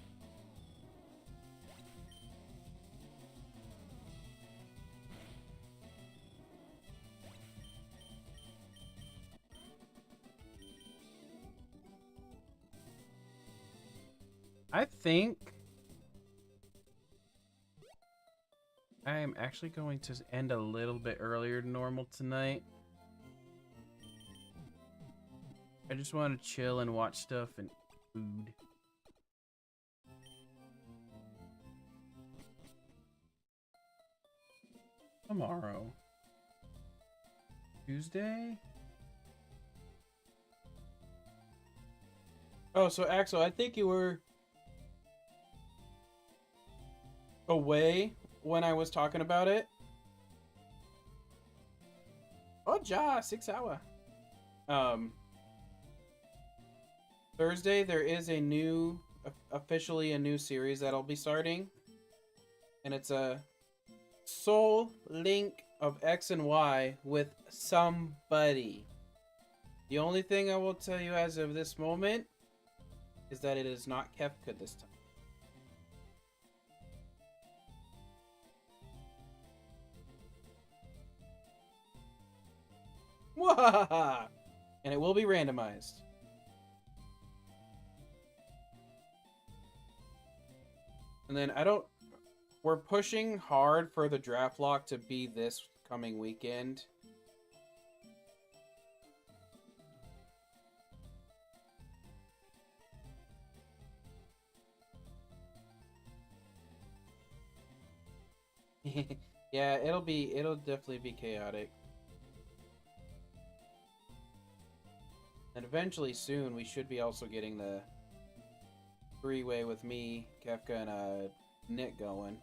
I think I am actually going to end a little bit earlier than normal tonight. I just want to chill and watch stuff and food. Tomorrow. Tuesday? Oh, so Axel, I think you were away when I was talking about it. Oh, ja, 6 hour. Thursday there is a new, officially a new series that'll be starting, and it's a soul link of X and Y with somebody. The only thing I will tell you as of this moment is that it is not Kefka this time. Wahaha! And it will be randomized. And then we're pushing hard for the draft lock to be this coming weekend. Yeah, it'll definitely be chaotic. And eventually soon we should be also getting the three-way with me, Kefka, and Nick going.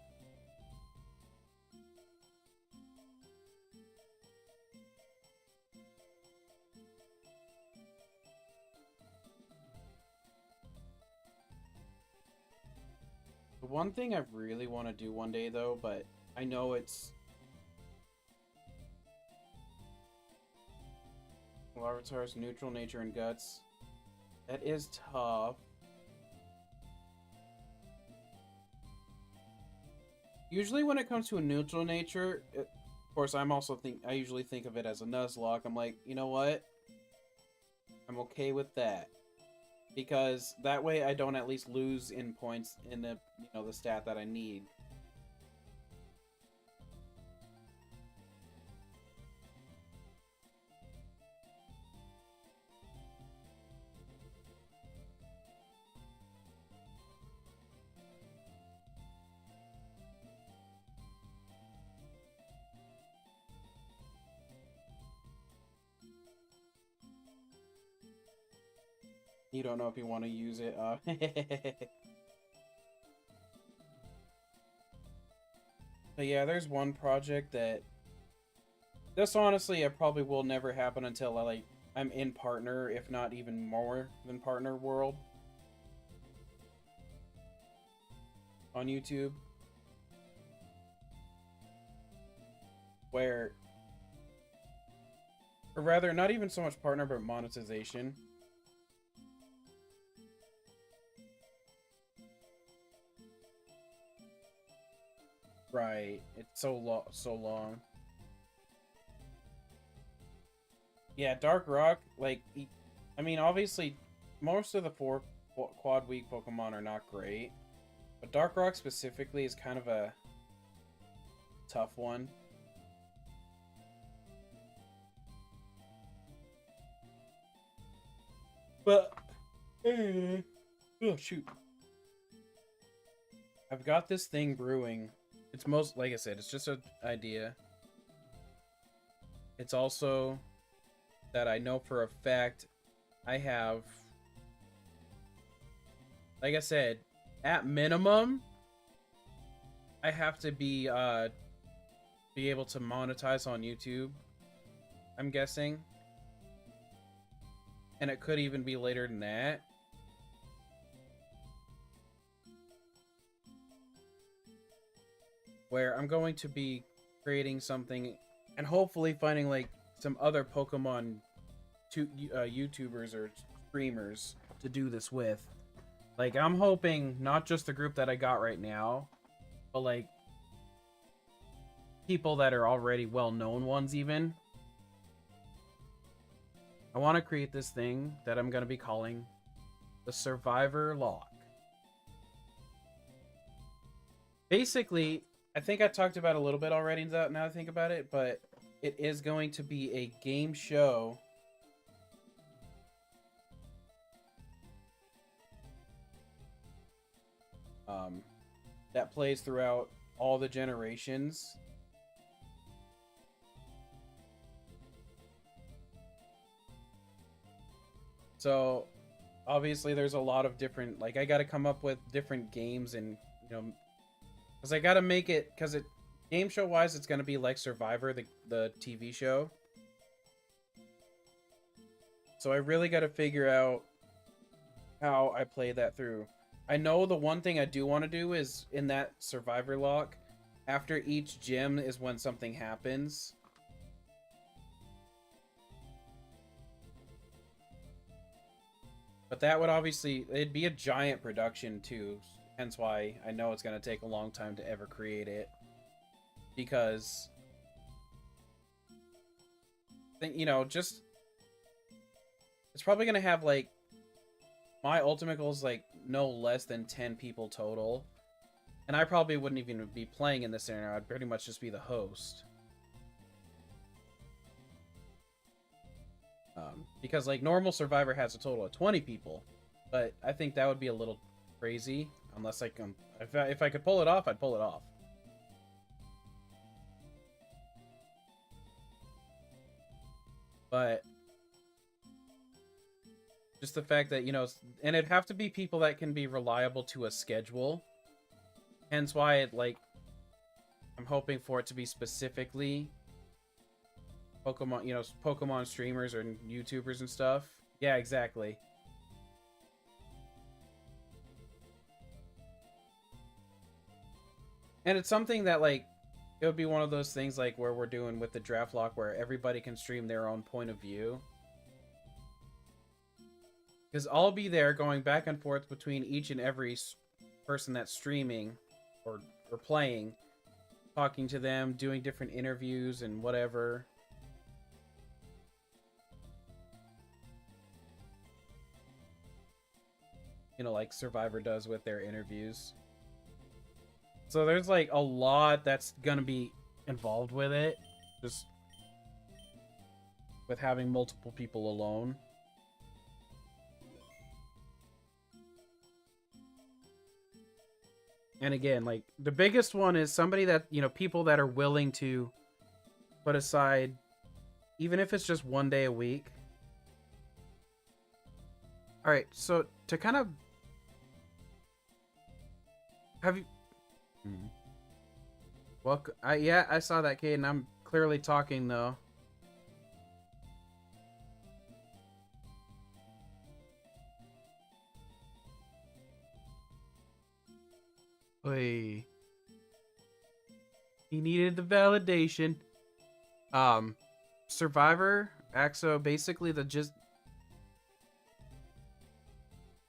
The one thing I really want to do one day though, but I know it's Larvitar's neutral nature and guts. That is tough. Usually when it comes to a neutral nature, of course I usually think of it as a Nuzlocke. I'm like, you know what? I'm okay with that. Because that way I don't at least lose in points in the, the stat that I need. You don't know if you want to use it. But yeah, there's one project that this honestly it probably will never happen until I'm in partner, if not even more than partner world on YouTube, or rather not even so much partner but monetization. Right. It's so long. Yeah, Dark Rock, like, I mean, obviously, most of the four quad week Pokemon are not great, but Dark Rock specifically is kind of a tough one. But, oh shoot. I've got this thing brewing. It's like I said, it's just an idea. It's also that I know for a fact I have, like I said, at minimum, I have to be able to monetize on YouTube, I'm guessing. And it could even be later than that. Where I'm going to be creating something and hopefully finding like some other Pokemon YouTubers or streamers to do this with. Like, I'm hoping not just the group that I got right now, but like people that are already well-known ones even. I want to create this thing that I'm going to be calling the Survivor Lock. Basically, I think I talked about it a little bit already now that I think about it, but it is going to be a game show that plays throughout all the generations. So, obviously, there's a lot of different, like, I got to come up with different games and, you know, because I got to make it, because it, game show wise, it's going to be like Survivor, the TV show. So I really got to figure out how I play that through. I know the one thing I do want to do is in that Survivor lock, after each gym is when something happens. But that would obviously, it'd be a giant production too. Hence why I know it's going to take a long time to ever create it. Because, you know, just, it's probably going to have like, my ultimate goal is like no less than 10 people total. And I probably wouldn't even be playing in this scenario. I'd pretty much just be the host. Because like normal Survivor has a total of 20 people. But I think that would be a little crazy. Unless I can, if I could pull it off, I'd pull it off. But just the fact that, you know, and it'd have to be people that can be reliable to a schedule. Hence why it, like, I'm hoping for it to be specifically Pokemon, you know, Pokemon streamers or YouTubers and stuff. Yeah, exactly. And it's something that, like, it would be one of those things, like, where we're doing with the draft lock where everybody can stream their own point of view. Because I'll be there going back and forth between each and every person that's streaming or playing, talking to them, doing different interviews and whatever. You know, like Survivor does with their interviews. So there's like a lot that's gonna be involved with it. Just with having multiple people alone. And again, like, the biggest one is somebody that, you know, people that are willing to put aside, even if it's just one day a week. All right, so to kind of have you, well, yeah, I saw that, Kate, and I'm clearly talking though. Oy. He needed the validation. Survivor, Axo, basically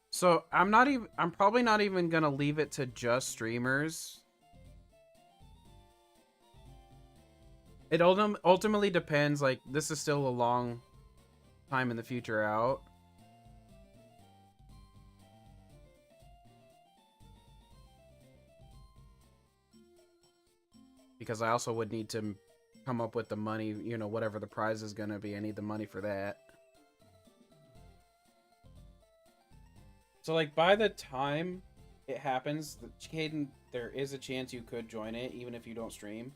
so I'm probably not even gonna leave it to just streamers. It ultimately depends. Like, this is still a long time in the future out. Because I also would need to come up with the money, you know, whatever the prize is going to be. I need the money for that. So, like, by the time it happens, Caden, there is a chance you could join it, even if you don't stream.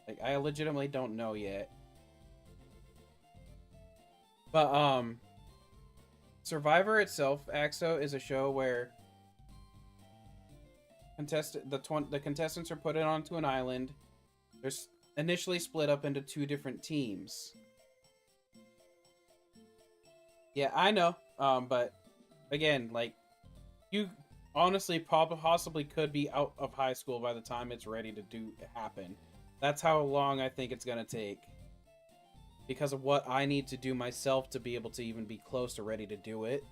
Like, I legitimately don't know yet. But, Survivor itself, Axo, is a show where the contestants are put onto an island. They're initially split up into 2 different teams. Yeah, I know. But again, like, you honestly possibly could be out of high school by the time it's ready to happen. That's how long I think it's gonna take. Because of what I need to do myself to be able to even be close to ready to do it.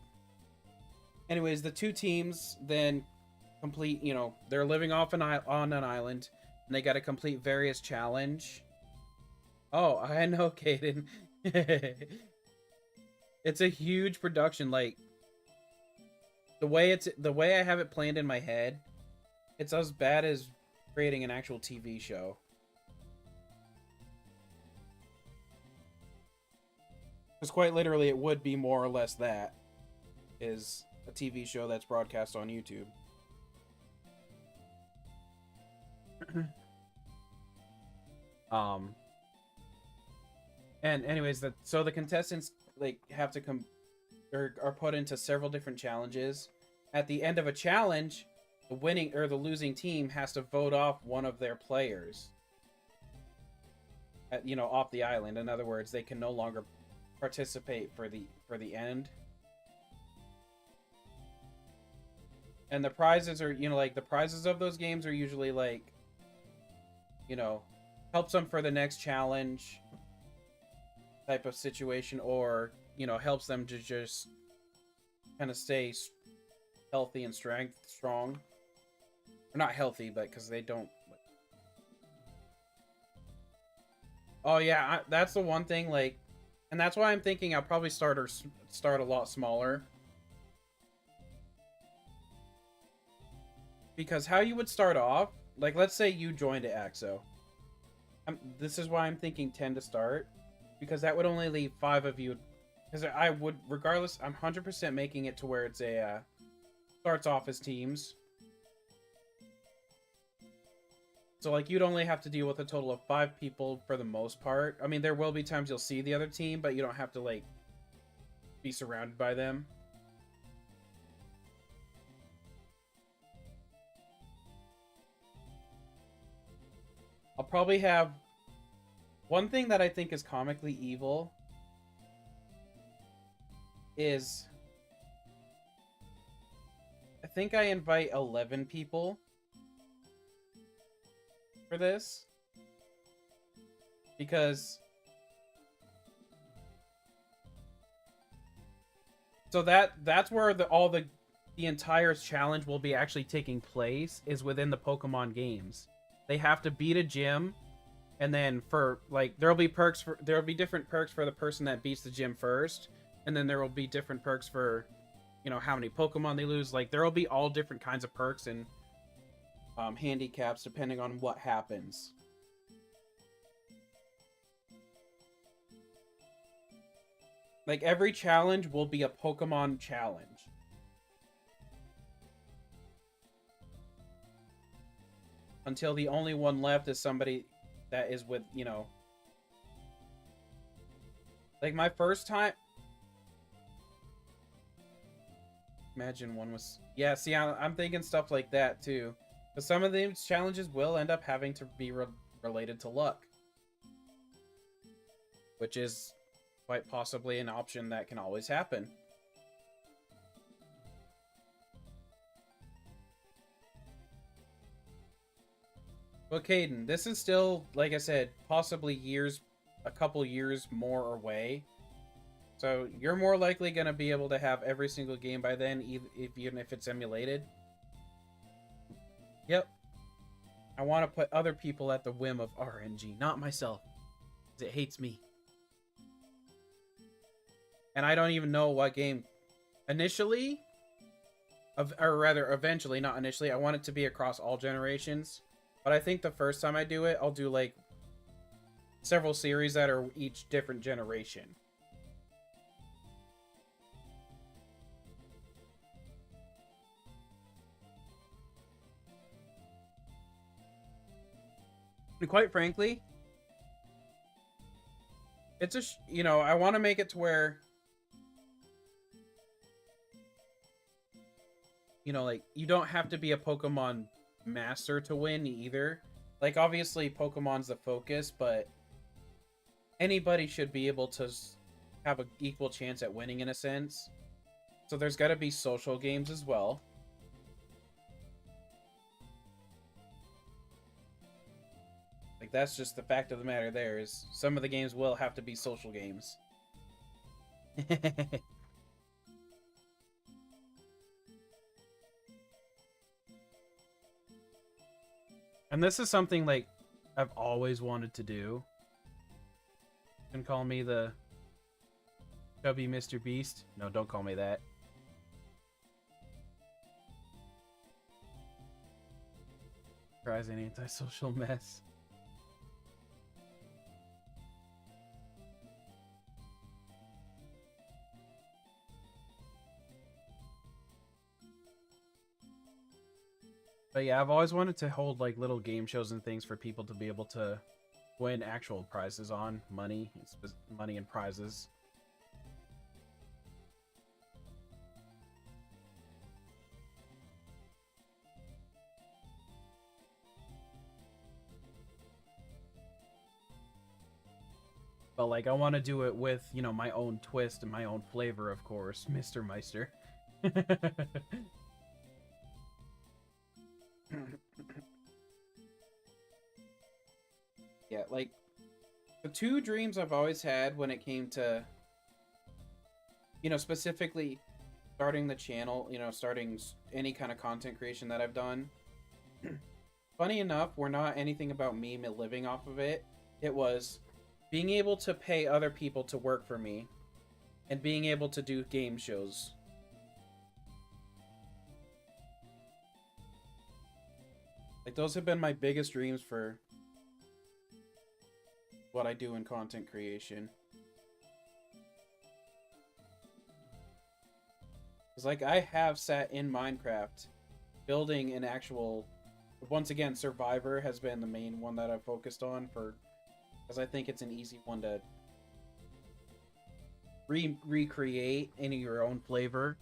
Anyways, the 2 teams then complete, you know, they're living off on an island, and they got to complete various challenge. Oh, I know, Caden. It's a huge production. Like, the way I have it planned in my head, it's as bad as creating an actual TV show. Because quite literally, it would be more or less that is a TV show that's broadcast on YouTube. And anyways, so the contestants, like, have to are put into several different challenges. At the end of a challenge, the winning or the losing team has to vote off one of their players. You know, off the island. In other words, they can no longer participate for the end. And the prizes are, you know, like, the prizes of those games are usually, like, you know, helps them for the next challenge type of situation, or, you know, helps them to just kind of stay healthy and strong. Or not healthy, but because they don't. Oh yeah, that's the one thing, like, and that's why I'm thinking I'll probably start a lot smaller. Because how you would start off, like, let's say you joined at Axo. This is why I'm thinking 10 to start. Because that would only leave 5 of you. Because I would, regardless, I'm 100% making it to where it's starts off as teams. So, like, you'd only have to deal with a total of 5 people for the most part. I mean, there will be times you'll see the other team, but you don't have to, like, be surrounded by them. I'll probably have... One thing that I think is comically evil is... I think I invite 11 people for this. Because... So that's where the entire challenge will be actually taking place, is within the Pokemon games. They have to beat a gym, and then for, like, there'll be different perks for the person that beats the gym first, and then there will be different perks for, you know, how many Pokemon they lose. Like, there will be all different kinds of perks and handicaps depending on what happens. Like, every challenge will be a Pokemon challenge. Until the only one left is somebody that is with, you know... Like, my first time... Imagine one was... Yeah, see, I'm thinking stuff like that, too. But some of these challenges will end up having to be related to luck. Which is quite possibly an option that can always happen. But Caden, this is still, like I said, possibly a couple years more away. So you're more likely going to be able to have every single game by then, even if it's emulated. Yep. I want to put other people at the whim of RNG, not myself, because it hates me. And I don't even know what game. Initially, or rather, eventually, not initially, I want it to be across all generations. But I think the first time I do it, I'll do like several series that are each different generation. And quite frankly, it's I want to make it to where, like, you don't have to be a Pokemon master to win either. Like, obviously, Pokemon's the focus, but anybody should be able to have an equal chance at winning in a sense. So there's got to be social games as well. Like, that's just the fact of the matter there, is some of the games will have to be social games. And this is something, like, I've always wanted to do. You can call me the chubby Mr. Beast. No, don't call me that. Cries an antisocial mess. But yeah, I've always wanted to hold like little game shows and things for people to be able to win actual prizes on money and prizes. But like, I want to do it with, my own twist and my own flavor, of course, Mr. Meister. Yeah, like, the two dreams I've always had when it came to, specifically starting the channel, starting any kind of content creation that I've done. Funny enough, were not anything about me living off of it. It was being able to pay other people to work for me and being able to do game shows. Like, those have been my biggest dreams for what I do in content creation. It's like, I have sat in Minecraft building an actual, once again, Survivor has been the main one that I've focused on because I think it's an easy one to recreate in your own flavor.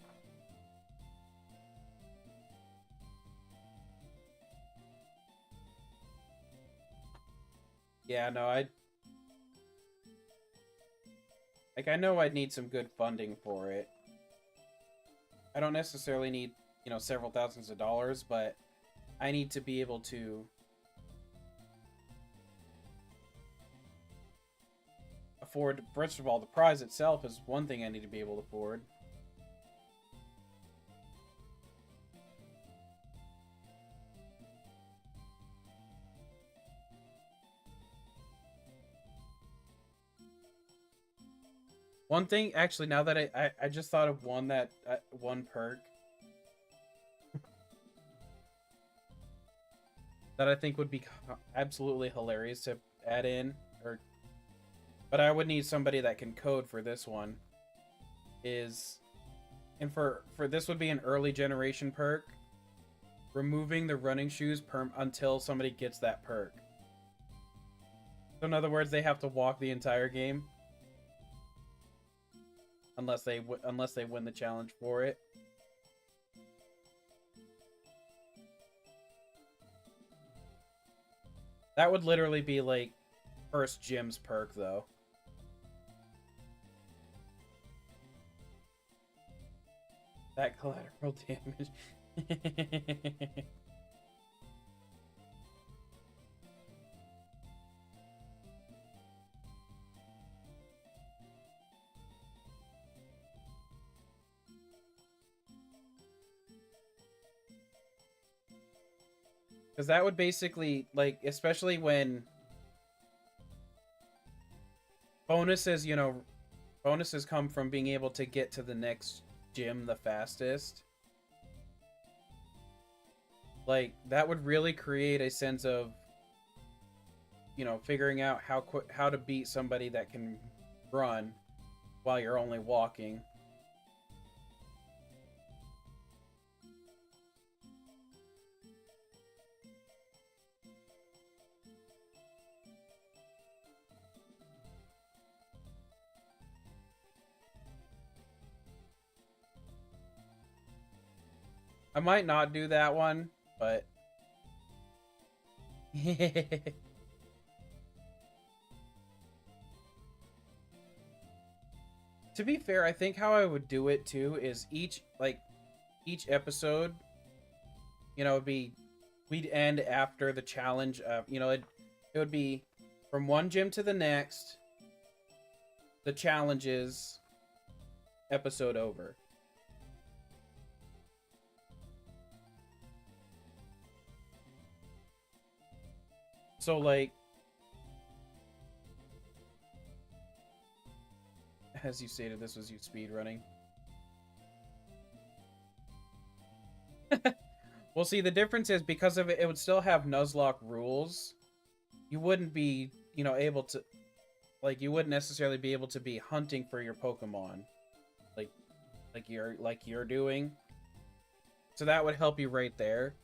Yeah, no, I know I'd need some good funding for it. I don't necessarily need, several thousands of dollars, but I need to be able to afford. First of all, the prize itself is one thing I need to be able to afford. One thing, actually, now that I just thought of one perk that I think would be absolutely hilarious to add in, but I would need somebody that can code for this one. And for this would be an early generation perk, removing the running shoes until somebody gets that perk. So in other words, they have to walk the entire game. Unless they win the challenge for it. That would literally be like first gym's perk, though. That collateral damage. Because that would basically, like, especially when bonuses, bonuses come from being able to get to the next gym the fastest. Like, that would really create a sense of, figuring out how to beat somebody that can run while you're only walking. I might not do that one, but to be fair, I think how I would do it too is each episode, we'd end after the challenge of, it would be from one gym to the next, the challenges, episode over. So, like, as you stated, this was you speedrunning. Well, see, the difference is because of it, it would still have Nuzlocke rules. You wouldn't be, able to, like, you wouldn't necessarily be able to be hunting for your Pokemon, like you're doing. So that would help you right there.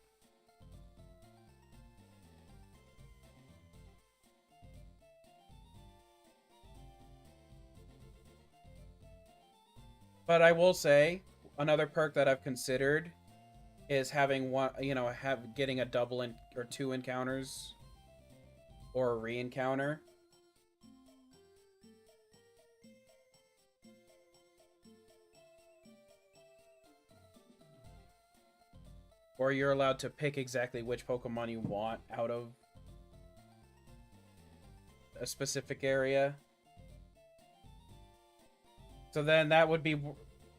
But I will say, another perk that I've considered is having one, getting a double or two encounters or a re-encounter. Or you're allowed to pick exactly which Pokemon you want out of a specific area. So then that would be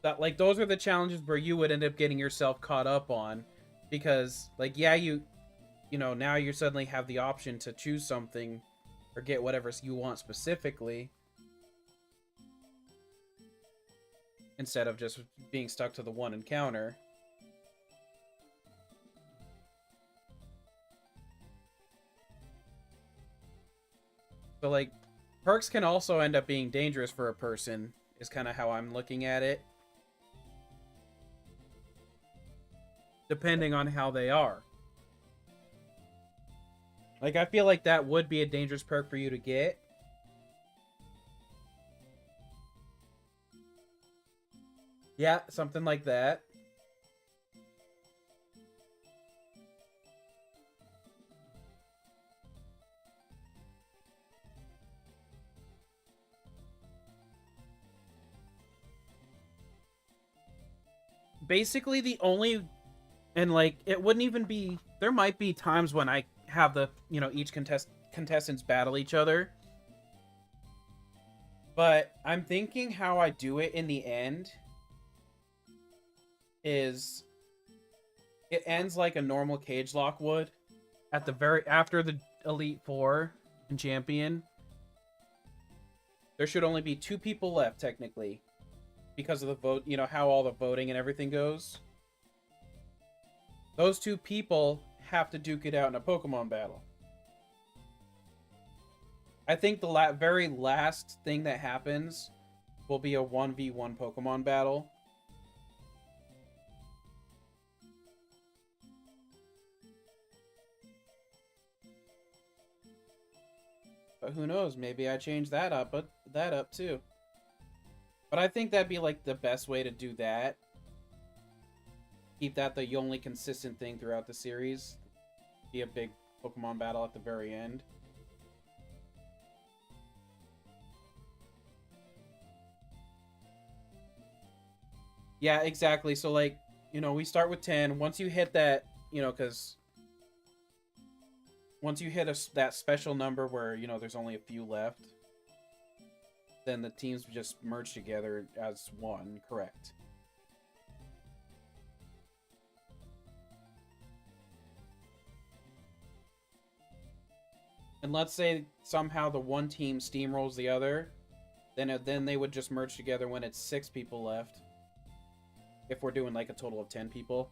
that, like, those are the challenges where you would end up getting yourself caught up on, because, like, yeah, now you suddenly have the option to choose something or get whatever you want specifically, instead of just being stuck to the one encounter. So, like, perks can also end up being dangerous for a person, is kind of how I'm looking at it. Depending on how they are. Like, I feel like that would be a dangerous perk for you to get. Yeah, something like that. Basically, the only... And, like, it wouldn't even be... There might be times when I have the, each contestants battle each other. But I'm thinking how I do it in the end is... It ends like a normal cage lock would. At the after the Elite Four and Champion. There should only be 2 people left, technically. Because of the vote, how all the voting and everything goes. Those 2 people have to duke it out in a Pokemon battle. I think the very last thing that happens will be a 1v1 Pokemon battle. But who knows? Maybe I change that up too. But I think that'd be, like, the best way to do that. Keep that the only consistent thing throughout the series. Be a big Pokemon battle at the very end. Yeah, exactly. So, like, we start with 10. Once you hit that, because once you hit that special number where, there's only a few left, then the teams just merge together as one, correct? and let's say somehow the one team steamrolls the other, then they would just merge together when it's 6 people left. If we're doing like a total of 10 people.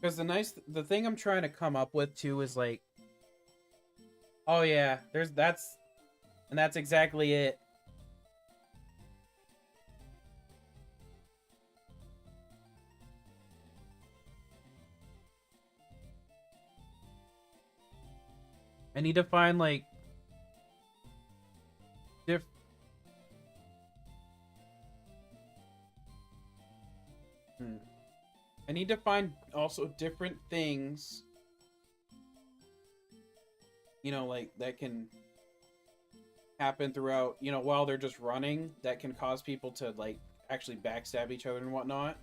Because the thing I'm trying to come up with too is like, oh yeah, that's exactly it. I need to find like I need to find also different things, you know, like that can happen throughout, you know, while they're just running, that can cause people to like actually backstab each other and whatnot.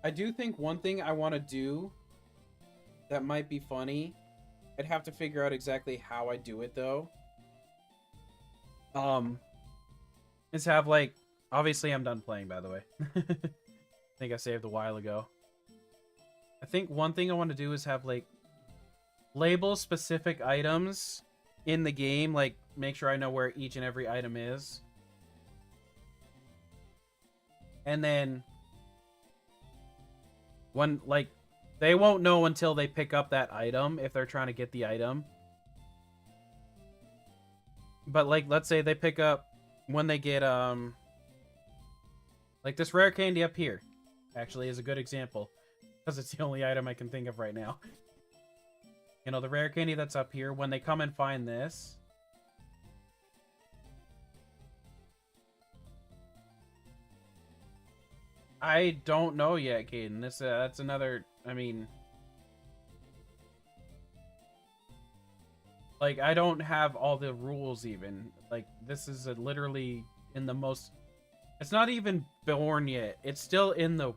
I do think one thing I want to do that might be funny, I'd have to figure out exactly how I do it though. Is have like, obviously I'm done playing, by the way. I think I saved a while ago. I think one thing I want to do is have like label specific items in the game, like make sure I know where each and every item is. And then when like they won't know until they pick up that item if they're trying to get the item. But like let's say they pick up when they get like this rare candy up here actually is a good example because it's the only item I can think of right now. You know, the rare candy that's up here, when they come and find this, I don't know yet, Caden. That's another, I mean, like, I don't have all the rules even. Like, this is literally in the most, it's not even born yet. It's still in the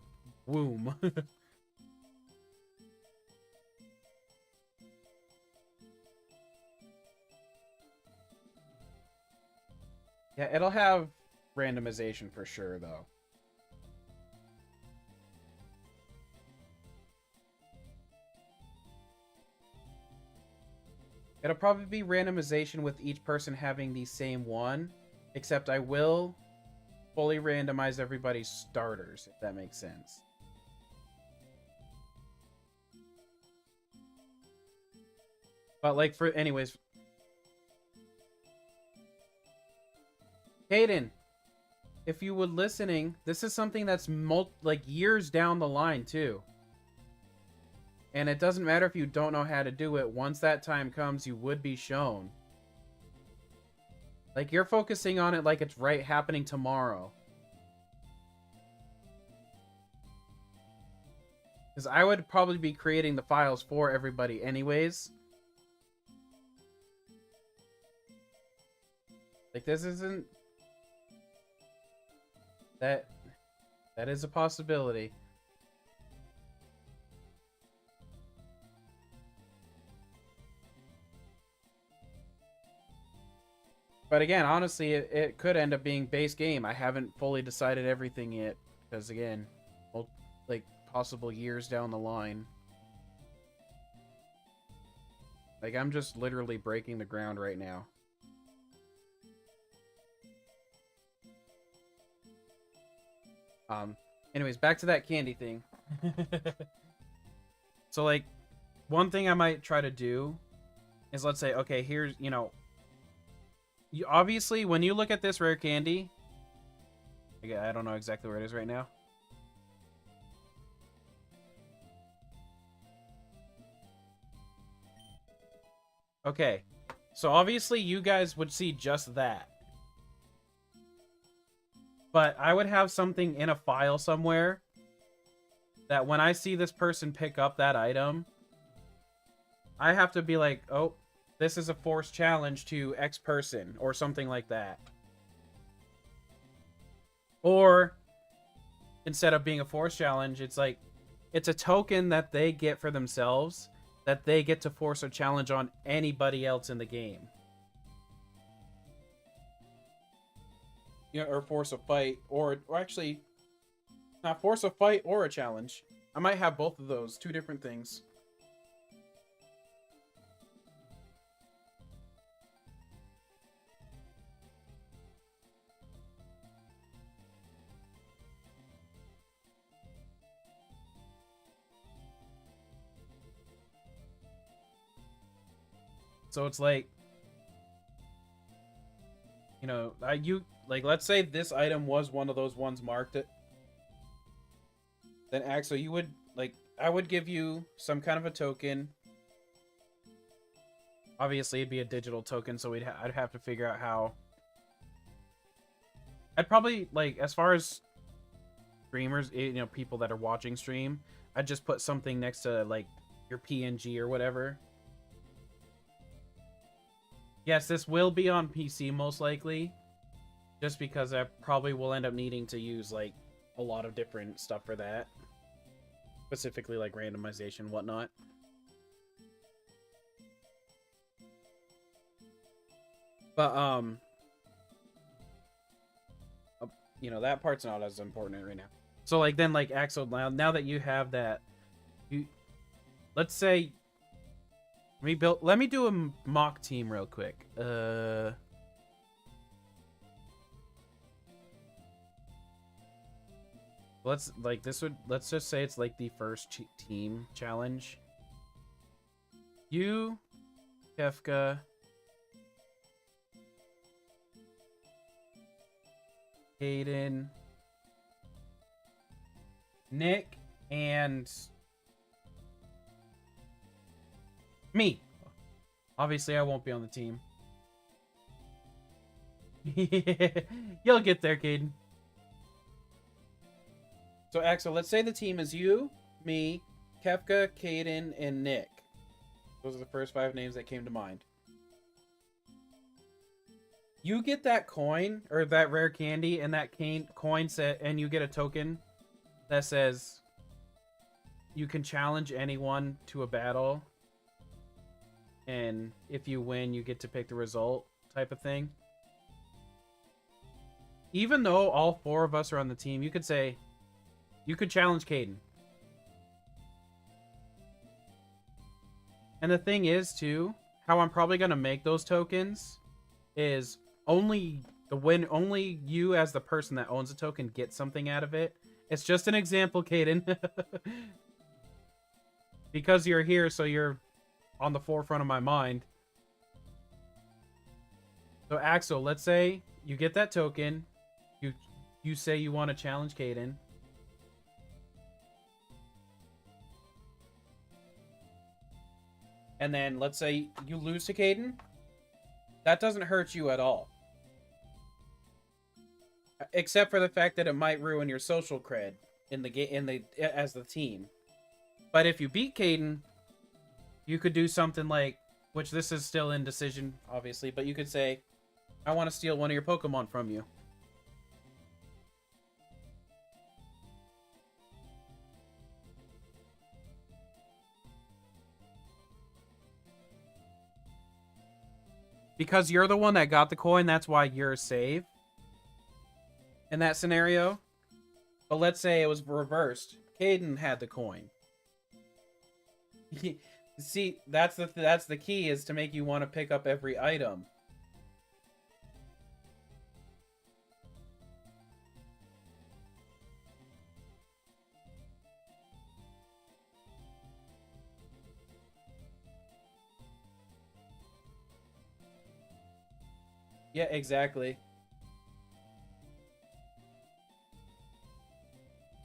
womb. Yeah, it'll have randomization for sure, though. It'll probably be randomization with each person having the same one, except I will fully randomize everybody's starters, if that makes sense. But like for, anyways. Hayden, if you were listening, this is something that's like years down the line too. And it doesn't matter if you don't know how to do it. Once that time comes, you would be shown. Like, you're focusing on it like it's right happening tomorrow. Because I would probably be creating the files for everybody anyways. Like, this isn't... That is a possibility. But again, honestly, it could end up being base game. I haven't fully decided everything yet. Because again, like, possible years down the line. Like, I'm just literally breaking the ground right now. Anyways, back to that candy thing. So, like, one thing I might try to do is, let's say, okay, here's, you know, obviously, when you look at this rare candy, I don't know exactly where it is right now. Okay, so obviously you guys would see just that. But I would have something in a file somewhere that when I see this person pick up that item, I have to be like, oh, this is a forced challenge to X person, or something like that. Or, instead of being a forced challenge, it's like, it's a token that they get for themselves, that they get to force a challenge on anybody else in the game. you know, or force a fight, or actually, not force a fight or a challenge. I might have both of those, two different things. So it's like, you know, let's say this item was one of those ones marked it. Then Axel, you would like, I would give you some kind of a token. Obviously, it'd be a digital token, so I'd have to figure out how. I'd probably like, as far as streamers, you know, people that are watching stream, I'd just put something next to like your PNG or whatever. Yes, this will be on PC most likely, just because I probably will end up needing to use like a lot of different stuff for that, specifically like randomization and whatnot. But you know, that part's not as important right now. So like then like Axel, now that you have that, let's say let me do a mock team real quick. Let's just say it's like the first team challenge. You, Kefka, Hayden, Nick, and me. Obviously, I won't be on the team. You'll get there, Caden. So, Axel, let's say the team is you, me, Kefka, Caden, and Nick. Those are the first 5 names that came to mind. You get that coin, or that rare candy, and that coin set, and you get a token that says you can challenge anyone to a battle, and if you win, you get to pick the result, type of thing. Even though all 4 of us are on the team, you could say, you could challenge Caden. And the thing is, too, how I'm probably going to make those tokens is only you as the person that owns a token get something out of it. It's just an example, Caden. Because you're here, so you're on the forefront of my mind. So, Axel, let's say you get that token. You say you want to challenge Caden. And then let's say you lose to Caden. That doesn't hurt you at all. Except for the fact that it might ruin your social cred as the team. But if you beat Caden, you could do something like, which this is still in decision, obviously, but you could say, I want to steal one of your Pokemon from you. Because you're the one that got the coin, that's why you're safe in that scenario. But let's say it was reversed. Caden had the coin. See, that's the key, is to make you want to pick up every item. Yeah, exactly.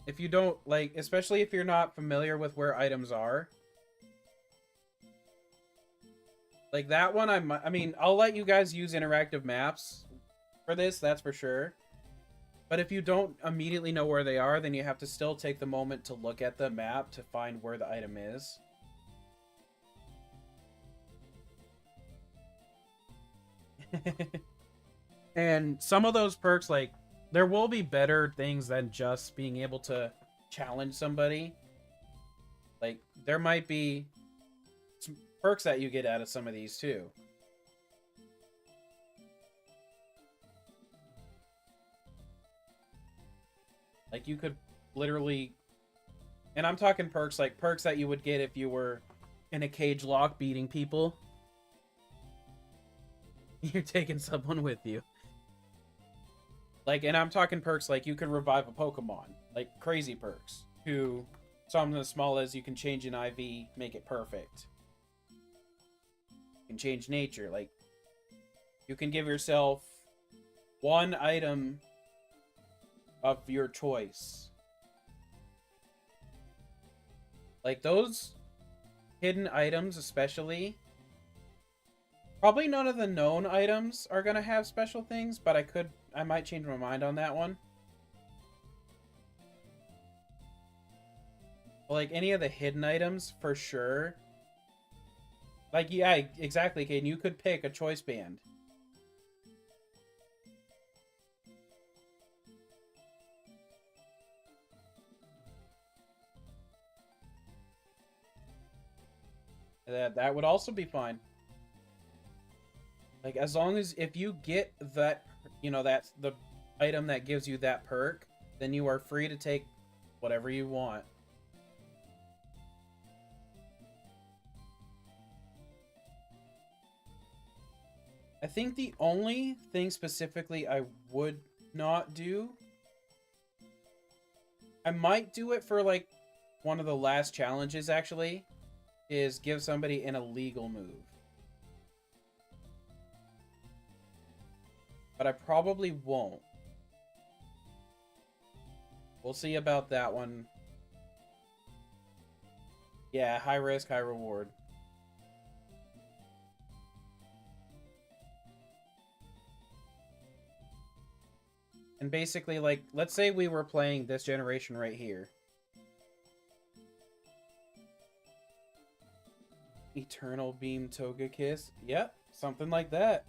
If you don't, like, especially if you're not familiar with where items are. Like that one, I mean, I'll let you guys use interactive maps for this, that's for sure. But if you don't immediately know where they are, then you have to still take the moment to look at the map to find where the item is. And some of those perks, like, there will be better things than just being able to challenge somebody. Like, there might be some perks that you get out of some of these, too. Like, you could literally... And I'm talking perks, like perks that you would get if you were in a cage lock beating people. You're taking someone with you. Like, and I'm talking perks like you could revive a Pokemon. Like, crazy perks. To something as small as you can change an IV, make it perfect. You can change nature. Like, you can give yourself one item of your choice. Like, those hidden items especially, probably none of the known items are gonna have special things, but I might change my mind on that one. But like, any of the hidden items, for sure. Like, yeah, exactly, Caden, you could pick a choice band. That would also be fine. Like, as long as if you get that, you know, that's the item that gives you that perk, then you are free to take whatever you want. I think the only thing specifically I would not do, I might do it for like one of the last challenges actually, is give somebody an illegal move. But I probably won't. We'll see about that one. Yeah, high risk, high reward. And basically, like, let's say we were playing this generation right here. Eternal Beam Togekiss. Yep, something like that.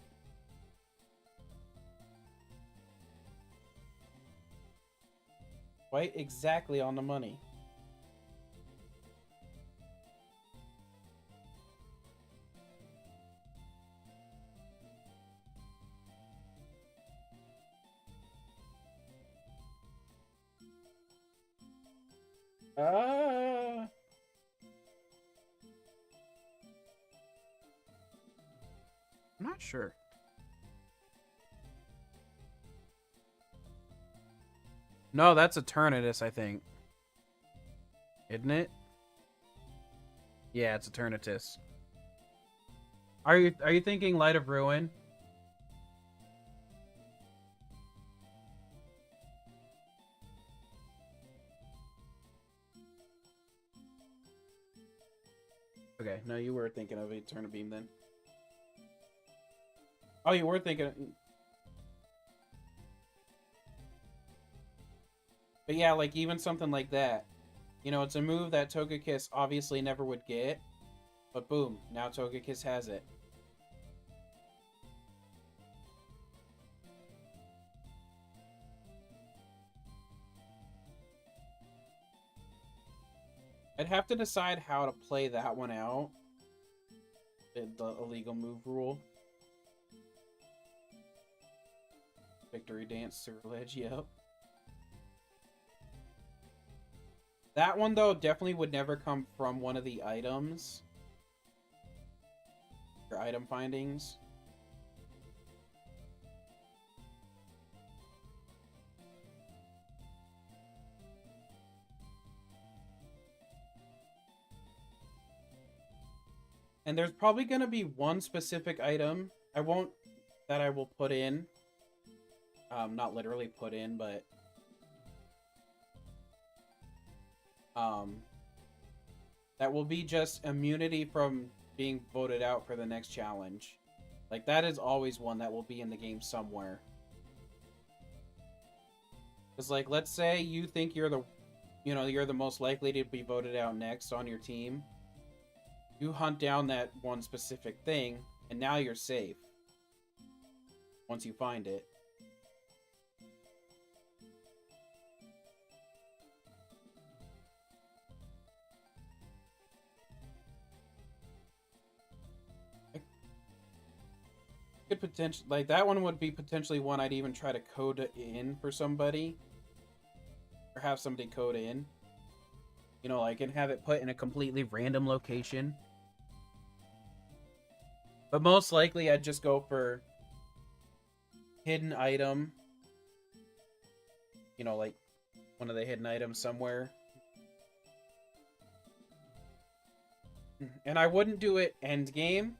Quite exactly on the money. I'm not sure. No, that's Eternatus, I think. Isn't it? Yeah, it's Eternatus. Are you thinking Light of Ruin? Okay, no, you were thinking of Eternal Beam then. Oh, you were thinking... But yeah, like, even something like that. You know, it's a move that Togekiss obviously never would get. But boom, now Togekiss has it. I'd have to decide how to play that one out. The illegal move rule. Victory Dance, Surledge, yep. That one, though, definitely would never come from one of the items. Your item findings. And there's probably going to be one specific item I will put in. Not literally put in, but... that will be just immunity from being voted out for the next challenge. Like, that is always one that will be in the game somewhere. Because, like, let's say you think you're the most likely to be voted out next on your team. You hunt down that one specific thing, and now you're safe. Once you find it. Could potentially, like, that one would be potentially one I'd even try to code in for somebody. Or have somebody code in. You know, like, and have it put in a completely random location. But most likely, I'd just go for hidden item. You know, like, one of the hidden items somewhere. And I wouldn't do it end game.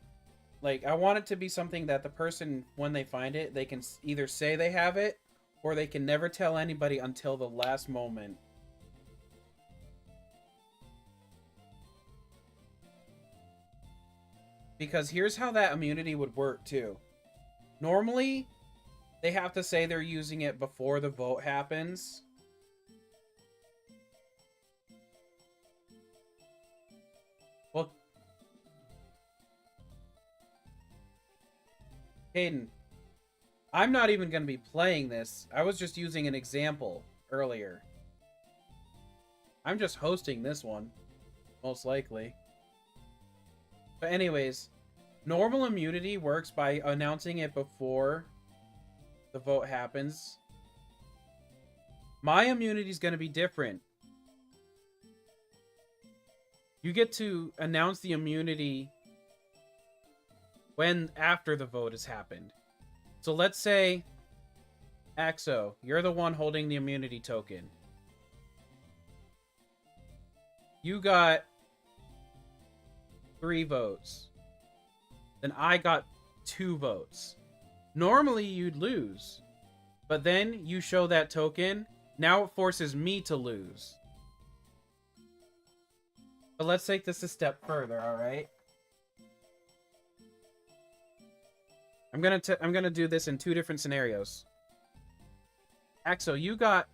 Like, I want it to be something that the person, when they find it, they can either say they have it, or they can never tell anybody until the last moment. Because here's how that immunity would work, too. Normally, they have to say they're using it before the vote happens. Well, Hayden, I'm not even going to be playing this. I was just using an example earlier. I'm just hosting this one, most likely. But anyways, normal immunity works by announcing it before the vote happens. My immunity is going to be different. You get to announce the immunity when after the vote has happened. So let's say, Axo, you're the one holding the immunity token. You got 3 votes. Then I got 2 votes. Normally you'd lose. But then you show that token. Now it forces me to lose. But let's take this a step further, alright? I'm gonna do this in 2 different scenarios. Axo, you got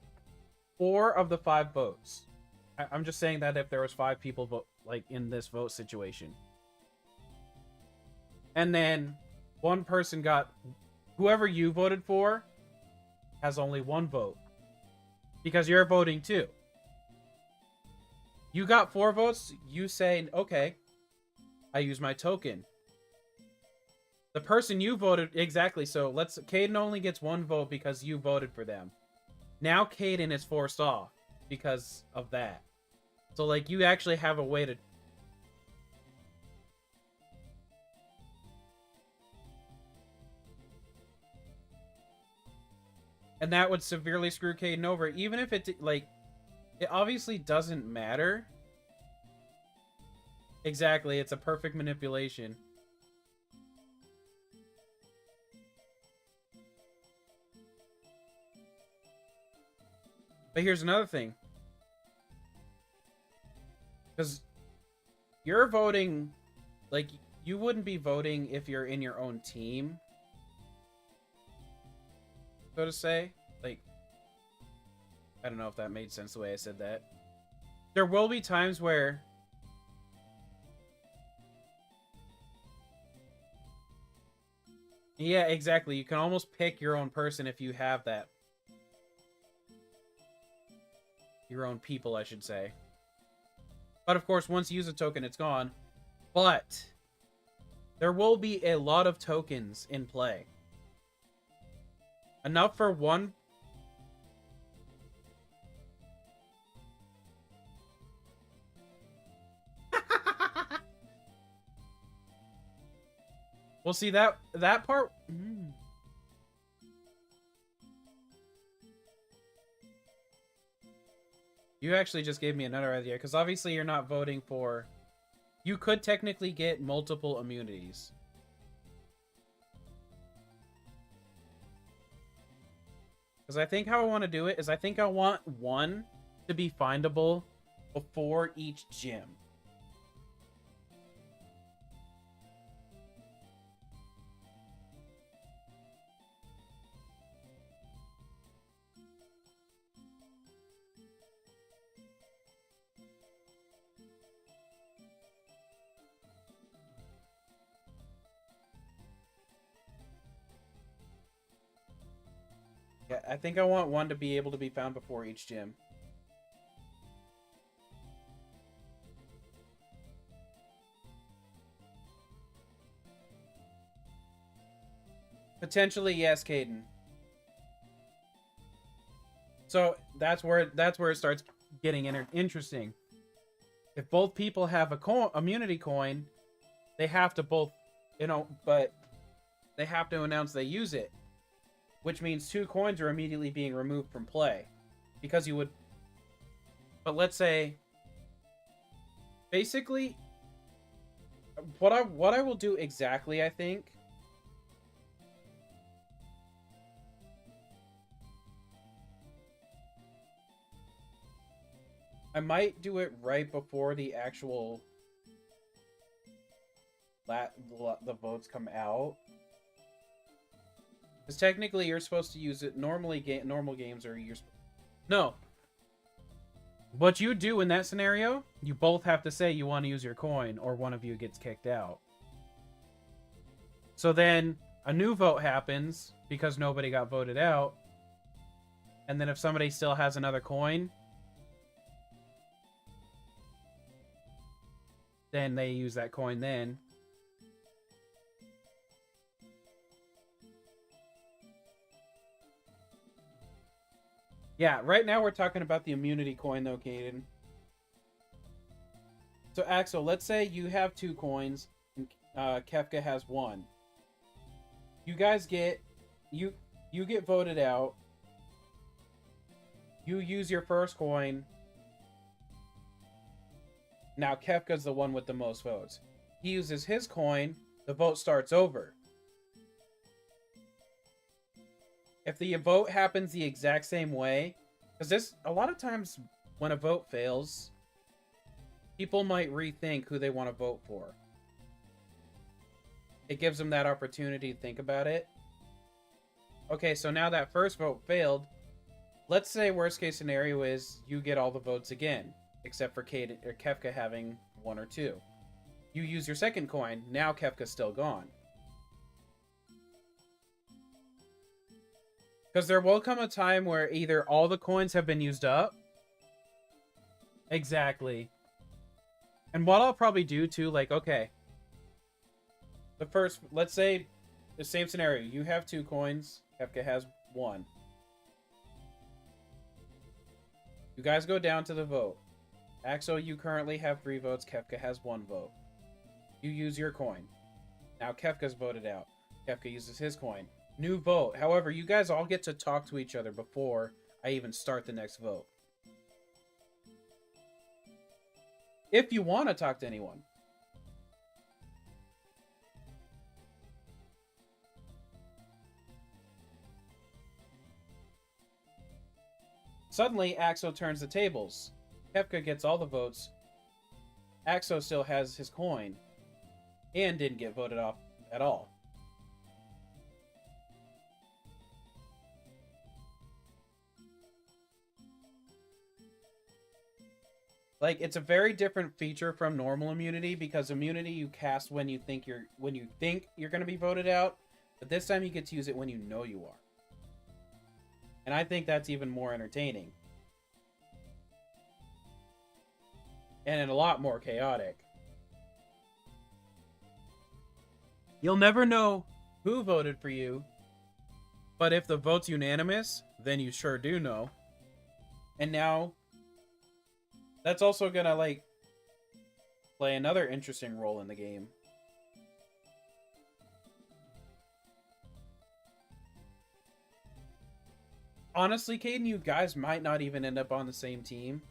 4 of the 5 votes. I'm just saying that if there was 5 people vote, like, in this vote situation. And then one person got... Whoever you voted for has only 1 vote. Because you're voting too. You got 4 votes, you say, okay, I use my token. The person you voted... Exactly, so let's... Caden only gets 1 vote because you voted for them. Now Caden is forced off because of that. So, like, you actually have a way to... And that would severely screw Caden over, even if it, like... It obviously doesn't matter. Exactly, it's a perfect manipulation. But here's another thing. Because you're voting, like, you wouldn't be voting if you're in your own team, so to say. Like, I don't know if that made sense the way I said that. There will be times where... Yeah, exactly. You can almost pick your own person if you have that. Your own people, I should say. But of course, once you use a token, it's gone. But there will be a lot of tokens in play. Enough for one... Well, see, that part... You actually just gave me another idea, because obviously you're not voting for... You could technically get multiple immunities. Because I think how I want to do it is I think I want one to be findable before each gym. Yeah, I think I want one to be able to be found before each gym. Potentially, yes, Caden. So that's where it starts getting interesting. If both people have a immunity coin, they have to both, but they have to announce they use it, which means 2 coins are immediately being removed from play, because you would. But let's say, basically, what I will do exactly, I think. I might do it right before the actual the votes come out, because technically you're supposed to use it. Normal games are no. What you do in that scenario, you both have to say you want to use your coin, or one of you gets kicked out. So then a new vote happens because nobody got voted out, and then if somebody still has another coin, then they use that coin then. Yeah, right now we're talking about the immunity coin though, Caden. So Axel, let's say you have 2 coins and Kefka has 1. You guys get you get voted out. You use your first coin. Now Kefka's the one with the most votes. He uses his coin, the vote starts over. If the vote happens the exact same way, because a lot of times when a vote fails, people might rethink who they want to vote for. It gives them that opportunity to think about it. Okay, so now that first vote failed. Let's say worst case scenario is you get all the votes again, except for Kefka having 1 or 2. You use your second coin. Now Kefka's still gone. Because there will come a time where either all the coins have been used up. Exactly. And what I'll probably do too, like, okay. Let's say, the same scenario. You have 2 coins. Kefka has 1. You guys go down to the vote. Axel, you currently have 3 votes. Kefka has 1 vote. You use your coin. Now Kefka's voted out. Kefka uses his coin. New vote. However, you guys all get to talk to each other before I even start the next vote. If you want to talk to anyone. Suddenly, Axo turns the tables. Kefka gets all the votes. Axo still has his coin. And didn't get voted off at all. Like, it's a very different feature from normal immunity, because immunity you cast when you think you're going to be voted out, but this time you get to use it when you know you are. And I think that's even more entertaining. And a lot more chaotic. You'll never know who voted for you, but if the vote's unanimous, then you sure do know. And now that's also gonna, like, play another interesting role in the game. Honestly, Caden, you guys might not even end up on the same team.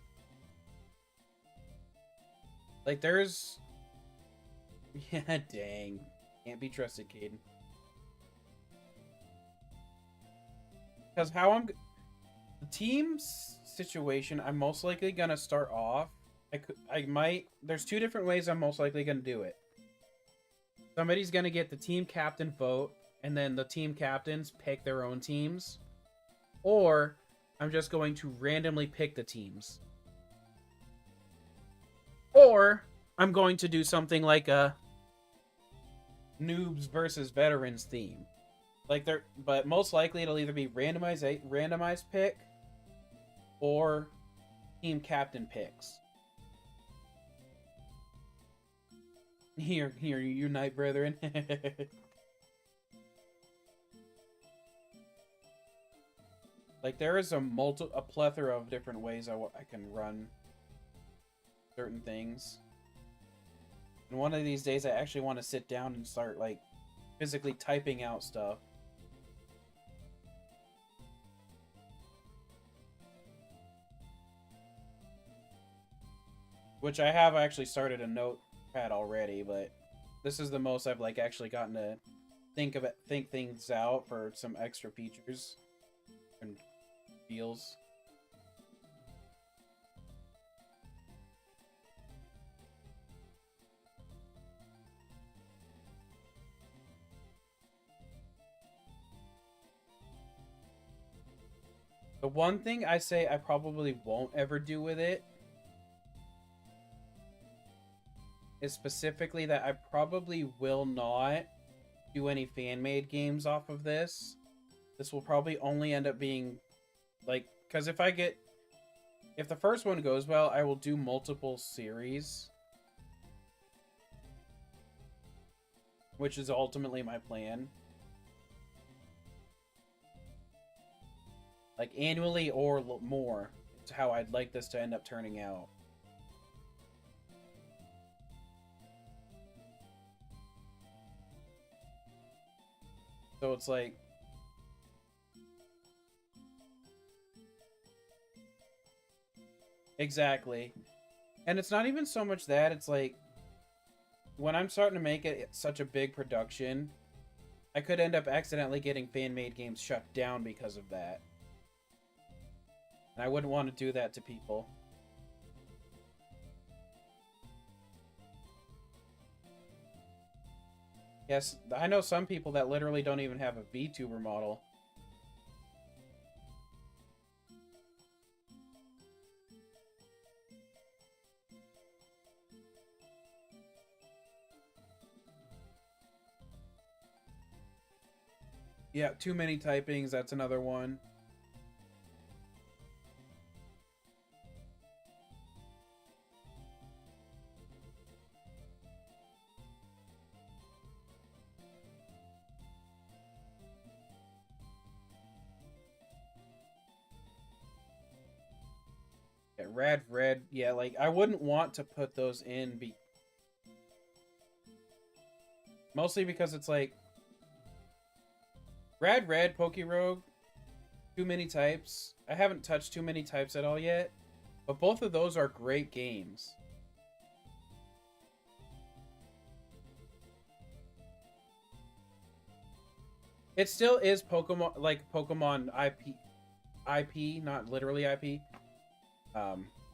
Like, there's... Yeah, dang. Can't be trusted, Caden. Because the team's situation, I'm most likely gonna start off. There's 2 different ways I'm most likely gonna do it. Somebody's gonna get the team captain vote, and then the team captains pick their own teams. Or I'm just going to randomly pick the teams. Or I'm going to do something like a noobs versus veterans theme. But most likely it'll either be randomized pick or team captain picks. Here, unite, brethren. Like, there is a plethora of different ways I can run certain things. And one of these days, I actually want to sit down and start, like, physically typing out stuff. Which I have actually started a notepad already, but this is the most I've, like, actually gotten to think things out for some extra features and feels. The one thing I say I probably won't ever do with it is specifically that I probably will not do any fan-made games off of this. This will probably only end up being, like, because if the first one goes well, I will do multiple series. Which is ultimately my plan. Like, annually or more. It's how I'd like this to end up turning out. So it's like... Exactly. And it's not even so much that, it's like... When I'm starting to make it such a big production, I could end up accidentally getting fan-made games shut down because of that. And I wouldn't want to do that to people. Yes, I know some people that literally don't even have a VTuber model. Yeah, too many typings, that's another one. Yeah, Rad Red, yeah, like, I wouldn't want to put those in mostly because it's like... Rad Red, Pokerogue, Too Many Types. I haven't touched Too Many Types at all yet, but both of those are great games. It still is Pokemon, like Pokemon IP, not literally IP.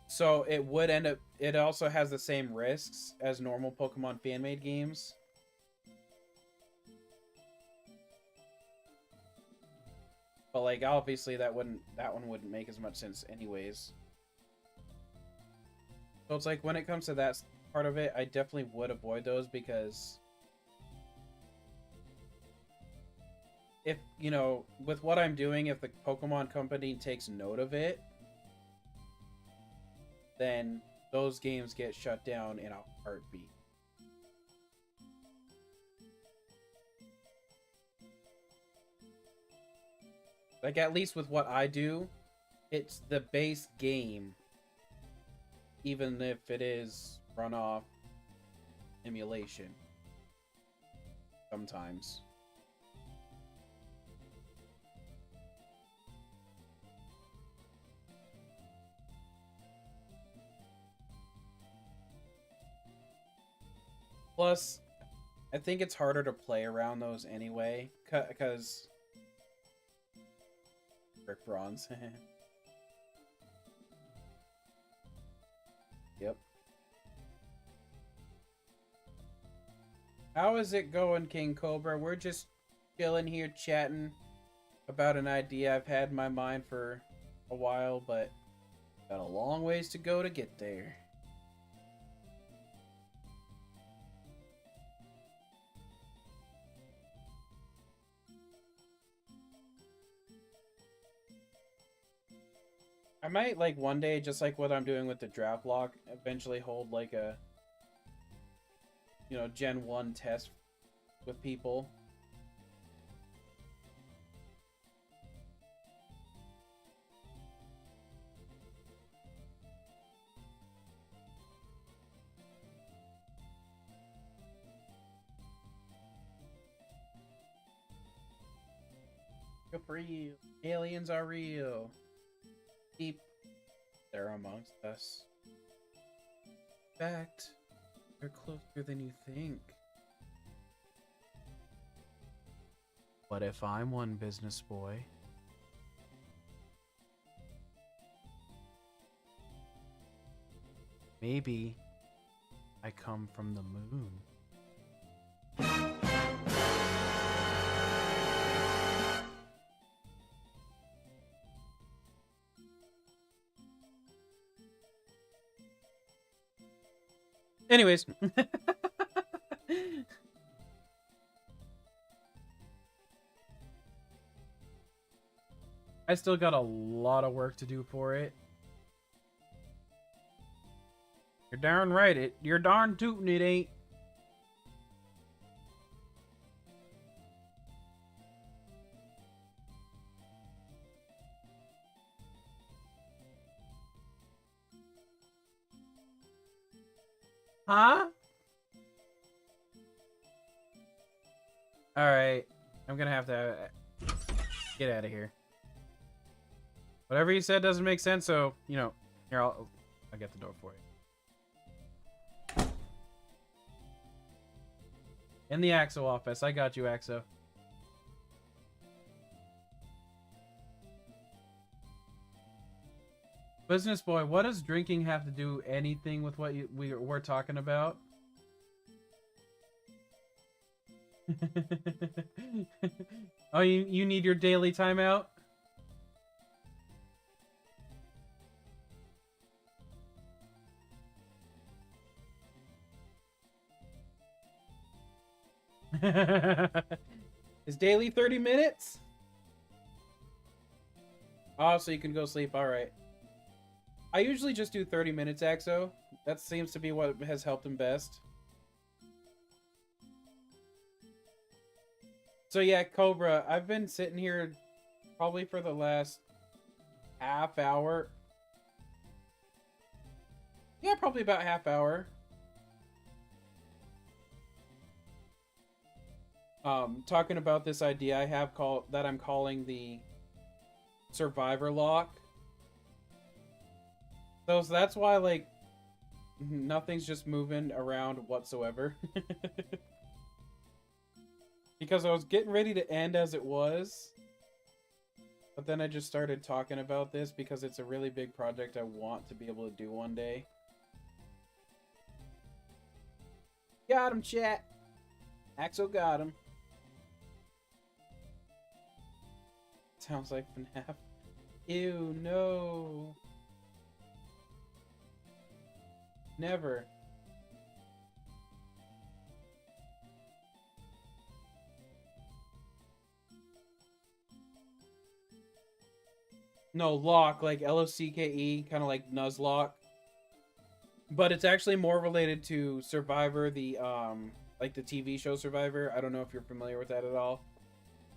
So it would end up, it also has the same risks as normal Pokemon fan-made games. But like, obviously that one wouldn't make as much sense anyways. So it's like, when it comes to that part of it, I definitely would avoid those because if, you know, with what I'm doing, if the Pokemon company takes note of it, then those games get shut down in a heartbeat. Like, at least with what I do, it's the base game, even if it is runoff emulation. Sometimes. Plus, I think it's harder to play around those anyway, because... Brick Bronze. Yep. How is it going, King Cobra? We're just chilling here chatting about an idea I've had in my mind for a while, but got a long ways to go to get there. I might, like, one day, just like what I'm doing with the draft block, eventually hold, like, a, you know, Gen 1 test with people. real. Aliens are real. Deep. They're amongst us. In fact, they're closer than you think. What if I'm one business boy? Maybe I come from the moon. Anyways. I still got a lot of work to do for it. You're darn right, you're darn tootin' it ain't. Huh? Alright. I'm gonna have to get out of here. Whatever you said doesn't make sense, so, you know, here, I'll get the door for you. In the Axo office. I got you, Axo. Business boy, what does drinking have to do anything with what we're talking about? Oh, you need your daily timeout? Is daily 30 minutes? Oh, so you can go sleep. All right. I usually just do 30 minutes, Axo. That seems to be what has helped him best. So yeah, Cobra, I've been sitting here probably for the last half hour. Yeah, probably about half hour. Talking about this idea I have that I'm calling the survivor lock. So that's why, like, nothing's just moving around whatsoever. Because I was getting ready to end as it was. But then I just started talking about this because it's a really big project I want to be able to do one day. Got him, chat. Axel got him. Sounds like FNAF. Ew, no. Never. No, lock, like L-O-C-K-E, kind of like Nuzlocke. But it's actually more related to Survivor, the, like the TV show Survivor. I don't know if you're familiar with that at all.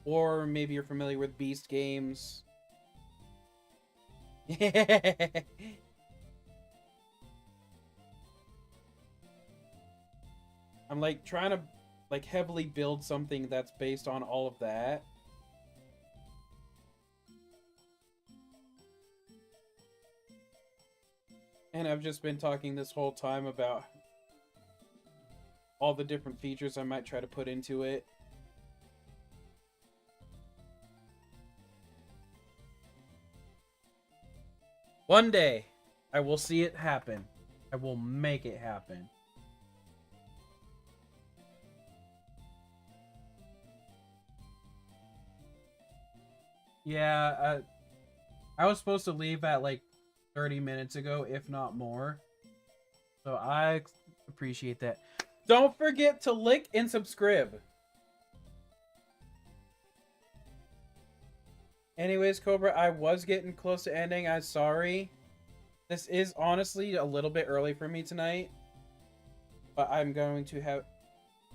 Or maybe you're familiar with Beast Games. I'm like trying to like heavily build something that's based on all of that. And I've just been talking this whole time about all the different features I might try to put into it. One day, I will see it happen. I will make it happen. Yeah, I was supposed to leave at like 30 minutes ago, if not more. So I appreciate that. Don't forget to like and subscribe. Anyways, Cobra, I was getting close to ending. I'm sorry. This is honestly a little bit early for me tonight. But I'm going to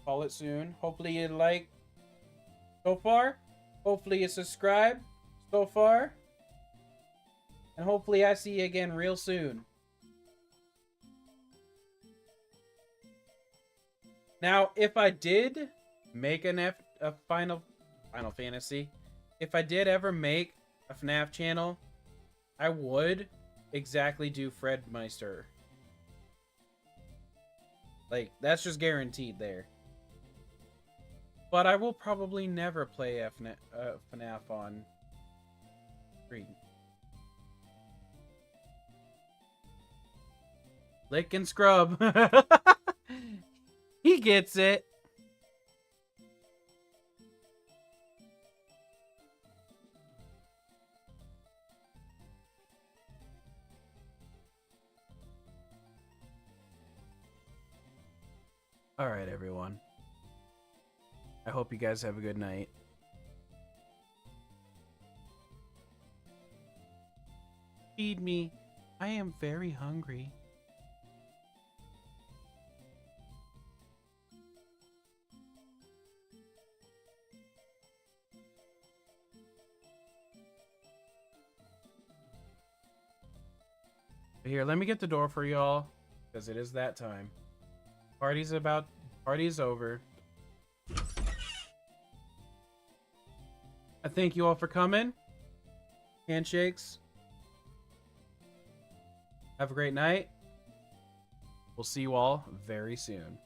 call it soon. Hopefully you like so far. Hopefully you subscribe so far. And hopefully I see you again real soon. Now, if I did make a Final Fantasy, if I did ever make a FNAF channel, I would exactly do Fred Meister. Like, that's just guaranteed there. But I will probably never play FNAF on screen. Lick and scrub. He gets it. All right, everyone. I hope you guys have a good night. Feed me. I am very hungry. Here, let me get the door for y'all, because it is that time. Party's over. I thank you all for coming. Handshakes. Have a great night. We'll see you all very soon.